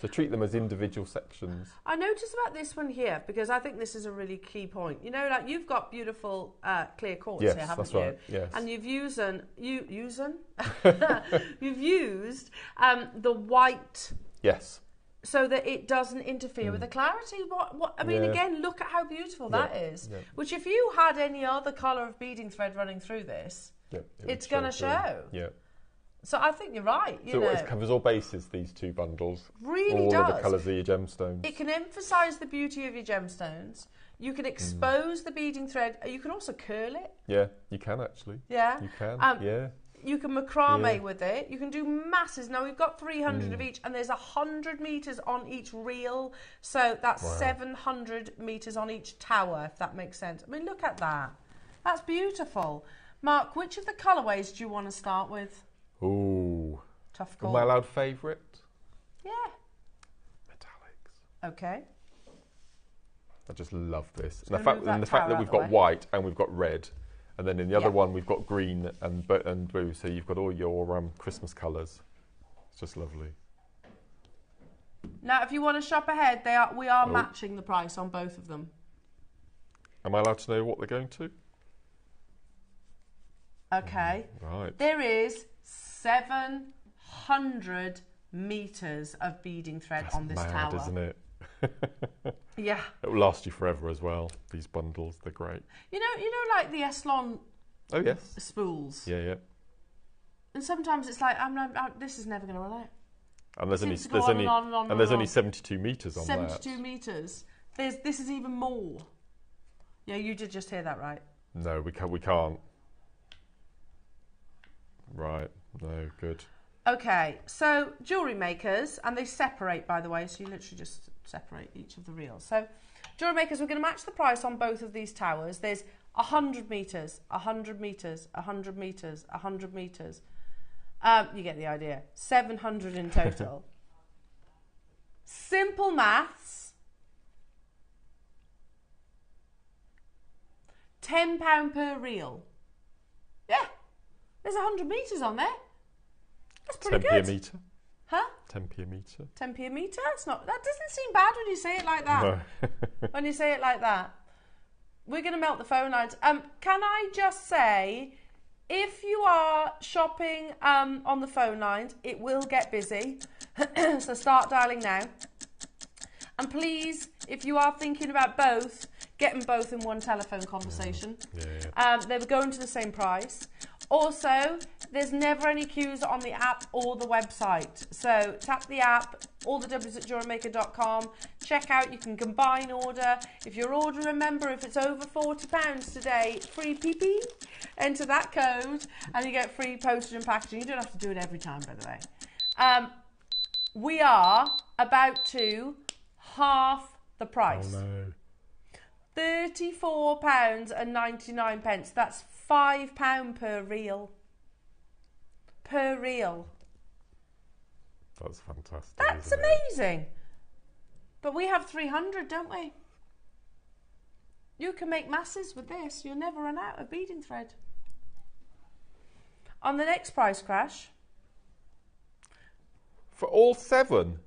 So treat them as individual sections. I noticed about this one here, because I think this is a really key point. You know, like you've got beautiful clear quartz here, haven't you? Right. Yes. And you've used you've used the white. Yes. So that it doesn't interfere with the clarity. What I mean, again, look at how beautiful that is. Yeah. Which, if you had any other colour of beading thread running through this, it's going to show. Yeah. So I think you're right. You know, it covers all bases, these 2 bundles. Really all does. All of the colours of your gemstones. It can emphasise the beauty of your gemstones. You can expose the beading thread. You can also curl it. Yeah, you can actually. Yeah. You can, yeah. You can macrame with it. You can do masses. Now, we've got 300 of each, and there's 100 metres on each reel. So that's 700 metres on each tower, if that makes sense. I mean, look at that. That's beautiful. Mark, which of the colourways do you want to start with? Ooh. Tough call. My allowed favourite? Yeah. Metallics. Okay. I just love this. And the fact that we've got white and we've got red, and then in the other one we've got green and blue, so you've got all your Christmas colours. It's just lovely. Now, if you want to shop ahead, we are matching the price on both of them. Am I allowed to know what they're going to? Okay. Right. There is 700 metres of beading thread on this tower. Isn't it? Yeah. It will last you forever as well. These bundles, they're great. You know, like the Eslon. Oh yes. Spools. Yeah. And sometimes it's like, this is never going to run out. And there's only 72 metres on that. 72 metres. This is even more. Yeah, you did just hear that, right? No, we can't. Right. No, good. Okay, so jewellery makers, and they separate, by the way, so you literally just separate each of the reels. So jewellery makers, we're going to match the price on both of these towers. There's 100 metres, 100 metres, 100 metres, 100 metres. You get the idea. 700 in total. Simple maths. £10 per reel. Yeah. There's 100 metres on there. That's pretty good. 10p a metre. Huh? 10p a metre. 10p a metre? That doesn't seem bad when you say it like that. No. When you say it like that. We're going to melt the phone lines. Can I just say, if you are shopping on the phone lines, it will get busy. So start dialing now. And please, if you are thinking about both, get them both in one telephone conversation. Yeah. They were going to the same price. Also, there's never any queues on the app or the website. So tap the app, all the W's at JewelleryMaker.com. Check out, you can combine order. If your order, remember, if it's over £40 today, free PP. Enter that code and you get free postage and packaging. You don't have to do it every time, by the way. We are about to half the price. Oh no. £34.99. That's £5 per reel. Per reel. That's fantastic. That's amazing. But we have 300, don't we? You can make masses with this. You'll never run out of beading thread. On the next price crash. For all 7?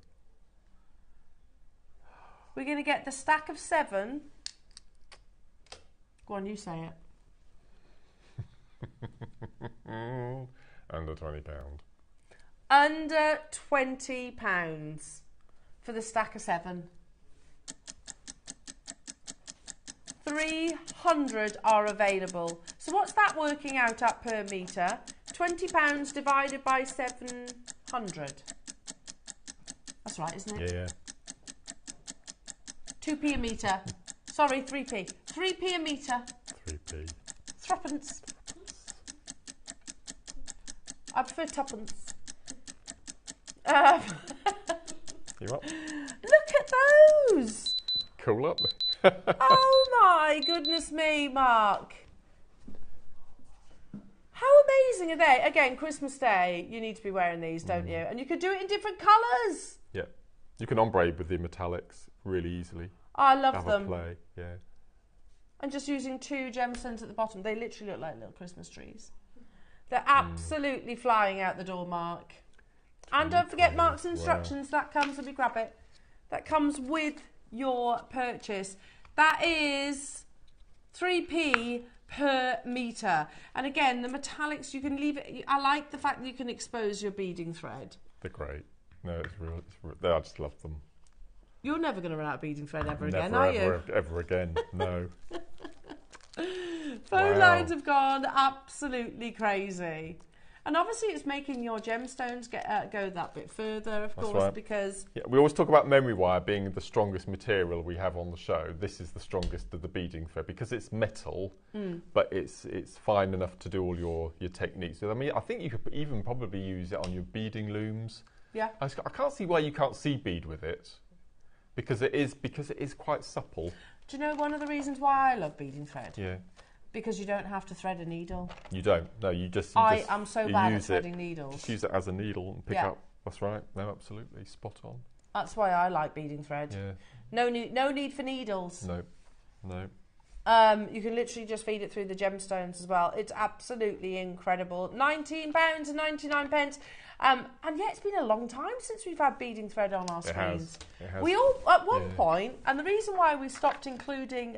we're going to get the stack of 7. Go on, you say it. Under £20. Under £20 for the stack of 7. 300 are available. So what's that working out at per metre? £20 divided by 700. That's right, isn't it? Yeah. 2p a metre. Sorry, 3p. 3p a metre. 3p. Threepence. I prefer tuppence. You up? Look at those! Cool up. Oh my goodness me, Mark. How amazing are they? Again, Christmas Day, you need to be wearing these, don't you? And you could do it in different colours. Yeah. You can ombre with the metallics really easily. I love Have them. a play, yeah. And just using 2 gemstones at the bottom. They literally look like little Christmas trees. They're absolutely flying out the door, Mark. And don't forget Mark's instructions. Wow. That comes, let me grab it. That comes with your purchase. That is 3p per metre. And again, the metallics, you can leave it. I like the fact that you can expose your beading thread. They're great. No, it's real. I just love them. You're never going to run out of beading thread ever again, Never, are you? Ever again, no. Phone lines have gone absolutely crazy. And obviously it's making your gemstones go that bit further, of course, right. because... Yeah, we always talk about memory wire being the strongest material we have on the show. This is the strongest of the beading thread because it's metal, but it's fine enough to do all your techniques. I mean, I think you could even probably use it on your beading looms. Yeah. I can't see why you can't see bead with it because it is quite supple. Do you know one of the reasons why I love beading thread? Yeah. Because you don't have to thread a needle. You don't. No, you just. I am so bad at threading needles. Just use it as a needle and pick up. That's right. No, absolutely, spot on. That's why I like beading thread. Yeah. No need for needles. No. You can literally just feed it through the gemstones as well. It's absolutely incredible. £19.99. And yeah, it's been a long time since we've had beading thread on our screens. It has. We all, at one point, and the reason why we stopped including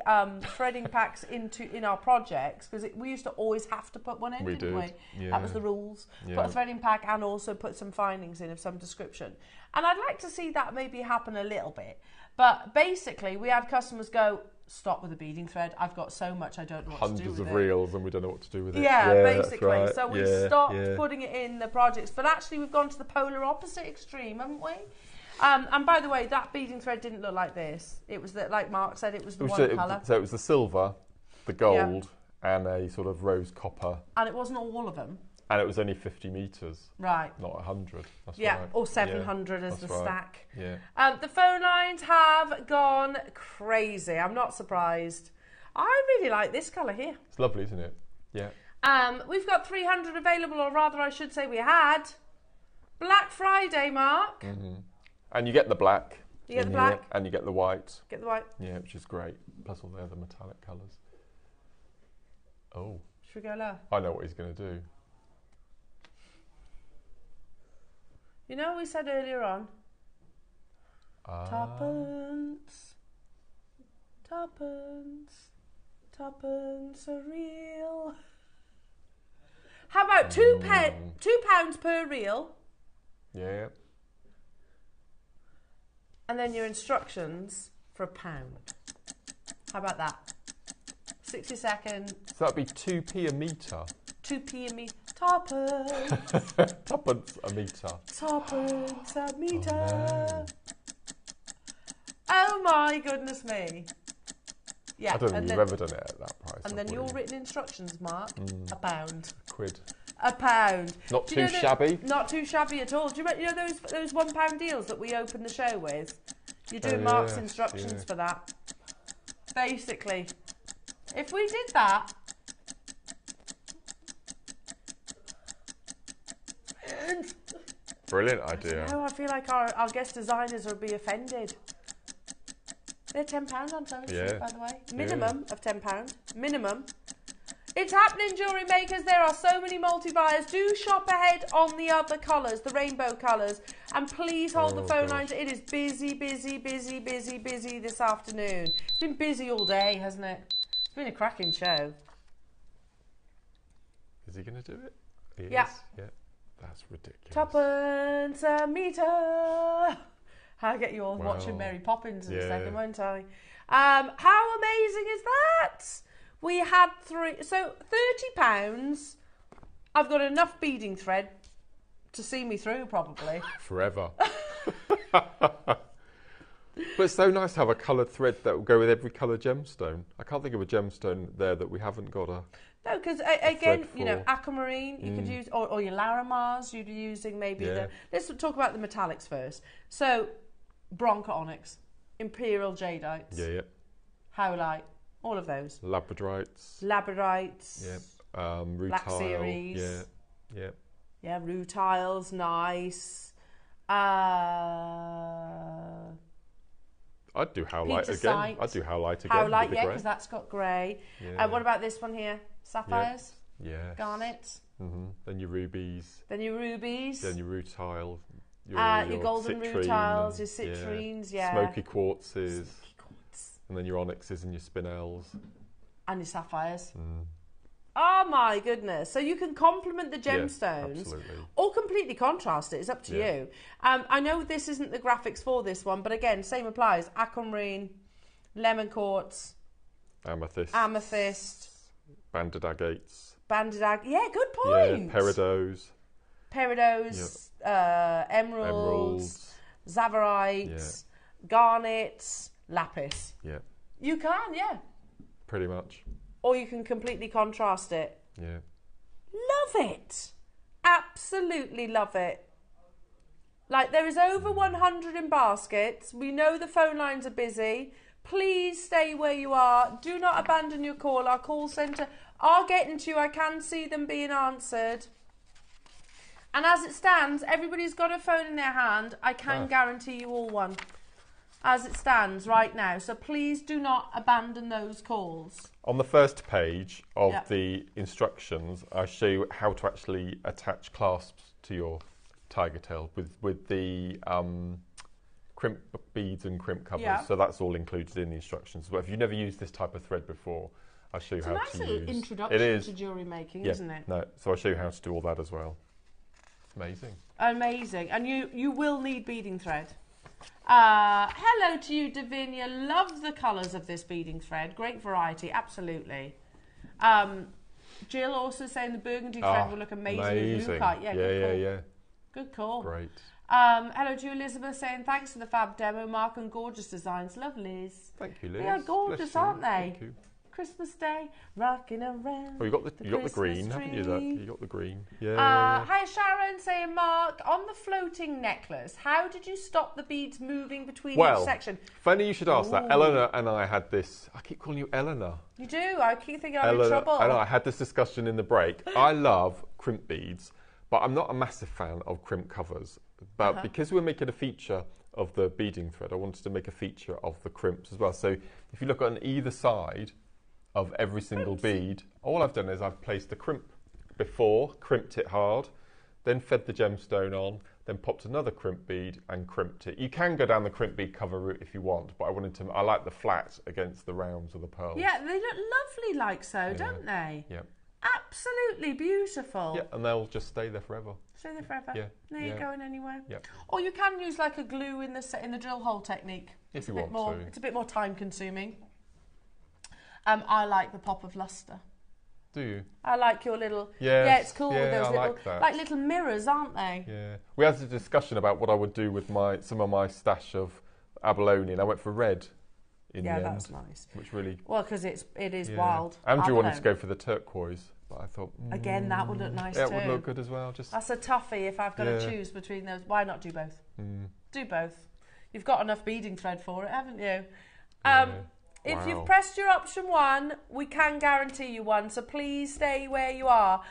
threading packs in our projects, because we used to always have to put one in, didn't we? Yeah. That was the rules. Yeah. Put a threading pack and also put some findings in of some description. And I'd like to see that maybe happen a little bit. But basically, we had customers go, stop with the beading thread. I've got so much I don't know what to do with it. Hundreds of reels and we don't know what to do with it. Yeah, basically. Right. So we stopped putting it in the projects. But actually we've gone to the polar opposite extreme, haven't we? And by the way, that beading thread didn't look like this. It was, like Mark said, it was the one colour. So it was the silver, the gold, and a sort of rose copper. And it wasn't all of them. And it was only 50 metres. Right. Not 100. That's yeah, right. Or 700 as the stack. Yeah. The phone lines have gone crazy. I'm not surprised. I really like this colour here. It's lovely, isn't it? Yeah. We've got 300 available, or rather I should say we had. Black Friday, Mark. Mm-hmm. And you get the black. You get the black. And you get the white. Get the white. Yeah, which is great. Plus all the other metallic colours. Oh. Should we go lower? I know what he's going to do. You know what we said earlier on? Tuppence. Tuppence. Tuppence a reel. How about £2 per reel? Yeah. And then your instructions for £1. How about that? 60 seconds. So that'd be 2p a metre. 2p a metre. Tuppence. Tuppence a metre. Tuppence a metre. Oh, no. Oh my goodness me. Yeah. I don't think you've ever done it at that price. And then your written instructions, Mark, £1. £1. £1. Not too shabby. Not too shabby at all. Do you know those £1 deals that we opened the show with? You're doing Mark's instructions for that. Basically, if we did that. Brilliant idea. I feel like our guest designers will be offended. They're £10 on service, by the way. Minimum of £10. Minimum. It's happening, jewellery makers. There are so many multi-buyers. Do shop ahead on the other colours, the rainbow colours. And please hold the phone lines. It is busy, busy, busy, busy, busy this afternoon. It's been busy all day, hasn't it? It's been a cracking show. Is he going to do it? He Yeah. is? Yeah. That's ridiculous. Tuppence a metre. I'll get you all watching Mary Poppins in a second, won't I? How amazing is that? We had 3, so £30. I've got enough beading thread to see me through, probably. Forever. But it's so nice to have a coloured thread that will go with every coloured gemstone. I can't think of a gemstone there that we haven't got a... No, because again, you know, aquamarine, you could use, or your Larimars, you'd be using maybe the... Let's talk about the metallics first. So, Bronca onyx, Imperial jadeite, howlite, all of those. Labradorites. Rutile. Black series. Yeah, rutiles, nice. I'd do howlite again. I'd do howlite again. Howlite, yeah, because that's got grey. What about this one here? Sapphires? Yeah. Garnets? Then your rubies. Then your rutile. Your golden rutiles, your citrines, Smoky quartzes. And then your onyxes and your spinels. And your sapphires. Oh my goodness. So you can complement the gemstones or completely contrast it. It's up to you. I know this isn't the graphics for this one, but again, same applies. Aquamarine, lemon quartz, amethyst, banded agates. Yeah, good point. Yeah, peridos, emeralds, zavarites, garnets, lapis. Yeah. You can, Pretty much. Or you can completely contrast it. Yeah. Love it. Absolutely love it. Like, there is over 100 in baskets. We know the phone lines are busy. Please stay where you are. Do not abandon your call. Our call centre are getting to you. I can see them being answered. And as it stands, everybody's got a phone in their hand. I can guarantee you all one. As it stands right now. So please do not abandon those calls. On the first page of the instructions, I show you how to actually attach clasps to your tiger tail with the crimp beads and crimp covers. So that's all included in the instructions. But if you've never used this type of thread before, I'll show you how to use. It's a nice little introduction to jewellery making, isn't it? No, so I'll show you how to do all that as well. It's amazing. Amazing. And you will need beading thread. Hello to you, Davinia. Love the colours of this beading thread. Great variety, absolutely. Jill also saying the burgundy thread will look amazing with blue kite. Yeah. Good call. Great. Hello to you, Elizabeth, saying thanks for the fab demo, Mark, and gorgeous designs. Love, Liz. Thank you, Liz. They are gorgeous, aren't they? Thank you. Christmas Day, rocking around. Oh, you got the green, haven't you? You got the green. Yeah. Hi, Sharon, saying Mark, on the floating necklace, how did you stop the beads moving between each section? Funny you should ask that. Eleanor and I had this. I keep calling you Eleanor. You do. I keep thinking I'm in trouble. And I had this discussion in the break. I love crimp beads, but I'm not a massive fan of crimp covers. But because we're making a feature of the beading thread, I wanted to make a feature of the crimps as well. So if you look on either side of every single bead, all I've done is I've placed the crimp before, crimped it hard, then fed the gemstone on, then popped another crimp bead and crimped it. You can go down the crimp bead cover route if you want, but I like the flat against the rounds of the pearls. Yeah, they look lovely like so, don't they? Yeah. Absolutely beautiful. Yeah, and they'll just stay there forever. Stay there forever. Yeah. They ain't going anywhere. Yeah. Or you can use like a glue in the drill hole technique. If you want to. It's a bit more time consuming. I like the pop of lustre. Do you? I like your little... Yes. Yeah, it's cool with those little... like little mirrors, aren't they? Yeah. We had a discussion about what I would do with some of my stash of abalone, and I went for red in the end. Yeah, that's nice. Which really... Well, because it is wild. Andrew wanted to go for the turquoise, but I thought... Again, that would look nice too. Yeah, it would look good as well. That's a toughie if I've got to choose between those. Why not do both? Do both. You've got enough beading thread for it, haven't you? If you've pressed your option 1, we can guarantee you one, so please stay where you are.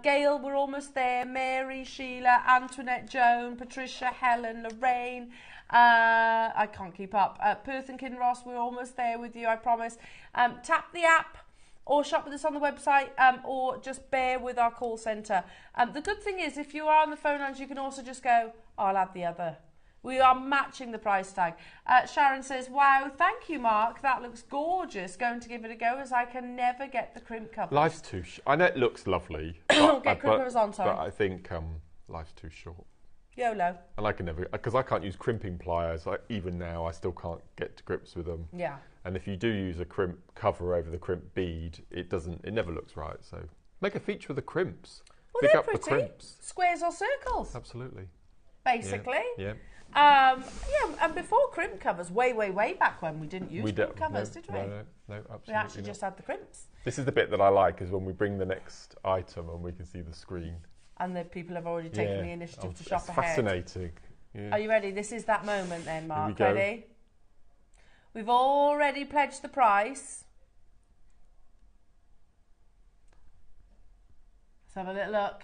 Gail, we're almost there. Mary, Sheila, Antoinette, Joan, Patricia, Helen, Lorraine. I can't keep up. Perth and Kinross, we're almost there with you, I promise. Tap the app or shop with us on the website, or just bear with our call centre. The good thing is, if you are on the phone lines, you can also just go, oh, I'll add the other. We are matching the price tag. Sharon says, wow, thank you, Mark. That looks gorgeous. Going to give it a go, as I can never get the crimp covers. Life's too short. I know it looks lovely. Get crimp covers on, sorry. But I think life's too short. YOLO. And I can never, because I can't use crimping pliers. Even now, I still can't get to grips with them. Yeah. And if you do use a crimp cover over the crimp bead, it never looks right. So make a feature of the crimps. Well, Pick they're up pretty. the crimps. Squares or circles. Absolutely. Basically. Yeah. And before crimp covers, way back when we didn't use crimp covers, did we? No, absolutely. We actually just had the crimps. This is the bit that I like, is when we bring the next item and we can see the screen. And the people have already taken the initiative to shop it's ahead. Fascinating. Yeah. Are you ready? This is that moment then, Mark. Here we go. Ready? We've already pledged the price. Let's have a little look.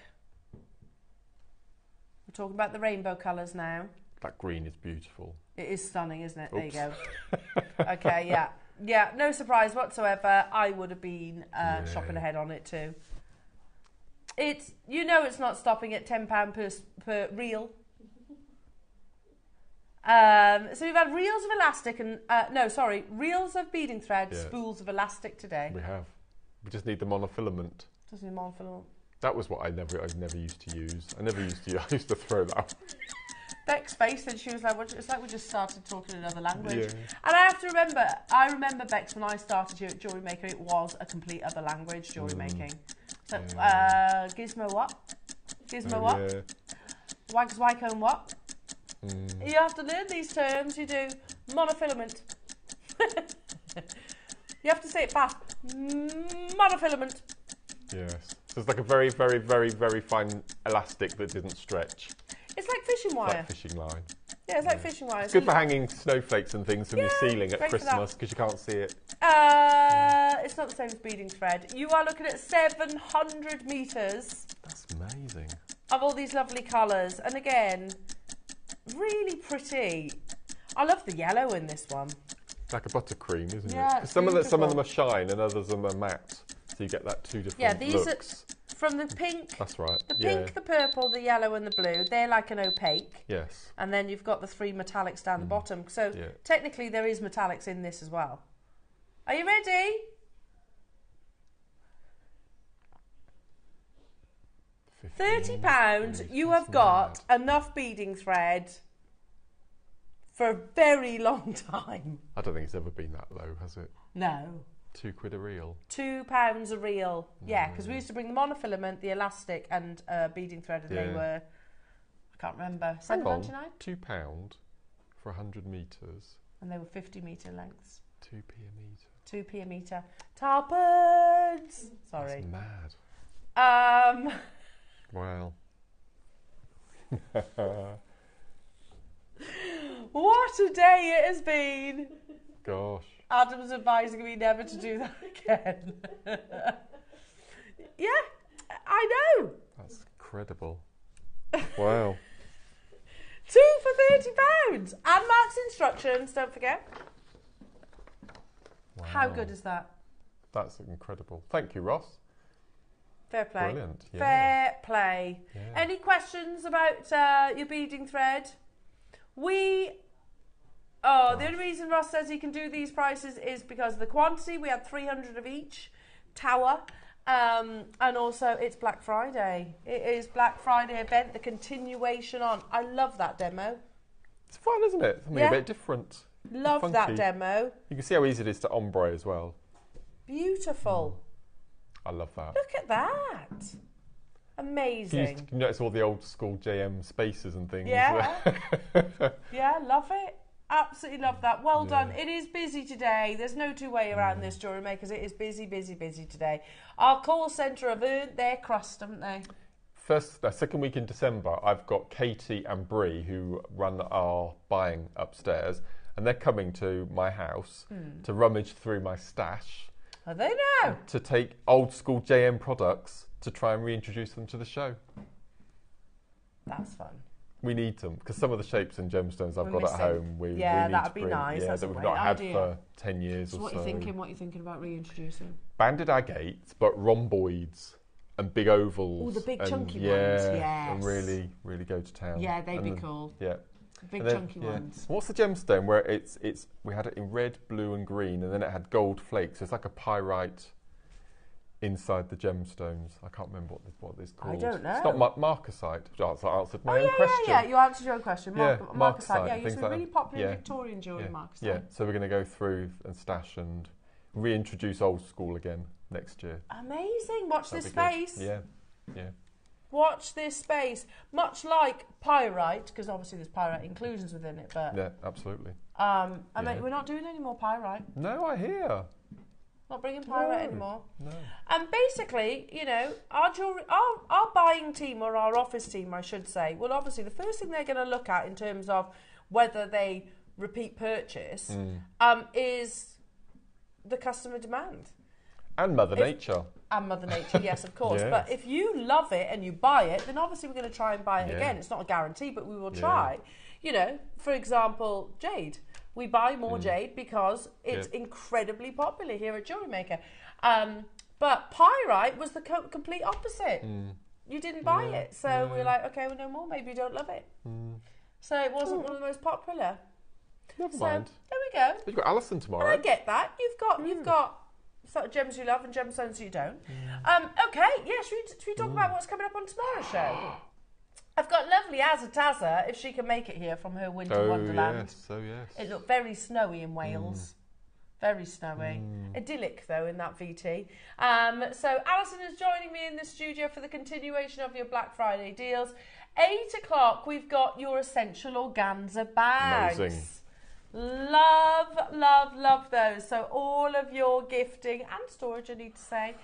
We're talking about the rainbow colours now. That green is beautiful. It is stunning, isn't it? Oops. There you go. Okay, yeah. Yeah, no surprise whatsoever. I would have been shopping ahead on it too. It's, it's not stopping at £10 per reel. So we've had reels of elastic and, reels of beading thread, spools of elastic today. We have. We just need the monofilament. Just need monofilament. That was what I never used to use. I used to throw that out. Beck's face, and she was like, it's like we just started talking another language. Yeah. And I have to remember, Bex, when I started here at JewelleryMaker, it was a complete other language, jewellery making. So, gizmo what? Gizmo what? Yeah. Wags Wycombe what? You have to learn these terms. You do monofilament. You have to say it fast. Monofilament. Yes. So it's like a very, very, very, very fine elastic that didn't stretch. It's like fishing wire. It's like fishing line. Yeah, it's like fishing wire. It's good for hanging snowflakes and things from your ceiling at Christmas, because you can't see it. It's not the same as beading thread. You are looking at 700 metres. That's amazing. Of all these lovely colours. And again, really pretty. I love the yellow in this one. It's like a buttercream, isn't it? Yeah, Because some of them are shine and others of them are matte. So you get that two different looks. From the pink. That's right. The pink, the purple, the yellow and the blue. They're like an opaque. Yes. And then you've got the three metallics down the bottom. So technically there is metallics in this as well. Are you ready? £30, you have got enough beading thread for a very long time. I don't think it's ever been that low, has it? No. £2 a reel. £2 a reel. Yeah, because we used to bring the monofilament, the elastic, and beading thread, and they were, I can't remember, £7.99? £2 for 100 metres. And they were 50 metre lengths. 2p a metre. 2p a metre. Tarpons! Sorry. That's mad. Wow. What a day it has been. Gosh. Adam's advising me never to do that again. Yeah, I know. That's incredible. Wow. 2 for £30. And Mark's instructions, don't forget. Wow. How good is that? That's incredible. Thank you, Ross. Fair play. Brilliant. Yeah. Fair play. Yeah. Any questions about your beading thread? The only reason Ross says he can do these prices is because of the quantity. We had 300 of each tower. And also it's Black Friday. It is Black Friday event, the continuation on. I love that demo. It's fun, isn't it? Something a bit different. Love funky. that demo. You can see how easy it is to ombre as well. Beautiful. I love that. Look at that. Amazing. You notice all the old school JM spaces and things. Yeah. Yeah, love it. Absolutely love that. Well done. It is busy today. There's no two way around this, Jewellery Makers. It is busy, busy, busy today. Our call centre have earned their crust, haven't they? Second week in December, I've got Katie and Bree who run our buying upstairs, and they're coming to my house to rummage through my stash. Are they now? To take old school JM products to try and reintroduce them to the show. That's fun. We need them because some of the shapes and gemstones I've got at home, we need that'd to be bring, nice. Yeah, That's that a we've great not had idea. for 10 years So or what so. are you thinking? What are you thinking about reintroducing? Banded agates, but rhomboids and big ovals. Oh, the big and, chunky ones. Yeah, Yes. and really, really go to town. Yeah, they'd be cool. Yeah. Big And then, chunky ones. What's the gemstone where it's we had it in red, blue and green, and then it had gold flakes. So it's like a pyrite inside the gemstones. I can't remember what it's called. I don't know. It's not marcasite. I answered my own question. Yeah, you answered your own question. Marcasite. Yeah, and used to things be like really that. popular in Yeah. Victorian jewellery, marcasite. Yeah, so we're going to go through and stash and reintroduce old school again next year. Amazing. Watch That'd this be good. space. Yeah. Watch this space. Much like pyrite, because obviously there's pyrite inclusions within it, but Yeah, absolutely. mate, we're not doing any more pyrite. No, I hear. Not bringing pyrite anymore. No. And basically, you know, our jewelry, our buying team, or our office team, I should say, well, obviously the first thing they're going to look at in terms of whether they repeat purchase is the customer demand. And Mother Nature. And Mother Nature, yes, of course. Yes. But if you love it and you buy it, then obviously we're going to try and buy it again. It's not a guarantee, but we will try. You know, for example, jade. We buy more jade because it's incredibly popular here at JewelleryMaker. But pyrite was the complete opposite. You didn't buy it. So we were like, okay, well, no more. Maybe you don't love it. So it wasn't one of the most popular. Never mind. There we go. You've got Alison tomorrow. I get that. You've got sort of gems you love and gemstones you don't. Okay, yeah, should we talk about what's coming up on tomorrow's show? I've got lovely Azataza, if she can make it here from her winter wonderland. Yes. It looked very snowy in Wales. Very snowy. Idyllic, though, in that VT. So Alison is joining me in the studio for the continuation of your Black Friday deals. 8 o'clock, we've got your essential organza bags. Amazing. Love those. So all of your gifting and storage, I need to say.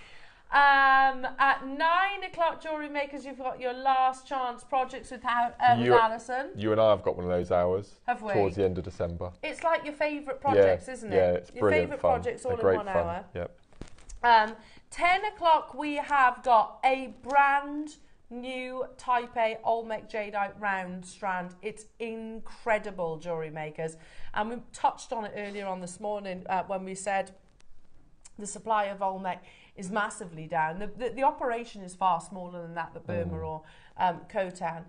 At 9 o'clock, JewelleryMakers, you've got your last chance projects with Alison. You and I have got one of those hours. Have we? Towards the end of December. It's like your favourite projects, isn't it? Yeah, it's your brilliant favourite fun. projects all in Great 1 fun. hour. Yep. 10 o'clock, we have got a brand new Type A Olmec Jadeite round strand. It's incredible, JewelleryMakers. And we touched on it earlier on this morning when we said the supply of Olmec is massively down. The operation is far smaller than that Burma or Khotan.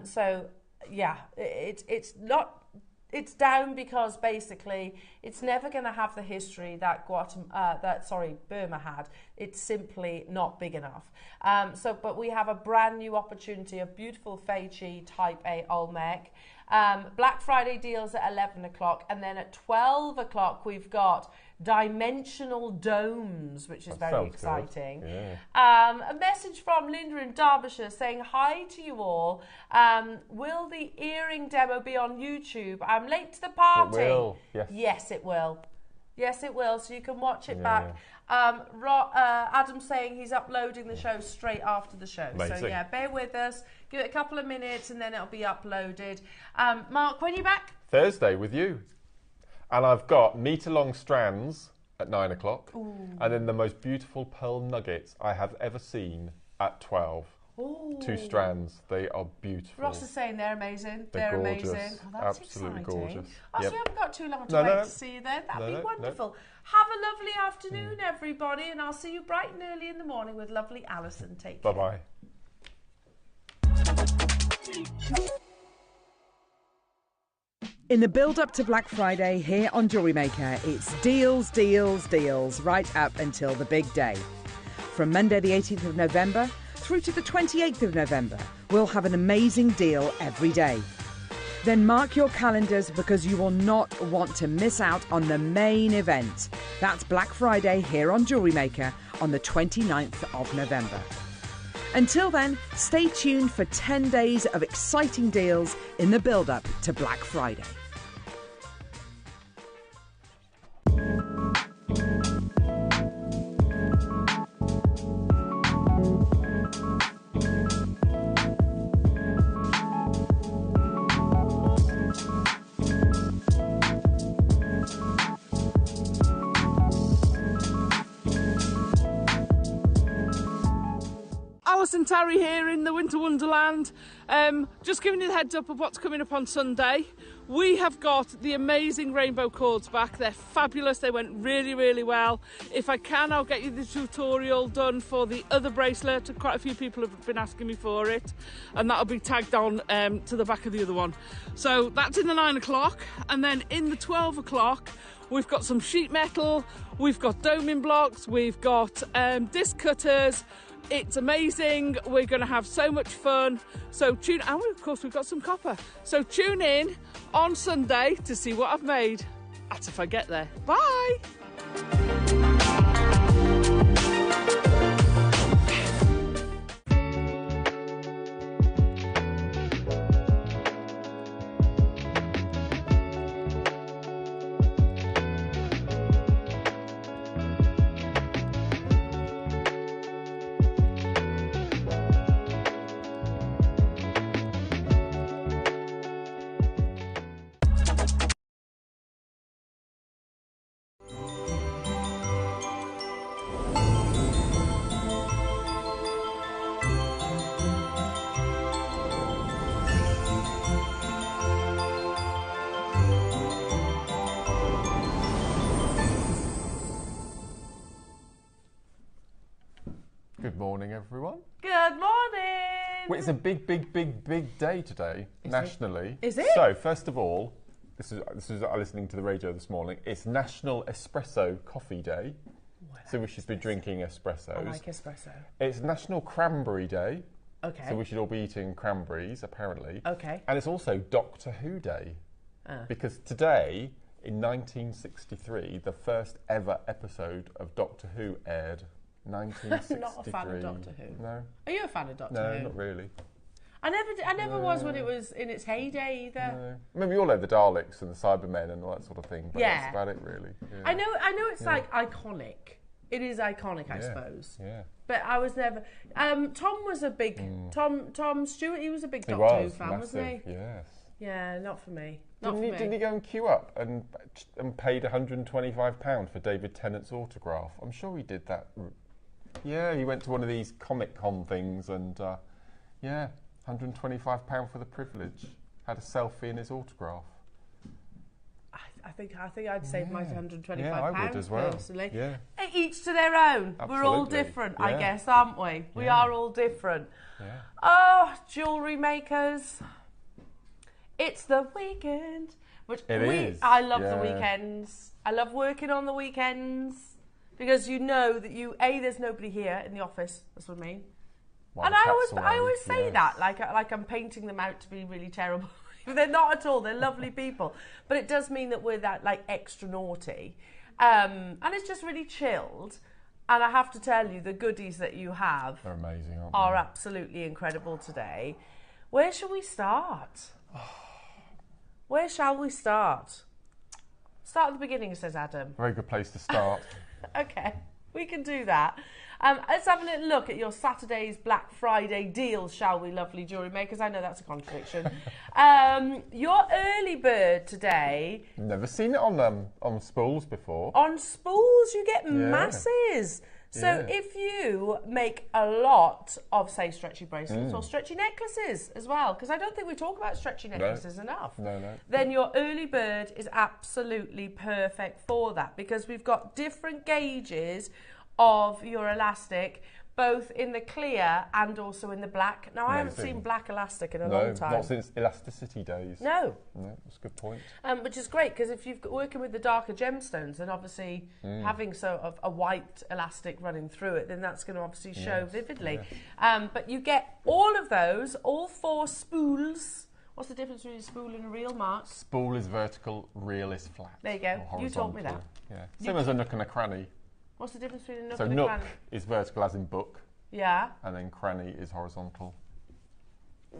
So yeah, it's not. It's down because basically it's never going to have the history that Burma had. It's simply not big enough. But we have a brand new opportunity of beautiful Fei Chi Type A Olmec. Black Friday deals at 11 o'clock, and then at 12 o'clock we've got dimensional domes, which is very exciting. Yeah. A message from Linda in Derbyshire saying hi to you all. Will the earring demo be on YouTube? I'm late to the party. It will. Yes, it will. Yes, it will. So you can watch it back. Adam's saying he's uploading the show straight after the show. Amazing. So yeah, bear with us. Give it a couple of minutes and then it'll be uploaded. Mark, when are you back? Thursday with you. And I've got metre-long strands at 9 o'clock. And then the most beautiful pearl nuggets I have ever seen at 12. Ooh. 2 strands. They are beautiful. Ross is saying they're amazing. They're gorgeous. Amazing. Oh, that's Absolutely exciting. gorgeous. Oh, so Yep. you haven't got too long to wait to see you then. That'd be wonderful. Have a lovely afternoon, everybody, and I'll see you bright and early in the morning with lovely Alison. Take care. Bye-bye. In the build-up to Black Friday here on JewelleryMaker, it's deals, deals, deals, right up until the big day. From Monday the 18th of November through to the 28th of November, we'll have an amazing deal every day. Then mark your calendars because you will not want to miss out on the main event. That's Black Friday here on JewelleryMaker on the 29th of November. Until then, stay tuned for 10 days of exciting deals in the build-up to Black Friday. Alison and Tarry here in the Winter Wonderland. Just giving you the heads up of what's coming up on Sunday. We have got the amazing rainbow cords back. They're fabulous. They went really, really well. If I can, I'll get you the tutorial done for the other bracelet. Quite a few people have been asking me for it, and that'll be tagged on to the back of the other one. So that's in the 9 o'clock, and then in the 12 o'clock, we've got some sheet metal, we've got doming blocks, we've got disc cutters. It's amazing. We're going to have so much fun. So tune, and of course we've got some copper. So tune in on Sunday to see what I've made. That's if I get there. Bye. Good morning, everyone. Good morning. Well, it's a big day today, nationally. Is it? So, first of all, this is listening to the radio this morning. It's National Espresso Coffee Day. So we should be drinking espressos. I like espresso. It's National Cranberry Day. Okay. So we should all be eating cranberries, apparently. Okay. And it's also Doctor Who Day. Because today, in 1963, the first ever episode of Doctor Who aired. 1963. Not a fan of Doctor Who. No. Are you a fan of Doctor Who? No, not really. I never was when it was in its heyday either. No. I mean, we all know the Daleks and the Cybermen and all that sort of thing, but Yeah. that's about it, really. Yeah. I know it's like iconic. It is iconic, I suppose. Yeah. But I was never. Tom was a big Tom Stewart. He was a big He Doctor Who was fan, massive, wasn't he? yes. Yeah, not for me. Not for me. Didn't he go and queue up and paid £125 for David Tennant's autograph? I'm sure he did that. Yeah, he went to one of these Comic Con things and, £125 for the privilege. Had a selfie in his autograph. I think I'd save my £125 Yeah, I would as well. personally. Yeah. Each to their own. Absolutely. We're all different, I Yeah. guess, aren't we? We Yeah. are all different. Yeah. Oh, jewellery makers. It's the weekend. Which It is. I love the Yeah. weekends. I love working on the weekends because you know that there's nobody here in the office. That's what I mean. While And the I cat's always away, say yes. that like I'm painting them out to be really terrible. They're not at all. They're lovely people, but it does mean that we're that like extra naughty, and it's just really chilled. And I have to tell you, the goodies that you have They're amazing, aren't are they? absolutely incredible today. Where shall we start? Where shall we start? Start at the beginning, says Adam. Very good place to start. Okay, we can do that. Let's have a little look at your Saturday's Black Friday deals, shall we, lovely jewellery makers? I know that's a contradiction. Your early bird today. Never seen it on spools before. On spools, you get masses. So if you make a lot of, say, stretchy bracelets or stretchy necklaces as well, because I don't think we talk about stretchy necklaces enough. No. Then your early bird is absolutely perfect for that, because we've got different gauges of your elastic, both in the clear and also in the black. Now, I haven't seen black elastic in a long time. Not since elasticity days. No, that's a good point. which is great, because if you're working with the darker gemstones, then obviously having sort of a white elastic running through it, then that's going to obviously show vividly. Yes. But you get all of those, all 4 spools. What's the difference between a spool and a reel, Mark? Spool is vertical, reel is flat. There you go. You taught me that. Yeah. Same as a nook and a cranny. What's the difference between a nook So and a nook cranny? is vertical as in book, Yeah. and then cranny is horizontal.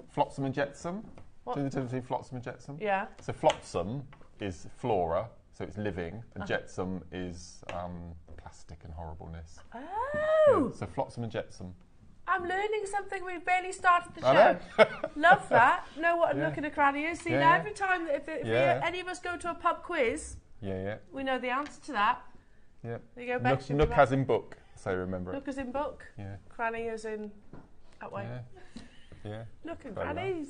Flotsam and jetsam. What? Do you know the difference between flotsam and jetsam? Yeah. So flotsam is flora, so it's living, and jetsam is plastic and horribleness. Oh! Yeah, so flotsam and jetsam. I'm learning something. We've barely started the I show. know. Love that. Know what a Yeah. nook and a cranny is. See, Yeah, now yeah. every time that if any of us go to a pub quiz, Yeah. we know the answer to that. Yeah. There you go, Bex. Nook as in book, so remember it. Nook as in book. Yeah. Cranny as in That way. Yeah. Look at Very grannies.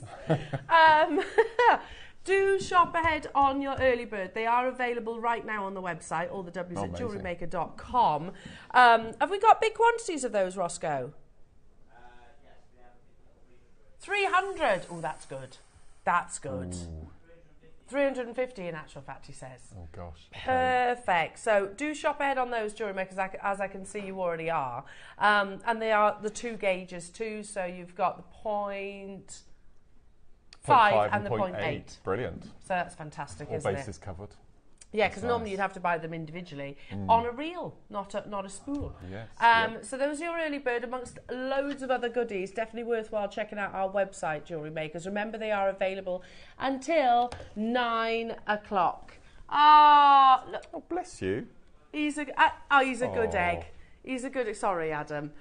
Do shop ahead on your early bird. They are available right now on the website, all the W's at JewelleryMaker.com. Have we got big quantities of those, Roscoe? Yes, we have 300. Oh, that's good. That's good. Ooh. 350 in actual fact, he says. Oh, gosh. Okay. Perfect. So do shop ahead on those jewellery makers, as I can see you already are. And they are the 2 gauges too. So you've got the 0.5 and the 0.8. Brilliant. So that's fantastic, All isn't bases it? covered. Yeah, because That's normally nice. you'd have to buy them individually on a reel, not a spool. Yes. So those are your early bird, amongst loads of other goodies. Definitely worthwhile checking out our website, Jewellery Makers. Remember, they are available until 9 o'clock. Ah, look, Oh, bless you. he's a good egg. He's a good. Sorry, Adam.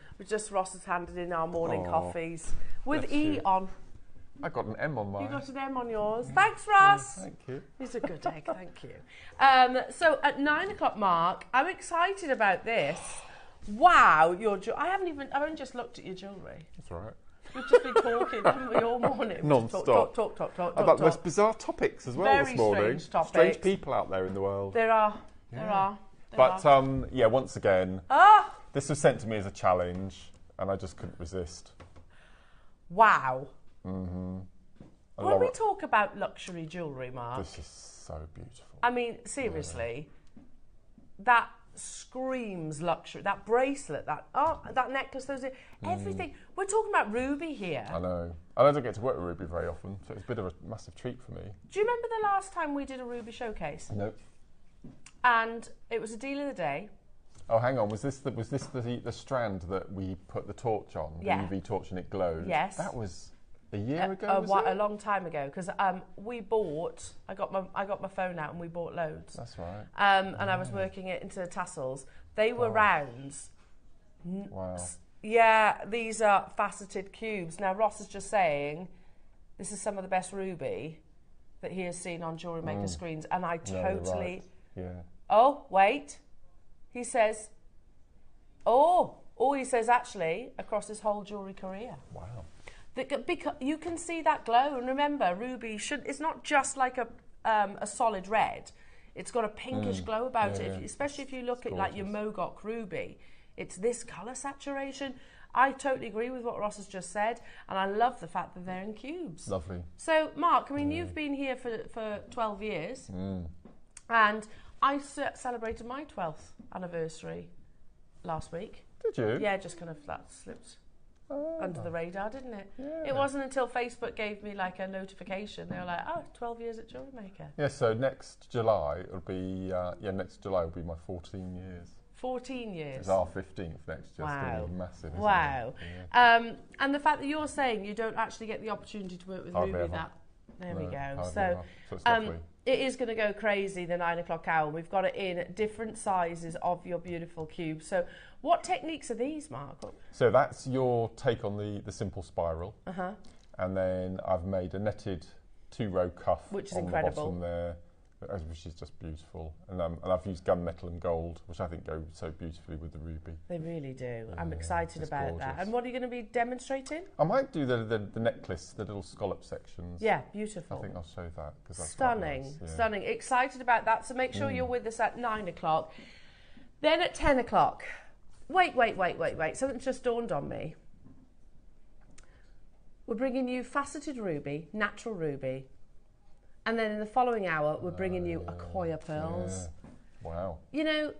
Ross has handed in our morning coffees with bless E you. on. I got an M on mine. You got an M on yours. Thanks, Ross. Thank you. He's a good egg, thank you. So at 9 o'clock mark, I'm excited about this. Wow, I haven't only just looked at your jewellery. That's all right. We've just been talking, haven't we, all morning? Non-stop. Talk. About the most bizarre topics as well Very this morning. strange topics. Strange people out there in the world. There are. But yeah, once again, this was sent to me as a challenge, and I just couldn't resist. Wow. Mm-hmm. When we talk about luxury jewellery, Mark, this is so beautiful. I mean, seriously, that screams luxury. That bracelet, that necklace, everything. We're talking about Ruby here. I know. I don't get to work with Ruby very often, so it's a bit of a massive treat for me. Do you remember the last time we did a Ruby showcase? Nope. And it was a deal of the day. Oh, hang on. Was this the strand that we put the torch on? Yeah. The UV torch, and it glowed? Yes. That was a year ago, was it? A long time ago, because we bought. I got my phone out and we bought loads. That's right. And I was working it into tassels. They were rounds. Wow. Yeah, these are faceted cubes. Now Ross is just saying, this is some of the best ruby that he has seen on Jewellery Maker screens, and I totally. No, right. Yeah. Oh wait, he says. He says actually across his whole jewellery career. Wow. Because you can see that glow, and remember, ruby it's not just like a solid red. It's got a pinkish glow about it, especially if you look at like your Mogok ruby. It's this colour saturation. I totally agree with what Ross has just said, and I love the fact that they're in cubes. Lovely. So, Mark, I mean, you've been here for 12 years, and I celebrated my 12th anniversary last week. Did you? Yeah, just kind of that slipped under the radar, didn't it? Yeah. It wasn't until Facebook gave me like a notification. They were like, 12 years at Jewellery Maker. Yeah, so next July it'll be next July will be my 14 years. 14 years. It's our 15th next year. Wow. It's going to be massive, isn't Wow. it? Yeah. And the fact that you're saying you don't actually get the opportunity to work with Hardly Ruby, ever. there we go. Hardly So, ever. So it's lovely. it is going to go crazy, the 9 o'clock hour. We've got it in different sizes of your beautiful cube. So what techniques are these, Mark? So that's your take on the simple spiral. Uh-huh. And then I've made a netted 2-row cuff Which is on incredible. the bottom there, which is just beautiful. And I've used gunmetal and gold, which I think go so beautifully with the ruby. They really do. I'm excited about gorgeous. that. And what are you going to be demonstrating? I might do the necklace, the little scallop sections. Yeah, beautiful. I think I'll show that because that's quite Stunning, nice, yeah. stunning. Excited about that. So make sure you're with us at 9 o'clock. Then at 10 o'clock. Wait. Something's just dawned on me. We're bringing you faceted ruby, natural ruby. And then in the following hour, we're bringing you Akoya pearls. Yeah. Wow. You know,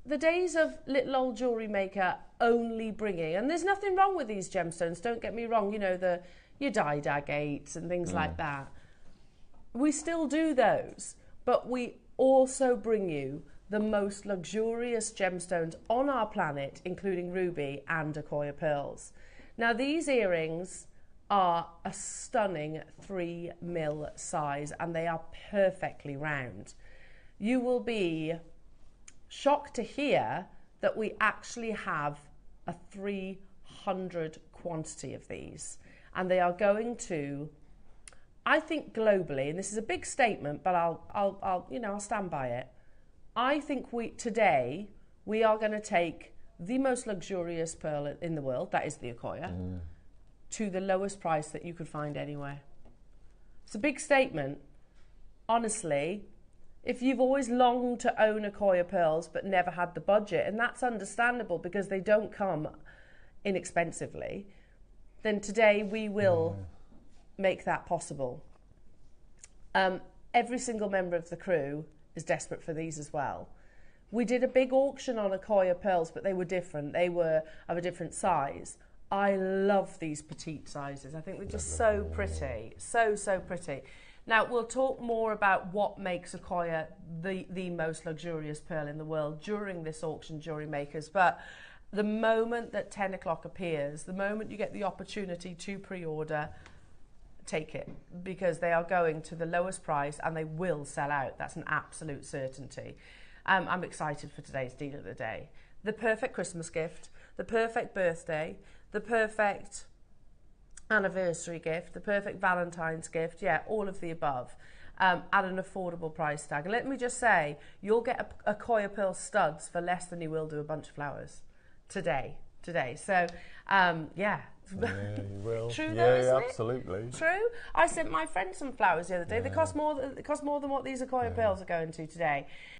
the days of little old Jewellery Maker only bringing, and there's nothing wrong with these gemstones, don't get me wrong, you know, your dye agates and things like that. We still do those, but we also bring you the most luxurious gemstones on our planet, including ruby and Akoya pearls. Now, these earrings are a stunning 3 mil size, and they are perfectly round. You will be shocked to hear that we actually have a 300 quantity of these, and they are going to, I think globally, and this is a big statement, but I'll stand by it. I think today we are going to take the most luxurious pearl in the world, that is the Akoya, to the lowest price that you could find anywhere. It's a big statement. Honestly, if you've always longed to own Akoya pearls but never had the budget, and that's understandable because they don't come inexpensively, then today we will make that possible. Every single member of the crew is desperate for these as well. We did a big auction on Akoya pearls, but they were different. They were of a different size. I love these petite sizes. I think they're just so pretty, so pretty. Now, we'll talk more about what makes Akoya the most luxurious pearl in the world during this auction, Jewellery Makers, but the moment that 10 o'clock appears, the moment you get the opportunity to pre-order, take it, because they are going to the lowest price and they will sell out. That's an absolute certainty. I'm excited for today's deal of the day. The perfect Christmas gift, the perfect birthday, the perfect anniversary gift, the perfect Valentine's gift, yeah, all of the above, at an affordable price tag. And let me just say, you'll get a Akoya pearl studs for less than you will do a bunch of flowers today. So, yeah. Yeah, you will. True though, isn't it? Absolutely. True. I sent my friend some flowers the other day. They cost more than what these Akoya pearls are going to today.